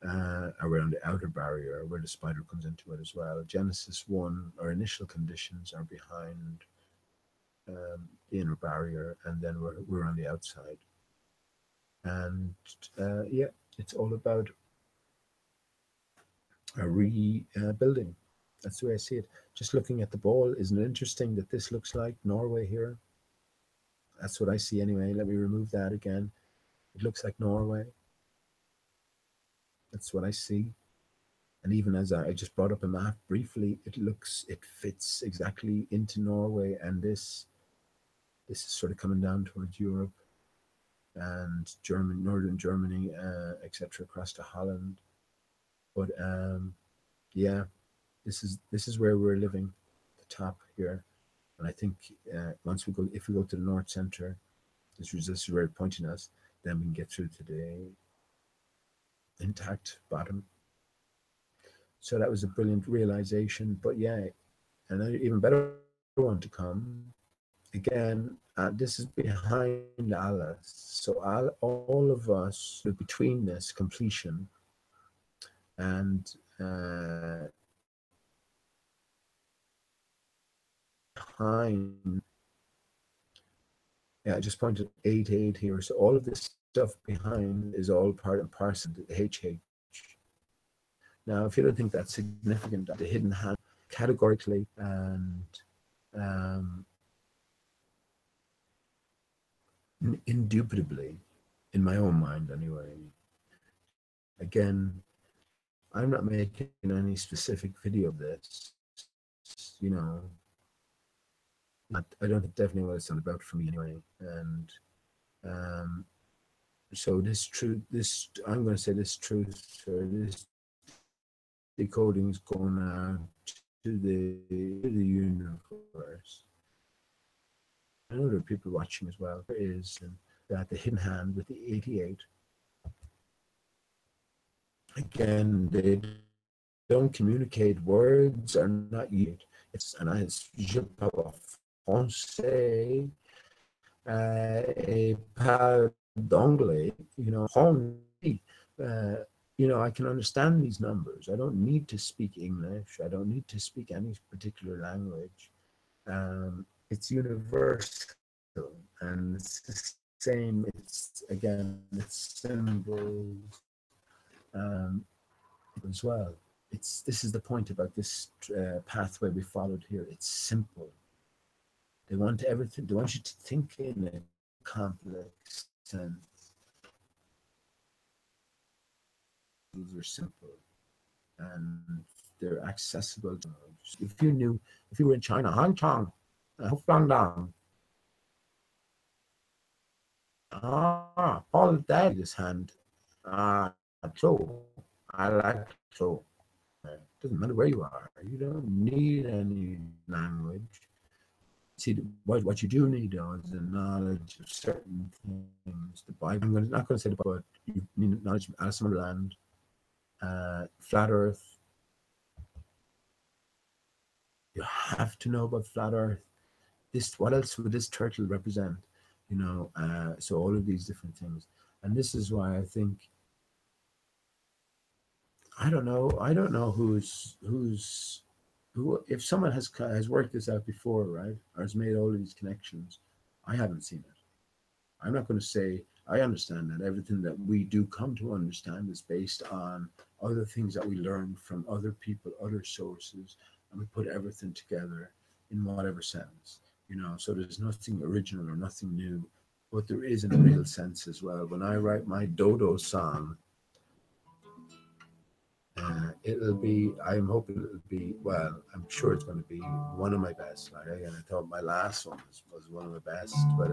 around the outer barrier where the spider comes into it as well. Genesis 1, our initial conditions are behind the inner barrier, and then we're on the outside. And yeah, it's all about a rebuilding. That's the way I see it. Just looking at the ball, isn't it interesting that this looks like Norway here? That's what I see anyway. Let me remove that again. It looks like Norway. That's what I see. And even as I just brought up a map briefly, it fits exactly into Norway. And this is sort of coming down towards Europe and Germany, northern Germany, etc., across to Holland. But yeah, this is where we're living, the top here. And I think once we go, if we go to the north center, this is where it's pointing us, then we can get through to the intact bottom. So that was a brilliant realization. But yeah, and an even better one to come. Again, this is behind Alice. So all of us between this completion and behind, yeah, I just pointed 8 8 here. So all of this stuff behind is all part and parcel of the HH. Now, if you don't think that's significant, the hidden hand categorically and um, indubitably, in my own mind anyway. Again, I'm not making any specific video of this, I don't think definitely what it's all about for me anyway. And um, so this truth, I'm going to say this truth or this decoding is going out to the universe. I know there are people watching as well. There is that the hidden hand with the 88. Again, they don't communicate. Words are not used. And I, je parle français et pas d'anglais. Uh, I can understand these numbers. I don't need to speak English. I don't need to speak any particular language. It's universal, and it's the same. It's again, it's symbols as well. This is the point about this pathway we followed here. It's simple. They want everything. They want you to think in a complex sense. These are simple and they're accessible. If you were in China, Hong Kong, Hongkong, Paul Dad, his hand, so I like so. Doesn't matter where you are. You don't need any language. See, what you do need though is the knowledge of certain things. The Bible. Not going to say the Bible, but you need knowledge of Alice in Wonderland, flat Earth. You have to know about flat Earth. What else would this turtle represent? So all of these different things, and this is why I think. I don't know. Who. If someone has worked this out before, right, or has made all of these connections, I haven't seen it. I'm not going to say I understand that everything that we do come to understand is based on other things that we learn from other people, other sources, and we put everything together in whatever sense. So there's nothing original or nothing new, but there is in a real sense as well. When I write my dodo song, I'm hoping it'll be, well, I'm sure it's going to be one of my best. Like, and I thought my last one was one of the best, but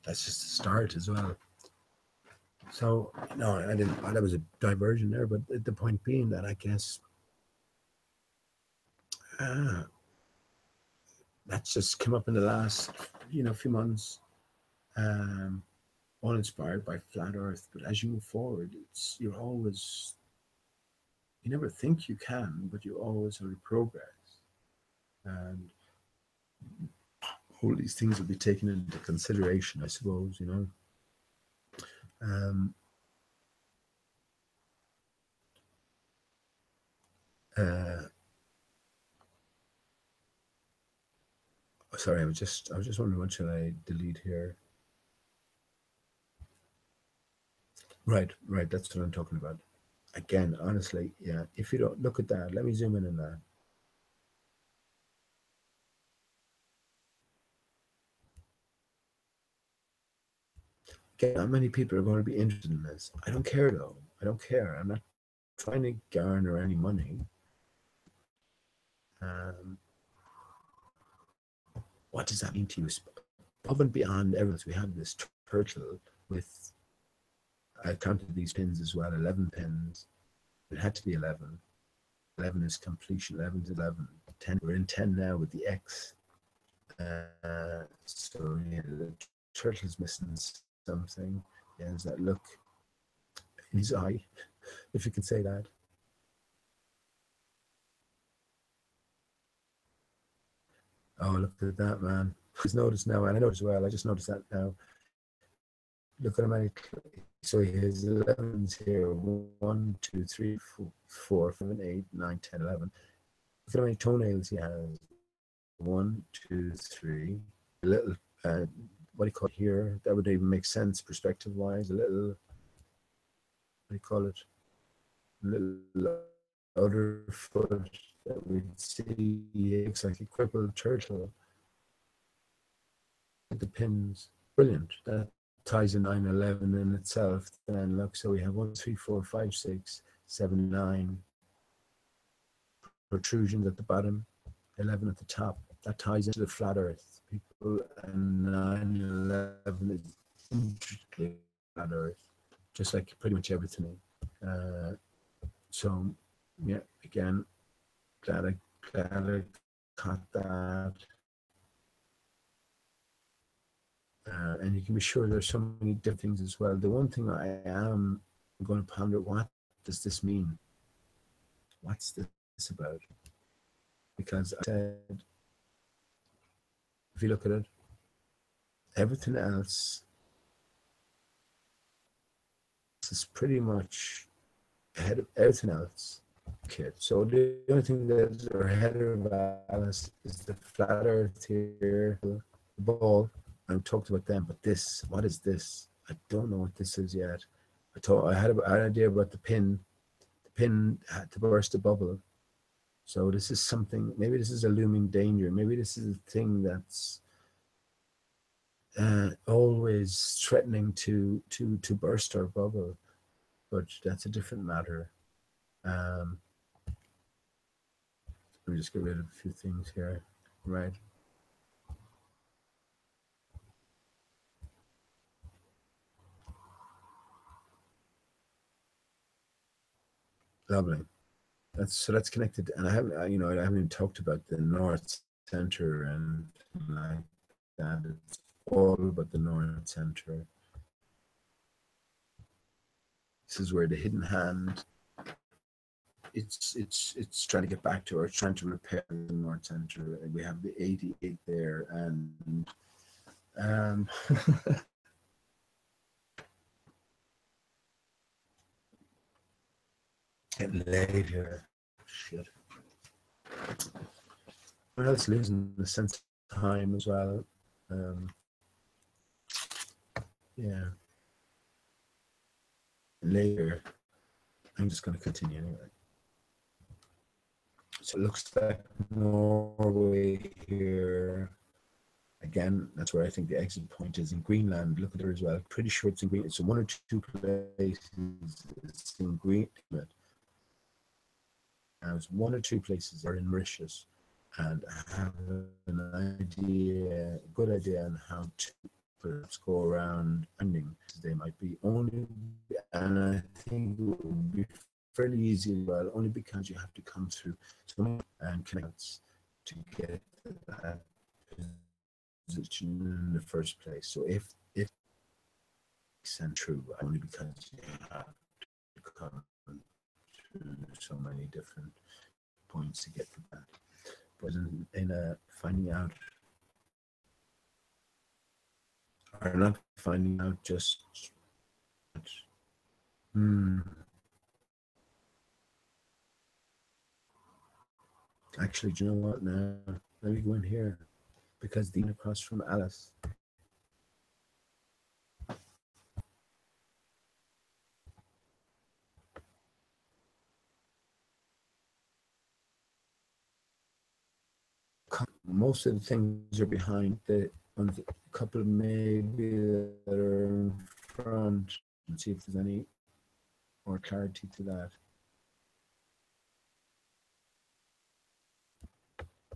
That's just the start as well. So no, I didn't. That was a diversion there, but the point being that I guess uh, that's just come up in the last few months, um, all inspired by flat Earth. But as you move forward, you never think you can, but you always have progress, and all these things will be taken into consideration, I suppose. Um, uh, Sorry, I was just wondering what should I delete here. Right. That's what I'm talking about. Again, honestly, yeah. If you don't look at that, let me zoom in on that. Again, not many people are going to be interested in this. I don't care though. I don't care. I'm not trying to garner any money. Um, what does that mean to you? Above and beyond everything, we have this turtle with, I counted these pins as well, 11 pins. It had to be 11. 11 is completion, 11 is 11. 10, we're in 10 now with the X. So yeah, the turtle's missing something. There's that look in his eye, if you can say that. Oh, look at that, man. He's noticed now, and I noticed as well. I just noticed that now. Look at him. So he has 11s here. 1, 2, 3, 4, 5, 8, 9, 10, 11. Look at how many toenails he has. 1, 2, 3. A little, what do you call it here? That would even make sense perspective wise. A little, what do you call it? A little other foot that we'd see. It looks like a crippled turtle. The pins. Brilliant. That ties a 911 in itself. Then look, so we have 1, 3, 4, 5, 6, 7, 9 protrusions at the bottom, 11 at the top. That ties into the flat Earth. People, and 911 is intricately flat Earth, just like pretty much everything. So, yeah, again, glad I caught that. And you can be sure there's so many different things as well. The one thing I am going to ponder, what does this mean? What's this about? Because I said, if you look at it, everything else is pretty much ahead of everything else. Okay, so the only thing that is ahead of Alice is the flat Earth here, the ball. I talked about them, but this, what is this? I don't know what this is yet. I had an idea about the pin. The pin had to burst a bubble. So this is something, maybe this is a looming danger. Maybe this is a thing that's always threatening to burst our bubble. But that's a different matter. Let me just get rid of a few things here. Right. Lovely. That's connected, and I haven't even talked about the north center and like that. It's all but the north center. This is where the hidden hand. It's trying to get back to, or it's trying to repair the north center. We have the 88 there, and getting late here. Shit. What else losing the sense of time as well? Yeah. Later, I'm just going to continue anyway. So it looks like Norway here. Again, that's where I think the exit point is in Greenland. Look at there as well. Pretty sure it's in Greenland. So one or two places it's in Greenland. Now, it's one or two places are in Mauritius, and I have an idea, a good idea on how to perhaps go around ending. They might be only, and I think it would be fairly easy as well, only because you have to come through some and connects to get that position in the first place. So if and true, only because you have to come through so many different points to get to that. But in a finding out, or not finding out, just actually, do you know what? Now let me go in here because the across from Alice. Most of the things are behind the ones, a couple maybe that are in front, and see if there's any more clarity to that.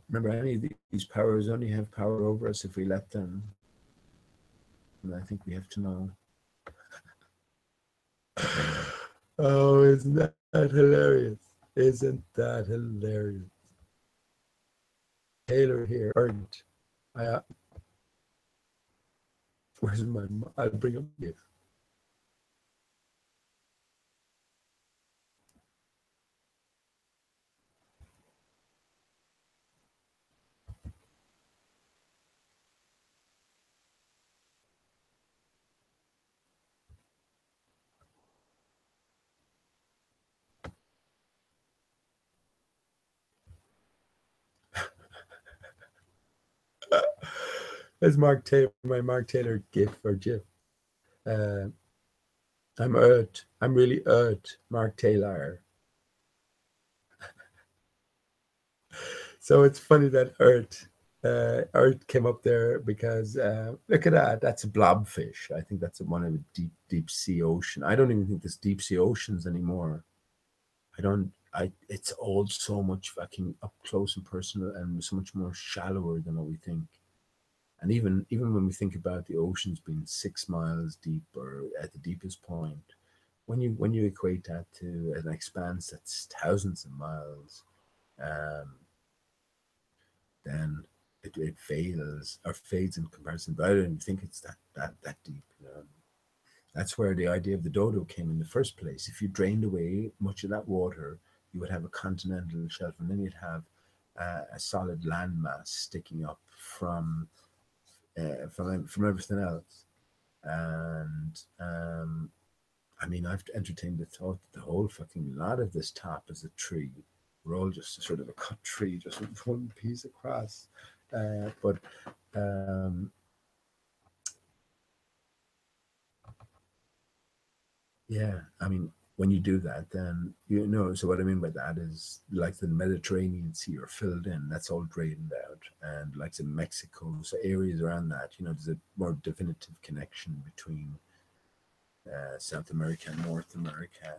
Remember, any of these powers only have power over us if we let them. And I think we have to know. Oh, isn't that hilarious? Isn't that hilarious? Taylor here, Ardent. Where's my? I'll bring up this. That's Mark Taylor, my Mark Taylor gif or gif. Uh, I'm Ert. I'm really Ert, Mark Taylor. So it's funny that Ert came up there because look at that. That's a blobfish. I think that's one of the deep sea ocean. I don't even think there's deep sea oceans anymore. I don't. It's all so much fucking up close and personal and so much more shallower than what we think. And even when we think about the oceans being 6 miles deep or at the deepest point, when you equate that to an expanse that's thousands of miles, um, then it fails or fades in comparison. But I don't even think it's that deep. You know? That's where the idea of the dodo came in the first place. If you drained away much of that water, you would have a continental shelf, and then you'd have a solid landmass sticking up from everything else. And I mean, I've entertained the thought that the whole fucking lot of this top is a tree. We're all just a sort of a cut tree, just with one piece across. But yeah, I mean, when you do that, then you know. So what I mean by that is, like the Mediterranean Sea are filled in. That's all drained out, and like in Mexico, so areas around that, there's a more definitive connection between South America and North America,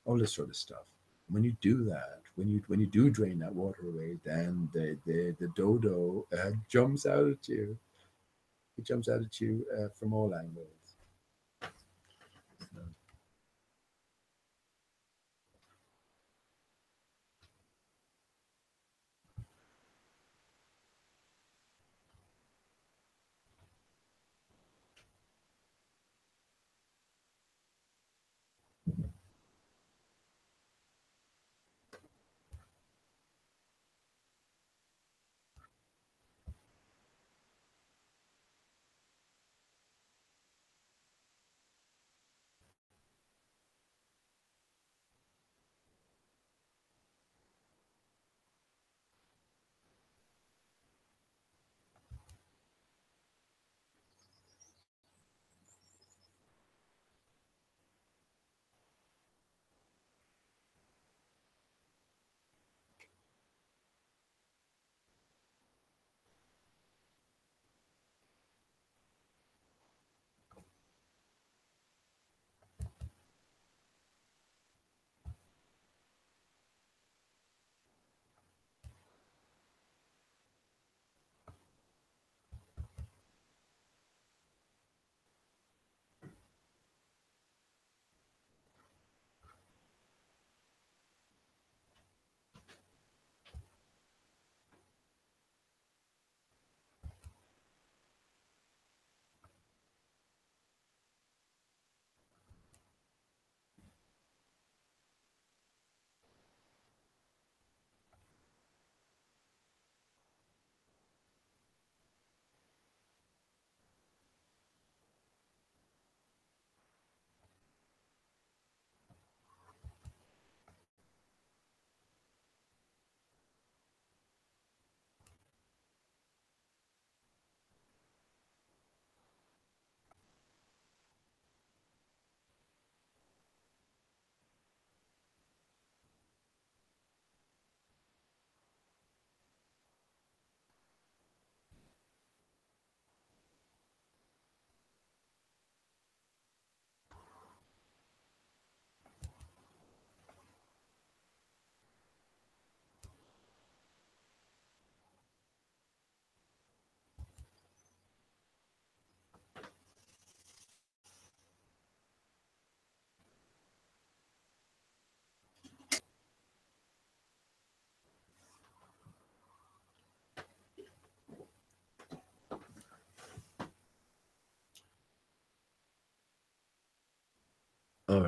all this sort of stuff. When you do that, when you do drain that water away, then the dodo jumps out at you. It jumps out at you from all angles.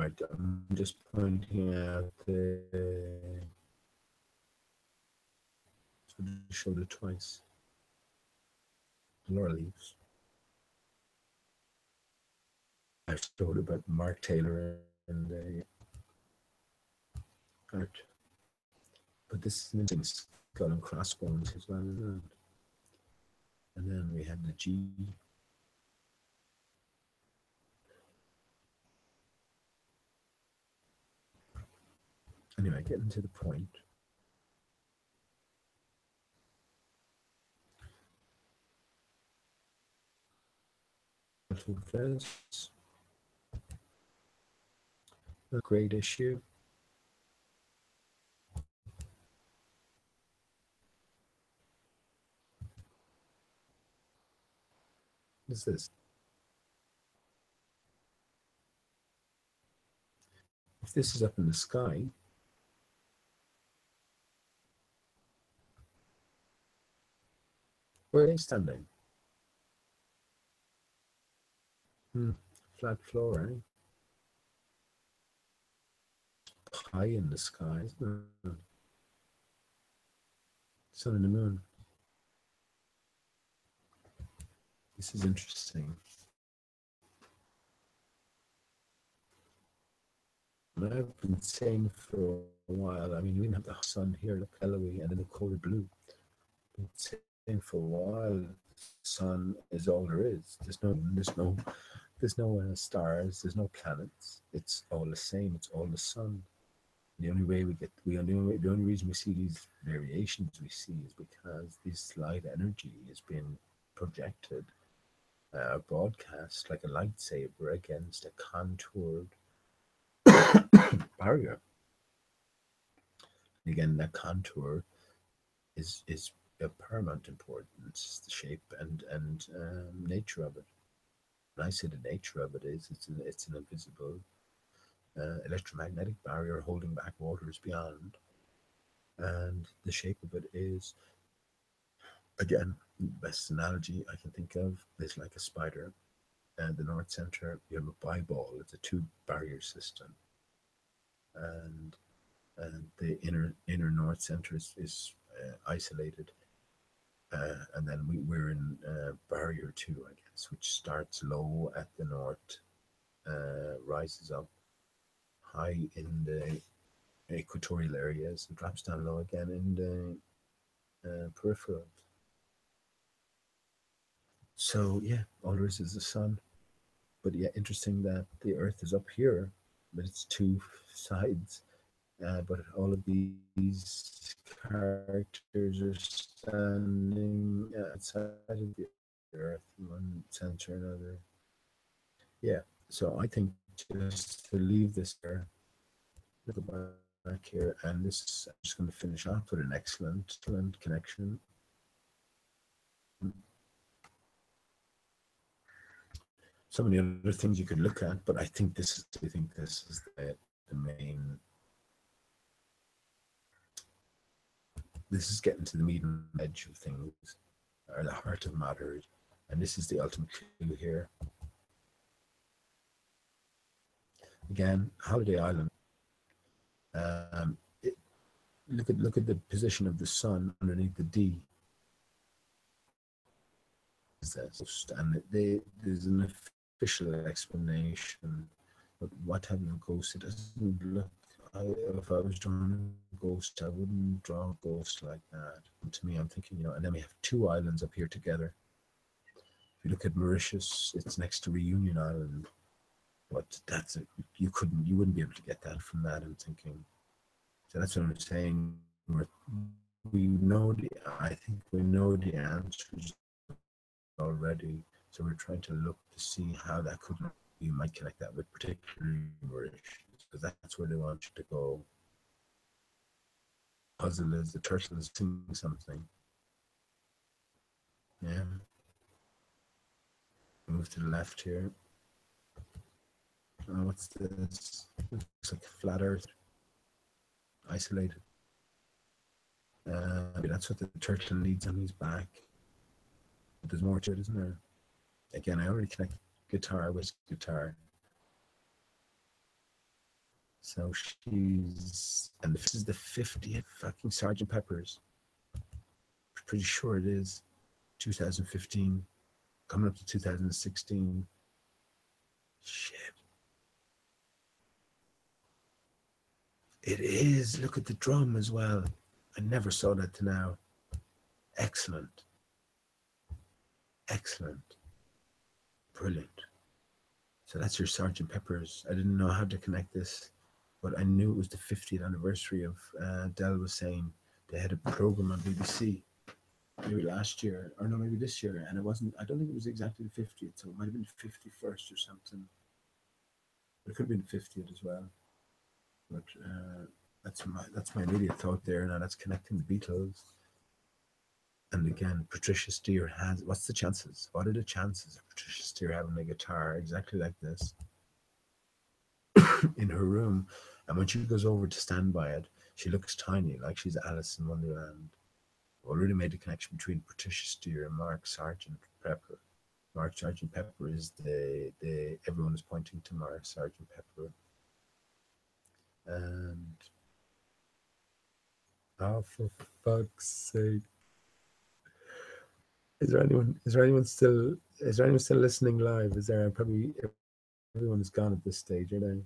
Right, I'm just pointing out the, so I showed it twice. Laurel leaves. I showed about Mark Taylor and the art. But this is an interesting skull and crossbones as well, isn't it? And then we had the G. Anyway, getting to the point. A great issue. What is this? If this is up in the sky, where are they standing? Flat floor, eh? High in the sky, isn't it? Sun and the moon. This is interesting. And I've been saying for a while, I mean, we didn't have the sun here, look, yellowy, and then the color blue. I've been saying for a while, the sun is all there is. There's no stars, there's no planets. It's all the same. It's all the sun. The only way the only reason we see these variations we see is because this light energy is being projected, broadcast like a lightsaber against a contoured barrier. And again, that contour is of paramount importance. The shape and nature of it. When I say the nature of it is, it's an invisible electromagnetic barrier holding back waters beyond, and the shape of it is, again, the best analogy I can think of is like a spider. And the north center, you have a ball. It's a two barrier system, and the inner north center is isolated, and then we're in barrier two, I guess, which starts low at the north, rises up high in the equatorial areas, and drops down low again in the peripheral. So yeah, all there is the sun. But yeah, interesting that the Earth is up here, but it's two sides. But all of these characters are standing outside of the Earth, in one sense or another. Yeah. So I think just to leave this there, look back here, and this I'm just going to finish off with an excellent connection. So many other things you could look at, but I think this is the main. This is getting to the meat and edge of things, or the heart of matter, and this is the ultimate clue here. Again, Holiday Island. Look at the position of the sun underneath the D. And there's an official explanation, but what type of ghost? It doesn't look. If I was drawing a ghost, I wouldn't draw a ghost like that. And to me, I'm thinking, and then we have two islands up here together. If you look at Mauritius, it's next to Reunion Island, but you wouldn't be able to get that from that. I'm thinking, so that's what I'm saying. I think we know the answers already. So we're trying to look to see how that could. You might connect that with particularly Mauritius, because that's where they want you to go. Puzzle is the turtle is doing something. Yeah. Move to the left here. Oh, what's this? Looks like flat Earth, isolated. That's what the turtle needs on his back. But there's more to it, isn't there? Again, I already connect guitar with guitar. So she's, and this is the 50th fucking Sergeant Pepper's. Pretty sure it is. 2015, coming up to 2016. Shit. It is. Look at the drum as well. I never saw that to now. Excellent. Excellent. Brilliant. So that's your Sergeant Pepper's. I didn't know how to connect this, but I knew it was the 50th anniversary of, Dell was saying they had a program on BBC maybe last year, or no, maybe this year, and it wasn't, I don't think it was exactly the 50th, so it might have been the 51st or something. It could have been the 50th as well. But that's my immediate thought there. Now that's connecting the Beatles. And again, Patricia Steere has, what's the chances? What are the chances of Patricia Steere having a guitar exactly like this in her room? And when she goes over to stand by it, she looks tiny, like she's Alice in Wonderland. Already made the connection between Patricia Steere and Mark Sergeant Pepper. Mark Sergeant Pepper is the everyone is pointing to Mark Sergeant Pepper. And oh, for fuck's sake. Is there anyone still listening live? Is there? Probably everyone's gone at this stage, are they?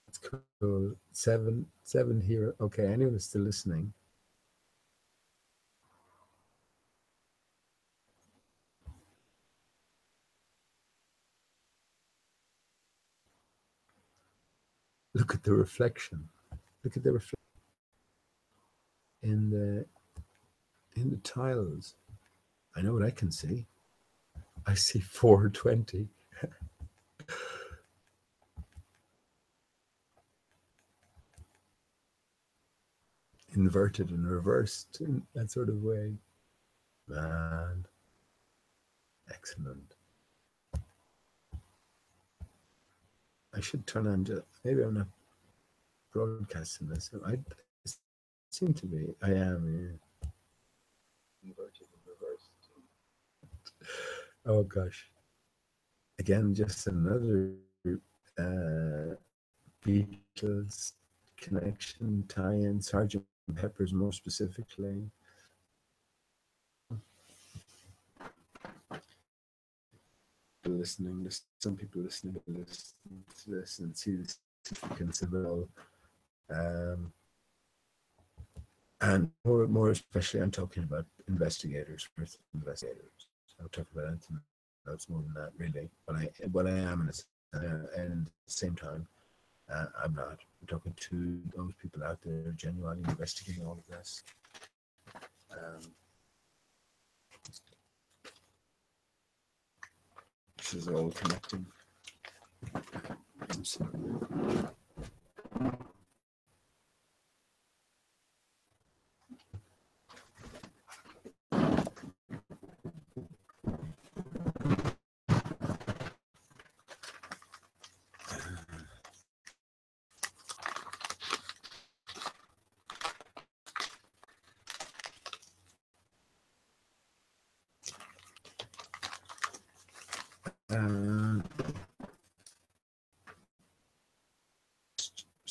That's cool. Seven here. Okay, anyone is still listening? Look at the reflection. Look at the reflection in the tiles. I know what I can see. I see 420. Inverted and reversed in that sort of way. Man. Excellent. I should turn on to, maybe I'm not broadcasting this. I seem to be. I am, yeah. Inverted and reversed. Oh gosh. Again, just another Beatles connection, tie-in, Sergeant Pepper's more specifically. Listening, some people listening to this and see the significance of it all. And more especially, I'm talking about investigators. I'm talking about anything else more than that, really. But I am, and at the same time, I'm not. I'm talking to those people out there genuinely investigating all of this. This is all connecting. I'm sorry.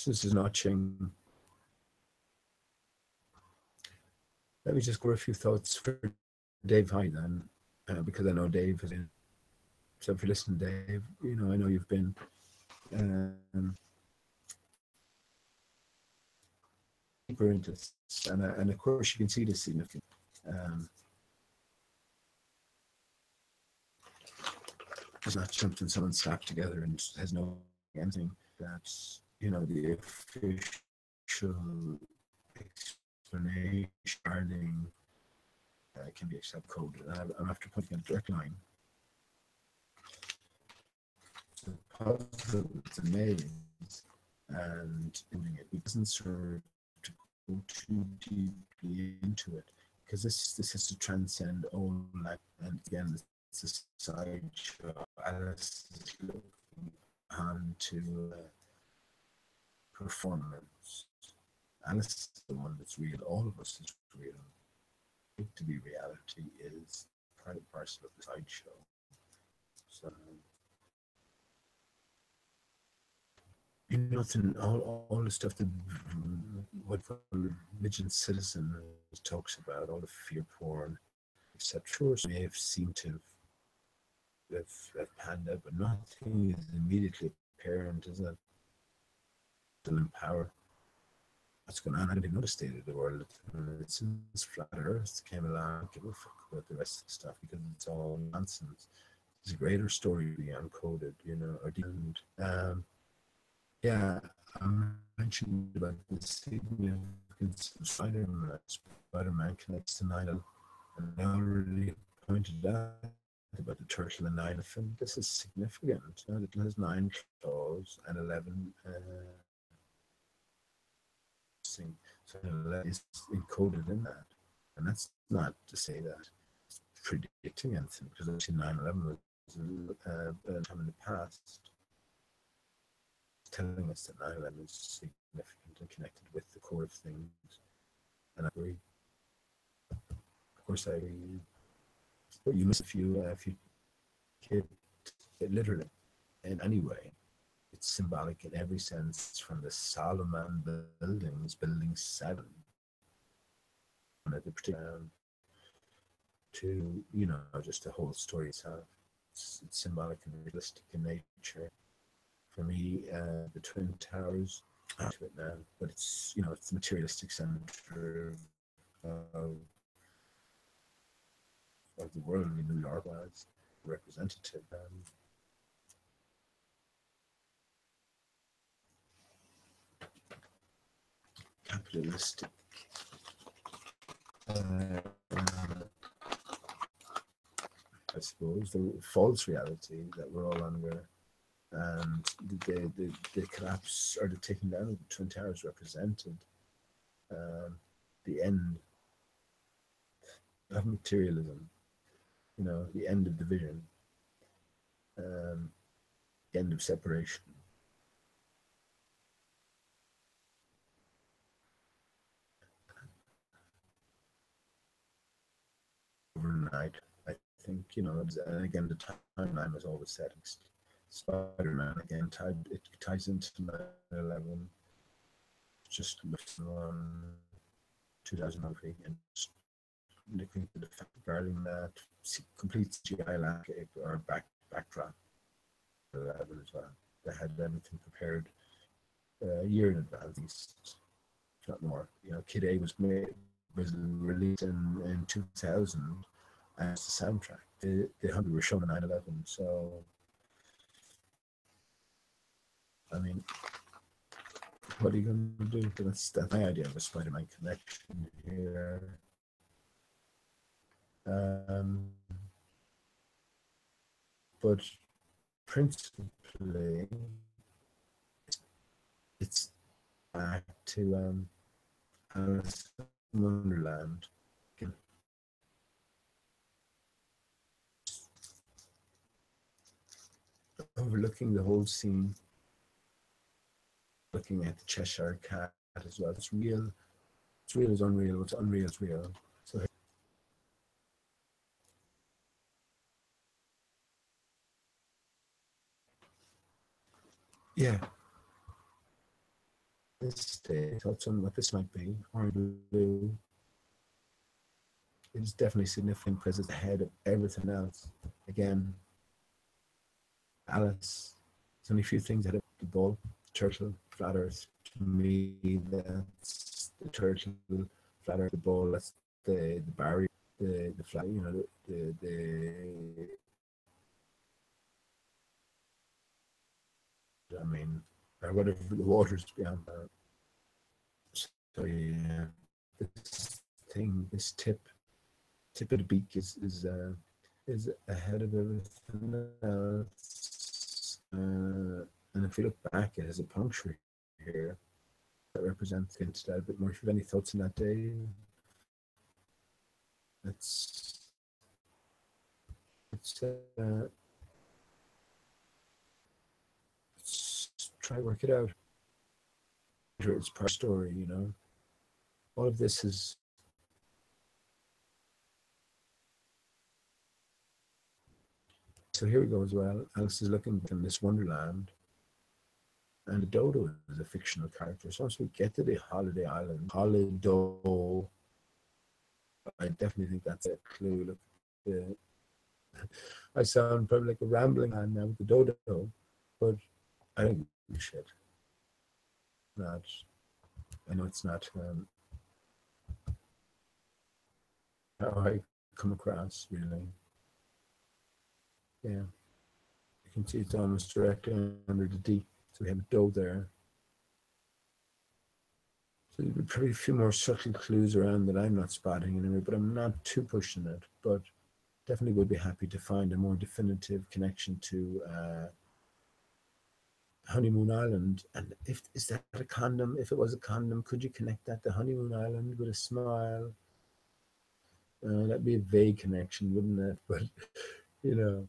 This is notching. Let me just go a few thoughts for Dave High then, because I know Dave has been. So if you listen, Dave, I know you've been. Deeper into this, and of course you can see this significant. It's not something someone slapped together and has no anything. That's the official explanation regarding can be accept code. I'm after putting a direct line. It's a puzzle, it's a maze, and it doesn't serve to go too deeply into it because this has to transcend all life. And again, it's a sideshow. Alice is looking on to performance. Alice is the one that's real. All of us is real. To be reality is part and parcel of the sideshow. So nothing, all the stuff that what religion citizen talks about, all the fear porn, etc. Sure, may have seemed to have panned out, but nothing is immediately apparent, is that still in power. What's going on? I didn't know the state of the world. Since flat Earth came along, I give a fuck about the rest of the stuff because it's all nonsense. There's a greater story to be uncoded, or and yeah, I mentioned about the significance of Spider-Man. Spider-Man connects to 9/11, and I already pointed out about the turtle and 9 film. This is significant. It has 9 claws and 11 so 11 is encoded in that. And that's not to say that it's predicting anything, because actually 9/11 was a time in the past telling us that 9/11 is significant and connected with the core of things. And I agree. Of course, I agree. But you miss if you kid it literally in any way. It's symbolic in every sense, from the Solomon buildings, building 7, at the particular, to just the whole story itself. It's symbolic and realistic in nature. For me, the Twin Towers, to it now, but it's it's the materialistic center of the world. New York was representative. Capitalistic. I suppose the false reality that we're all under, and the collapse or the taking down of the Twin Towers represented the end of materialism, the end of division, the end of separation. Overnight, I think, and again, the timeline was always set. Spider-Man, again, it ties into 9/11, just on 2003, and looking at the fact regarding that complete CGI landscape or backdrop 11 as well. They had everything prepared a year in advance, if not more. Kid A was released in 2000 as the soundtrack. The Hungry were shown in 9/11, so I mean, what are you going to do? That's my idea of a Spider-Man connection here. But principally, it's back to Alice in Wonderland. Overlooking the whole scene, looking at the Cheshire Cat as well. It's real. It's real is unreal. What's unreal is real. So yeah. This day, thoughts on what this might be. Orange blue. It is definitely significant because it's ahead of everything else. Again, Alice. There's only a few things ahead of the ball. Turtle, flat Earth. To me, that's the turtle, flat Earth, the ball. That's the barrier, the flat. The I mean, or whatever the waters beyond that. So yeah, this tip of the beak is ahead of everything else. And if you look back, it has a puncture here that represents that a bit more. If you have any thoughts on that, Dave? Let's try to work it out. It's part story, All of this is so here we go as well. Alice is looking in this wonderland, And the dodo is a fictional character. So once we get to the holiday island, holido, I definitely think that's a clue. Look, I sound probably like a rambling man now with the dodo, but I don't give a shit. Not, I know it's not how I come across, really. Yeah, you can see it's almost directly under the D. So we have a doe there. So there'll be probably a few more subtle clues around that I'm not spotting anyway, but I'm not too pushing it. But definitely would be happy to find a more definitive connection to Honeymoon Island. And if is that a condom? If it was a condom, could you connect that to Honeymoon Island with a smile? That'd be a vague connection, wouldn't it? But you know,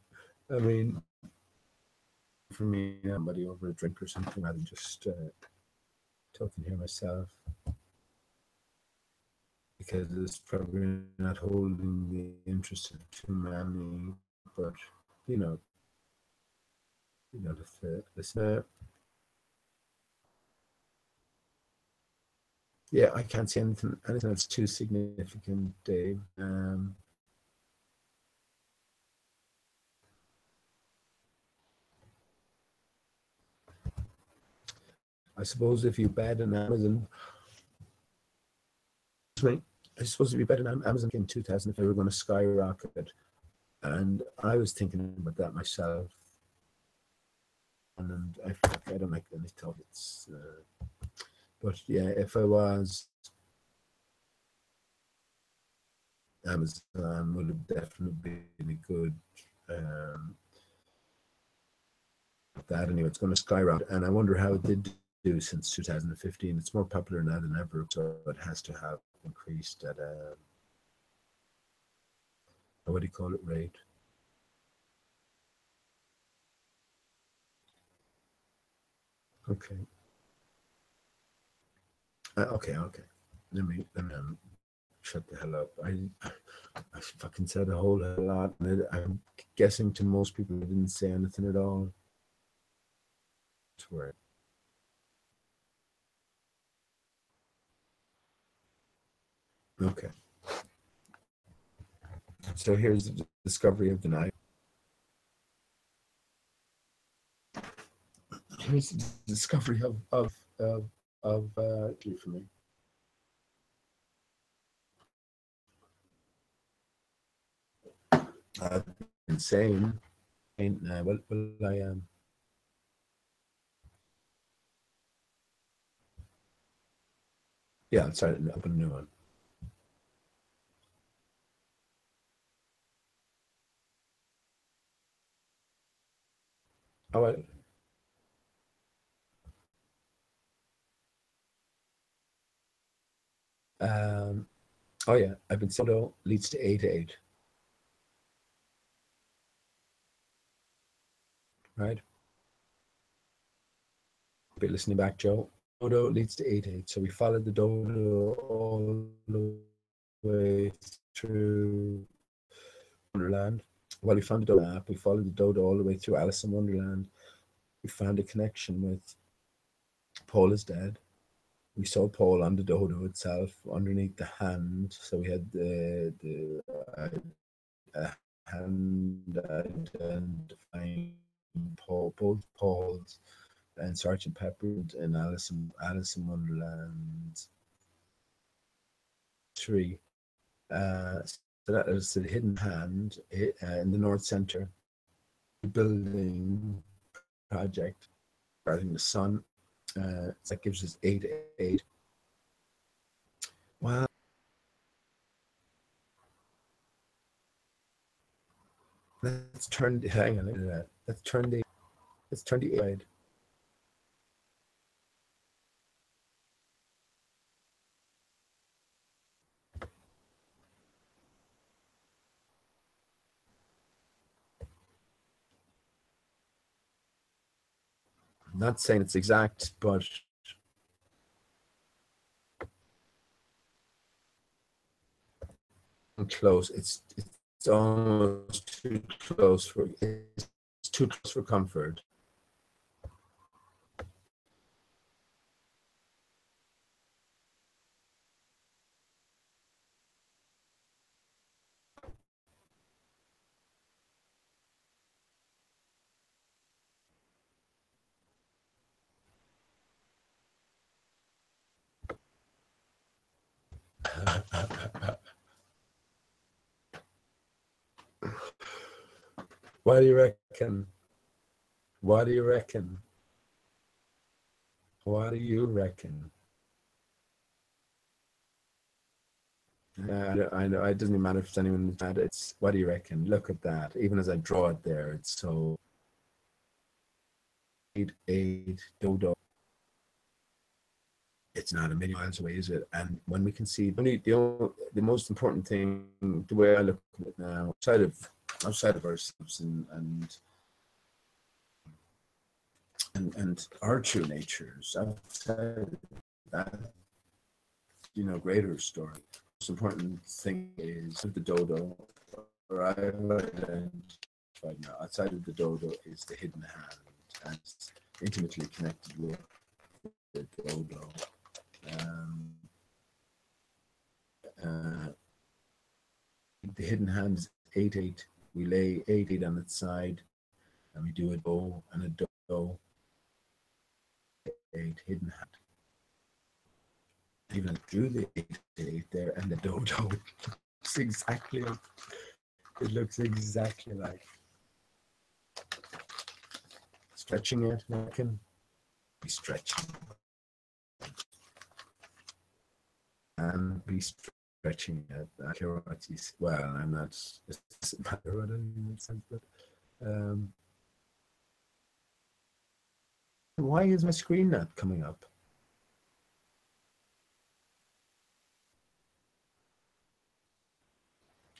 I mean, for me, somebody over a drink or something, rather than just talking here myself, because it's probably not holding the interest of too many. But you know, listen. Yeah, I can't see anything that's too significant, Dave. I suppose if you bet on Amazon, I suppose if you bet on Amazon in 2000, if they were going to skyrocket, and I was thinking about that myself, and I don't like any thoughts, but yeah, if I was, Amazon would have definitely been a good. That anyway, it's going to skyrocket, and I wonder how it did do since 2015. It's more popular now than ever, so it has to have increased at a what do you call it rate? Okay, okay. Let me shut the hell up. I fucking said a whole lot, and I'm guessing to most people I didn't say anything at all. Swear. Okay, so here's the discovery of the night. Here's the discovery of for me. Insane. Well, I yeah, I'll start open a new one. Oh, um, oh yeah, I've been Soto leads to 8-8, right? Be listening back, Joe. Dodo leads to 8-8. So we followed the dodo all the way through Wonderland. Well, we found the dodo app. We followed the dodo all the way through Alice in Wonderland. We found a connection with Paul is dead. We saw Paul on the dodo itself underneath the hand. So we had the hand identifying both Paul's and Sergeant Pepper and Alice in Wonderland 3. So that is the hidden hand in the North Center building project regarding the sun. That gives us 8-8. Wow. Let's turn. Hang on. Look at that. Let's turn the 8. I'm not saying it's exact, but close. It's almost too close for comfort. What do you reckon? What do you reckon? What do you reckon? I know. It doesn't even matter if it's anyone in the chat. It's what do you reckon? Look at that. Even as I draw it there, it's so 8 dodo. It's not a million miles away, is it? And when we can see the most important thing, the way I look at it now, outside of ourselves and our true natures, outside that, greater story. The most important thing is the dodo, or I've identified now, outside of the dodo is the hidden hand, and it's intimately connected with the dodo. The hidden hand is 8-8. We lay 8-8 on its side, and we do a do and a do. 8 hidden hand. Even I drew the 8-8 there, and the dodo looks exactly like. It looks exactly like. Stretching it, I can be stretching. And be stretching it. I don't care what you say. Well, I'm not. It doesn't matter what I mean in that sense, but why is my screen not coming up?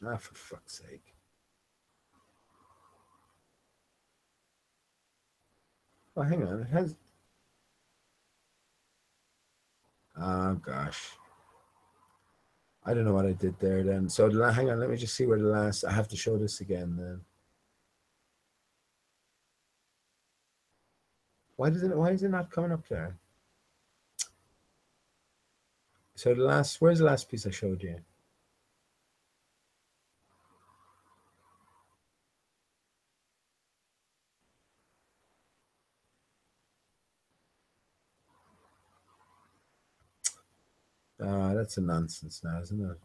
Ah, for fuck's sake. Oh, hang on. It has. Oh, gosh. I don't know what I did there then. So hang on, let me just see where the last. I have to show this again then. Why is it not coming up there? So where's the last piece I showed you? That's a nonsense now, isn't it?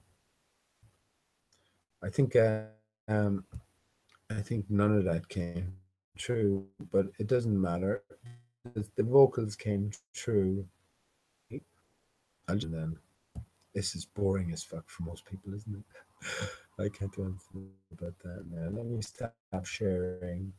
I think none of that came true, but it doesn't matter. The vocals came true. And then this is boring as fuck for most people, isn't it? I can't do anything about that now. Let me stop sharing.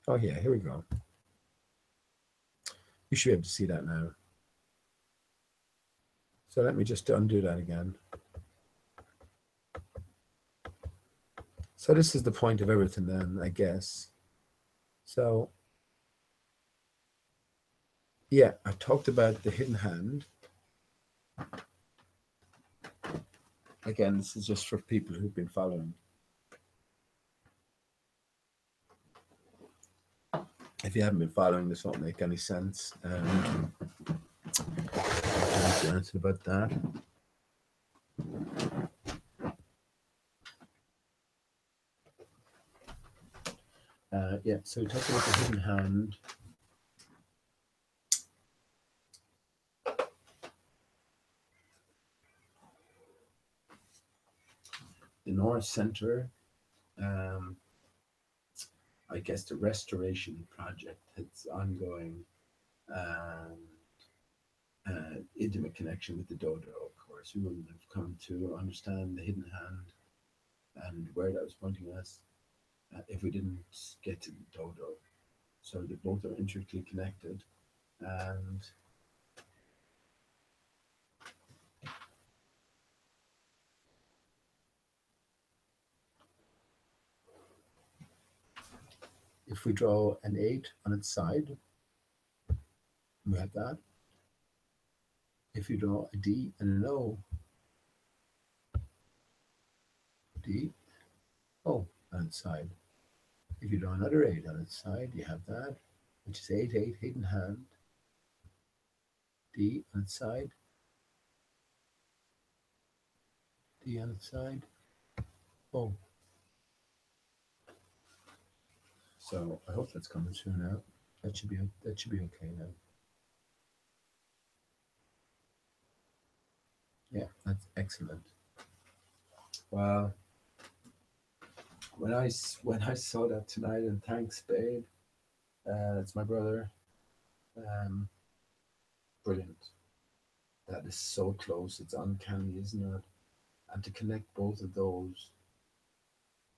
Oh yeah, here we go. You should be able to see that now. So let me just undo that again. So this is the point of everything then, I guess. So yeah, I talked about the hidden hand. Again, this is just for people who've been following. If you haven't been following, this won't make any sense. I don't know anything about that. Yeah, so we talked about the hidden hand. The North Center, I guess the restoration project that's ongoing, intimate connection with the dodo, of course. We wouldn't have come to understand the hidden hand and where that was pointing us if we didn't get to the dodo. So they both are intricately connected, and if we draw an 8 on its side, we have that. If you draw a D and an O, D, O on its side. If you draw another 8 on its side, you have that, which is 8-8, hidden hand, D on its side, D on its side, O. So I hope that's coming through now. That should be okay now. Yeah, that's excellent. Well, when I saw that tonight, and thanks, babe. That's my brother. Um, Brilliant. That is so close. It's uncanny, isn't it? And to connect both of those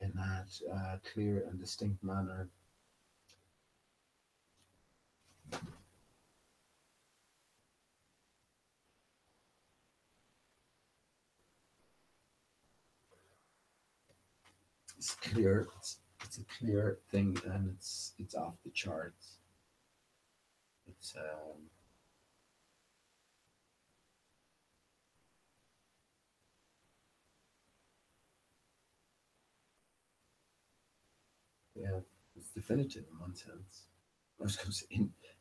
in that clear and distinct manner. It's clear. It's a clear thing, and it's off the charts. It's yeah, it's definitive in one sense. I was going to say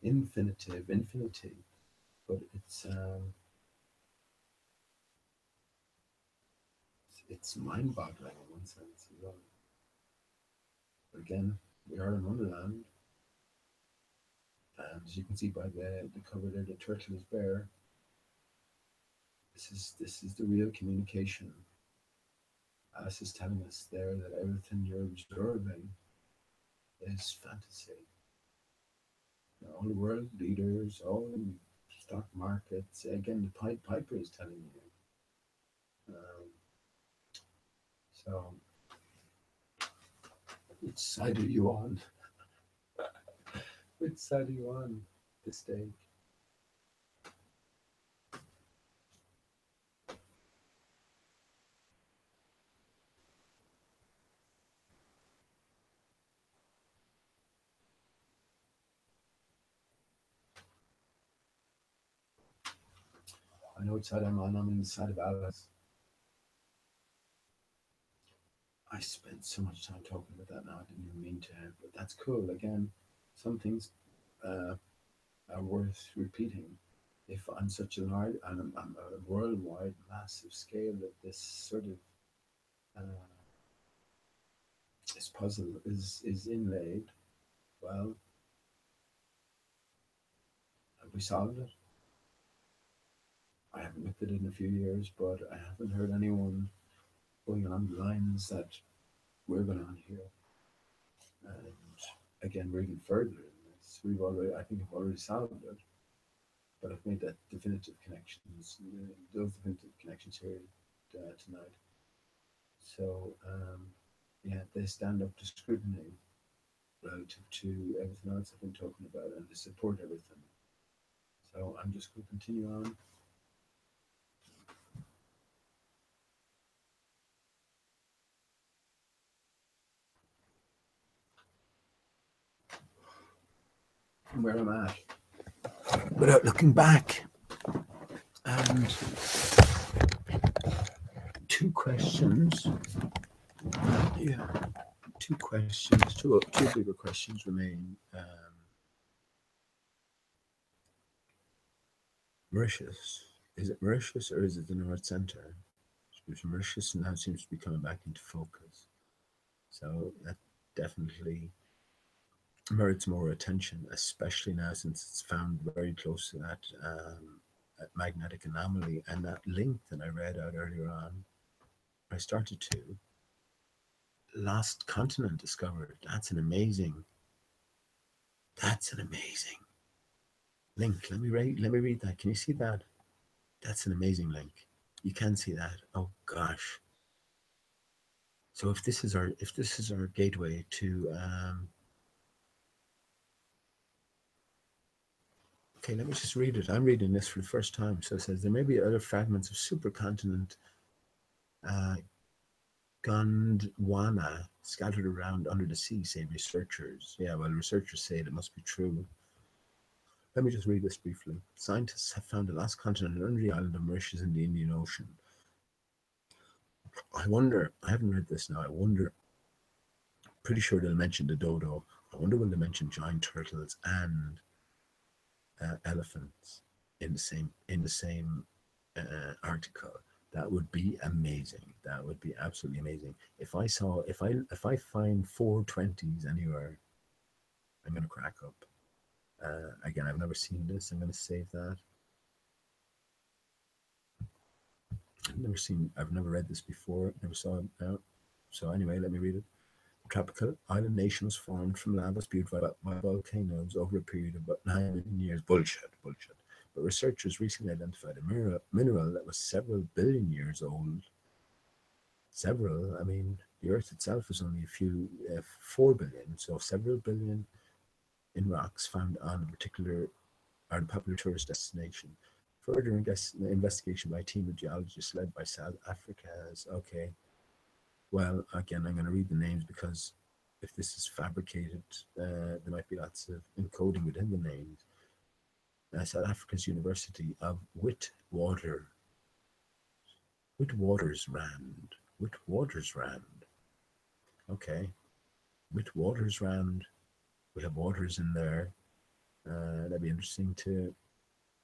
infinitive, infinity, but it's mind-boggling in one sense as well. But again, we are in Wonderland, and as you can see by the cover there, the turtle is bare. This is the real communication. Alice is telling us there that everything you're observing is fantasy. All the world leaders, all the stock markets. Again, the Pied Piper is telling you. So, which side are you on? Which side are you on? This stage. I know which side I'm on. I'm on the side of Alice. I spent so much time talking about that now. I didn't even mean to, but that's cool. Again, some things uh, are worth repeating. If on such a large and a worldwide, massive scale that this sort of this puzzle is inlaid, well, have we solved it? I haven't looked at it in a few years, but I haven't heard anyone going along the lines that we're going on here. And again, we're even further in this. I think, I've already solved it, but I've made that definitive connections, those definitive connections here tonight. So, yeah, they stand up to scrutiny relative to everything else I've been talking about, and they support everything. So I'm just going to continue on. From where I'm at without looking back. And two questions. Yeah, two questions. Two bigger questions remain. Mauritius. Is it Mauritius or is it the North Centre? Because Mauritius now seems to be coming back into focus. So that definitely merits more attention, especially now since it's found very close to that magnetic anomaly and that link that I read out earlier on. I started to lost continent discovered. That's an amazing link. Let me read that. Can you see that? That's an amazing link. You can see that. Oh gosh. So if this is our gateway to okay, let me just read it. I'm reading this for the first time. So it says there may be other fragments of supercontinent uh, Gondwana scattered around under the sea, say researchers. Yeah, well, researchers say it must be true. Let me just read this briefly. Scientists have found the last continent under the island of Mauritius in the Indian Ocean. I wonder, I haven't read this now, I wonder, pretty sure they'll mention the dodo. I wonder will they mention giant turtles and elephants in the same article. That would be amazing. That would be absolutely amazing. If I find 420s anywhere, I'm going to crack up. Again, I've never seen this. I'm going to save that. I've never read this before. Never saw it out. So anyway, let me read it. The tropical island nation was formed from lava spewed by volcanoes over a period of about 9 million years. Bullshit, bullshit. But researchers recently identified a mineral that was several billion years old. Several, I mean, the Earth itself is only 4 billion, so several billion in rocks found on a particular or a popular tourist destination. Further investigation by a team of geologists led by South Africa's. Okay, well, again, I'm going to read the names because if this is fabricated, there might be lots of encoding within the names. South Africa's University of Witwatersrand. Witwatersrand. Okay, Witwatersrand. We have waters in there. That'd be interesting to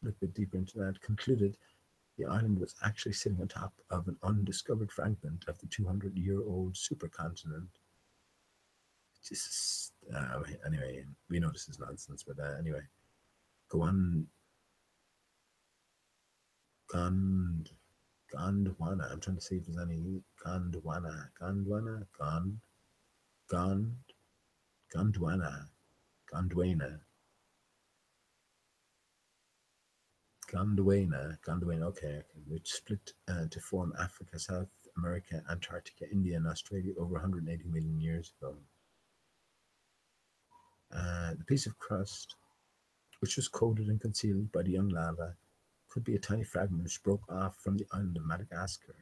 look a bit deeper into that. Concluded the island was actually sitting on top of an undiscovered fragment of the 200-year-old supercontinent. Just anyway, we know this is nonsense, but anyway, go on. Gondwana. I'm trying to see if there's any Gondwana, Gond, Gondwana, Gondwana, Gondwana. Okay, which split to form Africa, South America, Antarctica, India, and Australia over 180 million years ago. The piece of crust, which was coated and concealed by the young lava, could be a tiny fragment which broke off from the island of Madagascar,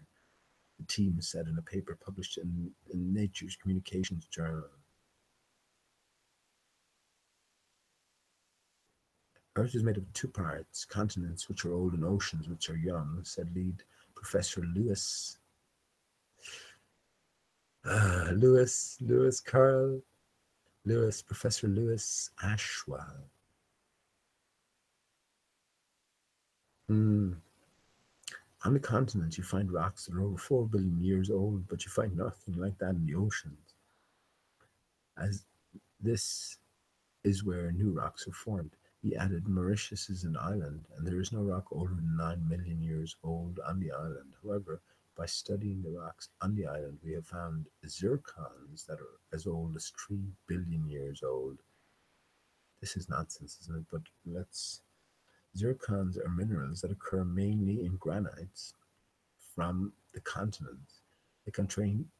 the team said in a paper published in Nature's Communications Journal. Earth is made of two parts, continents which are old and oceans which are young, said lead Professor Professor Lewis Ashwell. On the continents, you find rocks that are over 4 billion years old, but you find nothing like that in the oceans. As this is where new rocks are formed. He added, Mauritius is an island, and there is no rock older than 9 million years old on the island. However, by studying the rocks on the island, we have found zircons that are as old as 3 billion years old. This is nonsense, isn't it? But zircons are minerals that occur mainly in granites from the continents. They contain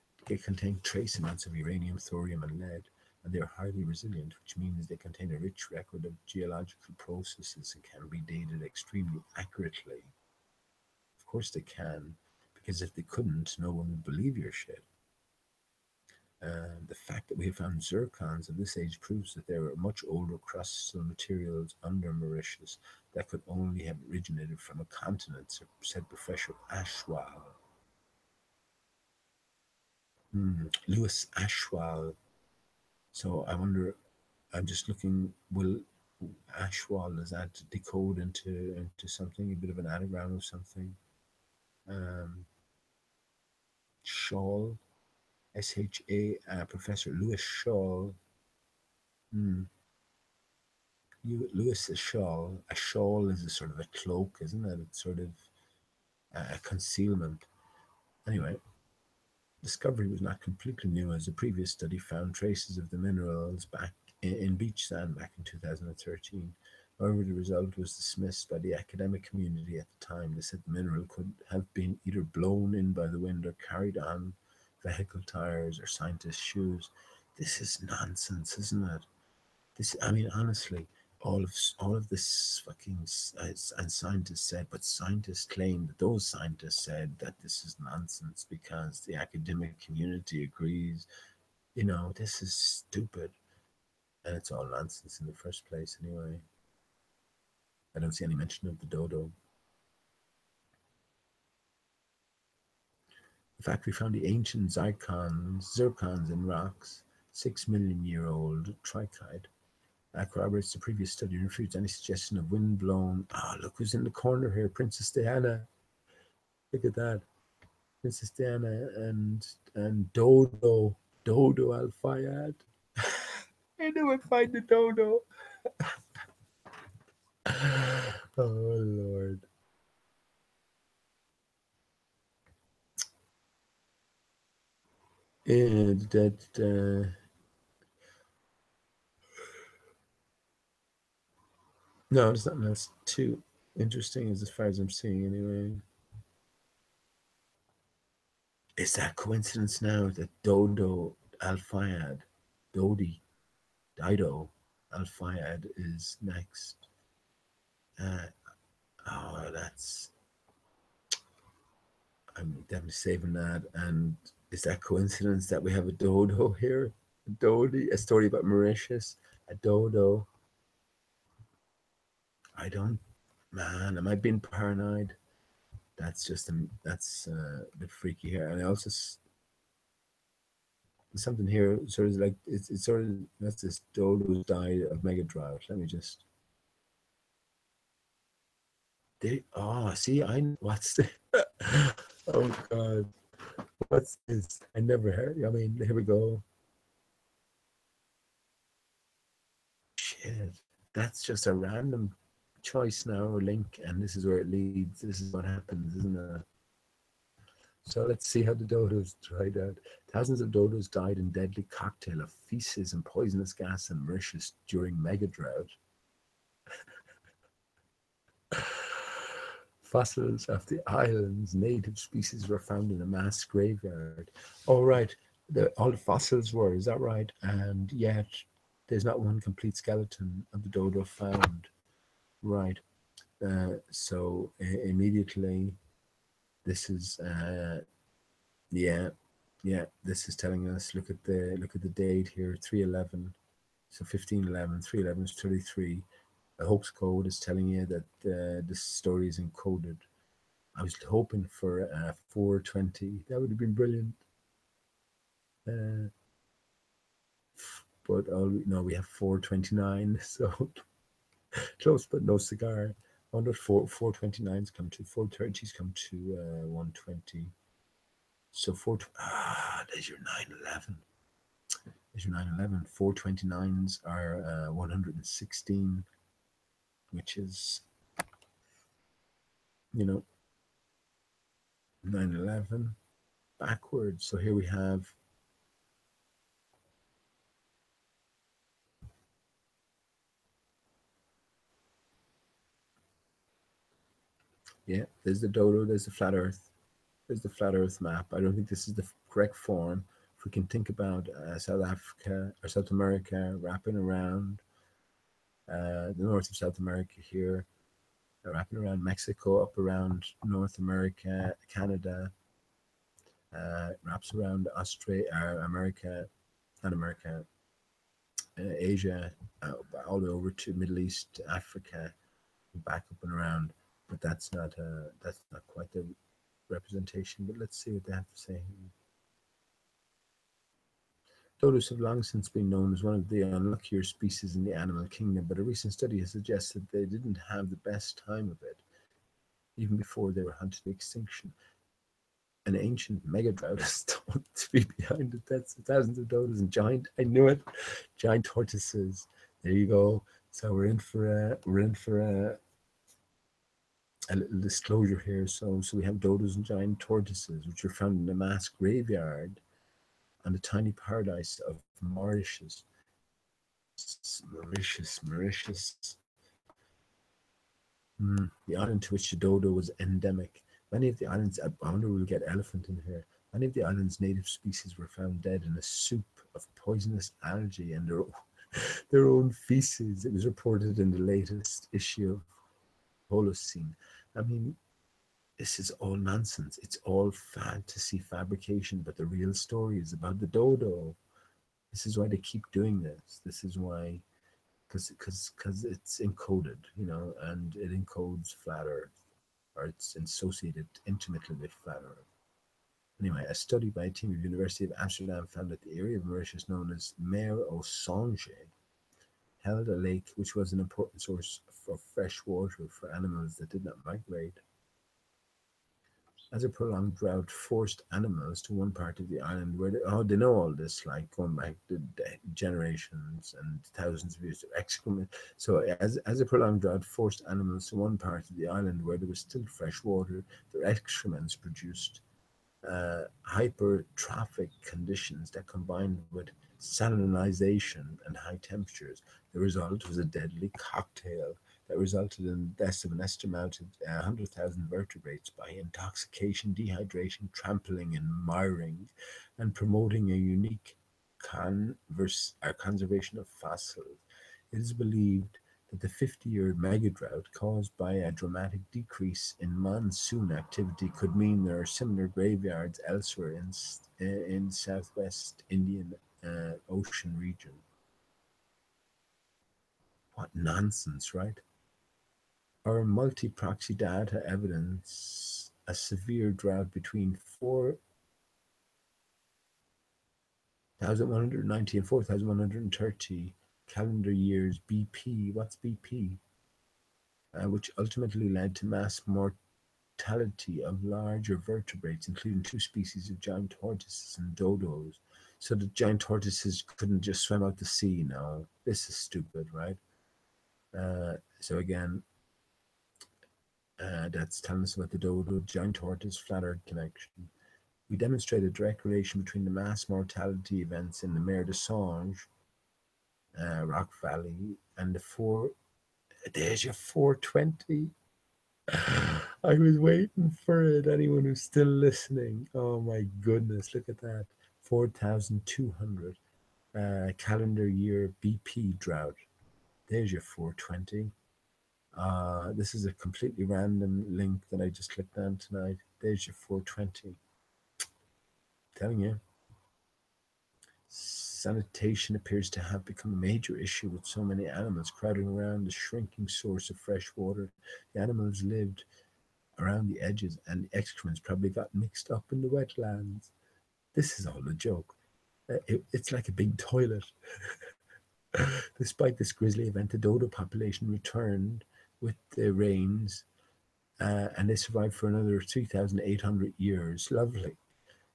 trace amounts of uranium, thorium, and lead, and they are highly resilient, which means they contain a rich record of geological processes and can be dated extremely accurately. Of course they can, because if they couldn't, no one would believe your shit. The fact that we have found zircons of this age proves that there are much older crustal materials under Mauritius that could only have originated from a continent, said Professor Ashwell. Lewis Ashwell. So I wonder, I'm just looking, will Ashwell, does that decode into something, a bit of an anagram of something? Shawl, S-H-A, Professor Lewis Shawl. Lewis is shawl. A shawl is a sort of a cloak, isn't it? It's sort of a concealment. Anyway, discovery was not completely new, as a previous study found traces of the minerals back in beach sand back in 2013. However, the result was dismissed by the academic community at the time. They said the mineral could have been either blown in by the wind or carried on vehicle tires or scientists' shoes. This is nonsense, isn't it? I mean, honestly, all of this fucking and scientists said, but scientists claim that those scientists said that this is nonsense because the academic community agrees. You know, this is stupid, and it's all nonsense in the first place anyway. I don't see any mention of the dodo. In fact, we found the ancient zircons in rocks, 6 million year old trichite. That corroborates the previous study and refutes any suggestion of wind-blown. Look who's in the corner here, Princess Diana. Look at that, Princess Diana and Dodo Al Fayed. In knew I'd find the dodo. Oh Lord. And that no, there's nothing else too interesting as far as I'm seeing anyway. Is that coincidence now that Dodo Al Fayed, Dodi, Dido Al Fayed is next? Uh, oh, that's I'm definitely saving that. And is that coincidence that we have a dodo here? A dodi, a story about Mauritius, a dodo. I don't, man. Am I being paranoid? That's just that's a bit freaky here. And I also there's something here, sort of like it's sort of that's this dodo's died of mega drought. Let me just. They see what's the, oh god, what's this? I never heard. I mean, here we go. Shit, that's just a random choice now or link, and this is where it leads. This is what happens, isn't it? So let's see how the dodos tried out. Thousands of dodos died in deadly cocktail of feces and poisonous gas in Mauritius during mega drought. Fossils of the island's native species were found in a mass graveyard. Oh, right. All the fossils were, is that right? And yet there's not one complete skeleton of the dodo found. Right. So immediately, this is yeah, yeah. This is telling us. Look at the date here. 311. So 1511. 311 is 33. The hoax code is telling you that this story is encoded. I was hoping for 420. That would have been brilliant. Uh, but no, we have 429. So close, but no cigar. I wonder if 429s come to 430s come to 120. So there's your 911. There's your 911. 429s are 116, which is, you know, 911 backwards. So here we have, yeah, there's the dodo, there's the flat earth, there's the flat earth map. I don't think this is the correct form. If we can think about South Africa or South America wrapping around the north of South America here, wrapping around Mexico, up around North America, Canada, wraps around Australia, America, not America, Asia, all the way over to Middle East, Africa, back up and around. But that's not quite the representation. But let's see what they have to say. Dodos have long since been known as one of the unluckier species in the animal kingdom, but a recent study has suggested they didn't have the best time of it, even before they were hunted to extinction. An ancient mega drought is thought to be behind the deaths of thousands of dodos and I knew it, giant tortoises. There you go. So we're in for a little disclosure here. So we have dodos and giant tortoises, which are found in a mass graveyard on the tiny paradise of Mauritius. Mauritius. The island to which the dodo was endemic. Many of the islands, I wonder we'll get elephant in here. Many of the island's native species were found dead in a soup of poisonous algae and their own feces. It was reported in the latest issue of Holocene. I mean, this is all nonsense. It's all fantasy fabrication, but the real story is about the dodo. This is why they keep doing this. This is why, because it's encoded, and it encodes flat Earth, or it's associated intimately with flat Earth. Anyway, a study by a team of the University of Amsterdam found that the area of Mauritius known as Mer au Songe held a lake which was an important source of fresh water for animals that did not migrate. As a prolonged drought forced animals to one part of the island where they know all this, like going back to generations and thousands of years of excrement. So as a prolonged drought forced animals to one part of the island where there was still fresh water, their excrements produced hypertrophic conditions that combined with salinization and high temperatures. The result was a deadly cocktail that resulted in the deaths of an estimated 100,000 vertebrates by intoxication, dehydration, trampling, and miring, and promoting a unique conservation of fossils. It is believed that the 50-year megadrought caused by a dramatic decrease in monsoon activity could mean there are similar graveyards elsewhere in southwest Indian Ocean region. What nonsense, right? Our multi-proxy data evidence a severe drought between 4,190 and 4,130 calendar years BP. What's BP? Which ultimately led to mass mortality of larger vertebrates, including two species of giant tortoises and dodos. So the giant tortoises couldn't just swim out the sea. No, this is stupid, right? So again, that's telling us about the dodo giant tortoise flat earth connection. We demonstrated direct relation between the mass mortality events in the Mer de Songe, Rock Valley, and the there's your 420. I was waiting for it. Anyone who's still listening, oh my goodness, look at that. 4,200 calendar year BP drought. There's your 420. This is a completely random link that I just clicked on tonight. There's your 420. Telling you. Sanitation appears to have become a major issue with so many animals crowding around the shrinking source of fresh water. The animals lived around the edges, and the excrements probably got mixed up in the wetlands. This is all a joke. It's like a big toilet. Despite this grisly event, the dodo population returned with the rains, and they survived for another 3,800 years. Lovely.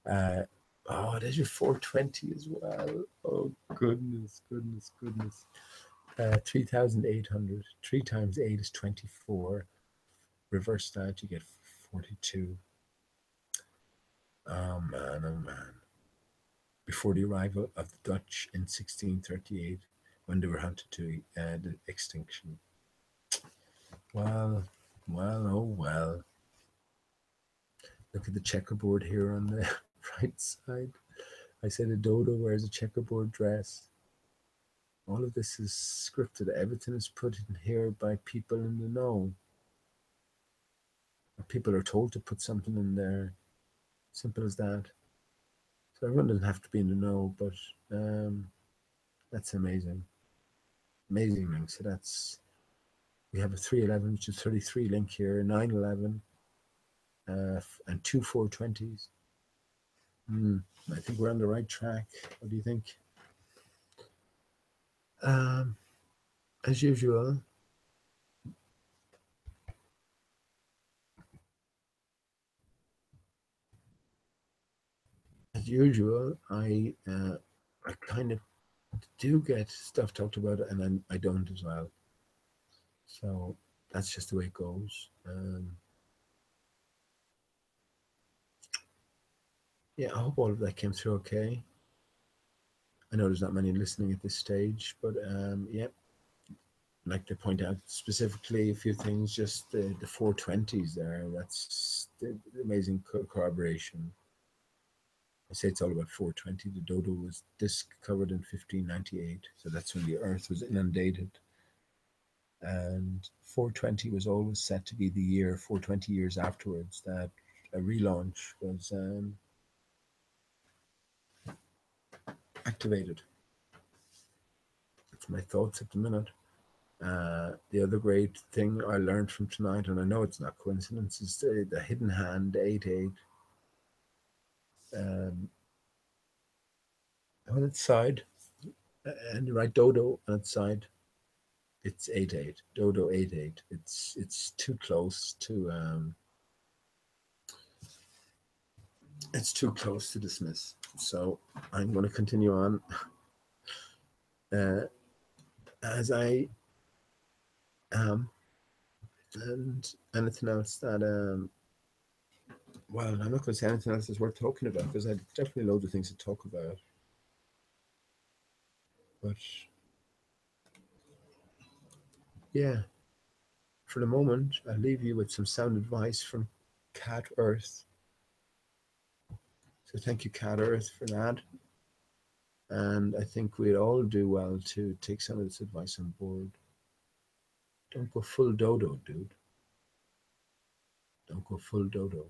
Uh, oh, there's your 420 as well. Oh, goodness, goodness, goodness. 3,800. 3 times 8 is 24. Reverse that, you get 42. Oh, man, oh, man. Before the arrival of the Dutch in 1638, when they were hunted to the extinction. Well, oh well. Look at the checkerboard here on the right side. I said a dodo wears a checkerboard dress. All of this is scripted. Everything is put in here by people in the know. People are told to put something in there. Simple as that. So everyone doesn't have to be in the know, but that's amazing. Amazing link. So we have a 311, which is 33 link here, 911, and two 420s. I think we're on the right track. What do you think? As usual, I kind of do get stuff talked about, and then I don't as well. So that's just the way it goes. Yeah, I hope all of that came through okay. I know there's not many listening at this stage, but yeah, I'd like to point out specifically a few things, just the 420s there. That's the amazing corroboration. I say it's all about 420. The dodo was discovered in 1598, so that's when the earth was inundated. And 420 was always set to be the year, 420 years afterwards, that a relaunch was activated. That's my thoughts at the minute. The other great thing I learned from tonight, and I know it's not coincidence, is the hidden hand, 8-8. On its side, and you write dodo on its side, it's 8-8. Dodo 8-8. It's too close to it's too close to dismiss. So I'm going to continue on as I am. And anything else that, well, I'm not going to say anything else that's worth talking about because I definitely loads of things to talk about. But yeah, for the moment, I'll leave you with some sound advice from Cat Earth. So thank you, Cat Earth, for that. And I think we'd all do well to take some of this advice on board. Don't go full dodo, dude. Don't go full dodo.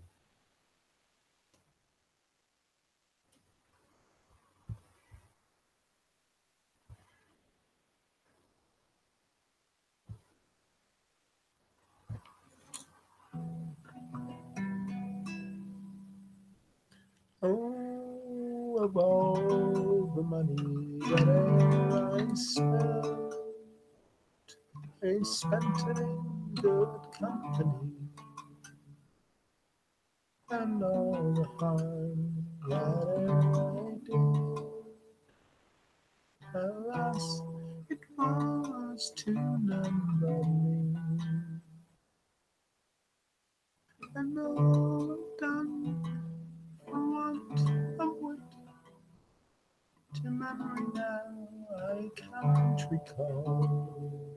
Oh, of all the money that ever I spent it in good company, and all the harm that ever I did, alas, it was to none but me, and all I've done for want of wit to memory now I can't recall.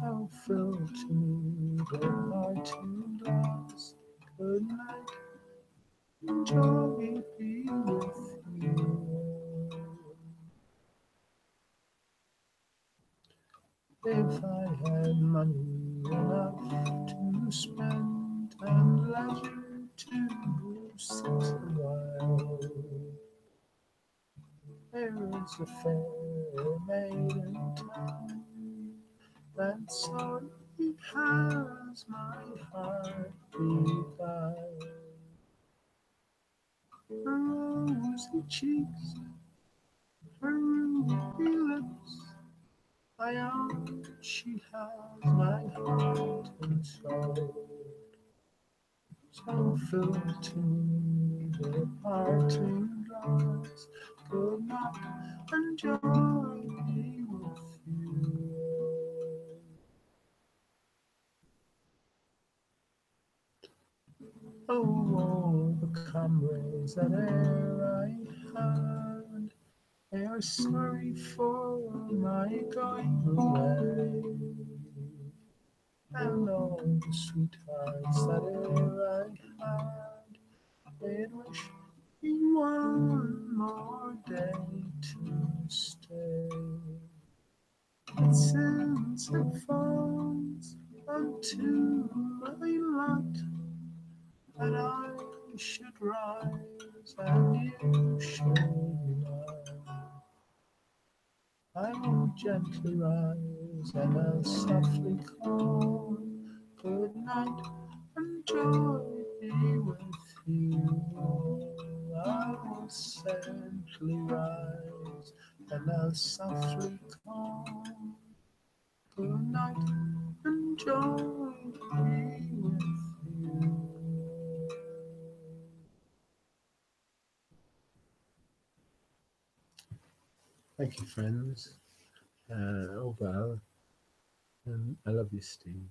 So fill to me the parting glass. Good night, joy be with you. If I had money enough to spend and leisure to sit a while, there is a fair maid in town that sorely has my heart beguiled. Her rosy cheeks, her ruby lips, I own she has my heart and soul. So fill to me the parting glass. Good night and joy be with you. Oh, all the comrades that e'er I had, they are sorry for my going away, and all the sweethearts that e'er I had, they'd wish me one more day to stay. But since it falls unto my lot that I should rise and you should not, I will gently rise and I'll softly call. Good night and joy be with you. I will gently rise and I'll softly call. Good night and joy be with you. Thank you, friends. Oh, well. And I love you, Steve.